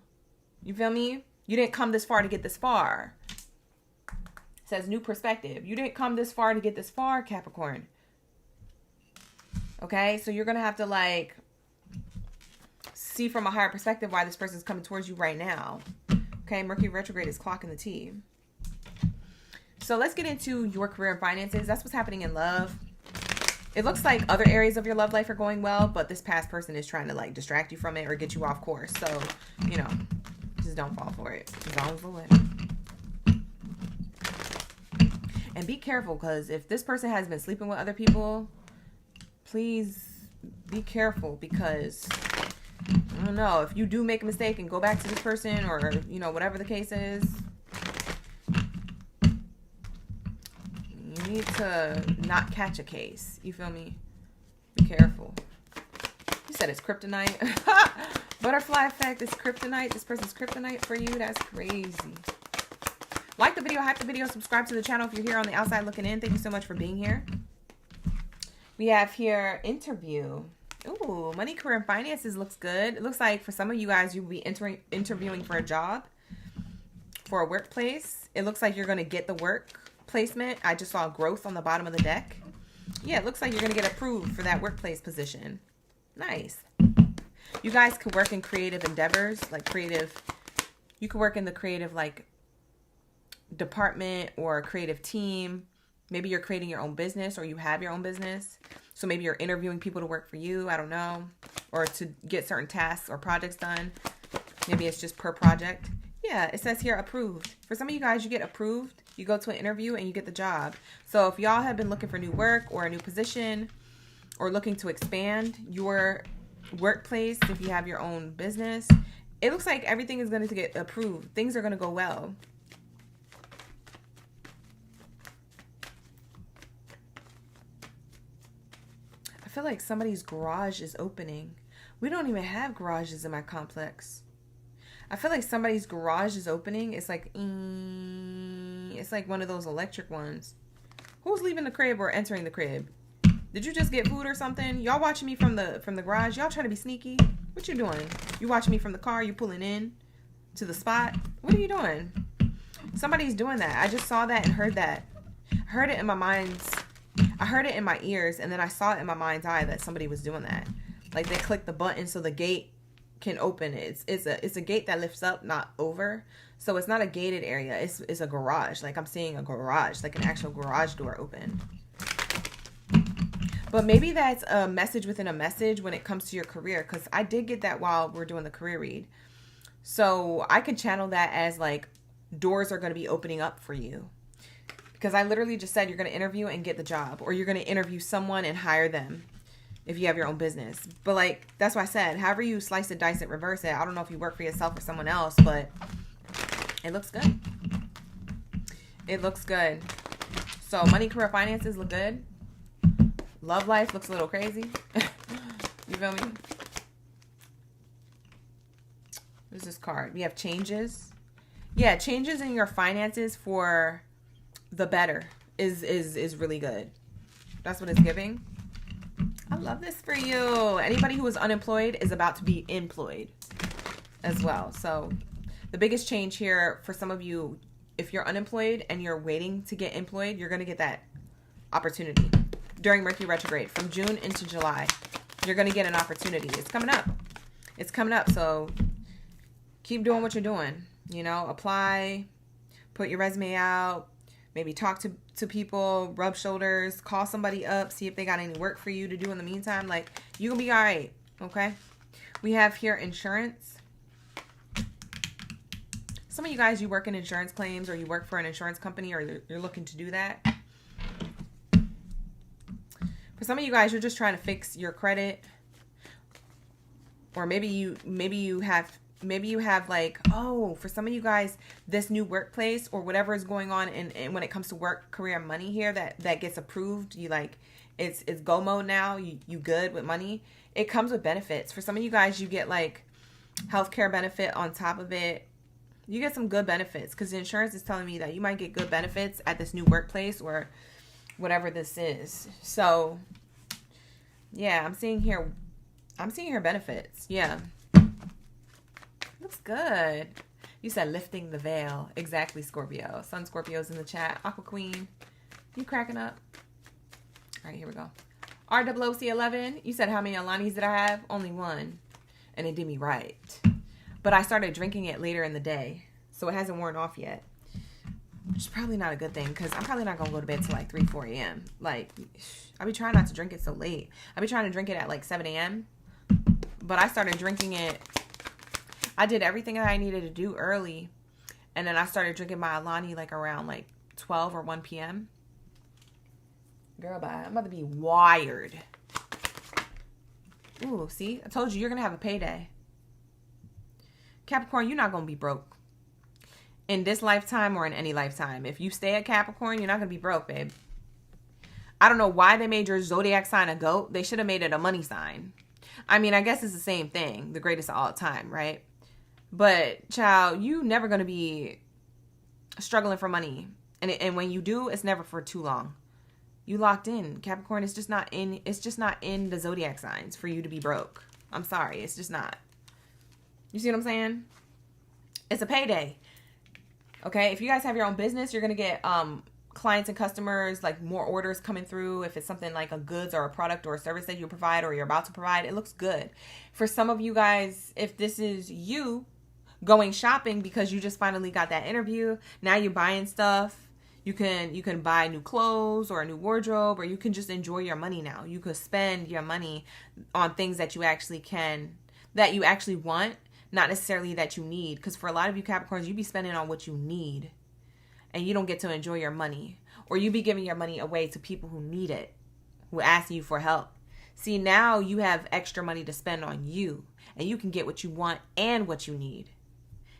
You feel me? You didn't come this far to get this far. It says new perspective. You didn't come this far to get this far, Capricorn. Okay? So you're gonna have to like see from a higher perspective why this person's coming towards you right now. Okay? Mercury retrograde is clocking the T. So let's get into your career and finances. That's what's happening in love. It looks like other areas of your love life are going well, but this past person is trying to like distract you from it or get you off course. So, you know, just don't fall for it. Don't do it. And be careful, because if this person has been sleeping with other people, please be careful, because I don't know, if you do make a mistake and go back to this person, or, you know, whatever the case is, you need to not catch a case. You feel me? Be careful. You said it's kryptonite. Butterfly effect is kryptonite. This person's kryptonite for you. That's crazy. Like the video, hype the video, subscribe to the channel if you're here on the outside looking in. Thank you so much for being here. We have here interview. Ooh, money, career, and finances looks good. It looks like for some of you guys, you'll be interviewing for a job, for a workplace. It looks like you're going to get the work placement. I just saw growth on the bottom of the deck. Yeah, it looks like you're going to get approved for that workplace position. Nice. You guys could work in creative endeavors, like creative. You could work in the creative, like, department or creative team. Maybe you're creating your own business, or you have your own business. So maybe you're interviewing people to work for you. I don't know. Or to get certain tasks or projects done. Maybe it's just per project. Yeah, it says here approved. For some of you guys, you get approved. You go to an interview and you get the job. So if y'all have been looking for new work or a new position, or looking to expand your workplace, if you have your own business, it looks like everything is going to get approved. Things are going to go well. I feel like somebody's garage is opening. We don't even have garages in my complex. I feel like somebody's garage is opening. It's like, It's like one of those electric ones. Who's leaving the crib or entering the crib? Did you just get food or something? Y'all watching me from the garage? Y'all trying to be sneaky? What you doing? You watching me from the car? You pulling in to the spot? What are you doing? Somebody's doing that. I just saw that and heard that. Heard it in my mind's. I heard it in my ears, and then I saw it in my mind's eye that somebody was doing that. Like they clicked the button so the gate can open. It's a gate that lifts up, not over. So it's not a gated area. It's a garage. Like I'm seeing a garage, like an actual garage door open. But maybe that's a message within a message when it comes to your career, because I did get that while we're doing the career read. So I could channel that as like doors are going to be opening up for you. Because I literally just said you're going to interview and get the job, or you're going to interview someone and hire them if you have your own business. But like, that's why I said, however you slice it, dice it, reverse it. I don't know if you work for yourself or someone else, but it looks good. It looks good. So money, career, finances look good. Love life looks a little crazy. You feel me? What is this card? We have changes. Yeah, changes in your finances for the better is really good. That's what it's giving. I love this for you. Anybody who is unemployed is about to be employed as well. So the biggest change here for some of you, if you're unemployed and you're waiting to get employed, you're going to get that opportunity during Mercury Retrograde from June into July. You're going to get an opportunity. It's coming up. It's coming up. So keep doing what you're doing. You know, apply, put your resume out, maybe talk to people, rub shoulders, call somebody up, see if they got any work for you to do in the meantime. Like, you're going to be all right, okay? We have here insurance. Some of you guys, you work in insurance claims, or you work for an insurance company, or you're looking to do that. For some of you guys, you're just trying to fix your credit. Or maybe you have like, oh, for some of you guys, this new workplace or whatever is going on in when it comes to work, career, money here that gets approved, you like, it's go mode now, you good with money. It comes with benefits. For some of you guys, you get like healthcare benefit on top of it. You get some good benefits because the insurance is telling me that you might get good benefits at this new workplace or whatever this is. So yeah, I'm seeing here benefits. Yeah. Looks good. You said lifting the veil. Exactly, Scorpio. Sun Scorpio's in the chat. Aqua Queen. You cracking up? All right, here we go. ROOC11. You said how many Alanis did I have? Only one. And it did me right. But I started drinking it later in the day. So it hasn't worn off yet. Which is probably not a good thing because I'm probably not going to go to bed till like 3, 4 a.m. Like, I be trying not to drink it so late. I be trying to drink it at like 7 a.m. But I started drinking it. I did everything that I needed to do early. And then I started drinking my Alani like around like 12 or 1 p.m. Girl, bye. I'm about to be wired. Ooh, see? I told you, you're going to have a payday. Capricorn, you're not going to be broke. In this lifetime or in any lifetime. If you stay at Capricorn, you're not going to be broke, babe. I don't know why they made your zodiac sign a goat. They should have made it a money sign. I mean, I guess it's the same thing. The greatest of all time, right? But, child, you never going to be struggling for money. And when you do, it's never for too long. You locked in. Capricorn, it's just not in the zodiac signs for you to be broke. I'm sorry. It's just not. You see what I'm saying? It's a payday. Okay? If you guys have your own business, you're going to get clients and customers, like more orders coming through. If it's something like a goods or a product or a service that you provide or you're about to provide, it looks good. For some of you guys, if this is you going shopping because you just finally got that interview, now you're buying stuff. You can buy new clothes or a new wardrobe, or you can just enjoy your money now. You could spend your money on things that you actually want, not necessarily that you need. Because for a lot of you Capricorns, you be spending on what you need and you don't get to enjoy your money, or you be giving your money away to people who need it, who ask you for help. See, now you have extra money to spend on you, and you can get what you want and what you need.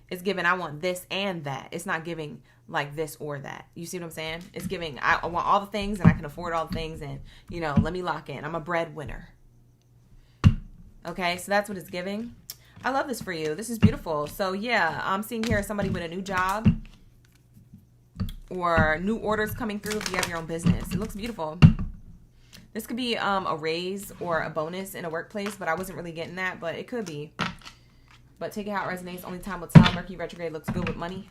It's giving, I want this and that. It's not giving like this or that. You see what I'm saying? It's giving, I want all the things and I can afford all the things, and, you know, let me lock in. I'm a breadwinner. Okay, so that's what it's giving. I love this for you. This is beautiful. So yeah, I'm seeing here somebody with a new job. or new orders coming through if you have your own business. It looks beautiful. This could be a raise or a bonus in a workplace, but I wasn't really getting that, but it could be. But take it how it resonates. Only time will tell. Mercury retrograde looks good with money.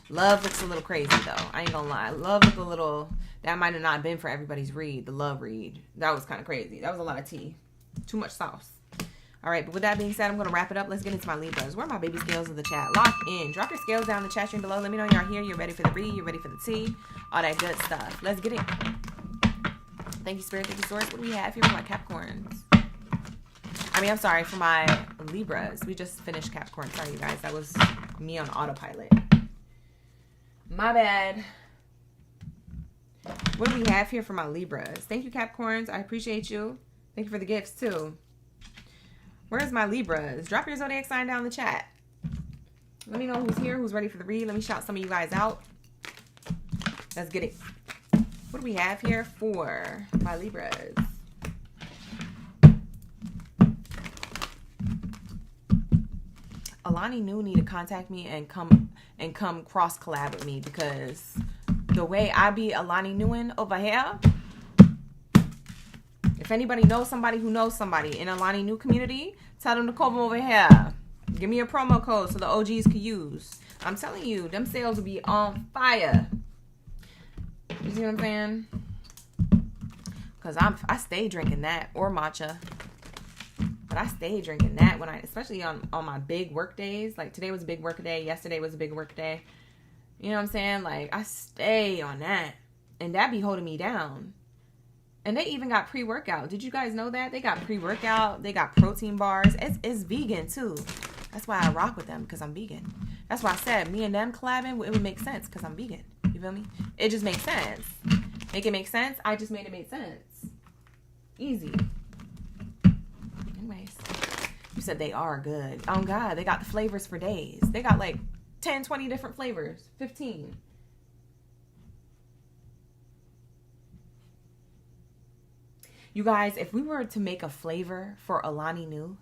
Love looks a little crazy, though. I ain't gonna lie. Love looked a little... That might have not been for everybody's read. The love read. That was kind of crazy. That was a lot of tea. Too much sauce. All right, but with that being said, I'm going to wrap it up. Let's get into my Libras. Where are my baby scales in the chat? Lock in. Drop your scales down in the chat stream below. Let me know y'all here. You're ready for the read. You're ready for the tea. All that good stuff. Let's get it. Thank you, Spirit. Thank you, Source. What do we have here for my Capricorns? I'm sorry, for my Libras. We just finished Capricorn. Sorry, you guys. That was me on autopilot. My bad. What do we have here for my Libras? Thank you, Capricorns. I appreciate you. Thank you for the gifts, too. Where's my Libras? Drop your zodiac sign down in the chat. Let me know who's here, who's ready for the read. Let me shout some of you guys out. Let's get it. What do we have here for my Libras? Alani Nu need to contact me and come cross collab with me, because the way I be Alani Nuing over here, if anybody knows somebody who knows somebody in Alani Nu community, tell them to come over here. Give me a promo code so the OGs can use. I'm telling you, them sales will be on fire. You see what I'm saying? Because I stay drinking that, or matcha. But I stay drinking that when especially on my big work days. Like today was a big work day. Yesterday was a big work day. You know what I'm saying? Like I stay on that. And that be holding me down. And they even got pre-workout. Did you guys know that? They got pre-workout. They got protein bars. It's vegan too. That's why I rock with them, because I'm vegan. That's why I said me and them collabing, it would make sense because I'm vegan. You feel me? It just makes sense. Make it make sense? I just made it make sense. Easy. Anyways. You said they are good. Oh God, they got the flavors for days. They got like 10, 20 different flavors. 15. You guys, if we were to make a flavor for Alani Nu,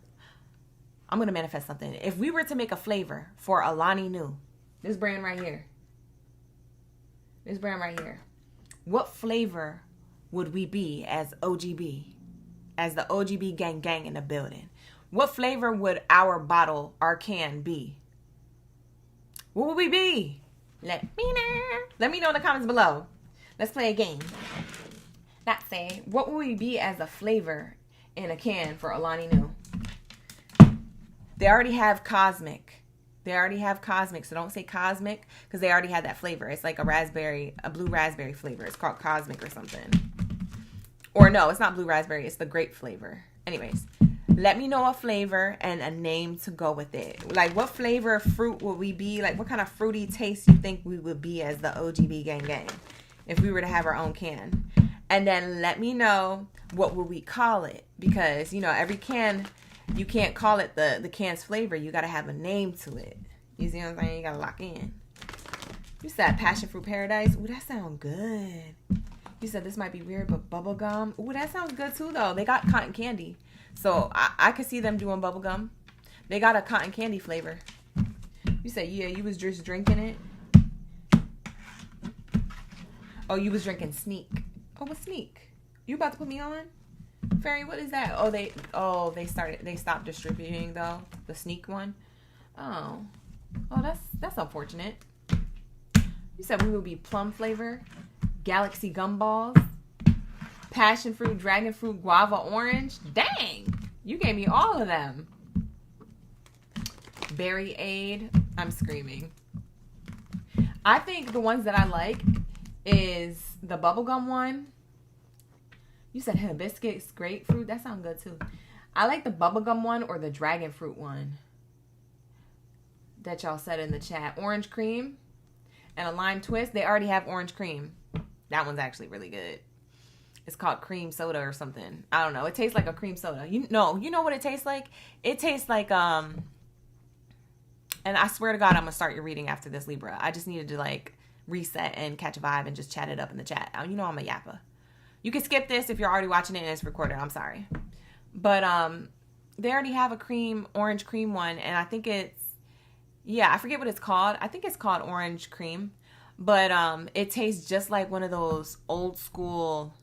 I'm going to manifest something. If we were to make a flavor for Alani Nu, this brand right here, what flavor would we be as OGB, as the OGB gang in the building? What flavor would our bottle, our can be? What would we be? Let me know. Let me know in the comments below. Let's play a game. Not say, what would we be as a flavor in a can for Alani Nu? They already have cosmic. So don't say cosmic, because they already had that flavor. It's like a blue raspberry flavor. It's called cosmic or something. Or no, it's not blue raspberry. It's the grape flavor. Anyways, let me know a flavor and a name to go with it. Like, what flavor of fruit would we be? Like, what kind of fruity taste you think we would be as the OGB gang if we were to have our own can? And then let me know, what would we call it? Because, you know, every can, you can't call it the can's flavor. You got to have a name to it. You see what I'm saying? You got to lock in. You said passion fruit paradise. Ooh, that sounds good. You said this might be weird, but bubble gum. Ooh, that sounds good too, though. They got cotton candy. So I could see them doing bubble gum. They got a cotton candy flavor. You said, yeah, you was just drinking it. Oh, you was drinking Sneak. Oh, what's Sneak? You about to put me on? Fairy, what is that? They stopped distributing though. The Sneak one. Oh, that's unfortunate. You said we would be plum flavor, galaxy gumballs, passion fruit, dragon fruit, guava, orange. Dang, you gave me all of them. Berry aid. I'm screaming. I think the ones that I like is the bubblegum one. You said hibiscus grapefruit. That sounds good too. I like the bubblegum one or the dragon fruit one that y'all said in the chat. Orange cream and a lime twist. They already have orange cream. That one's actually really good. It's called cream soda or something. I don't know. It tastes like a cream soda. You know what it tastes like? It tastes like and I swear to God, I'm gonna start your reading after this, Libra. I just needed to like reset and catch a vibe and just chat it up in the chat. You know I'm a yapper. You can skip this if you're already watching it and it's recorded. I'm sorry. But they already have a orange cream one, and I think it's, yeah, I forget what it's called. I think it's called orange cream. But it tastes just like one of those old school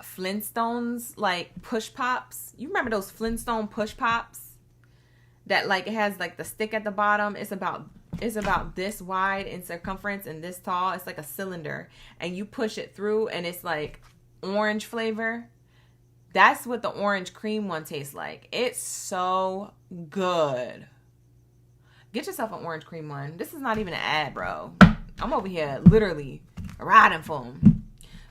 Flintstones, like push pops. You remember those Flintstone push pops? That like it has like the stick at the bottom. It's about this wide in circumference and this tall. It's like a cylinder, and you push it through and it's like orange flavor. That's what the orange cream one tastes like. It's so good. Get yourself an orange cream one. This is not even an ad, bro. I'm over here literally riding for them.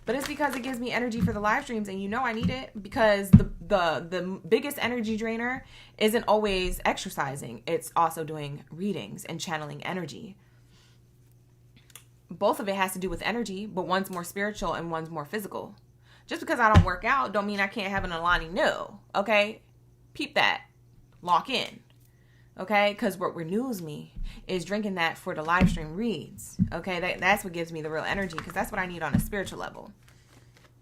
But it's because it gives me energy for the live streams, and you know I need it because the biggest energy drainer isn't always exercising. It's also doing readings and channeling energy. Both of it has to do with energy, but one's more spiritual and one's more physical. Just because I don't work out don't mean I can't have an Alani. No, okay? Peep that. Lock in. Okay? Because what renews me is drinking that for the live stream reads. Okay? That's what gives me the real energy, because that's what I need on a spiritual level.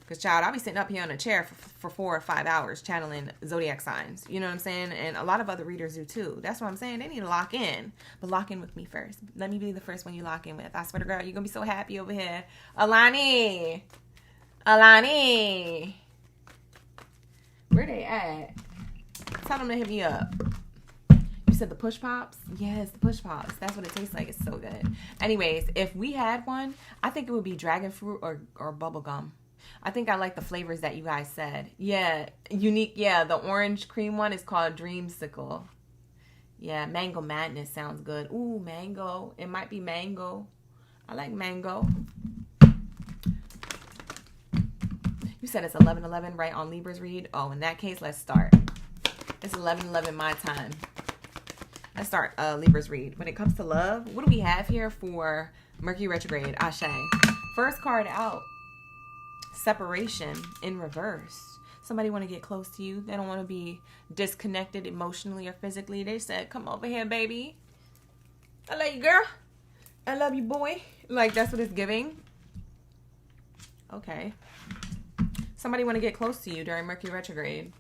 Because, child, I'll be sitting up here on a chair for 4 or 5 hours channeling zodiac signs. You know what I'm saying? And a lot of other readers do too. That's what I'm saying. They need to lock in. But lock in with me first. Let me be the first one you lock in with. I swear to God, you're going to be so happy over here. Alani! Where they at? Tell them to hit me up. You said the push pops? Yes, the push pops. That's what it tastes like. It's so good. Anyways, if we had one, I think it would be dragon fruit or bubble gum. I think I like the flavors that you guys said. Yeah, unique. Yeah, the orange cream one is called Dreamsicle. Yeah, mango madness sounds good. Ooh, mango. It might be mango. I like mango. You said it's 11:11 right on Libra's read? Oh, in that case, let's start. It's 11:11 my time. Let's start Libra's read. When it comes to love, what do we have here for Mercury Retrograde? Ashe. First card out. Separation in reverse. Somebody want to get close to you. They don't want to be disconnected emotionally or physically. They said, come over here, baby. I love you, girl. I love you, boy. Like, that's what it's giving. Okay. Somebody want to get close to you during Mercury Retrograde.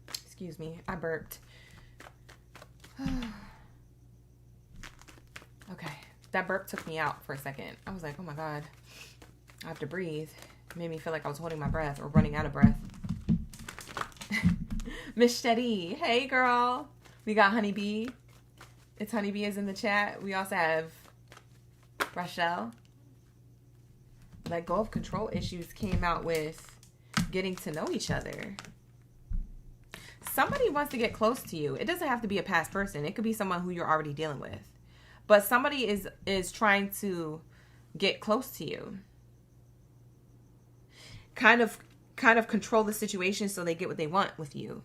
Excuse me. I burped. Okay. That burp took me out for a second. I was like, oh my God. I have to breathe. It made me feel like I was holding my breath or running out of breath. Miss Shetty. Hey, girl. We got Honeybee. It's Honeybee is in the chat. We also have Rachel. Let go of control issues came out with getting to know each other. Somebody wants to get close to you. It doesn't have to be a past person. It could be someone who you're already dealing with. But somebody is trying to get close to you. Kind of control the situation so they get what they want with you.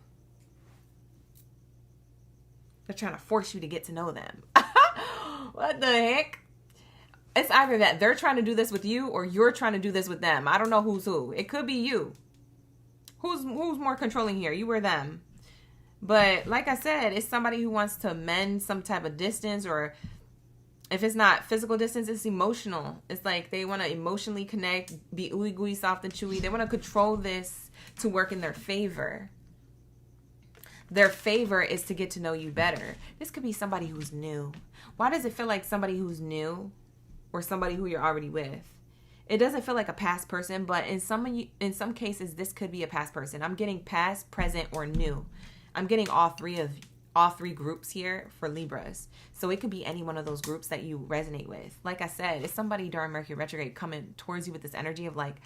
They're trying to force you to get to know them. What the heck? It's either that they're trying to do this with you or you're trying to do this with them. I don't know who's who. It could be you. Who's more controlling here? You or them? But like I said, it's somebody who wants to mend some type of distance, or if it's not physical distance, it's emotional. It's like they want to emotionally connect, be ooey gooey, soft and chewy. They want to control this to work in their favor. Their favor is to get to know you better. This could be somebody who's new. Why does it feel like somebody who's new or somebody who you're already with? It doesn't feel like a past person, but in some cases, this could be a past person. I'm getting past, present, or new. I'm getting all three groups here for Libras. So it could be any one of those groups that you resonate with. Like I said, it's somebody during Mercury Retrograde coming towards you with this energy of like,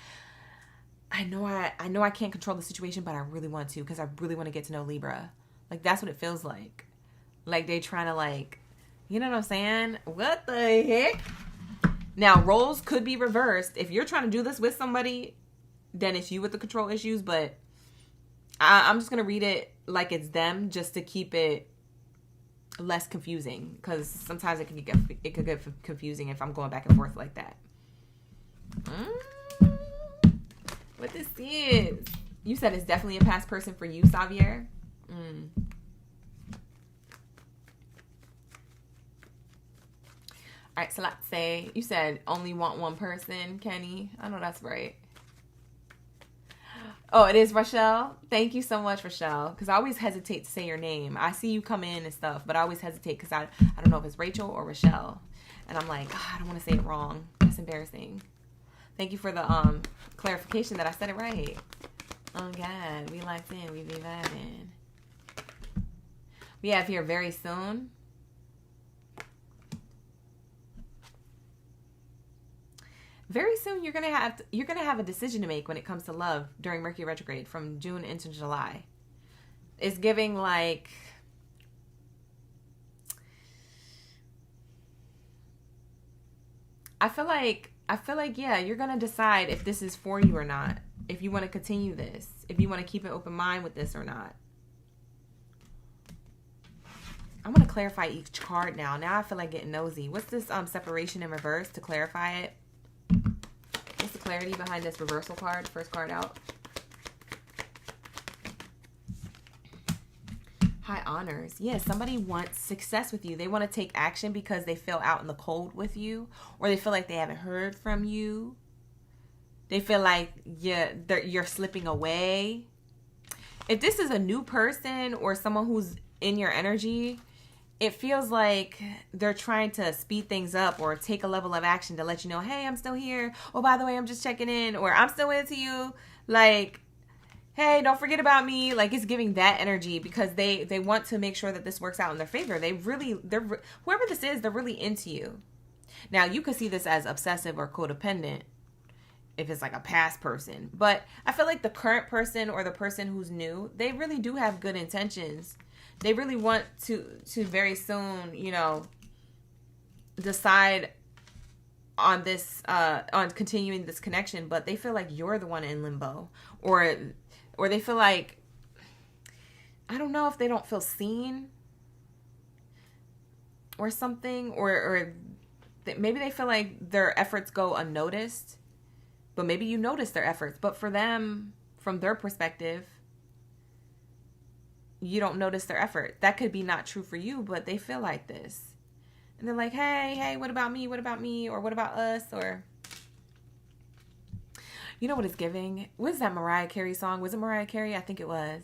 I know I can't control the situation, but I really want to, because I really want to get to know Libra. Like, that's what it feels like. Like they trying to, like, you know what I'm saying? What the heck? Now, roles could be reversed. If you're trying to do this with somebody, then it's you with the control issues, but I'm just going to read it like it's them just to keep it less confusing, because sometimes it could get confusing if I'm going back and forth like that. What this is? You said it's definitely a past person for you, Xavier. All right, so let's say you said only want one person, Kenny. I know that's right. Oh, it is Rochelle. Thank you so much, Rochelle. Because I always hesitate to say your name. I see you come in and stuff, but I always hesitate because I don't know if it's Rachel or Rochelle. And I'm like, oh, I don't want to say it wrong. That's embarrassing. Thank you for the clarification that I said it right. Oh, God. We locked in. We be vibing. We have here very soon. Very soon, you're gonna have a decision to make when it comes to love during Mercury retrograde from June into July. It's giving like I feel like yeah, you're gonna decide if this is for you or not. If you want to continue this, if you want to keep an open mind with this or not. I'm gonna clarify each card now. Now I feel like getting nosy. What's this separation in reverse to clarify it? What's the clarity behind this reversal card? First card out. High honors. Yeah, somebody wants success with you. They want to take action because they feel out in the cold with you, or they feel like they haven't heard from you. They feel like you're slipping away. If this is a new person or someone who's in your energy, it feels like they're trying to speed things up or take a level of action to let you know, hey, I'm still here. Oh, by the way, I'm just checking in, or I'm still into you. Like, hey, don't forget about me. Like, it's giving that energy because they want to make sure that this works out in their favor. Whoever this is, they're really into you. Now, you could see this as obsessive or codependent if it's like a past person. But I feel like the current person or the person who's new, they really do have good intentions. They really want to very soon, decide on this, on continuing this connection, but they feel like you're the one in limbo, or they feel like, I don't know if they don't feel seen or something, or maybe they feel like their efforts go unnoticed, but maybe you notice their efforts, but for them, from their perspective, you don't notice their effort. That could be not true for you, but they feel like this. And they're like, hey, what about me? What about me? Or what about us? Or, you know what it's giving? What is that Mariah Carey song? Was it Mariah Carey? I think it was.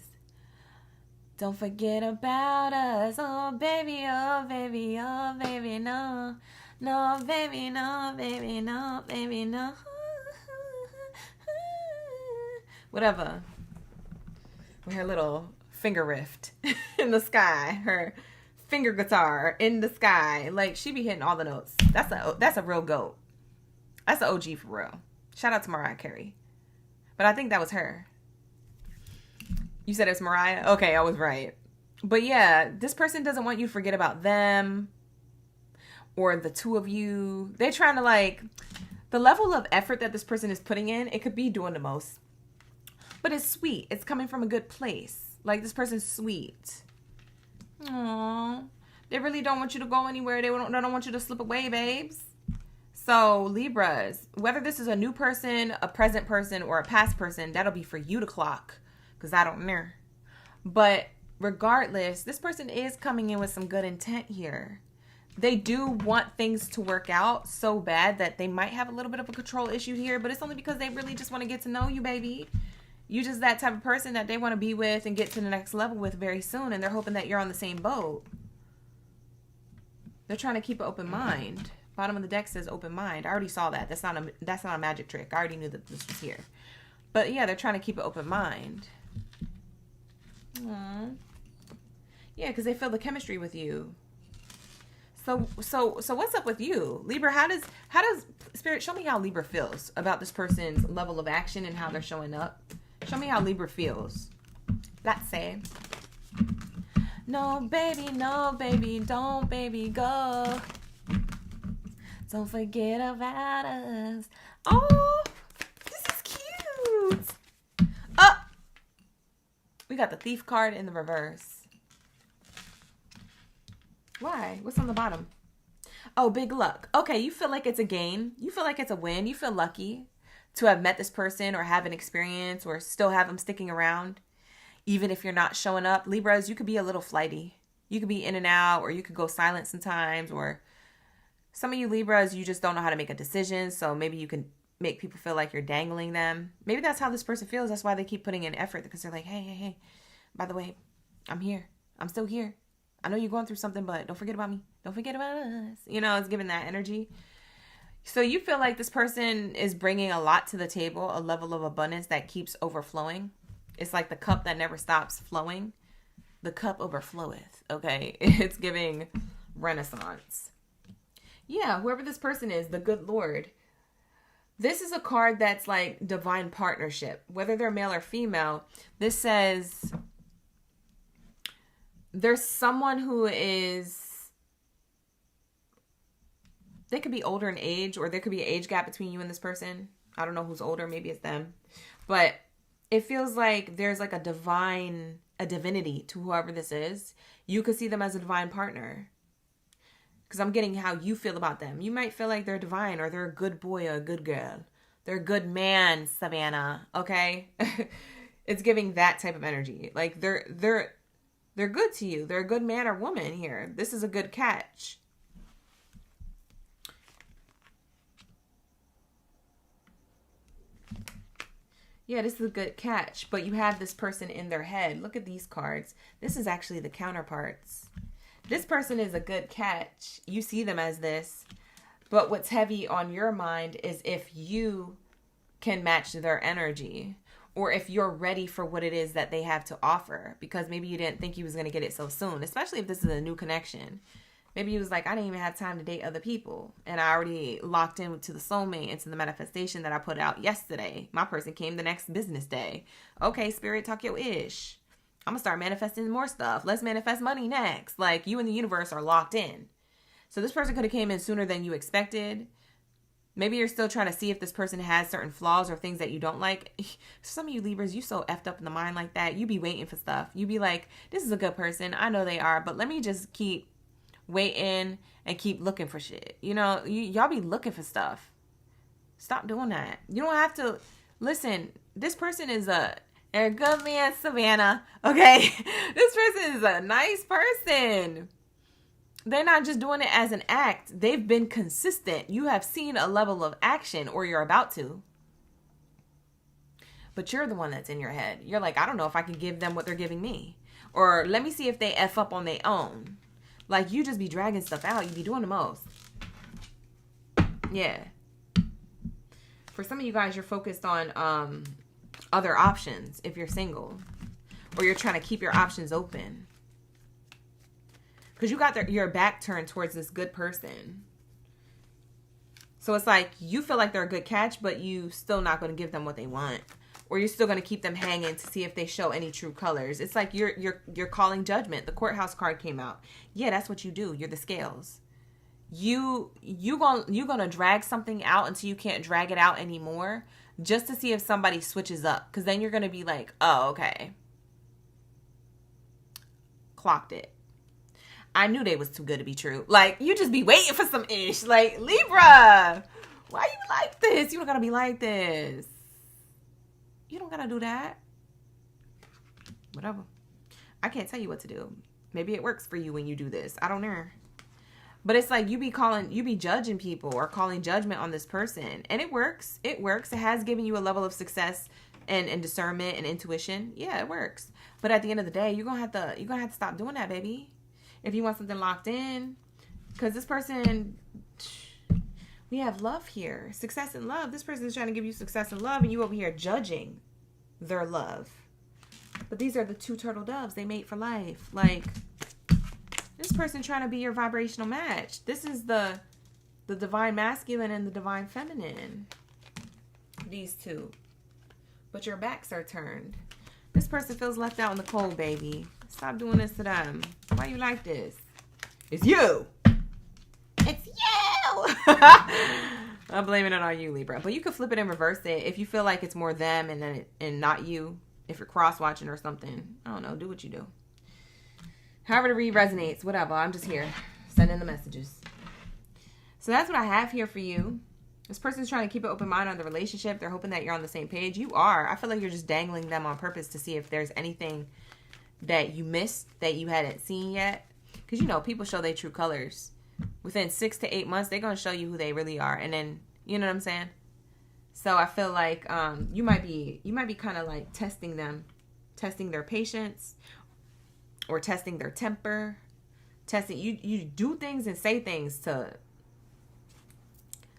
Don't forget about us. Oh, baby, oh, baby, oh, baby, no. No, baby, no, baby, no, baby, no. Whatever. With her little finger rift in the sky, her finger guitar in the sky, like she be hitting all the notes. That's a real goat. That's an OG for real. Shout out to Mariah Carey, but I think that was her. You said it's Mariah? Okay, I was right. But yeah, this person doesn't want you to forget about them or the two of you. They're trying to, like, the level of effort that this person is putting in, it could be doing the most, but it's sweet. It's coming from a good place. Like, this person's sweet. Aww. They really don't want you to go anywhere. They don't want you to slip away, babes. So, Libras, whether this is a new person, a present person, or a past person, that'll be for you to clock. Because I don't know. But regardless, this person is coming in with some good intent here. They do want things to work out so bad that they might have a little bit of a control issue here. But it's only because they really just want to get to know you, baby. You just that type of person that they want to be with and get to the next level with very soon. And they're hoping that you're on the same boat. They're trying to keep an open mind. Bottom of the deck says open mind. I already saw that. That's not a magic trick. I already knew that this was here. But yeah, they're trying to keep an open mind. Aww. Yeah, because they feel the chemistry with you. So what's up with you, Libra? How does Spirit show me how Libra feels about this person's level of action and how they're showing up? Show me how Libra feels. Let's say, no baby, don't baby go. Don't forget about us. Oh, this is cute. Oh, we got the Thief card in the reverse. Why? What's on the bottom? Oh, big luck. Okay, you feel like it's a gain. You feel like it's a win. You feel lucky to have met this person or have an experience or still have them sticking around. Even if you're not showing up. Libras, you could be a little flighty. You could be in and out, or you could go silent sometimes, or some of you Libras, you just don't know how to make a decision. So maybe you can make people feel like you're dangling them. Maybe that's how this person feels. That's why they keep putting in effort, because they're like, hey, by the way, I'm here. I'm still here. I know you're going through something, but don't forget about me. Don't forget about us. You know, it's giving that energy. So you feel like this person is bringing a lot to the table, a level of abundance that keeps overflowing. It's like the cup that never stops flowing. The cup overfloweth, okay? It's giving Renaissance. Yeah, whoever this person is, the good Lord. This is a card that's like divine partnership. Whether they're male or female, this says there's someone who is... They could be older in age, or there could be an age gap between you and this person. I don't know who's older. Maybe it's them. But it feels like there's like a divinity to whoever this is. You could see them as a divine partner. Because I'm getting how you feel about them. You might feel like they're divine, or they're a good boy or a good girl. They're a good man, Savannah. Okay? It's giving that type of energy. Like they're good to you. They're a good man or woman here. This is a good catch. Yeah, this is a good catch, but you have this person in their head. Look at these cards. This is actually the counterparts. This person is a good catch. You see them as this, but what's heavy on your mind is if you can match their energy, or if you're ready for what it is that they have to offer, because maybe you didn't think you was going to get it so soon, especially if this is a new connection. Maybe he was like, I didn't even have time to date other people. And I already locked into the soulmate, into the manifestation that I put out yesterday. My person came the next business day. Okay, spirit, talk your ish. I'm going to start manifesting more stuff. Let's manifest money next. Like, you and the universe are locked in. So this person could have came in sooner than you expected. Maybe you're still trying to see if this person has certain flaws or things that you don't like. Some of you Libras, you so effed up in the mind like that. You be waiting for stuff. You be like, this is a good person. I know they are, but let me just keep waiting and keep looking for shit. You know, y'all be looking for stuff. Stop doing that. You don't have to. Listen, this person is a good man, Savannah. Okay? This person is a nice person. They're not just doing it as an act. They've been consistent. You have seen a level of action, or you're about to. But you're the one that's in your head. You're like, I don't know if I can give them what they're giving me. Or let me see if they F up on their own. Like, you just be dragging stuff out. You be doing the most. Yeah. For some of you guys, you're focused on other options if you're single. Or you're trying to keep your options open. Because you got your back turned towards this good person. So it's like, you feel like they're a good catch, but you still not going to give them what they want. Or you're still going to keep them hanging to see if they show any true colors. It's like you're calling judgment. The courthouse card came out. Yeah, that's what you do. You're the scales. You gonna drag something out until you can't drag it out anymore, just to see if somebody switches up. Because then you're going to be like, oh, okay. Clocked it. I knew they was too good to be true. Like, you just be waiting for some ish. Like, Libra, why you like this? You don't got to be like this. You don't got to do that. Whatever. I can't tell you what to do. Maybe it works for you when you do this. I don't know. But it's like you be judging people or calling judgment on this person. And it works. It works. It has given you a level of success and discernment and intuition. Yeah, it works. But at the end of the day, you're gonna have to stop doing that, baby. If you want something locked in. Because this person, we have love here. Success and love. This person is trying to give you success and love, and you over here judging their love. But these are the two turtle doves. They mate for life. Like, this person trying to be your vibrational match. This is the divine masculine and the divine feminine. These two. But your backs are turned. This person feels left out in the cold, baby. Stop doing this to them. Why you like this? It's you. It's you. I'm blaming it on you, Libra. But you could flip it and reverse it if you feel like it's more them and not you. If you're cross-watching or something. I don't know. Do what you do. However the read resonates. Whatever. I'm just here. Sending the messages. So that's what I have here for you. This person's trying to keep an open mind on the relationship. They're hoping that you're on the same page. You are. I feel like you're just dangling them on purpose to see if there's anything that you missed that you hadn't seen yet. Because, you know, people show their true colors. Within 6 to 8 months, they're going to show you who they really are. And then, you know what I'm saying? So I feel like you might be kind of like testing them, testing their patience, or testing their temper, testing you do things and say things to,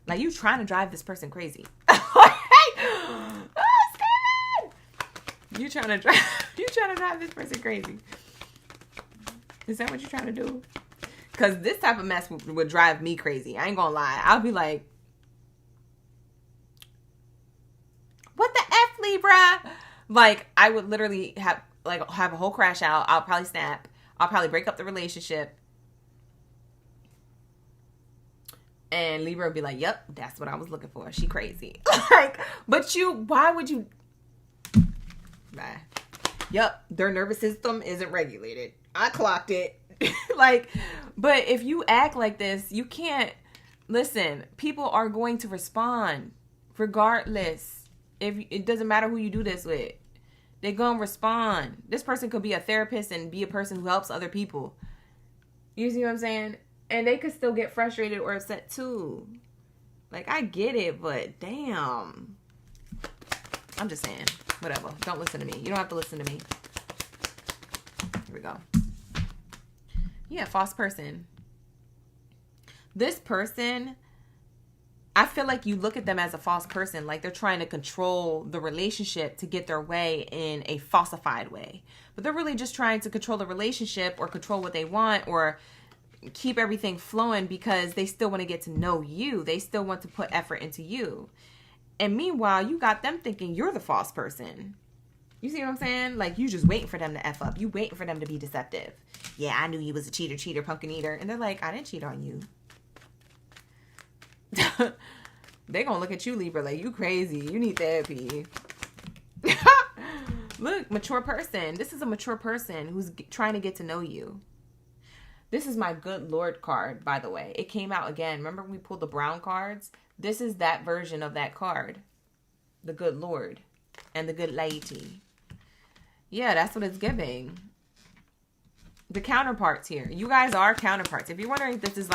like, you trying to drive this person crazy. You trying to drive this person crazy. Is that what you're trying to do? Because this type of mess would drive me crazy. I ain't gonna lie. I'll be like, what the F, Libra? Like, I would literally have a whole crash out. I'll probably snap. I'll probably break up the relationship. And Libra would be like, yep, that's what I was looking for. She crazy. Like, but why would you? Bye. Yep, their nervous system isn't regulated. I clocked it. Like, but if you act like this, you can't. Listen, people are going to respond regardless. If it doesn't matter who you do this with, they're gonna respond. This person could be a therapist and be a person who helps other people. You see what I'm saying? And they could still get frustrated or upset too. Like, I get it, but damn. I'm just saying. Whatever. Don't listen to me. You don't have to listen to me. Here we go. Yeah, false person. This person, I feel like you look at them as a false person. Like, they're trying to control the relationship to get their way in a falsified way. But they're really just trying to control the relationship or control what they want or keep everything flowing because they still want to get to know you. They still want to put effort into you. And meanwhile, you got them thinking you're the false person. You see what I'm saying? Like, you just waiting for them to F up. You waiting for them to be deceptive. Yeah, I knew you was a cheater, pumpkin eater. And they're like, I didn't cheat on you. They gonna look at you, Libra, like, you crazy. You need therapy. Look, mature person. This is a mature person who's trying to get to know you. This is my good Lord card, by the way. It came out again. Remember we pulled the brown cards? This is that version of that card. The good Lord and the good lady. Yeah, that's what it's giving. The counterparts here. You guys are counterparts. If you're wondering if this is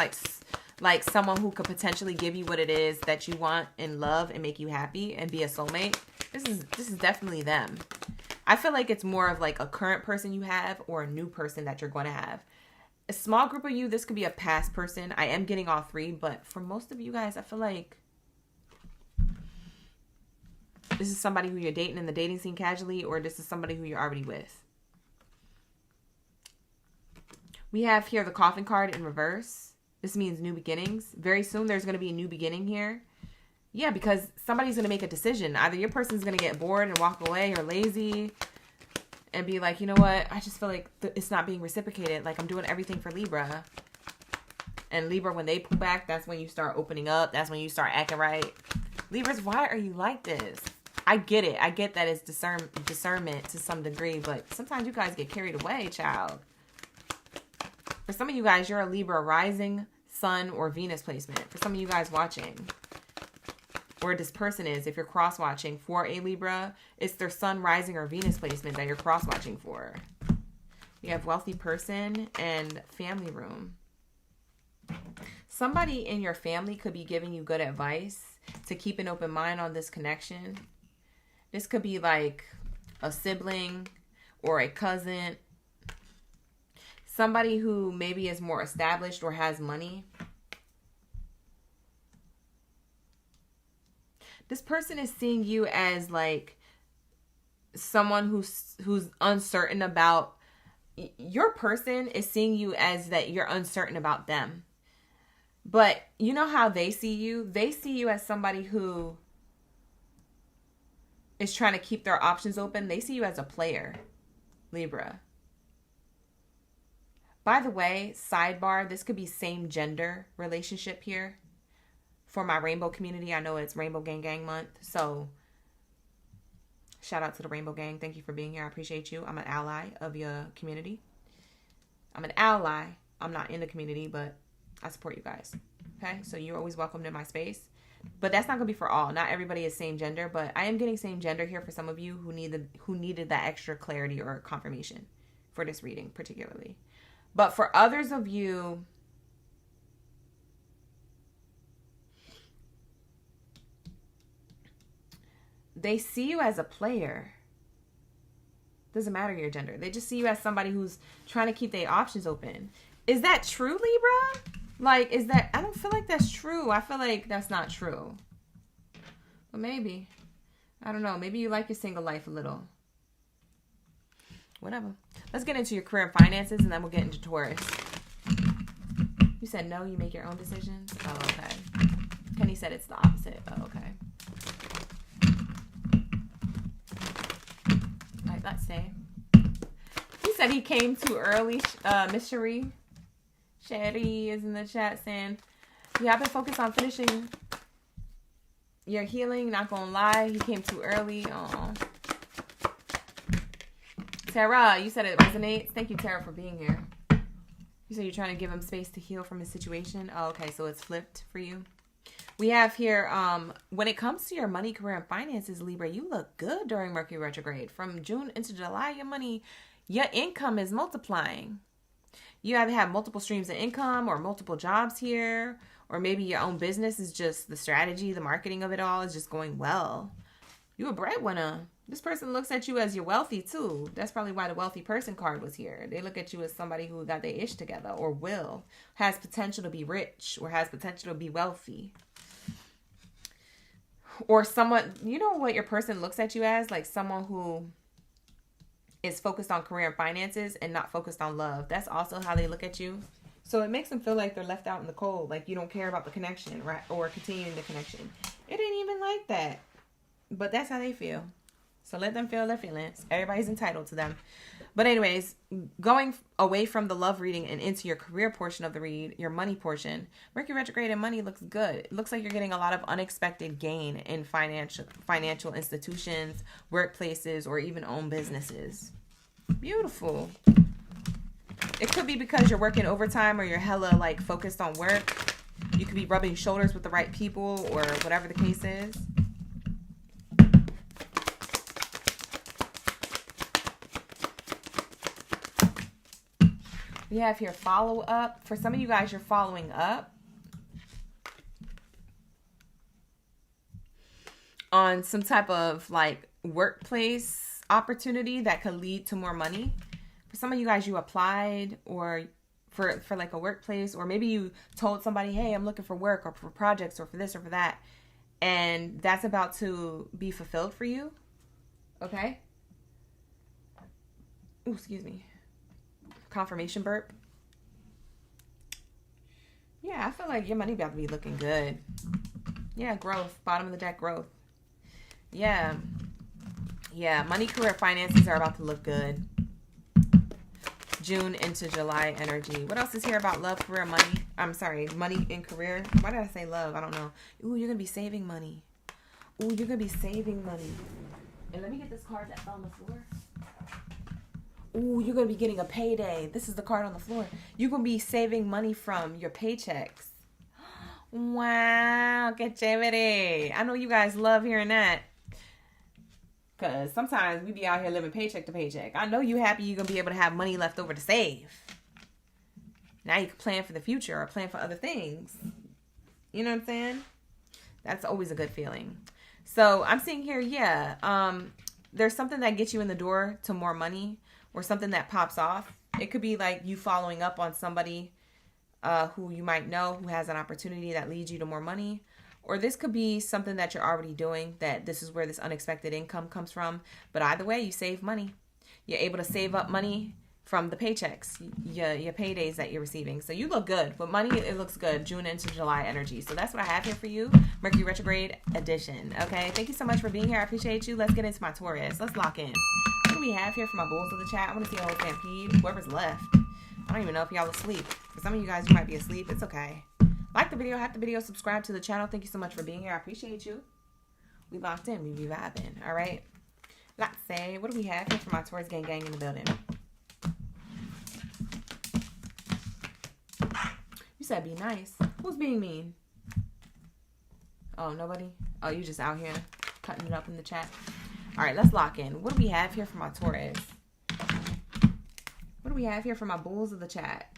like someone who could potentially give you what it is that you want in love and make you happy and be a soulmate, this is definitely them. I feel like it's more of like a current person you have or a new person that you're going to have. A small group of you, this could be a past person. I am getting all three, but for most of you guys, I feel like this is somebody who you're dating in the dating scene casually, or this is somebody who you're already with. We have here the coffin card in reverse. This means new beginnings. Very soon there's going to be a new beginning here. Yeah, because somebody's going to make a decision. Either your person's going to get bored and walk away or lazy and be like, you know what? I just feel like it's not being reciprocated. Like, I'm doing everything for Libra. And Libra, when they pull back, that's when you start opening up. That's when you start acting right. Libras, why are you like this? I get it. I get that it's discernment to some degree, but sometimes you guys get carried away, child. For some of you guys, you're a Libra rising, Sun, or Venus placement. For some of you guys watching, or this person is, if you're cross-watching for a Libra, it's their Sun, rising, or Venus placement that you're cross-watching for. You have wealthy person and family room. Somebody in your family could be giving you good advice to keep an open mind on this connection. This could be like a sibling or a cousin. Somebody who maybe is more established or has money. This person is seeing you as like someone who's uncertain about. Your person is seeing you as that you're uncertain about them. But you know how they see you? They see you as somebody who is trying to keep their options open. They see you as a player, Libra. By the way, sidebar, this could be same gender relationship here. For my rainbow community, I know it's Rainbow Gang Gang month. So shout out to the Rainbow Gang. Thank you for being here. I appreciate you. I'm an ally of your community. I'm an ally. I'm not in the community, but I support you guys. Okay? So you're always welcome in my space. But that's not going to be for all. Not everybody is same gender, but I am getting same gender here for some of you who needed that extra clarity or confirmation for this reading particularly. But for others of you, they see you as a player. Doesn't matter your gender. They just see you as somebody who's trying to keep their options open. Is that true, Libra? Like, is that... I don't feel like that's true. I feel like that's not true. But maybe. I don't know. Maybe you like your single life a little. Whatever. Let's get into your career and finances, and then we'll get into Taurus. You said no, you make your own decisions? Oh, okay. Kenny said it's the opposite. Oh, okay. All right, let's see. He said he came too early, Miss Cherie. Sherry is in the chat saying, yeah, I've been focused on finishing your healing. Not gonna lie, he came too early. Oh, Tara, you said it resonates. Thank you, Tara, for being here. You said you're trying to give him space to heal from his situation. Oh, okay, so it's flipped for you. We have here, when it comes to your money, career, and finances, Libra, you look good during Mercury retrograde. From June into July, your income is multiplying. You either have multiple streams of income or multiple jobs here, or maybe your own business is just the strategy, the marketing of it all is just going well. You're a breadwinner. This person looks at you as you're wealthy too. That's probably why the wealthy person card was here. They look at you as somebody who got their ish together or has potential to be rich or has potential to be wealthy. Or someone, you know what your person looks at you as? Like someone who is focused on career and finances and not focused on love. That's also how they look at you. So it makes them feel like they're left out in the cold, like you don't care about the connection, right? Or continuing the connection. It ain't even like that. But that's how they feel. So let them feel their feelings. Everybody's entitled to them. But anyways, going away from the love reading and into your career portion of the read, your money portion, Mercury retrograde and money looks good. It looks like you're getting a lot of unexpected gain in financial institutions, workplaces, or even own businesses. Beautiful. It could be because you're working overtime or you're hella like focused on work. You could be rubbing shoulders with the right people or whatever the case is. We have here follow up. For some of you guys, you're following up on some type of like workplace opportunity that could lead to more money. For some of you guys, you applied or for like a workplace, or maybe you told somebody, hey, I'm looking for work or for projects or for this or for that. And that's about to be fulfilled for you. Okay. Ooh, excuse me. Confirmation burp. Yeah, I feel like your money about to be looking good. Yeah, growth. Bottom of the deck, growth. Yeah. Yeah, money, career, finances are about to look good. June into July energy. What else is here about love, career, money? I'm sorry, money and career. Why did I say love? I don't know. Ooh, you're going to be saving money. Ooh, you're going to be saving money. And let me get this card that fell on the floor. Ooh, you're going to be getting a payday. This is the card on the floor. You're going to be saving money from your paychecks. Wow, que chévere. I know you guys love hearing that. Because sometimes we be out here living paycheck to paycheck. I know you happy you're going to be able to have money left over to save. Now you can plan for the future or plan for other things. You know what I'm saying? That's always a good feeling. So I'm seeing here, yeah, there's something that gets you in the door to more money or something that pops off. It could be like you following up on somebody who you might know who has an opportunity that leads you to more money. Or this could be something that you're already doing, that this is where this unexpected income comes from. But either way, you save money. You're able to save up money from the paychecks, your paydays that you're receiving. So you look good. With money, it looks good. June into July energy. So that's what I have here for you. Mercury retrograde edition. Okay, thank you so much for being here. I appreciate you. Let's get into my Taurus. Let's lock in. What do we have here for my bulls of the chat? I want to see a whole stampede. Whoever's left. I don't even know if y'all asleep. For some of you guys, you might be asleep. It's okay. Like the video, hype the video, subscribe to the channel. Thank you so much for being here. I appreciate you. We locked in. We be vibing. All right. Let's say, what do we have here for my Taurus gang in the building? You said be nice. Who's being mean? Oh, nobody? Oh, you just out here cutting it up in the chat. All right, let's lock in. What do we have here for my Taurus? What do we have here for my bulls of the chat?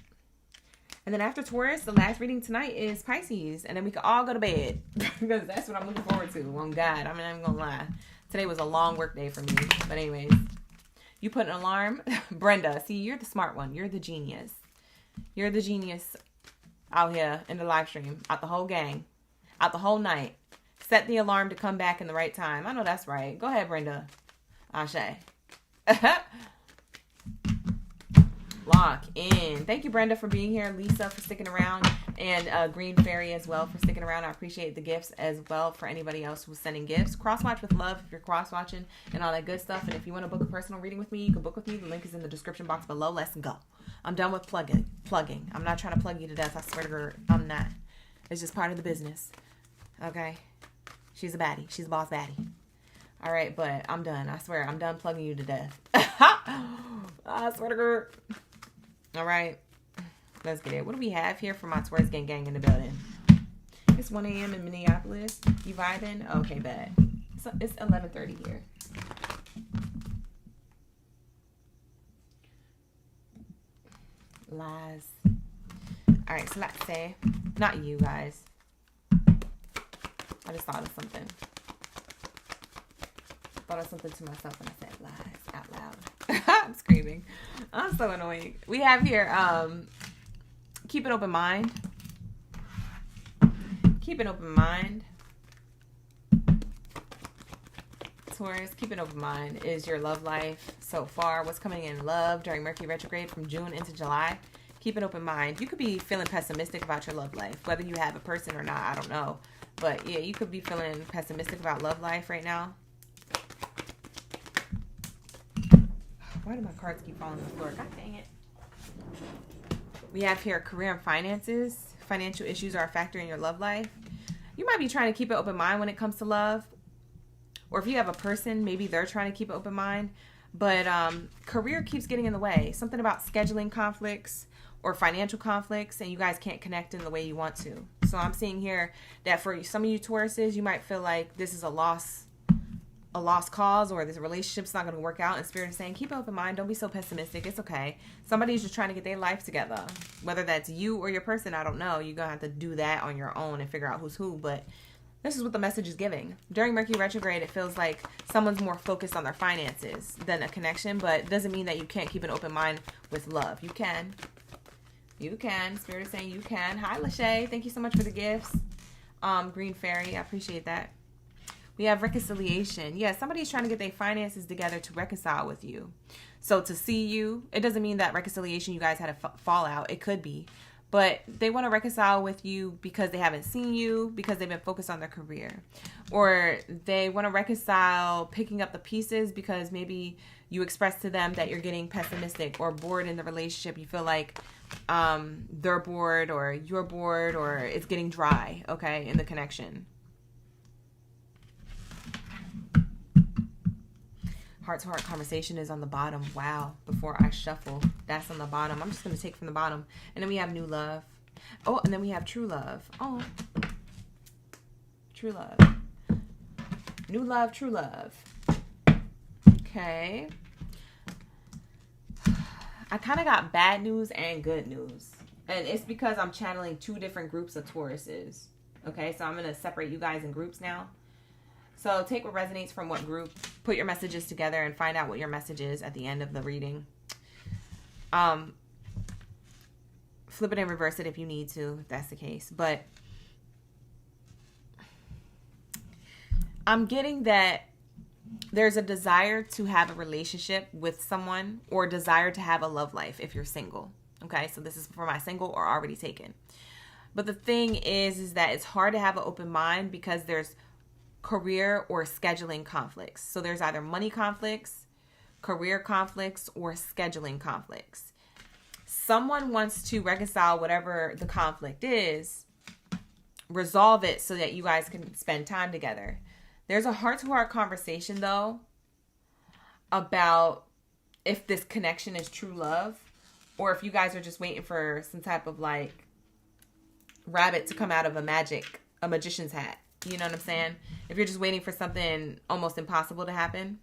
And then after Taurus, the last reading tonight is Pisces. And then we can all go to bed. Because that's what I'm looking forward to. Oh, God. I'm not even going to lie. Today was a long work day for me. But anyways, you put an alarm. Brenda, see, you're the smart one. You're the genius. You're the genius out here in the live stream. Out the whole gang. Out the whole night. Set the alarm to come back in the right time. I know that's right. Go ahead, Brenda. Ashe. Lock in. Thank you, Brenda, for being here. Lisa for sticking around. And Green Fairy as well for sticking around. I appreciate the gifts as well for anybody else who's sending gifts. Cross-watch with love if you're cross-watching and all that good stuff. And if you want to book a personal reading with me, you can book with me. The link is in the description box below. Let's go. I'm done with plugging. I'm not trying to plug you to death. I swear to God, I'm not. It's just part of the business. Okay? She's a baddie. She's a boss baddie. All right, but I'm done. I swear, I'm done plugging you to death. I swear to God. All right. Let's get it. What do we have here for my Taurus gang in the building? It's 1 a.m. in Minneapolis. You vibing? Okay, bad. So it's 11:30 here. Lies. All right, so let's say, not you guys. I just thought of something. Thought of something to myself and I said lies out loud. I'm screaming. I'm so annoying. We have here, keep an open mind. Keep an open mind. Taurus, keep an open mind is your love life so far. What's coming in love during Mercury Retrograde from June into July. Keep an open mind. You could be feeling pessimistic about your love life. Whether you have a person or not, I don't know. But yeah, you could be feeling pessimistic about love life right now. Why do my cards keep falling on the floor? God dang it. We have here career and finances. Financial issues are a factor in your love life. You might be trying to keep an open mind when it comes to love. Or if you have a person, maybe they're trying to keep an open mind. But career keeps getting in the way. Something about scheduling conflicts or financial conflicts, and you guys can't connect in the way you want to. So I'm seeing here that for some of you Tauruses, you might feel like this is a lost cause, or this relationship's not going to work out. And Spirit is saying, keep an open mind. Don't be so pessimistic. It's okay. Somebody's just trying to get their life together. Whether that's you or your person, I don't know. You're going to have to do that on your own and figure out who's who. But this is what the message is giving. During Mercury Retrograde, it feels like someone's more focused on their finances than a connection. But it doesn't mean that you can't keep an open mind with love. You can. You can. Spirit is saying you can. Hi, Lachey. Thank you so much for the gifts. Green Fairy. I appreciate that. We have reconciliation. Yeah, somebody's trying to get their finances together to reconcile with you. So to see you, it doesn't mean that reconciliation, you guys had a fallout. It could be. But they want to reconcile with you because they haven't seen you, because they've been focused on their career. Or they want to reconcile picking up the pieces because maybe you express to them that you're getting pessimistic or bored in the relationship. You feel like they're bored or you're bored or it's getting dry, okay, in the connection. Heart-to-heart conversation is on the bottom. Wow. Before I shuffle, that's on the bottom. I'm just going to take from the bottom. And then we have new love. Oh, and then we have true love. Oh. True love. New love, true love. Okay. I kind of got bad news and good news. And it's because I'm channeling two different groups of Tauruses. Okay, so I'm going to separate you guys in groups now. So take what resonates from what group. Put your messages together and find out what your message is at the end of the reading. Flip it and reverse it if you need to, if that's the case. But I'm getting that there's a desire to have a relationship with someone or desire to have a love life if you're single. Okay, so this is for my single or already taken. But the thing is that it's hard to have an open mind because there's career or scheduling conflicts. So there's either money conflicts, career conflicts, or scheduling conflicts. Someone wants to reconcile whatever the conflict is, resolve it so that you guys can spend time together. There's a heart-to-heart conversation, though, about if this connection is true love or if you guys are just waiting for some type of, like, rabbit to come out of a magician's hat. You know what I'm saying? If you're just waiting for something almost impossible to happen.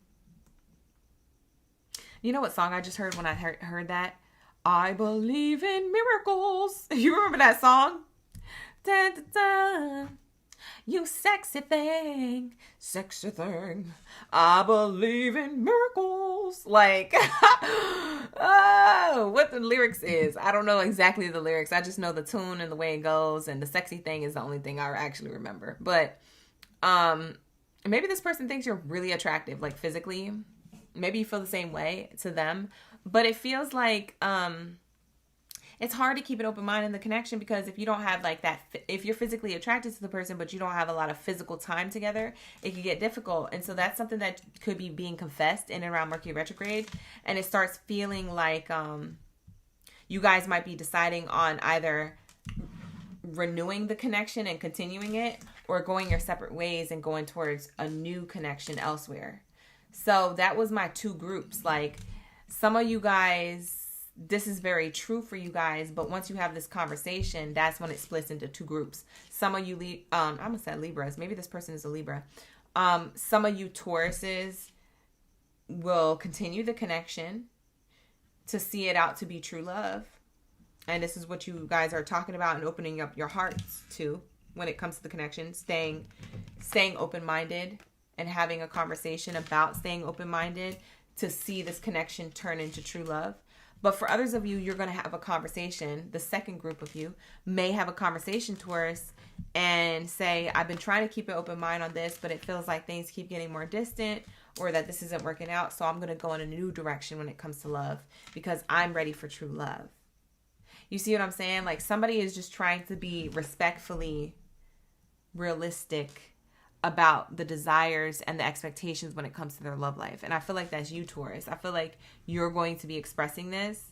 You know what song I just heard when I heard that? I believe in miracles. You remember that song? Da, da, da. You sexy thing, I believe in miracles. Like, oh, what the lyrics is, I don't know exactly the lyrics. I just know the tune and the way it goes, and the sexy thing is the only thing I actually remember. But maybe this person thinks you're really attractive, like physically. Maybe you feel the same way to them, but it feels like it's hard to keep an open mind in the connection, because if you don't have like that, if you're physically attracted to the person, but you don't have a lot of physical time together, it can get difficult. And so that's something that could be being confessed in and around Mercury retrograde. And it starts feeling like you guys might be deciding on either renewing the connection and continuing it, or going your separate ways and going towards a new connection elsewhere. So that was my two groups. Like, some of you guys, this is very true for you guys, but once you have this conversation, that's when it splits into two groups. Some of you, I'm gonna say Libras. Maybe this person is a Libra. Some of you Tauruses will continue the connection to see it out to be true love, and this is what you guys are talking about and opening up your hearts to when it comes to the connection. Staying open-minded and having a conversation about staying open-minded to see this connection turn into true love. But for others of you, you're going to have a conversation. The second group of you may have a conversation, Taurus, and say, I've been trying to keep an open mind on this, but it feels like things keep getting more distant, or that this isn't working out. So I'm going to go in a new direction when it comes to love, because I'm ready for true love. You see what I'm saying? Like, somebody is just trying to be respectfully realistic about the desires and the expectations when it comes to their love life. And I feel like that's you, Taurus. I feel like you're going to be expressing this.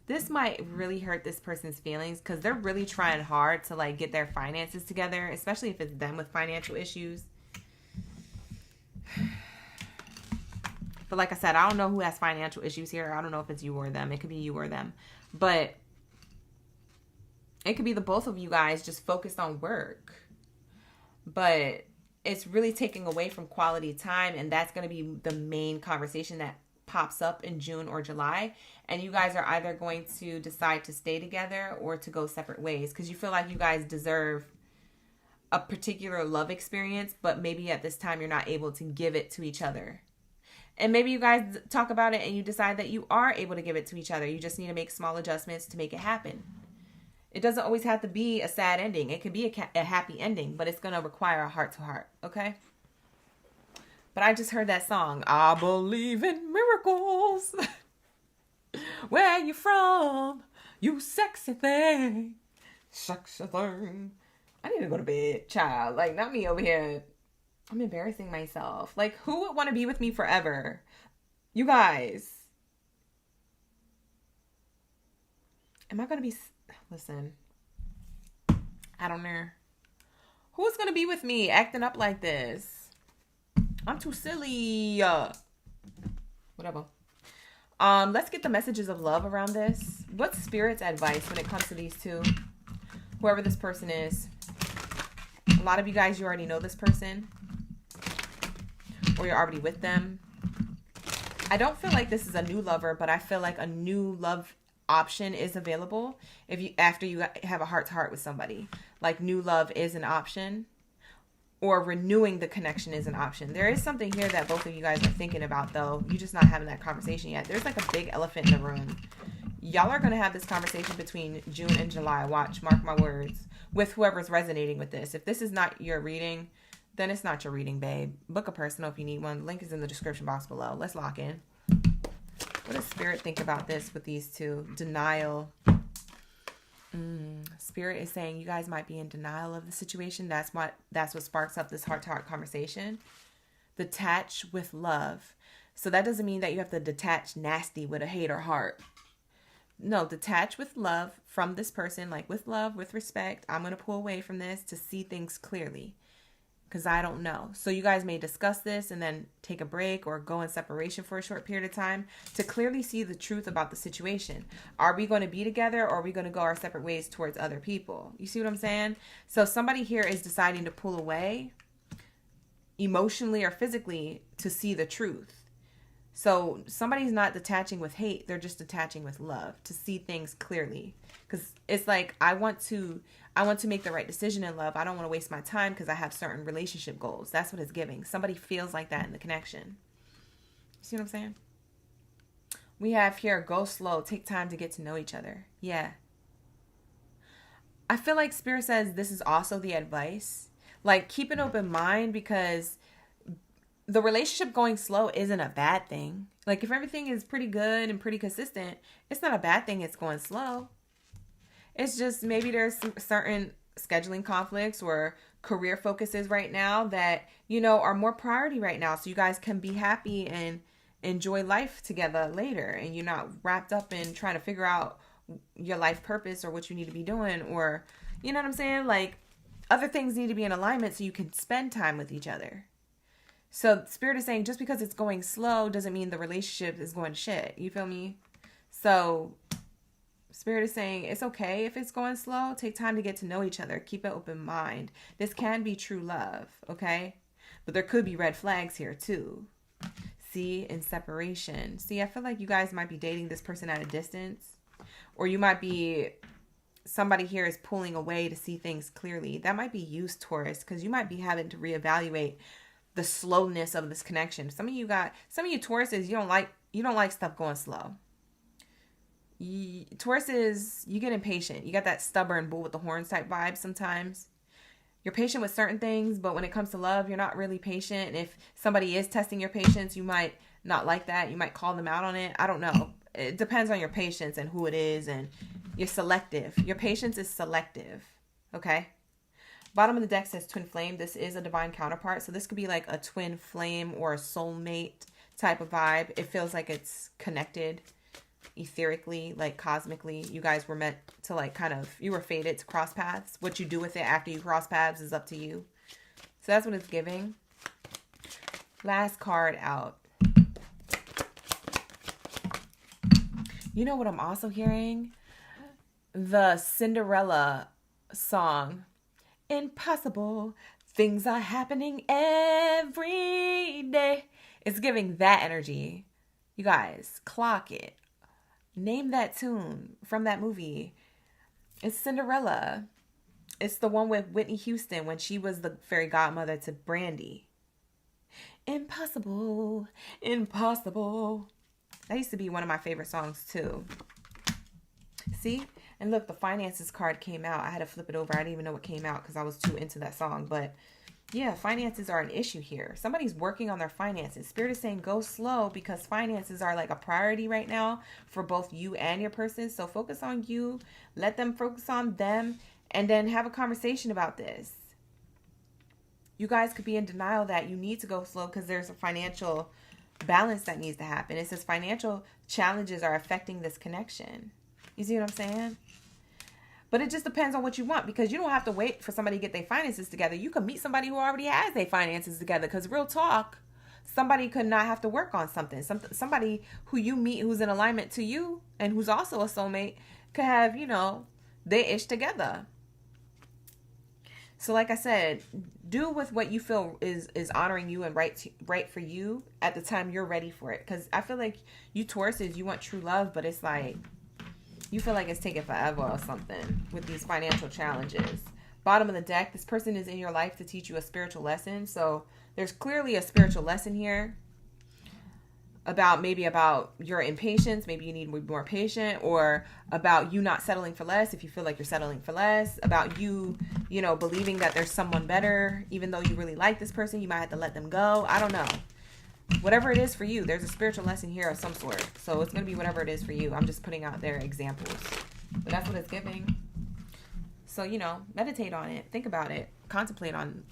This might really hurt this person's feelings, because they're really trying hard to like get their finances together, especially if it's them with financial issues. But like I said, I don't know who has financial issues here. I don't know if it's you or them. It could be you or them. But it could be the both of you guys just focused on work. But it's really taking away from quality time, and that's going to be the main conversation that pops up in June or July. And you guys are either going to decide to stay together or to go separate ways, because you feel like you guys deserve a particular love experience, but maybe at this time you're not able to give it to each other. And maybe you guys talk about it and you decide that you are able to give it to each other. You just need to make small adjustments to make it happen. It doesn't always have to be a sad ending. It could be a happy ending, but it's going to require a heart-to-heart, okay? But I just heard that song, I believe in miracles. Where you from? You sexy thing. Sexy thing. I need to go to bed, child. Like, not me over here. I'm embarrassing myself. Like, who would want to be with me forever? You guys. Am I going to be... Listen, I don't know. Who's going to be with me acting up like this? I'm too silly. Whatever. Let's get the messages of love around this. What's Spirit's advice when it comes to these two? Whoever this person is. A lot of you guys, you already know this person. Or you're already with them. I don't feel like this is a new lover, but I feel like a new love option is available after you have a heart-to-heart with somebody. Like, new love is an option, or renewing the connection is an option. There is something here that both of you guys are thinking about, though. You're just not having that conversation yet. There's like a big elephant in the room. Y'all are going to have this conversation between June and July. Watch, mark my words, with whoever's resonating with this. If this is not your reading, then it's not your reading, babe. Book a personal if you need one. The link is in the description box below. Let's lock in. What does Spirit think about this with these two? Denial. Spirit is saying you guys might be in denial of the situation. That's what sparks up this heart-to-heart conversation. Detach with love. So that doesn't mean that you have to detach nasty with a hate or heart. No, detach with love from this person. Like, with love, with respect. I'm going to pull away from this to see things clearly, because I don't know. So you guys may discuss this and then take a break or go in separation for a short period of time to clearly see the truth about the situation. Are we going to be together, or are we going to go our separate ways towards other people? You see what I'm saying? So somebody here is deciding to pull away emotionally or physically to see the truth. So somebody's not detaching with hate. They're just detaching with love to see things clearly. Because it's like, I want to make the right decision in love. I don't want to waste my time because I have certain relationship goals. That's what it's giving. Somebody feels like that in the connection. See what I'm saying? We have here, go slow. Take time to get to know each other. Yeah. I feel like Spirit says this is also the advice. Like, keep an open mind, because the relationship going slow isn't a bad thing. Like, if everything is pretty good and pretty consistent, it's not a bad thing it's going slow. It's just maybe there's some certain scheduling conflicts or career focuses right now that, are more priority right now. So you guys can be happy and enjoy life together later. And you're not wrapped up in trying to figure out your life purpose or what you need to be doing, or, you know what I'm saying? Like, other things need to be in alignment so you can spend time with each other. So Spirit is saying just because it's going slow doesn't mean the relationship is going to shit. You feel me? So Spirit is saying it's okay if it's going slow. Take time to get to know each other. Keep an open mind. This can be true love, okay? But there could be red flags here too. See, in separation. See, I feel like you guys might be dating this person at a distance. Or you might be, somebody here is pulling away to see things clearly. That might be you, Taurus, because you might be having to reevaluate the slowness of this connection. Some of you Tauruses, you don't like stuff going slow. Tauruses, you get impatient. You got that stubborn bull with the horns type vibe sometimes. You're patient with certain things, but when it comes to love, you're not really patient. And if somebody is testing your patience, you might not like that. You might call them out on it. I don't know. It depends on your patience and who it is, and you're selective. Your patience is selective, okay? Bottom of the deck says twin flame. This is a divine counterpart, so this could be like a twin flame or a soulmate type of vibe. It feels like it's connected etherically, like cosmically. You guys were meant to, like, kind of, you were fated to cross paths. What you do with it after you cross paths is up to you. So that's what it's giving. Last card out. You know what I'm also hearing? The Cinderella song. Impossible. Things are happening every day. It's giving that energy. You guys, clock it. Name that tune from that movie. It's Cinderella. It's the one with Whitney Houston when she was the fairy godmother to Brandy. Impossible. Impossible. That used to be one of my favorite songs too. See? And look, the finances card came out. I had to flip it over. I didn't even know what came out because I was too into that song. But yeah, finances are an issue here. Somebody's working on their finances. Spirit is saying go slow because finances are like a priority right now for both you and your person. So focus on you. Let them focus on them. And then have a conversation about this. You guys could be in denial that you need to go slow because there's a financial balance that needs to happen. It says financial challenges are affecting this connection. You see what I'm saying? But it just depends on what you want, because you don't have to wait for somebody to get their finances together. You can meet somebody who already has their finances together, because real talk, somebody could not have to work on something. Somebody who you meet who's in alignment to you and who's also a soulmate could have, their ish together. So like I said, do with what you feel is honoring you and right for you at the time you're ready for it. Because I feel like you Tauruses, you want true love, but it's like you feel like it's taking forever or something with these financial challenges. Bottom of the deck, this person is in your life to teach you a spiritual lesson. So there's clearly a spiritual lesson here about your impatience. Maybe you need to be more patient, or about you not settling for less if you feel like you're settling for less, about you believing that there's someone better, even though you really like this person, you might have to let them go. I don't know. Whatever it is for you, there's a spiritual lesson here of some sort. So it's going to be whatever it is for you. I'm just putting out there examples. But that's what it's giving. So, meditate on it. Think about it. Contemplate on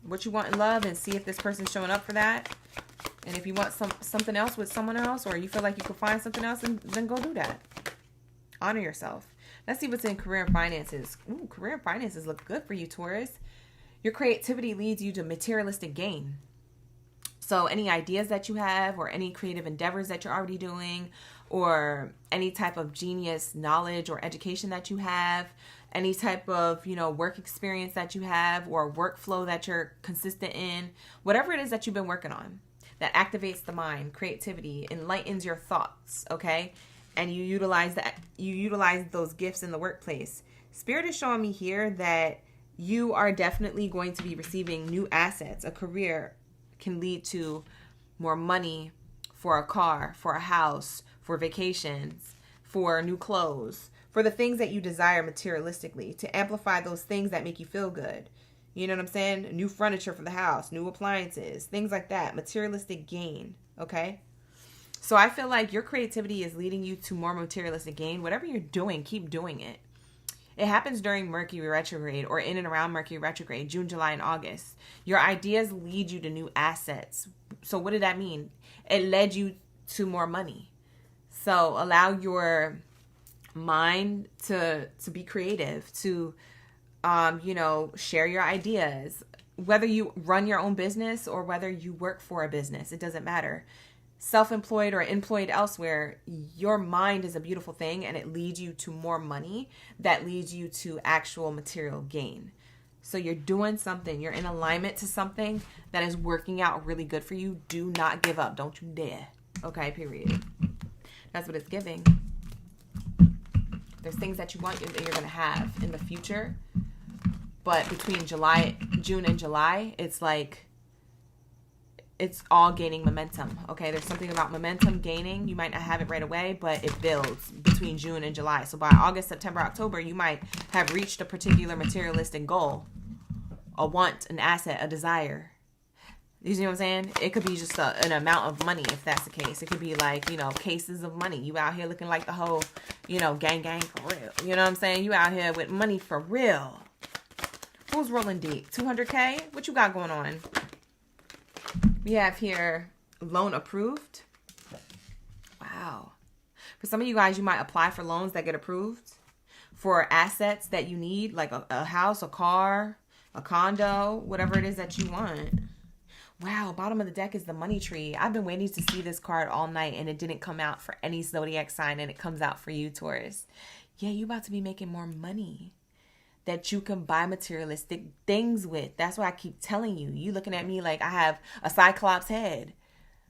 what you want in love and see if this person's showing up for that. And if you want something else with someone else, or you feel like you could find something else, then go do that. Honor yourself. Let's see what's in career and finances. Ooh, career and finances look good for you, Taurus. Your creativity leads you to materialistic gain. So any ideas that you have, or any creative endeavors that you're already doing, or any type of genius knowledge or education that you have, any type of, work experience that you have, or workflow that you're consistent in, whatever it is that you've been working on. that activates the mind, creativity, enlightens your thoughts, okay? And you utilize those gifts in the workplace. Spirit is showing me here that you are definitely going to be receiving new assets. A career can lead to more money for a car, for a house, for vacations, for new clothes, for the things that you desire materialistically, to amplify those things that make you feel good. You know what I'm saying? New furniture for the house, new appliances, things like that. Materialistic gain, okay? So I feel like your creativity is leading you to more materialistic gain. Whatever you're doing, keep doing it. It happens during Mercury Retrograde or in and around Mercury Retrograde, June, July, and August. Your ideas lead you to new assets. So what did that mean? It led you to more money. So allow your mind to be creative, to, share your ideas. Whether you run your own business or whether you work for a business, it doesn't matter. Self-employed or employed elsewhere, your mind is a beautiful thing, and it leads you to more money that leads you to actual material gain. So you're doing something, you're in alignment to something that is working out really good for you. Do not give up. Don't you dare. Okay, period. That's what it's giving. There's things that you want that you're going to have in the future. But between June and July, it's like it's all gaining momentum. Okay, there's something about momentum gaining. You might not have it right away, but it builds between June and July. So by August, September, October, you might have reached a particular materialistic goal, a want, an asset, a desire. You see what I'm saying? It could be just an amount of money, if that's the case. It could be like, cases of money. You out here looking like the whole, gang for real. You know what I'm saying? You out here with money for real. Who's rolling deep? 200K? What you got going on? We have here loan approved. Wow. For some of you guys, you might apply for loans that get approved for assets that you need, like a house, a car, a condo, whatever it is that you want. Wow, bottom of the deck is the money tree. I've been waiting to see this card all night, and it didn't come out for any zodiac sign, and it comes out for you, Taurus. Yeah, you about to be making more money that you can buy materialistic things with. That's why I keep telling you. You looking at me like I have a cyclops head.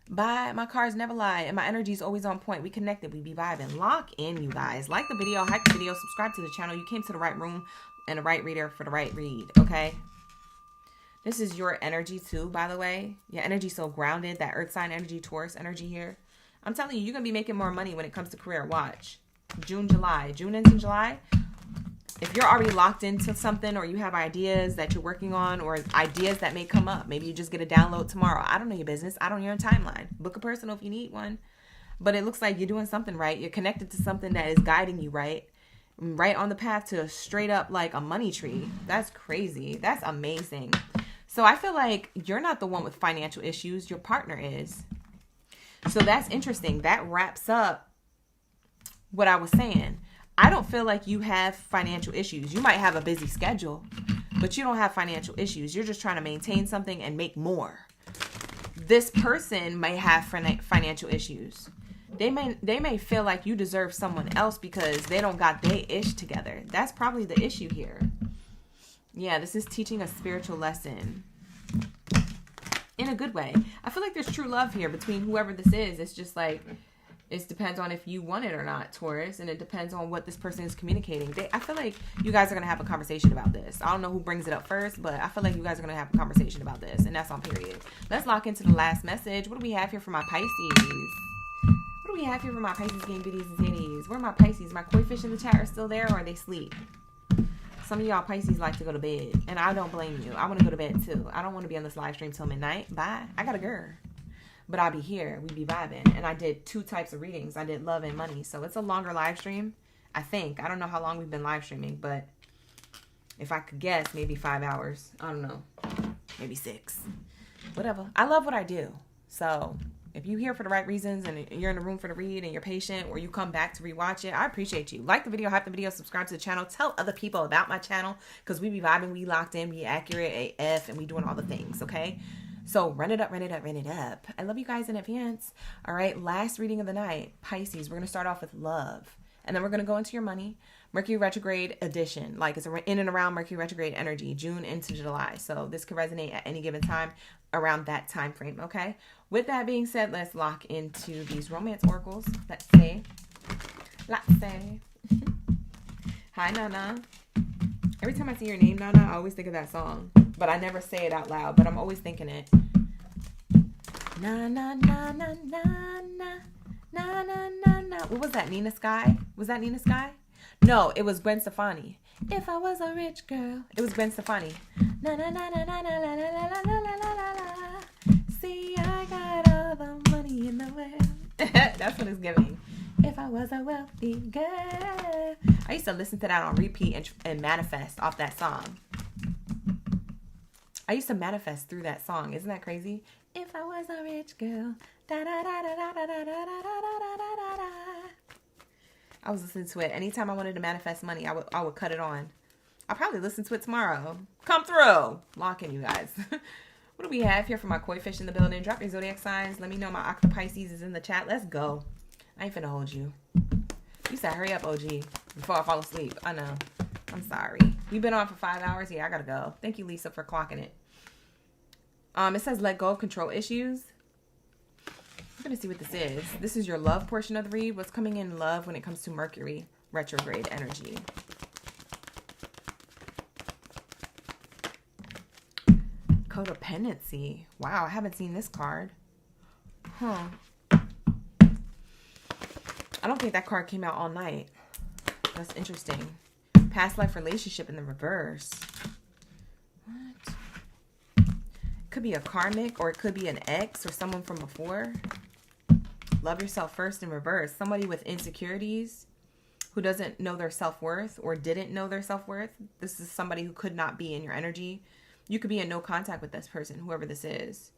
My cards never lie, and my energy is always on point. We connected. We be vibing. Lock in, you guys. Like the video, hype the video, subscribe to the channel. You came to the right room and the right reader for the right read, okay? This is your energy too, by the way. Your energy so grounded, that earth sign energy, Taurus energy here. I'm telling you, you're going to be making more money when it comes to career. Watch. June, July. June into July. If you're already locked into something, or you have ideas that you're working on, or ideas that may come up, maybe you just get a download tomorrow. I don't know your business. I don't know your timeline. Book a personal if you need one. But it looks like you're doing something right. You're connected to something that is guiding you right on the path to straight up like a money tree. That's crazy. That's amazing. So I feel like you're not the one with financial issues. Your partner is. So that's interesting. That wraps up what I was saying. I don't feel like you have financial issues. You might have a busy schedule, but you don't have financial issues. You're just trying to maintain something and make more. This person may have financial issues. They may feel like you deserve someone else because they don't got their ish together. That's probably the issue here. Yeah, this is teaching a spiritual lesson in a good way. I feel like there's true love here between whoever this is. It's just like, it depends on if you want it or not, Taurus, and it depends on what this person is communicating. I feel like you guys are going to have a conversation about this. I don't know who brings it up first, but I feel like you guys are going to have a conversation about this, and that's on period. Let's lock into the last message. What do we have here for my Pisces? What do we have here for my Pisces, game biddies, and zeddies? Where are my Pisces? My koi fish in the chat are still there, or are they asleep? Some of y'all Pisces like to go to bed, and I don't blame you. I want to go to bed, too. I don't want to be on this live stream till midnight. Bye. I got a girl. But I'll be here. We be vibing. And I did 2 types of readings. I did love and money. So it's a longer live stream, I think. I don't know how long we've been live streaming, but if I could guess, maybe 5 hours. I don't know. Maybe 6. Whatever. I love what I do. So if you're here for the right reasons and you're in the room for the read and you're patient, or you come back to rewatch it, I appreciate you. Like the video, hype the video, subscribe to the channel. Tell other people about my channel, because we be vibing, we locked in, we accurate AF, and we doing all the things, okay? So run it up, run it up, run it up. I love you guys in advance. All right, last reading of the night, Pisces. We're going to start off with love. And then we're going to go into your money. Mercury Retrograde edition. Like, it's in and around Mercury Retrograde energy, June into July. So this could resonate at any given time around that time frame, okay? With that being said, let's lock into these romance oracles. Let's say. Hi, Nana. Every time I see your name, Nana, I always think of that song. But I never say it out loud, but I'm always thinking it. Na, na, na, na, na, na, na, na, na, na. What was that, Nina Sky? Was that Nina Sky? No, it was Gwen Stefani. If I was a rich girl. It was Gwen Stefani. Na, na, na, na, na, na, na, na, na, na, na, na, na. See, I got all the money in the world. That's what it's giving. If I was a wealthy girl. I used to listen to that on repeat and manifest off that song. I used to manifest through that song. Isn't that crazy? If I was a rich girl. Da, da, da, da, da, da, da, da, da, da, da. I was listening to it. Anytime I wanted to manifest money, I would cut it on. I'll probably listen to it tomorrow. Come through. Lock in, you guys. What do we have here for my koi fish in the building? Drop your zodiac signs. Let me know my Octopisces is in the chat. Let's go. I ain't finna hold you. You said hurry up, OG, before I fall asleep. I know. I'm sorry. We've been on for 5 hours. Yeah, I gotta go. Thank you, Lisa, for clocking it. It says let go of control issues. I'm gonna see what this is. This is your love portion of the read. What's coming in love when it comes to Mercury retrograde energy? Codependency. Wow, I haven't seen this card. Huh. I don't think that card came out all night. That's interesting. Past life relationship in the reverse. What? Could be a karmic, or it could be an ex or someone from before. Love yourself first in reverse. Somebody with insecurities who doesn't know their self-worth or didn't know their self-worth. This is somebody who could not be in your energy. You could be in no contact with this person, whoever this is.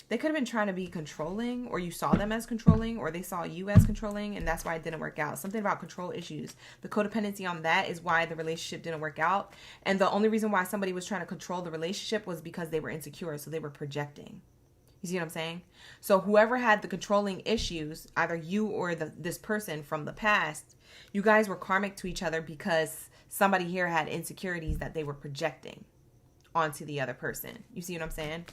They could have been trying to be controlling, or you saw them as controlling, or they saw you as controlling, and that's why it didn't work out. Something about control issues. The codependency on that is why the relationship didn't work out. And the only reason why somebody was trying to control the relationship was because they were insecure, so they were projecting. You see what I'm saying? So whoever had the controlling issues, either you or this person from the past, you guys were karmic to each other because somebody here had insecurities that they were projecting onto the other person. You see what I'm saying?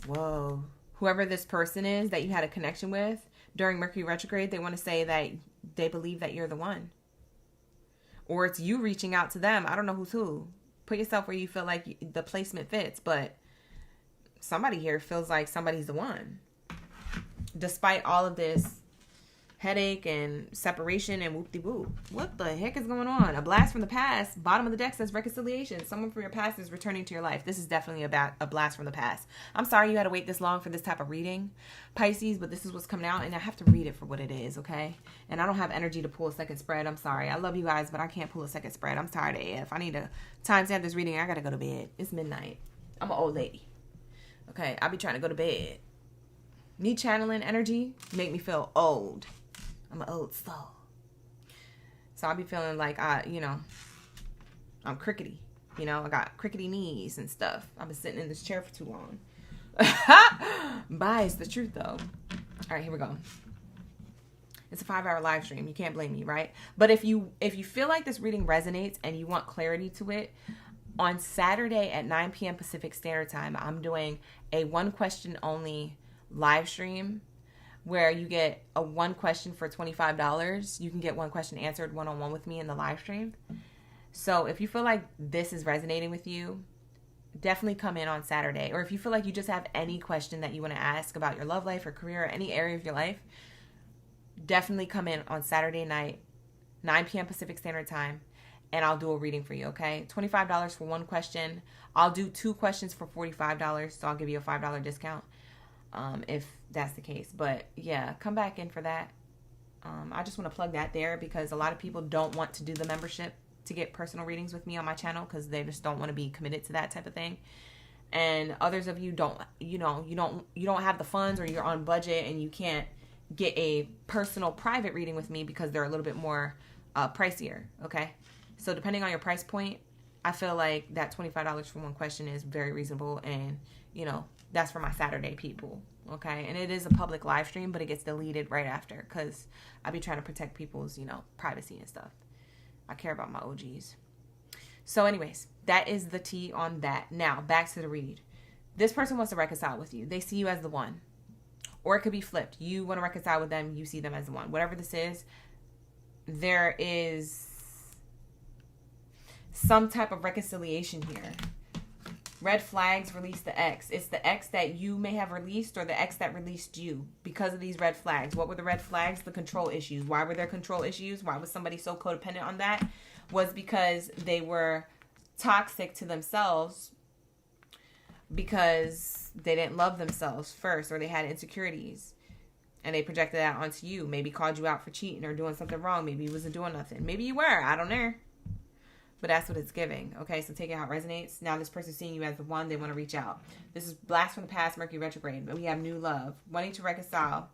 Whoa. Whoever this person is that you had a connection with during Mercury retrograde, they want to say that they believe that you're the one. Or it's you reaching out to them. I don't know who's who. Put yourself where you feel like the placement fits, but somebody here feels like somebody's the one. Despite all of this headache and separation and whoop-de-whoop. What the heck is going on? A blast from the past. Bottom of the deck says reconciliation. Someone from your past is returning to your life. This is definitely a blast from the past. I'm sorry you had to wait this long for this type of reading, Pisces, but this is what's coming out, and I have to read it for what it is, okay? And I don't have energy to pull a second spread. I'm sorry. I love you guys, but I can't pull a second spread. I'm tired AF. I need to timestamp this reading. I gotta go to bed. It's midnight. I'm an old lady. Okay, I'll be trying to go to bed. Me channeling energy make me feel old. I'm an old soul. So I'll be feeling like I'm crickety. I got crickety knees and stuff. I've been sitting in this chair for too long. Bye, it's the truth though. All right, here we go. It's a 5-hour live stream. You can't blame me, right? But if you feel like this reading resonates and you want clarity to it, on Saturday at 9 p.m. Pacific Standard Time, I'm doing a 1 question only live stream where you get a 1 question for $25. You can get 1 question answered one-on-one with me in the live stream. So if you feel like this is resonating with you, definitely come in on Saturday. Or if you feel like you just have any question that you want to ask about your love life or career or any area of your life, definitely come in on Saturday night, 9 p.m. Pacific Standard Time, and I'll do a reading for you, okay? $25 for 1 question. I'll do 2 questions for $45, so I'll give you a $5 discount. If that's the case. But yeah, come back in for that. I just want to plug that there because a lot of people don't want to do the membership to get personal readings with me on my channel because they just don't want to be committed to that type of thing. And others of you don't have the funds, or you're on budget and you can't get a personal private reading with me because they're a little bit more pricier. Okay. So depending on your price point, I feel like that $25 for 1 question is very reasonable, and that's for my Saturday people. Okay, and it is a public live stream, but it gets deleted right after because I be trying to protect people's, privacy and stuff. I care about my OGs. So anyways, that is the tea on that. Now, back to the read. This person wants to reconcile with you. They see you as the one. Or it could be flipped. You want to reconcile with them. You see them as the one. Whatever this is, there is some type of reconciliation here. Red flags release the ex. It's the ex that you may have released or the ex that released you because of these red flags. What were the red flags? The control issues. Why were there control issues? Why was somebody so codependent on that? Was because they were toxic to themselves because they didn't love themselves first, or they had insecurities and they projected that onto you. Maybe called you out for cheating or doing something wrong. Maybe you wasn't doing nothing. Maybe you were. I don't know. But that's what it's giving. Okay, so take it how it resonates. Now this person's seeing you as the one. They want to reach out. This is blast from the past, Mercury Retrograde. But we have new love. Wanting to reconcile.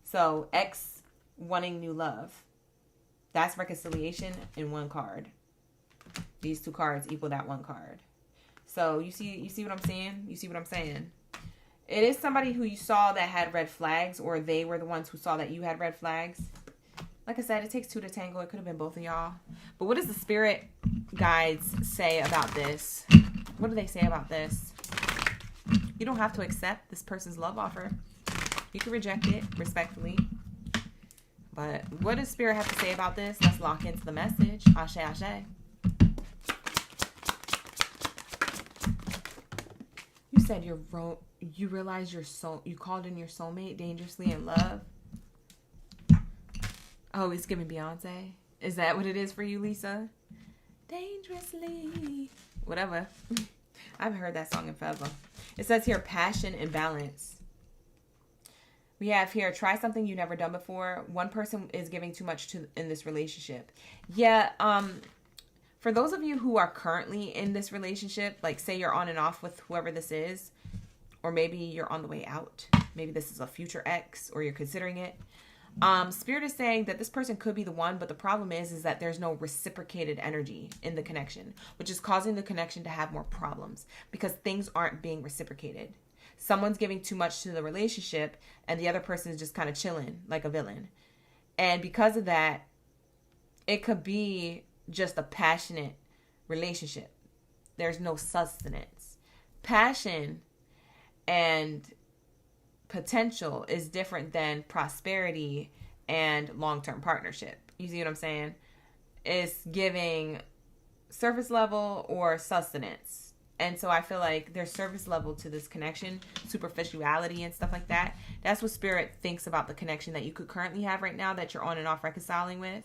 So ex wanting new love. That's reconciliation in one card. These two cards equal that one card. So you see what I'm saying? You see what I'm saying? It is somebody who you saw that had red flags, or they were the ones who saw that you had red flags. Like I said, it takes two to tango. It could have been both of y'all. But what does the spirit guides say about this? What do they say about this? You don't have to accept this person's love offer. You can reject it respectfully. But what does spirit have to say about this? Let's lock into the message. Ashe, ashe. You said you realized you called in your soulmate dangerously in love. Oh, he's giving Beyonce. Is that what it is for you, Lisa? Dangerously. Whatever. I haven't heard that song in forever. It says here, passion and balance. We have here, try something you've never done before. One person is giving too much in this relationship. Yeah, for those of you who are currently in this relationship, like say you're on and off with whoever this is, or maybe you're on the way out. Maybe this is a future ex, or you're considering it. Spirit is saying that this person could be the one, but the problem is that there's no reciprocated energy in the connection, which is causing the connection to have more problems because things aren't being reciprocated. Someone's giving too much to the relationship and the other person is just kind of chilling like a villain. And because of that, it could be just a passionate relationship. There's no sustenance. Passion and potential is different than prosperity and long-term partnership. You see what I'm saying? It's giving surface level or sustenance. And so I feel like there's surface level to this connection, superficiality and stuff like that. That's what spirit thinks about the connection that you could currently have right now that you're on and off reconciling with.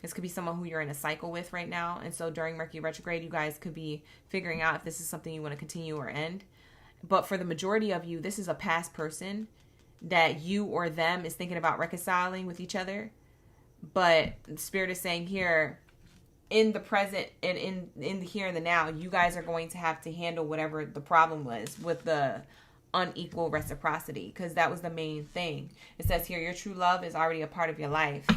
This could be someone who you're in a cycle with right now. And so during Mercury Retrograde, you guys could be figuring out if this is something you want to continue or end. But for the majority of you, this is a past person that you or them is thinking about reconciling with each other. But Spirit is saying here, in the present and in the here and the now, you guys are going to have to handle whatever the problem was with the unequal reciprocity. Because that was the main thing. It says here, your true love is already a part of your life.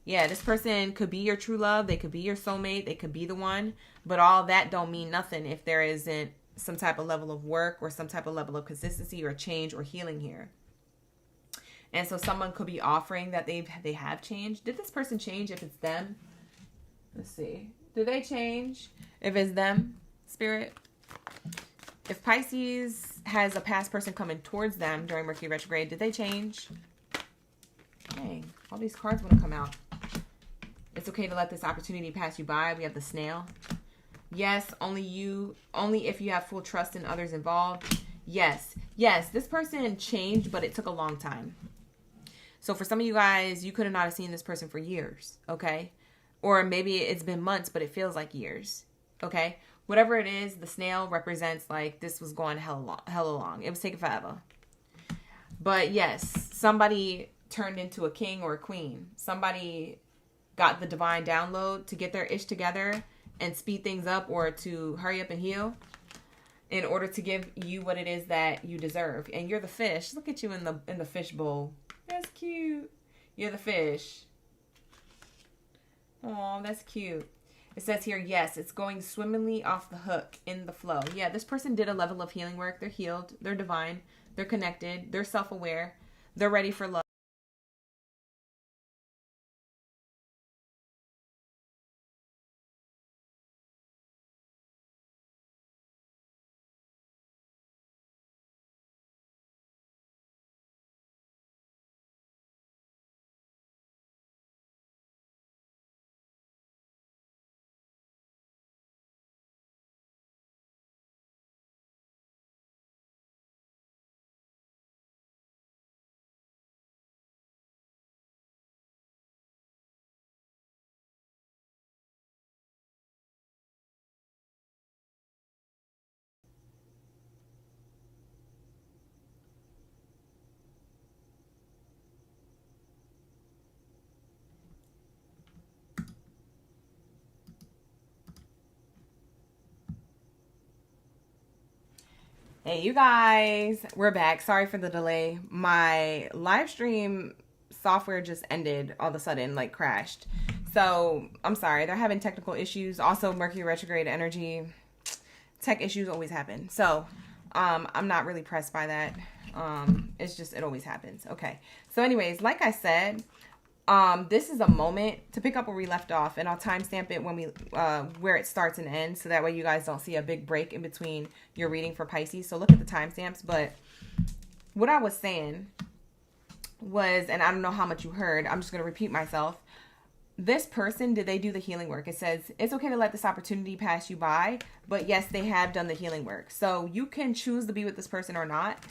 Yeah, this person could be your true love. They could be your soulmate. They could be the one. But all that don't mean nothing if there isn't some type of level of work or some type of level of consistency or change or healing here. And so someone could be offering that they have changed. Did this person change if it's them? Let's see. Do they change if it's them, Spirit? If Pisces has a past person coming towards them during Mercury Retrograde, did they change? Dang, all these cards want to come out. It's okay to let this opportunity pass you by. We have the snail. Yes, only if you have full trust in others involved. Yes, this person changed, but it took a long time. So for some of you guys, you could not have seen this person for years, okay? Or maybe it's been months, but it feels like years, okay? Whatever it is, the snail represents like this was going hella long. It was taking forever. But yes, somebody turned into a king or a queen. Somebody got the divine download to get their ish together and speed things up or to hurry up and heal in order to give you what it is that you deserve. And you're the fish. Look at you in the fish bowl. That's cute. You're the fish. Oh, that's cute. It says here, yes, it's going swimmingly off the hook in the flow. Yeah, this person did a level of healing work. They're healed. They're divine. They're connected. They're self-aware. They're ready for love. Hey, you guys, we're back. Sorry for the delay. My live stream software just ended all of a sudden, like crashed. So I'm sorry. They're having technical issues. Also, Mercury retrograde energy. Tech issues always happen. So I'm not really pressed by that. It's just, it always happens. Okay. So anyways, like I said, this is a moment to pick up where we left off, and I'll timestamp it when we where it starts and ends, so that way you guys don't see a big break in between your reading for Pisces. So look at the timestamps. But what I was saying was, and I don't know how much you heard, I'm just going to repeat myself. This person, did they do the healing work? It says it's okay to let this opportunity pass you by, but yes, they have done the healing work. So you can choose to be with this person or not,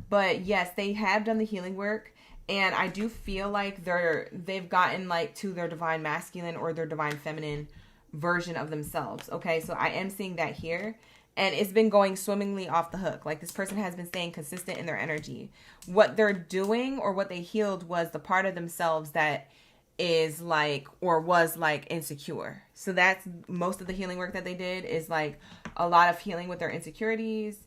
but yes, they have done the healing work. And I do feel like they've gotten like to their divine masculine or their divine feminine version of themselves. Okay, so I am seeing that here. And it's been going swimmingly off the hook. Like this person has been staying consistent in their energy. What they're doing or what they healed was the part of themselves that is like, or was like insecure. So that's most of the healing work that they did, is like a lot of healing with their insecurities.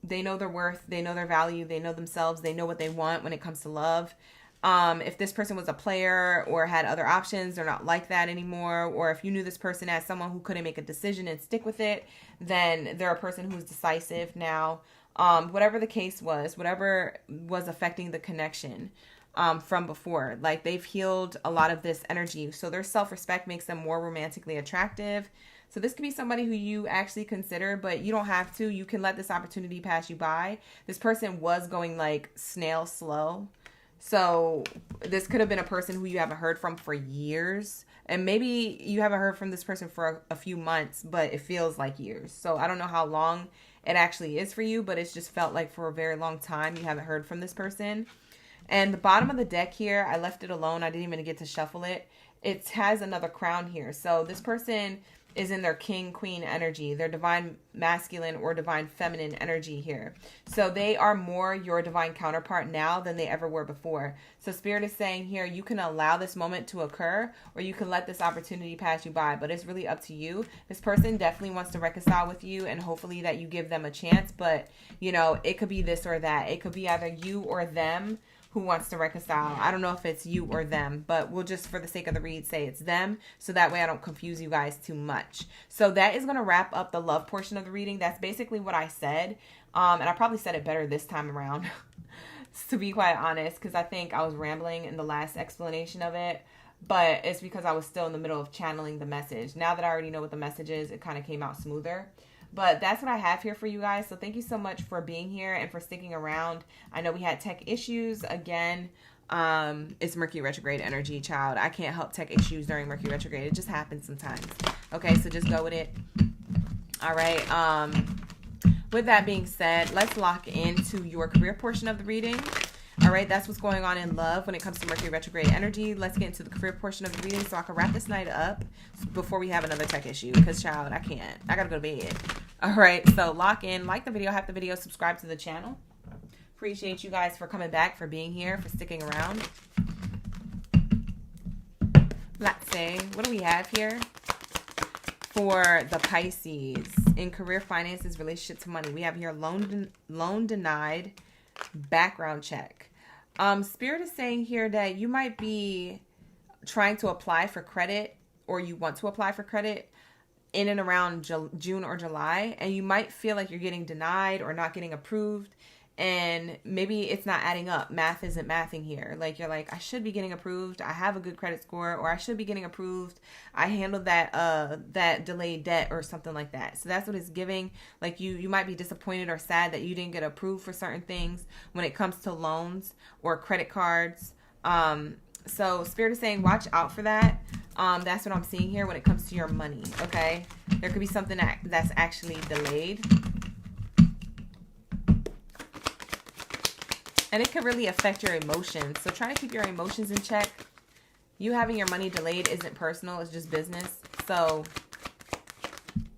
They know their worth, they know their value, they know themselves, they know what they want when it comes to love. If this person was a player or had other options, they're not like that anymore. Or if you knew this person as someone who couldn't make a decision and stick with it, then they're a person who's decisive now. Whatever the case was, whatever was affecting the connection from before, like they've healed a lot of this energy. So their self-respect makes them more romantically attractive. So this could be somebody who you actually consider, but you don't have to. You can let this opportunity pass you by. This person was going like snail slow. So this could have been a person who you haven't heard from for years. And maybe you haven't heard from this person for a few months, but it feels like years. So I don't know how long it actually is for you, but it's just felt like for a very long time you haven't heard from this person. And the bottom of the deck here, I left it alone. I didn't even get to shuffle it. It has another crown here. So this person is in their king queen energy, their divine masculine or divine feminine energy here. So they are more your divine counterpart now than they ever were before. So Spirit is saying here, you can allow this moment to occur, or you can let this opportunity pass you by, but it's really up to you. This person definitely wants to reconcile with you, and hopefully that you give them a chance. But you know, it could be this or that. It could be either you or them who wants to reconcile. I don't know if it's you or them, but we'll just, for the sake of the read, say it's them, so that way I don't confuse you guys too much. So that is going to wrap up the love portion of the reading. That's basically what I said, and I probably said it better this time around, to be quite honest, because I think I was rambling in the last explanation of it, but it's because I was still in the middle of channeling the message. Now that I already know what the message is, it kind of came out smoother. But that's what I have here for you guys. So thank you so much for being here and for sticking around. I know we had tech issues again. It's Mercury retrograde energy, child. I can't help tech issues during Mercury retrograde. It just happens sometimes. Okay, so just go with it. All right. With that being said, let's lock into your career portion of the reading. All right, that's what's going on in love when it comes to Mercury retrograde energy. Let's get into the career portion of the reading so I can wrap this night up before we have another tech issue, because, child, I can't. I got to go to bed. All right, so lock in, like the video, hype the video, subscribe to the channel. Appreciate you guys for coming back, for being here, for sticking around. Let's see, what do we have here for the Pisces in career, finances, relationship to money? We have here loan denied, background check. Spirit is saying here that you might be trying to apply for credit, or you want to apply for credit in and around June or July, and you might feel like you're getting denied or not getting approved. and maybe it's not adding up. Math isn't mathing here. Like, you're like, I should be getting approved. I have a good credit score, or I should be getting approved. I handled that delayed debt or something like that. So that's what it's giving. Like, you might be disappointed or sad that you didn't get approved for certain things when it comes to loans or credit cards. So Spirit is saying, watch out for that. That's what I'm seeing here when it comes to your money. Okay. There could be something that's actually delayed. And it could really affect your emotions. So try to keep your emotions in check. You having your money delayed isn't personal. It's just business. So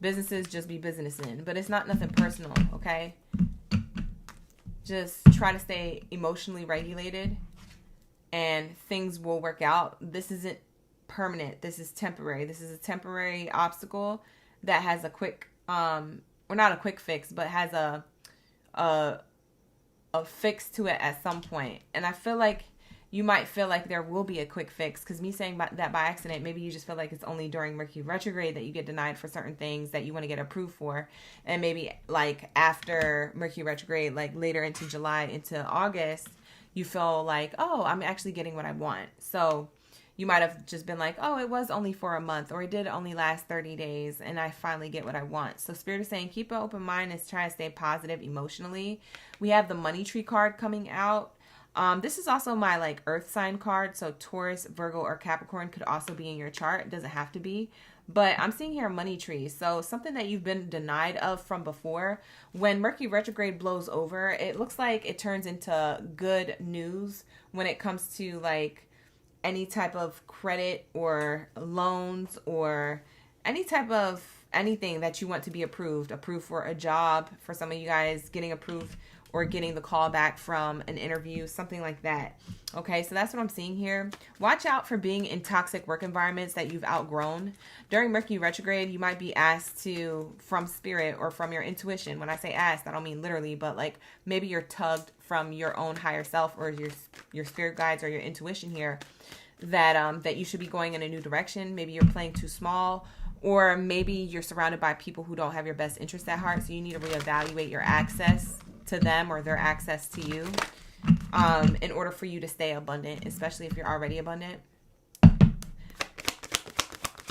businesses just be businessing. But it's not nothing personal, okay? Just try to stay emotionally regulated. And things will work out. This isn't permanent. This is temporary. This is a temporary obstacle that has a quick, or not a quick fix, but has a fix to it at some point. And I feel like you might feel like there will be a quick fix, because me saying that by accident, maybe you just feel like it's only during Mercury retrograde that you get denied for certain things that you want to get approved for. And maybe like after Mercury retrograde, like later into July, into August, you feel like, oh, I'm actually getting what I want. So you might have just been like, oh, it was only for a month, or it did only last 30 days, and I finally get what I want. So Spirit is saying, keep an open mind and try to stay positive emotionally. We have the money tree card coming out. This is also my like earth sign card. So Taurus, Virgo, or Capricorn could also be in your chart. It doesn't have to be. But I'm seeing here money tree. So something that you've been denied of from before. When Mercury retrograde blows over, it looks like it turns into good news when it comes to like any type of credit or loans or any type of anything that you want to be approved for a job, for some of you guys getting approved or getting the call back from an interview, something like that. Okay, so that's what I'm seeing here. Watch out for being in toxic work environments that you've outgrown. During Mercury retrograde, you might be asked to, from spirit or from your intuition. When I say asked, I don't mean literally, but like maybe you're tugged from your own higher self or your spirit guides or your intuition here that you should be going in a new direction. Maybe you're playing too small, or maybe you're surrounded by people who don't have your best interest at heart. So you need to reevaluate your access to them or their access to you in order for you to stay abundant, especially if you're already abundant.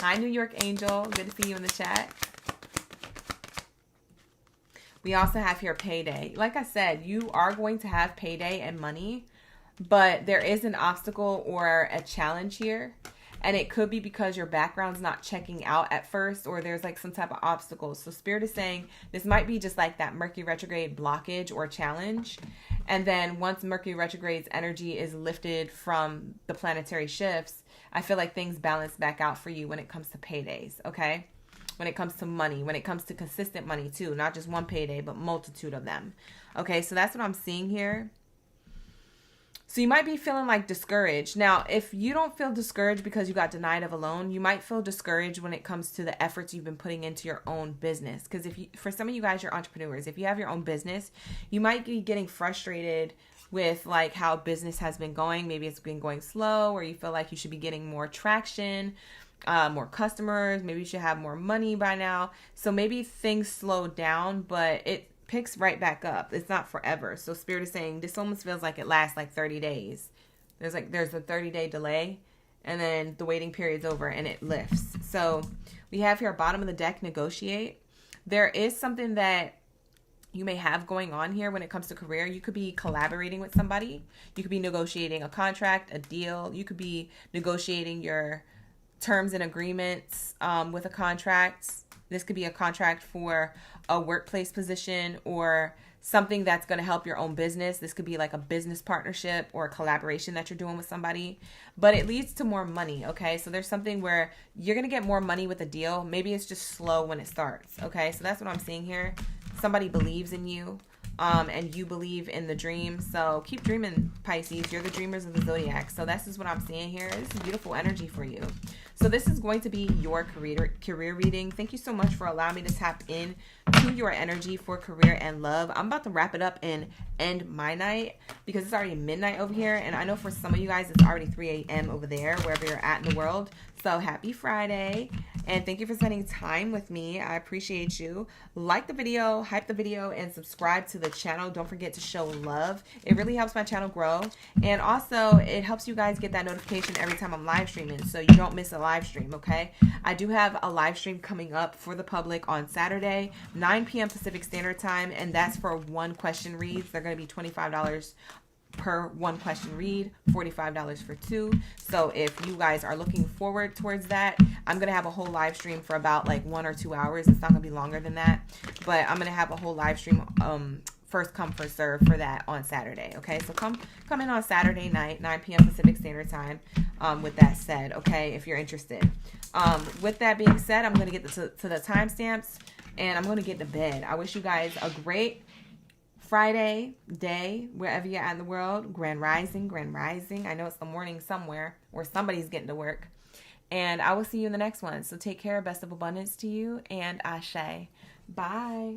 Hi, New York Angel. Good to see you in the chat. We also have here payday. Like I said, you are going to have payday and money, but there is an obstacle or a challenge here. And it could be because your background's not checking out at first, or there's like some type of obstacle. So Spirit is saying this might be just like that Mercury retrograde blockage or challenge. And then once Mercury retrograde's energy is lifted from the planetary shifts, I feel like things balance back out for you when it comes to paydays, okay? When it comes to money, when it comes to consistent money too, not just one payday, but multitude of them. Okay, so that's what I'm seeing here. So you might be feeling like discouraged. Now, if you don't feel discouraged because you got denied of a loan, you might feel discouraged when it comes to the efforts you've been putting into your own business. Because for some of you guys, you're entrepreneurs. If you have your own business, you might be getting frustrated with like how business has been going. Maybe it's been going slow, or you feel like you should be getting more traction, more customers. Maybe you should have more money by now. So maybe things slow down, but it picks right back up. It's not forever. So Spirit is saying this almost feels like it lasts like 30 days. There's a 30-day delay, and then the waiting period's over and it lifts. So we have here bottom of the deck, negotiate. There is something that you may have going on here when it comes to career. You could be collaborating with somebody. You could be negotiating a contract, a deal. You could be negotiating your terms and agreements with a contract. This could be a contract for a workplace position or something that's going to help your own business. This could be like a business partnership or a collaboration that you're doing with somebody, but it leads to more money. Okay. So there's something where you're going to get more money with a deal. Maybe it's just slow when it starts. Okay. So that's what I'm seeing here. Somebody believes in you, and you believe in the dream. So keep dreaming, Pisces. You're the dreamers of the zodiac. So this is what I'm seeing here. This is beautiful energy for you. So this is going to be your career reading. Thank you so much for allowing me to tap in to your energy for career and love. I'm about to wrap it up and end my night because it's already midnight over here. And I know for some of you guys, it's already 3 a.m. over there, wherever you're at in the world. So happy Friday. And thank you for spending time with me. I appreciate you. Like the video, hype the video, and subscribe to the channel. Don't forget to show love. It really helps my channel grow. And also, it helps you guys get that notification every time I'm live streaming, so you don't miss a live stream, okay? I do have a live stream coming up for the public on Saturday, 9 p.m. Pacific Standard Time, and that's for one question reads. They're going to be $25 per one question read, $45 for two. So if you guys are looking forward towards that, I'm gonna have a whole live stream for about like 1 or 2 hours. It's not gonna be longer than that, but I'm gonna have a whole live stream first come first serve for that on Saturday. Okay, so come in on Saturday night, 9 p.m. Pacific Standard Time. With that said, okay, if you're interested. With that being said, I'm gonna get to the timestamps and I'm gonna get to bed. I wish you guys a great Friday day, wherever you're at in the world. Grand rising, grand rising. I know it's the morning somewhere where somebody's getting to work. And I will see you in the next one. So take care. Best of abundance to you. And Ashe. Bye.